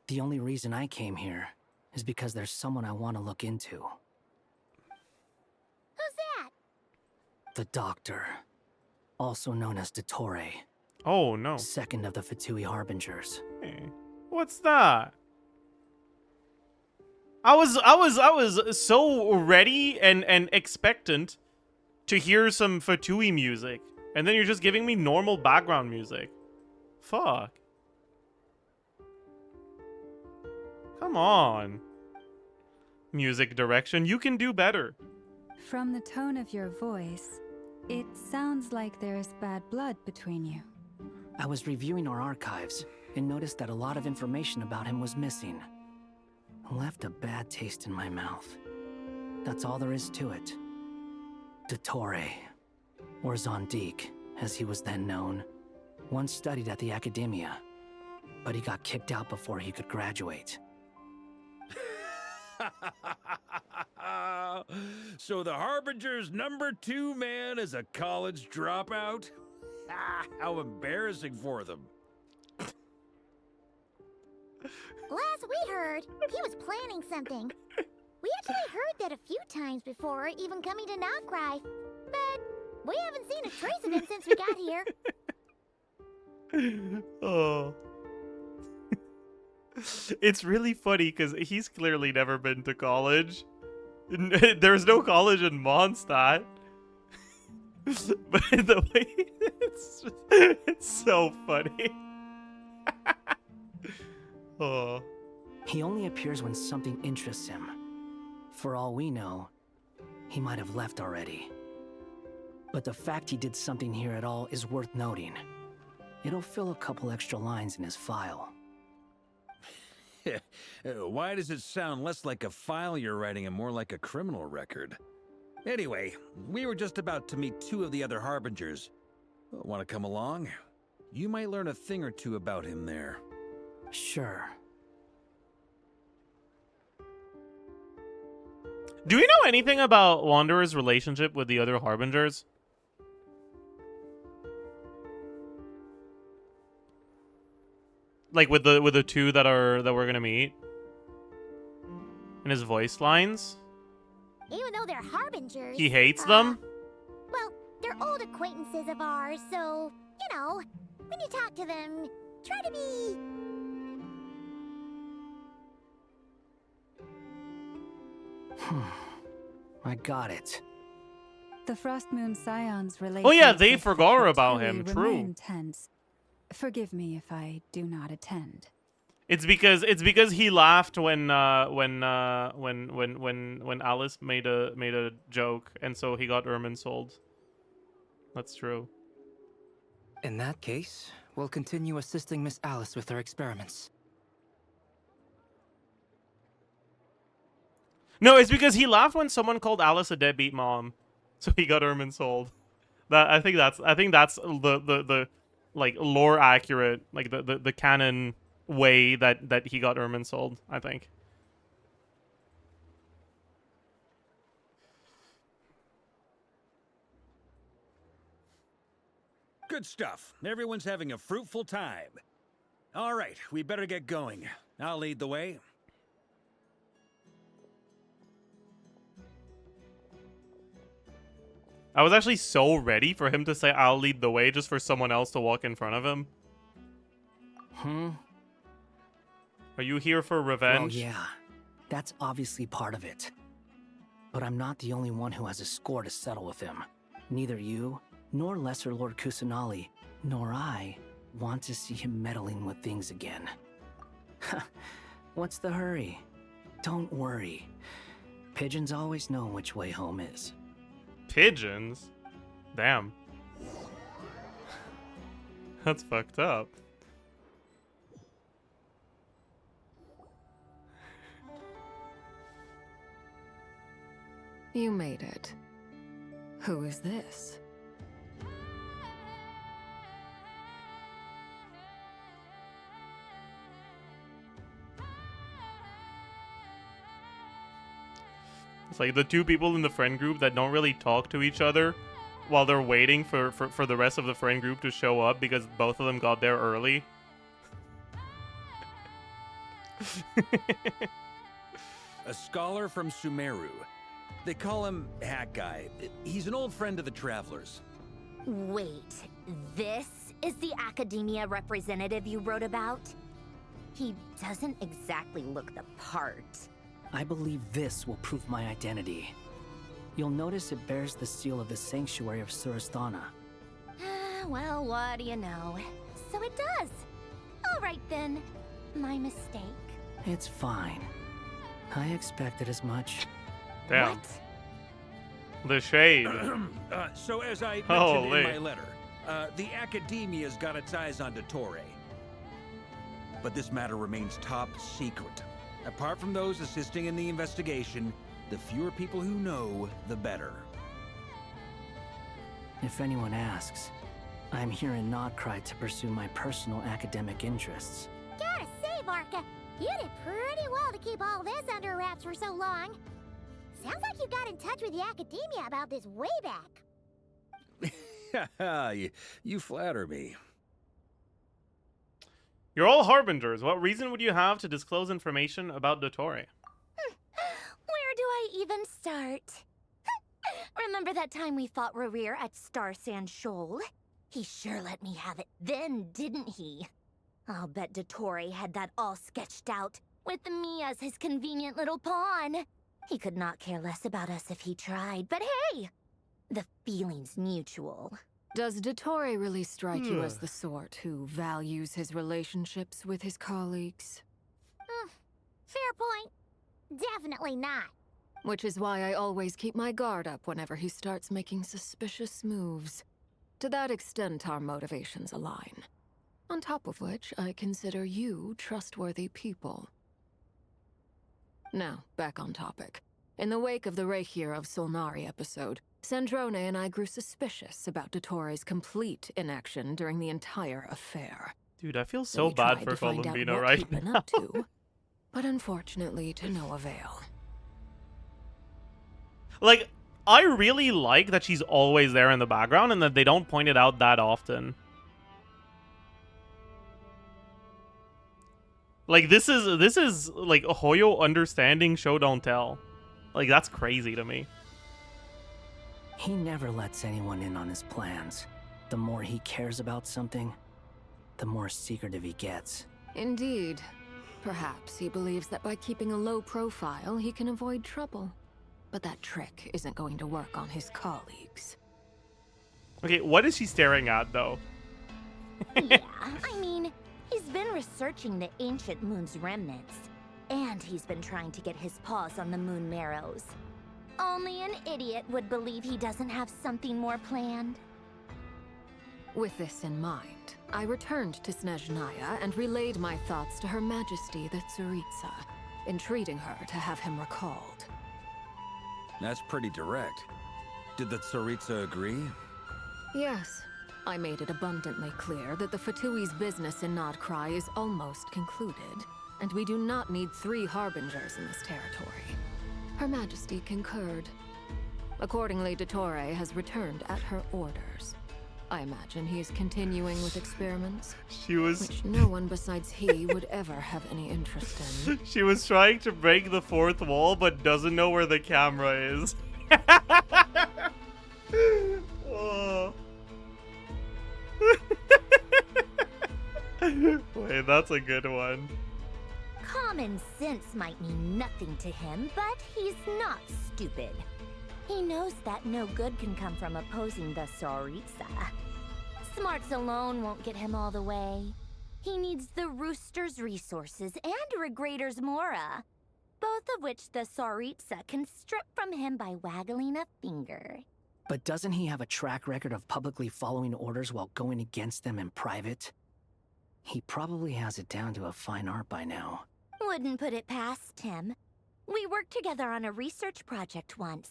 the only reason I came here is because there's someone I want to look into. Who's that? The Doctor, also known as Dottore. Oh no. Second of the Fatui Harbingers. Hey, what's that? I was so ready and expectant to hear some Fatui music, and then you're just giving me normal background music. Fuck. Come on. Music direction, you can do better. From the tone of your voice, it sounds like there's bad blood between you. I was reviewing our archives and noticed that a lot of information about him was missing. Left a bad taste in my mouth. That's all there is to it. Dottore, or Zondique, as he was then known, once studied at the Academia, but he got kicked out before he could graduate. So the Harbinger's #2 man is a college dropout? How embarrassing for them. Last we heard, he was planning something. We actually heard that a few times before, even coming to Notcry. But we haven't seen a trace of him since we got here. Oh. It's really funny because he's clearly never been to college. There's no college in Mondstadt. But the way it's so funny. Oh. He only appears when something interests him. For all we know, he might have left already. But the fact he did something here at all is worth noting. It'll fill a couple extra lines in his file. Why does it sound less like a file you're writing and more like a criminal record? Anyway, we were just about to meet 2 of the other Harbingers. Want to come along? You might learn a thing or two about him there. Sure. Do we know anything about Wanderer's relationship with the other Harbingers? Like with the 2 that we're gonna meet? In his voice lines? Even though they're Harbingers. He hates them? Well, they're old acquaintances of ours, so, you know, when you talk to them, try to be... I got it. The Frost Moon Scions relate. Oh yeah, they forgot about him. True. Intense. Forgive me if I do not attend. It's because he laughed when Alice made a joke, and so he got Ermin sold. That's true. In that case, We'll continue assisting Miss Alice with her experiments. No, it's because he laughed when someone called Alice a deadbeat mom, so he got Ermin sold. I think that's the like lore accurate, like the canon way that he got Ermin sold, I think. Good stuff. Everyone's having a fruitful time. All right, we better get going. I'll lead the way. I was actually so ready for him to say, "I'll lead the way," just for someone else to walk in front of him. Are you here for revenge? Well, yeah. That's obviously part of it. But I'm not the only one who has a score to settle with him. Neither you, nor Lesser Lord Kusanali, nor I want to see him meddling with things again. What's the hurry? Don't worry. Pigeons always know which way home is. Pigeons? Damn. That's fucked up. You made it. Who is this? It's like the two people in the friend group that don't really talk to each other while they're waiting for the rest of the friend group to show up because both of them got there early. A scholar from Sumeru. They call him Hat Guy. He's an old friend of the Travelers. Wait, this is the academia representative you wrote about? He doesn't exactly look the part. I believe this will prove my identity. You'll notice it bears the seal of the Sanctuary of Surasthana. Well, what do you know? So it does. All right then. My mistake. It's fine. I expected as much. Damn. The shade. So as I mentioned Holy. in my letter, the Academia's got its eyes on Dottore. But this matter remains top secret. Apart from those assisting in the investigation, the fewer people who know, the better. If anyone asks, I'm here in Nodcry to pursue my personal academic interests. Gotta say, Varka, you did pretty well to keep all this under wraps for so long. Sounds like you got in touch with the academia about this way back. You flatter me. You're all harbingers. What reason would you have to disclose information about Dottore? Where do I even start? Remember that time we fought Rerir at Star Sand Shoal? He sure let me have it then, didn't he? I'll bet Dottore had that all sketched out, with me as his convenient little pawn. He could not care less about us if he tried, but hey! The feeling's mutual. Does Dottore really strike you as the sort who values his relationships with his colleagues? Fair point. Definitely not. Which is why I always keep my guard up whenever he starts making suspicious moves. To that extent, our motivations align. On top of which, I consider you trustworthy people. Now, back on topic. In the wake of the Reikir of Solnari episode, Sandrone and I grew suspicious about Dottore's complete inaction during the entire affair. Dude, I feel so bad for Columbino right now. But unfortunately, to no avail. Like, I really like that she's always there in the background and that they don't point it out that often. Like, this is like Hoyo understanding show don't tell. Like, that's crazy to me. He never lets anyone in on his plans. The more he cares about something, the more secretive he gets. Indeed. Perhaps he believes that by keeping a low profile, he can avoid trouble. But that trick isn't going to work on his colleagues. Okay, what is she staring at, though? Yeah, I mean, he's been researching the ancient moon's remnants. And he's been trying to get his paws on the moon marrows. Only an idiot would believe he doesn't have something more planned. With this in mind, I returned to Snezhnaya and relayed my thoughts to Her Majesty the Tsaritsa, entreating her to have him recalled. That's pretty direct. Did the Tsaritsa agree? Yes. I made it abundantly clear that the Fatui's business in Nodcry is almost concluded, and we do not need 3 harbingers in this territory. Her Majesty concurred. Accordingly, Dottore has returned at her orders. I imagine he is continuing with experiments, which no one besides he would ever have any interest in. She was trying to break the 4th wall, but doesn't know where the camera is. Oh. Wait, that's a good one. Common sense might mean nothing to him, but he's not stupid. He knows that no good can come from opposing the Tsaritsa. Smarts alone won't get him all the way. He needs the Rooster's resources and Regrator's Mora, both of which the Tsaritsa can strip from him by waggling a finger. But doesn't he have a track record of publicly following orders while going against them in private? He probably has it down to a fine art by now. Wouldn't put it past him. We worked together on a research project once.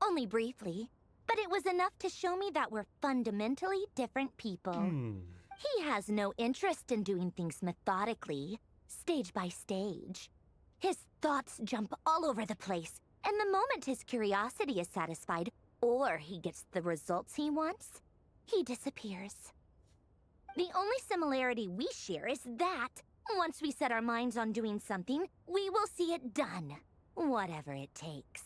Only briefly, but it was enough to show me that we're fundamentally different people. He has no interest in doing things methodically, stage by stage. His thoughts jump all over the place, and the moment his curiosity is satisfied, or he gets the results he wants, he disappears. The only similarity we share is that, once we set our minds on doing something, we will see it done, whatever it takes.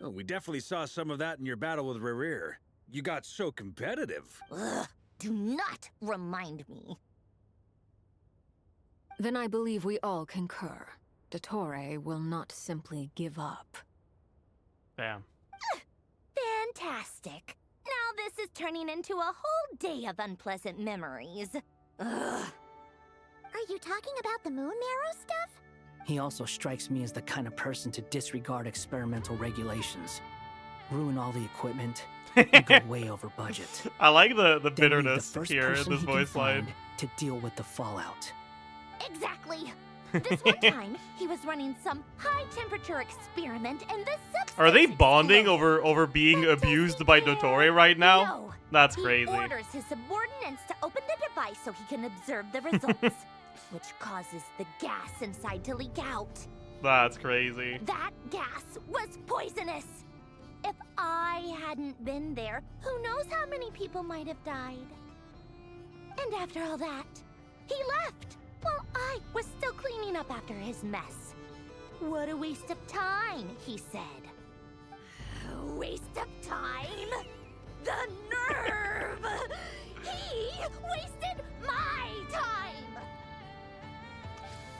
Oh, we definitely saw some of that in your battle with Rerir. You got so competitive. Ugh, do not remind me. Then I believe we all concur. Dottore will not simply give up. Bam. Fantastic. Now this is turning into a whole day of unpleasant memories. Ugh. Are you talking about the moon marrow stuff? He also strikes me as the kind of person to disregard experimental regulations, ruin all the equipment, and go way over budget. I like the Then bitterness leave the first here in person this he can voice line. find to deal with the fallout. Exactly. This one time, he was running some high-temperature experiment, and the substance Are they bonding over being abused by Dottore right now? No. That's He crazy. orders his subordinates to open the device so he can observe the results, which causes the gas inside to leak out. That's crazy. That gas was poisonous. If I hadn't been there, who knows how many people might have died. And after all that, he left while I was still cleaning up after his mess. What a waste of time, he said. Waste of time? The nerve! He wasted my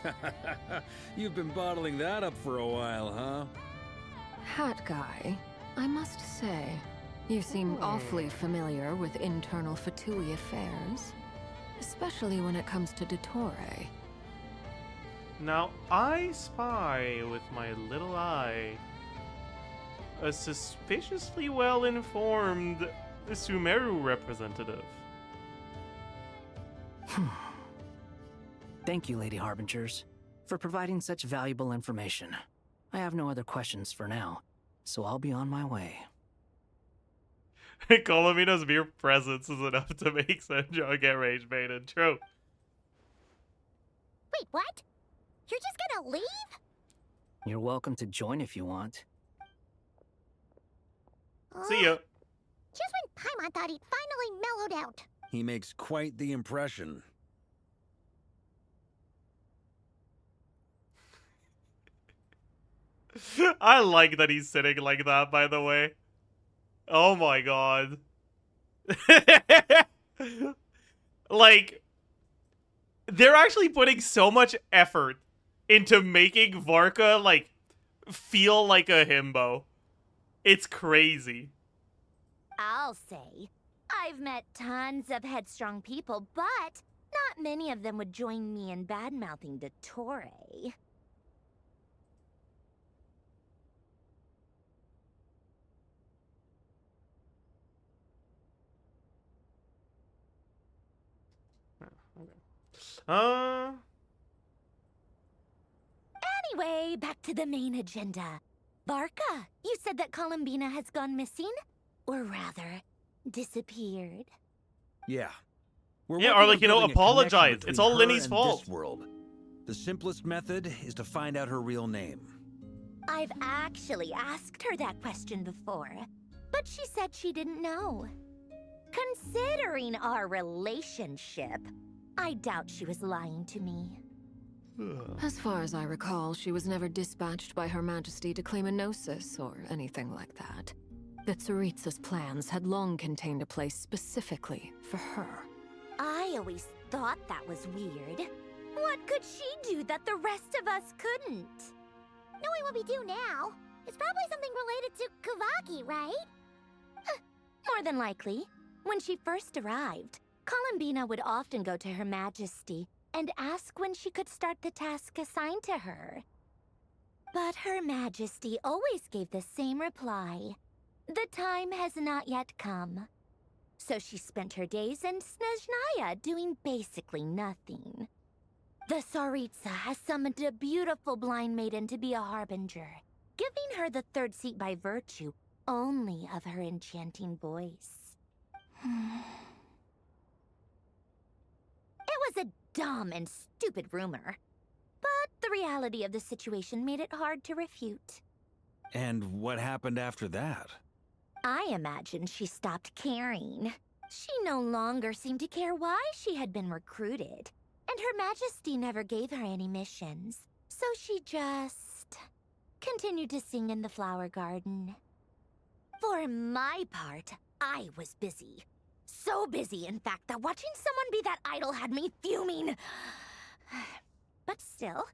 time! You've been bottling that up for a while, huh? Hat guy, I must say, you seem awfully familiar with internal Fatui affairs. Especially when it comes to Dottore. Now, I spy with my little eye a suspiciously well-informed Sumeru representative. Thank you, Lady Harbingers, for providing such valuable information. I have no other questions for now, so I'll be on my way. Colomina's mere presence is enough to make Senjo get rage baited. True. Wait, what? You're just gonna leave? You're welcome to join if you want. See ya. Just when Paimon thought he'd finally mellowed out. He makes quite the impression. I like that he's sitting like that, by the way. Oh my god. Like, they're actually putting so much effort into making Varka, like, feel like a himbo. It's crazy. I'll say, I've met tons of headstrong people, but not many of them would join me in bad-mouthing Dottore. Okay. Anyway, back to the main agenda. Barca, you said that Columbina has gone missing? Or rather, disappeared. Yeah. Yeah, or like, you know, apologize. It's all Linny's fault. This world. The simplest method is to find out her real name. I've actually asked her that question before, but she said she didn't know. Considering our relationship, I doubt she was lying to me. As far as I recall, she was never dispatched by Her Majesty to claim a gnosis or anything like that. The Tsaritsa's plans had long contained a place specifically for her. I always thought that was weird. What could she do that the rest of us couldn't? Knowing what we do now, it's probably something related to Kavaki, right? More than likely. When she first arrived, Columbina would often go to Her Majesty and ask when she could start the task assigned to her. But Her Majesty always gave the same reply. The time has not yet come. So she spent her days in Snezhnaya doing basically nothing. The Tsaritsa has summoned a beautiful blind maiden to be a harbinger, giving her the third seat by virtue only of her enchanting voice. It was a dumb and stupid rumor, but the reality of the situation made it hard to refute. And what happened after that? I imagine she stopped caring. She no longer seemed to care why she had been recruited, and Her Majesty never gave her any missions, so she just continued to sing in the flower garden. For my part, I was busy. So busy, in fact, that watching someone be that idol had me fuming. But still,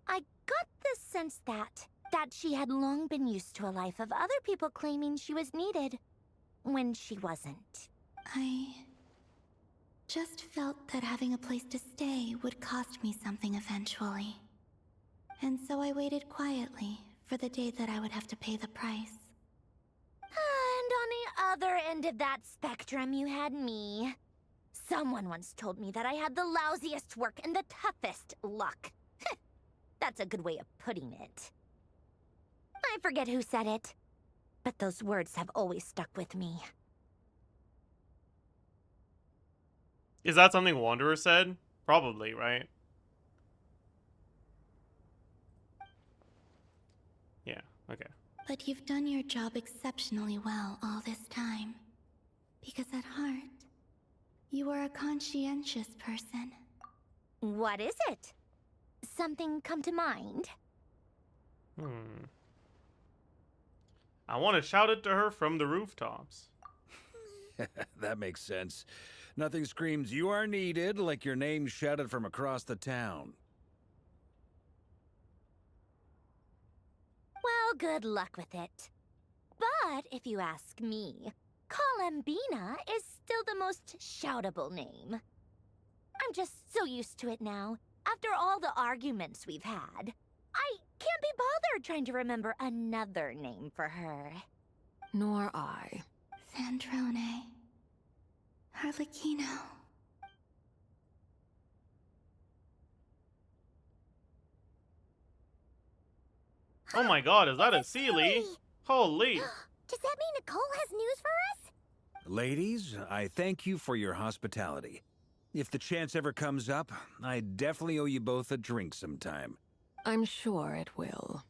I got the sense that she had long been used to a life of other people claiming she was needed when she wasn't. I just felt that having a place to stay would cost me something eventually. And so I waited quietly for the day that I would have to pay the price. And on the other end of that spectrum, you had me. Someone once told me that I had the lousiest work and the toughest luck. That's a good way of putting it. I forget who said it, but those words have always stuck with me. Is that something Wanderer said? Probably, right? Yeah, okay. But you've done your job exceptionally well all this time. Because at heart, you are a conscientious person. What is it? Something come to mind? I want to shout it to her from the rooftops. That makes sense. Nothing screams you are needed like your name shouted from across the town. Well, good luck with it. But if you ask me, Columbina is still the most shoutable name. I'm just so used to it now. After all the arguments we've had, I can't be bothered trying to remember another name for her. Nor I. Sandrone. Harlequino. Oh my god, is that a Sealy? Holy. Does that mean Nicole has news for us? Ladies, I thank you for your hospitality. If the chance ever comes up, I definitely owe you both a drink sometime. I'm sure it will.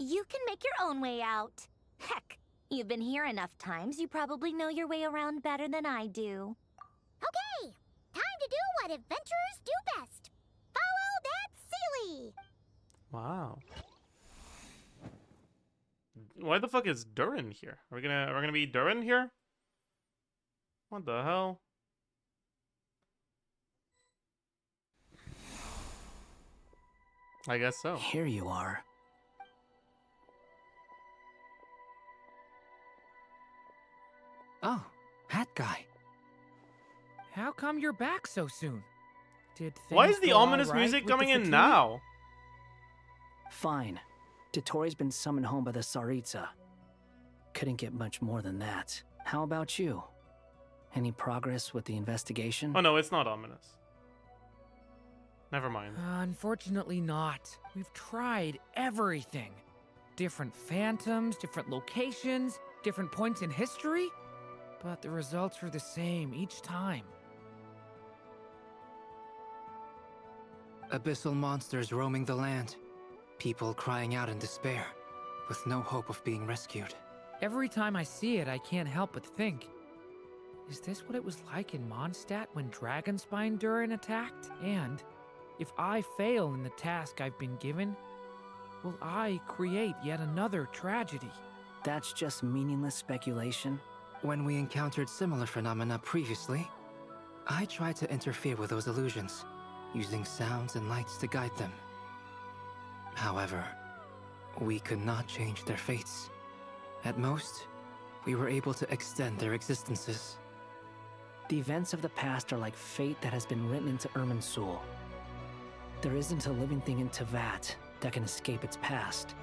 You can make your own way out. Heck, you've been here enough times, you probably know your way around better than I do. Okay, time to do what adventurers do best. Follow that Sealy! Wow. Why the fuck is Durin here? Are we gonna be Durin here? What the hell? I guess so. Here you are. Oh, hat guy. How come you're back so soon? Did Why things is the go all ominous right music with the coming in Fatui? now? Fine. Dotori's been summoned home by the Tsaritsa. Couldn't get much more than that. How about you? Any progress with the investigation? Oh no, it's not ominous. Never mind. Unfortunately not. We've tried everything. Different phantoms, different locations, different points in history. But the results are the same each time. Abyssal monsters roaming the land. People crying out in despair, with no hope of being rescued. Every time I see it, I can't help but think, is this what it was like in Mondstadt when Dragonspine Durin attacked? And if I fail in the task I've been given, will I create yet another tragedy? That's just meaningless speculation. When we encountered similar phenomena previously, I tried to interfere with those illusions, using sounds and lights to guide them. However, we could not change their fates. At most, we were able to extend their existences. The events of the past are like fate that has been written into Irminsul. There isn't a living thing in Teyvat that can escape its past.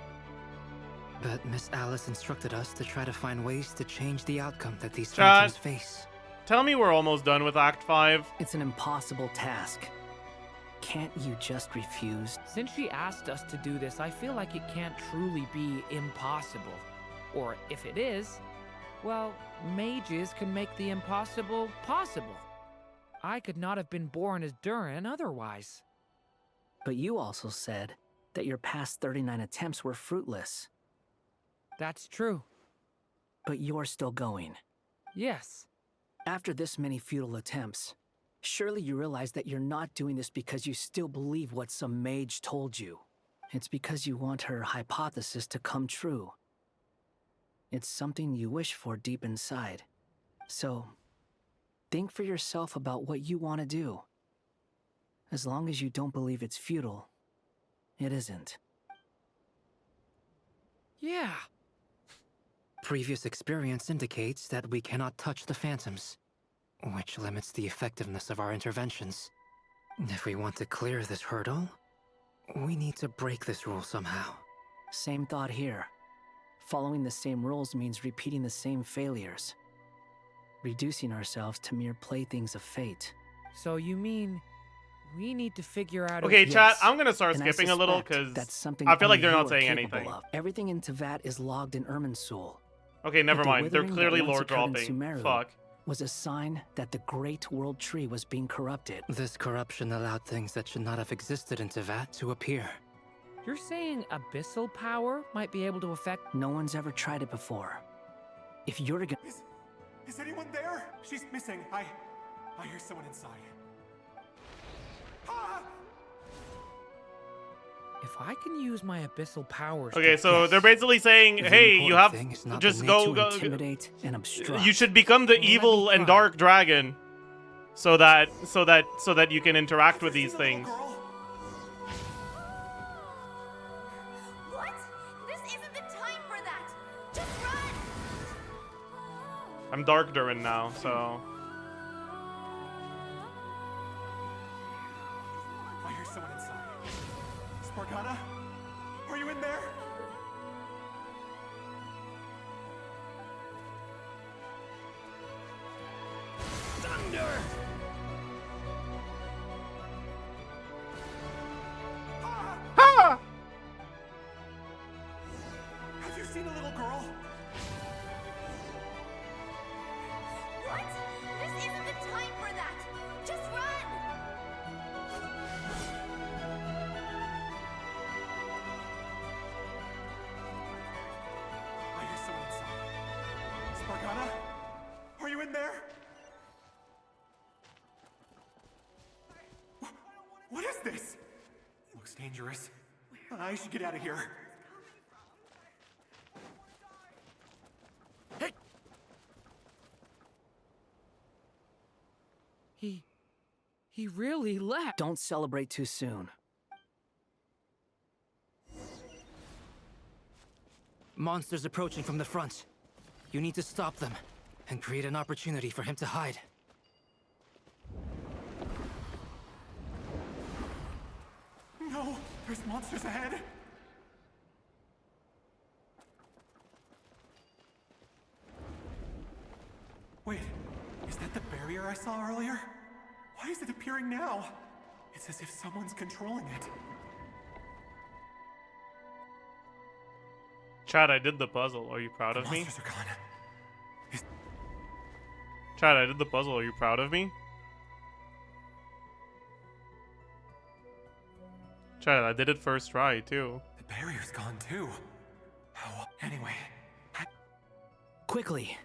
But Miss Alice instructed us to try to find ways to change the outcome that these Chat, phantoms face. Tell me we're almost done with Act 5. It's an impossible task. Can't you just refuse? Since she asked us to do this, I feel like it can't truly be impossible. Or if it is, well, mages can make the impossible possible. I could not have been born as Durin otherwise. But you also said that your past 39 attempts were fruitless. That's true. But you're still going. Yes. After this many futile attempts, surely you realize that you're not doing this because you still believe what some mage told you. It's because you want her hypothesis to come true. It's something you wish for deep inside. So, think for yourself about what you want to do. As long as you don't believe it's futile, it isn't. Yeah. Previous experience indicates that we cannot touch the phantoms, which limits the effectiveness of our interventions. If we want to clear this hurdle, we need to break this rule somehow. Same thought here. Following the same rules means repeating the same failures. Reducing ourselves to mere playthings of fate. So you mean we need to figure out... Okay, Yes. chat, I'm gonna start And skipping a little suspect because that's something I feel like only they're you not are saying capable anything. of. Everything in Teyvat is logged in Irminsul. Okay, never But the mind. They're withering clearly that once lore occurred in dropping. Sumeru Fuck. was a sign that the Great World Tree was being corrupted. This corruption allowed things that should not have existed in Teyvat to appear. You're saying abyssal power might be able to affect... No one's ever tried it before. If you're gonna... Is anyone there? She's missing. I hear someone inside. Ah! If I can use my abyssal powers... Okay, to so guess- they're basically saying, hey, you have just to go. intimidate and obstruct. You should become the evil and dark dragon, so that you can interact with these things. What? This isn't the time for that! Just run! I'm Dark Durin now, so. I hear someone inside. Spargana? Are you in there? Thunder! Ha! Have you seen a little girl? What? This isn't the time for that! Just run! I hear someone inside. Spargana? Are you in there? What is this? Looks dangerous. I should get out of here. He really left. Don't celebrate too soon. Monsters approaching from the front. You need to stop them and create an opportunity for him to hide. No, there's monsters ahead. Wait, is that the barrier I saw earlier? Why is it appearing now? It's as if someone's controlling it. Chad, I did the puzzle. Are you proud of me? Monsters are gone. Chad, I did the puzzle. Are you proud of me? Chad, I did it first try, too. The barrier's gone, too. Oh, anyway. Quickly.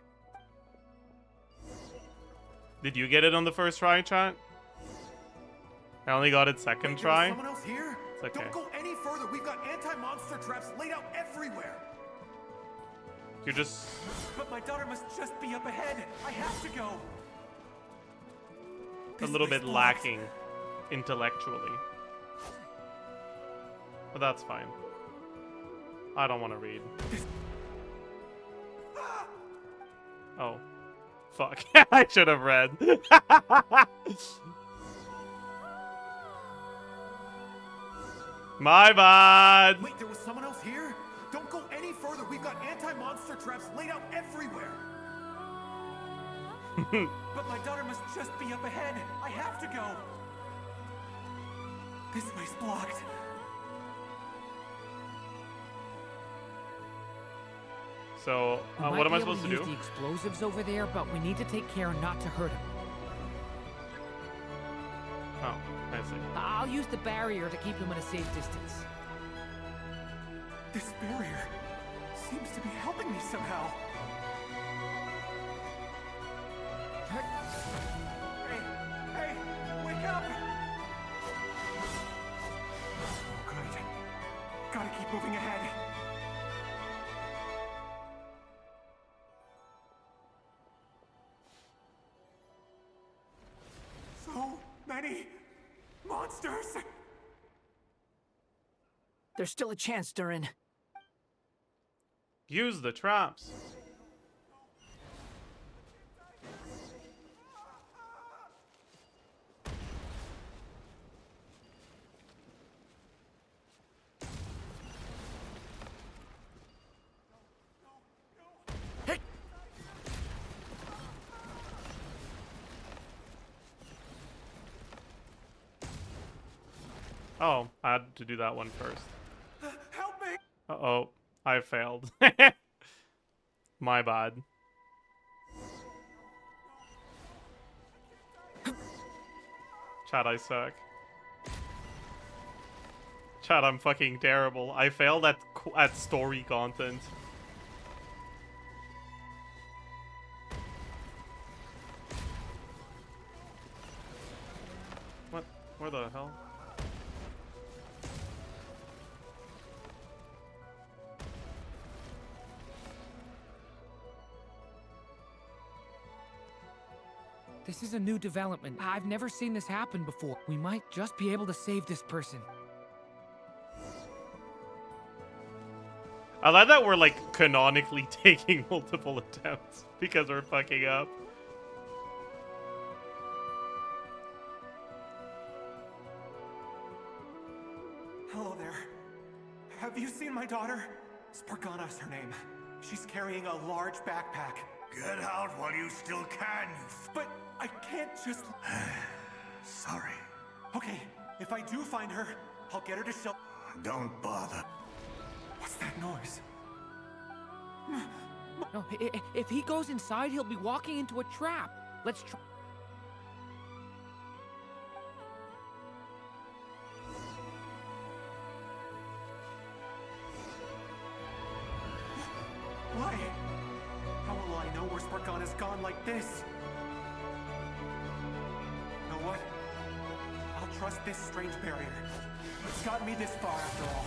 Did you get it on the first try, chat? I only got it second try. Someone else here? It's okay. Don't go any further. We've got anti-monster traps laid out everywhere. You just... But my daughter must just be up ahead. I have to go. a little bit lacking intellectually. But that's fine. I don't want to read. Oh. Fuck. I should have read. My bad. Wait, there was someone else here? Don't go any further. We've got anti-monster traps laid out everywhere. But my daughter must just be up ahead. I have to go. This way's blocked. So, what am I supposed to do? Use the explosives over there, but we need to take care not to hurt him. Oh, I see. I'll use the barrier to keep him at a safe distance. This barrier seems to be helping me somehow. Hey, wake up! Good. Gotta keep moving ahead. So many monsters! There's still a chance, Durin. Use the traps. Oh, I had to do that one first. Help me! Uh-oh, I failed. My bad. Chat, I suck. Chat, I'm fucking terrible. I failed at story content. What? Where the hell? This is a new development. I've never seen this happen before. We might just be able to save this person. I like that we're like canonically taking multiple attempts because we're fucking up. Hello there. Have you seen my daughter? Spargana's her name. She's carrying a large backpack. Get out while you still can, But I can't just... Sorry. Okay, if I do find her, I'll get her to shelter. Don't bother. What's that noise? No, if he goes inside, he'll be walking into a trap. Let's try. Why? How will I know where Spargana's gone like this? You know what? I'll trust this strange barrier. It's gotten me this far after all.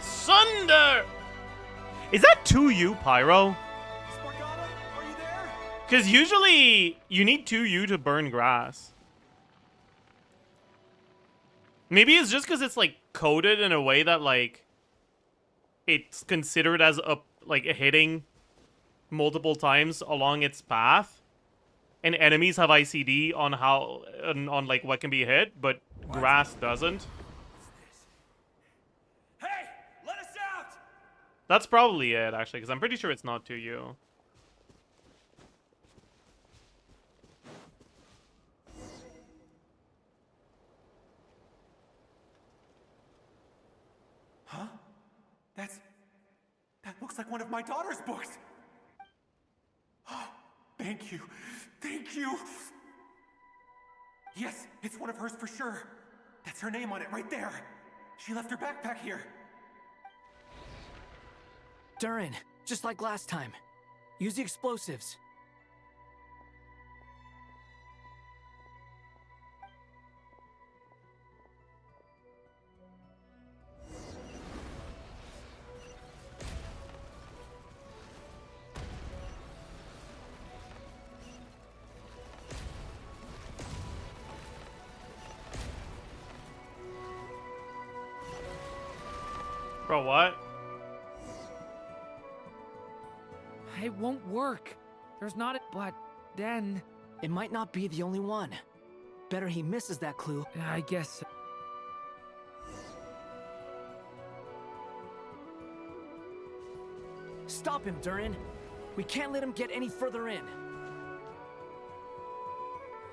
Sunder! Is that 2U, Pyro? Spargana, are you there? Because usually you need 2U to burn grass. Maybe it's just because it's like coded in a way that like it's considered as a hitting multiple times along its path, and enemies have ICD on how on like what can be hit, but grass doesn't. That's probably it, actually, because I'm pretty sure it's not to you. Huh? That looks like one of my daughter's books. Thank you. Thank you. Yes, it's one of hers for sure. That's her name on it right there. She left her backpack here. Durin, just like last time. Use the explosives. Bro, what? It won't work. There's not a... But then... It might not be the only one. Better he misses that clue. I guess... Stop him, Durin. We can't let him get any further in.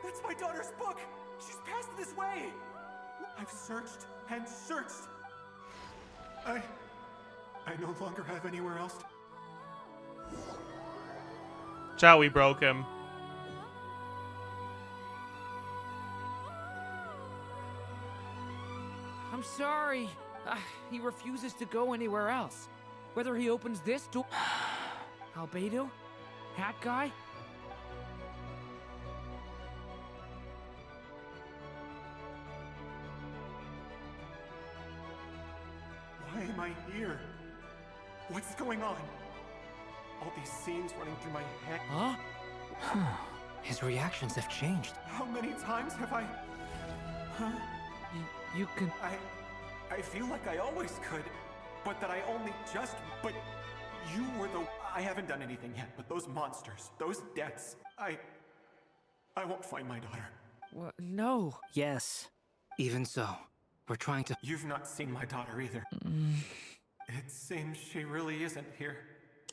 That's my daughter's book. She's passed this way. I've searched and searched. I no longer have anywhere else. Chat, we broke him. I'm sorry. He refuses to go anywhere else. Whether he opens this door... Albedo? Hat guy? Why am I here? What's going on? All these scenes running through my head. Huh? His reactions have changed. How many times have I... Huh? You can... I feel like I always could, but that I only just... But you were the... I haven't done anything yet, but those monsters, those deaths, I won't find my daughter. What? No. Yes. Even so, we're trying to... You've not seen my daughter either. It seems she really isn't here.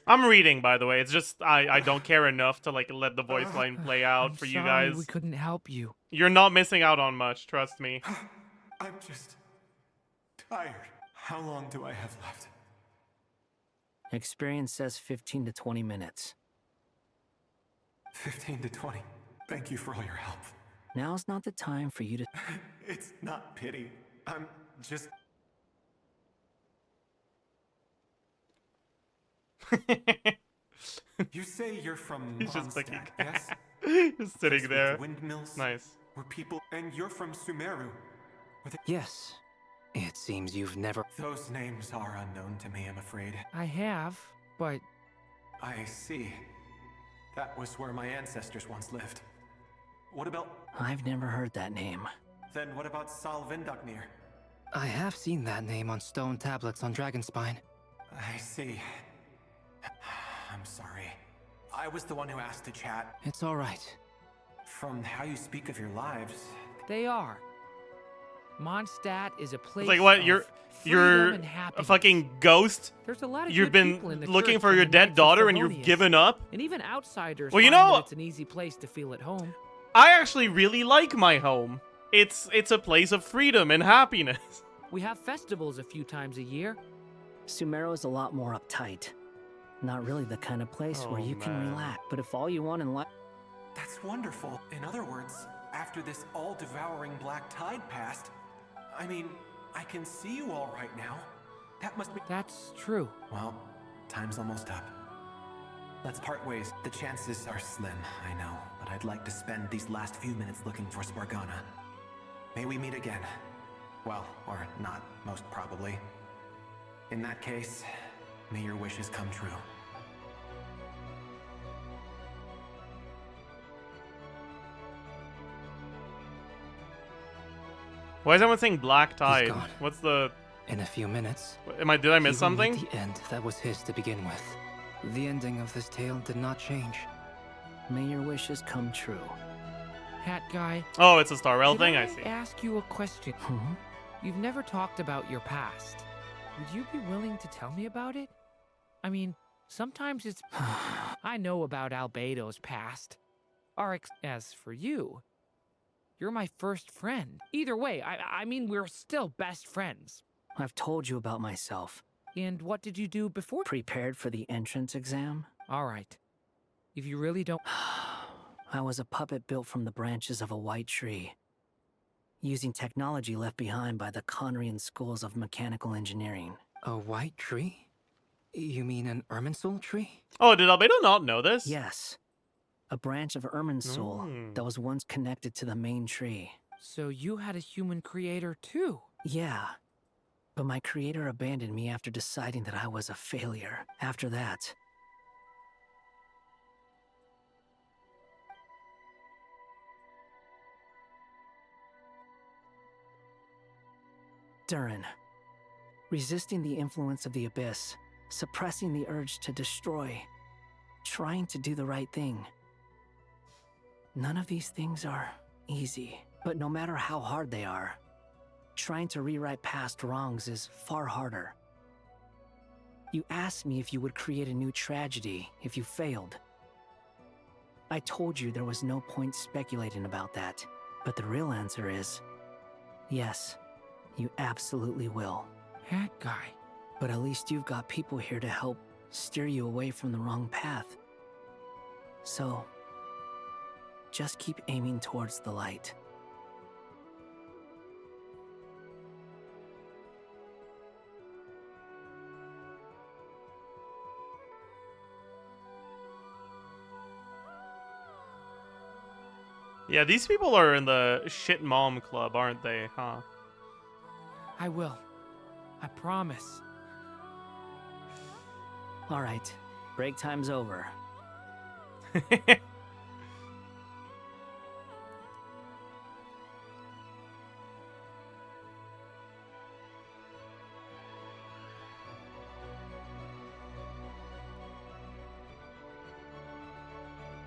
I'm reading, by the way. It's just I don't care enough to like let the voice line play out I'm for sorry you guys. we couldn't help you. You're not missing out on much, trust me. I'm just tired. How long do I have left? Experience says 15 to 20 minutes. 15 to 20. Thank you for all your help. Now's not the time for you to... It's not pity. I'm just... You say you're from He's just Mondstadt, looking. yes? Just sitting With there. Windmills. Nice. Where people... And you're from Sumeru. Yes. It seems you've never... Those names are unknown to me, I'm afraid. I have, but... I see. That was where my ancestors once lived. What about... I've never heard that name. Then what about Sal Vindagnir? I have seen that name on stone tablets on Dragonspine. I see. I'm sorry. I was the one who asked to chat. It's all right. From how you speak of your lives... They are. Mondstadt is a place It's like what? of You're freedom and a happiness. fucking ghost? There's a lot of You've good people been in the looking church for and your the dead Knights of daughter and you've Favonius. given up? And even outsiders Well, you find know- that it's an easy place to feel at home. I actually really like my home. It's a place of freedom and happiness. We have festivals a few times a year. Sumeru is a lot more uptight. Not really the kind of place where Oh, you can man. relax. But if all you want in life... That's wonderful. In other words, after this all-devouring black tide passed, I mean, I can see you all right now. That must be... That's true. Well, time's almost up. Let's part ways. The chances are slim, I know, but I'd like to spend these last few minutes looking for Spargana. May we meet again. Well, or not, most probably. In that case, may your wishes come true. Why is everyone saying black tide? gone. What's the... In a few minutes... Did I miss he will meet something? the end that was his to begin with. The ending of this tale did not change. May your wishes come true. Hat guy. Oh, it's a Star Rail Could thing? I see. ask you a question? You've never talked about your past. Would you be willing to tell me about it? I mean, sometimes it's... I know about Albedo's past. As for you, you're my first friend. Either way, I mean, we're still best friends. I've told you about myself. And what did you do before? Prepared for the entrance exam? All right. If you really don't... I was a puppet built from the branches of a white tree, using technology left behind by the Conrian schools of mechanical engineering. A white tree? You mean an Irminsul tree? Oh, did Albedo not know this? Yes. A branch of Irminsul that was once connected to the main tree. So you had a human creator too? Yeah. But my creator abandoned me after deciding that I was a failure. After that... Durin. Resisting the influence of the Abyss, suppressing the urge to destroy, trying to do the right thing. None of these things are easy, but no matter how hard they are, trying to rewrite past wrongs is far harder. You asked me if you would create a new tragedy if you failed. I told you there was no point speculating about that, but the real answer is, yes, you absolutely will. That guy. But at least you've got people here to help steer you away from the wrong path. So, just keep aiming towards the light. Yeah, these people are in the shit mom club, aren't they, huh? I will. I promise. All right, break time's over.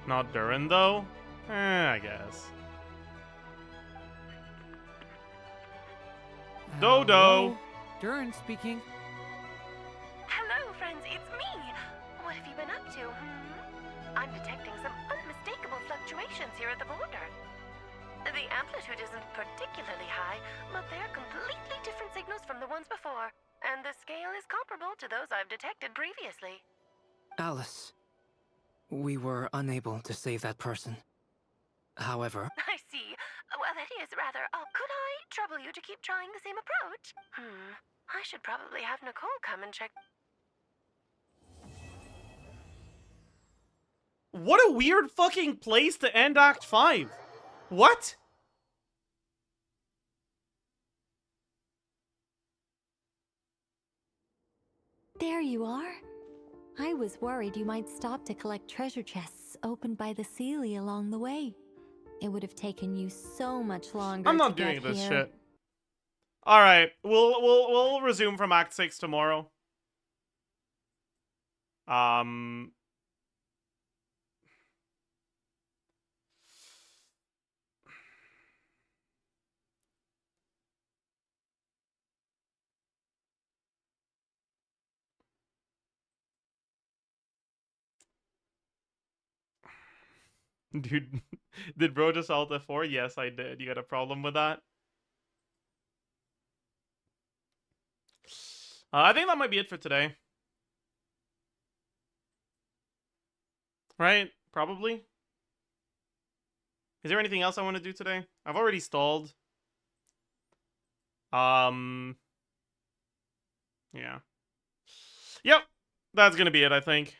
Not Durin, though? I guess. Dodo! Durin speaking. Hello, friends, it's me. What have you been up to, I'm detecting some unmistakable fluctuations here at the border. The amplitude isn't particularly high, but they're completely different signals from the ones before, and the scale is comparable to those I've detected previously. Alice, we were unable to save that person. However... I see. Well, that is rather... could I trouble you to keep trying the same approach? I should probably have Nicole come and check... What a weird fucking place to end Act 5. What? There you are. I was worried you might stop to collect treasure chests opened by the Seelie along the way. It would have taken you so much longer. I'm not doing this shit. All right, we'll resume from Act 6 tomorrow. Dude, did bro just alt F4? Yes, I did. You got a problem with that? I think that might be it for today. Right? Probably. Is there anything else I want to do today? I've already stalled. Yeah. Yep. That's gonna be it, I think.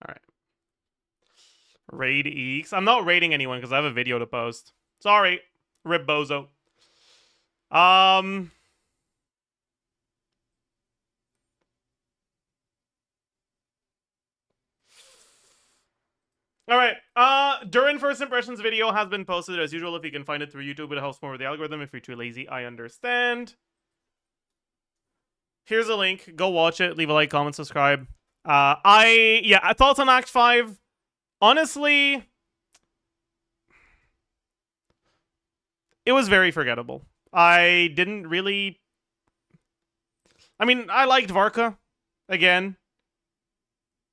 Alright. Raid Eeks. I'm not raiding anyone because I have a video to post. Sorry. Rip Bozo. Alright, Durin First Impressions video has been posted as usual. If you can find it through YouTube, it helps more with the algorithm. If you're too lazy, I understand. Here's a link. Go watch it. Leave a like, comment, subscribe. Thoughts on Act 5. Honestly, it was very forgettable. I didn't really... I mean, I liked Varka. Again.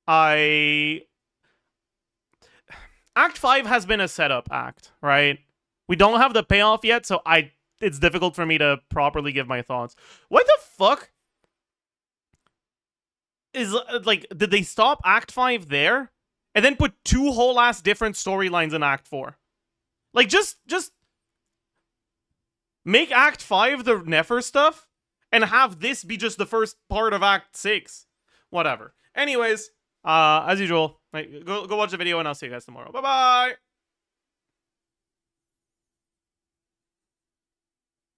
Act 5 has been a setup act, right? We don't have the payoff yet, so it's difficult for me to properly give my thoughts. What the fuck? Did they stop Act 5 there? And then put 2 whole ass different storylines in Act 4? Like, just make Act 5 the Nefer stuff, and have this be just the first part of Act 6. Whatever. Anyways, as usual, go watch the video, and I'll see you guys tomorrow. Bye-bye!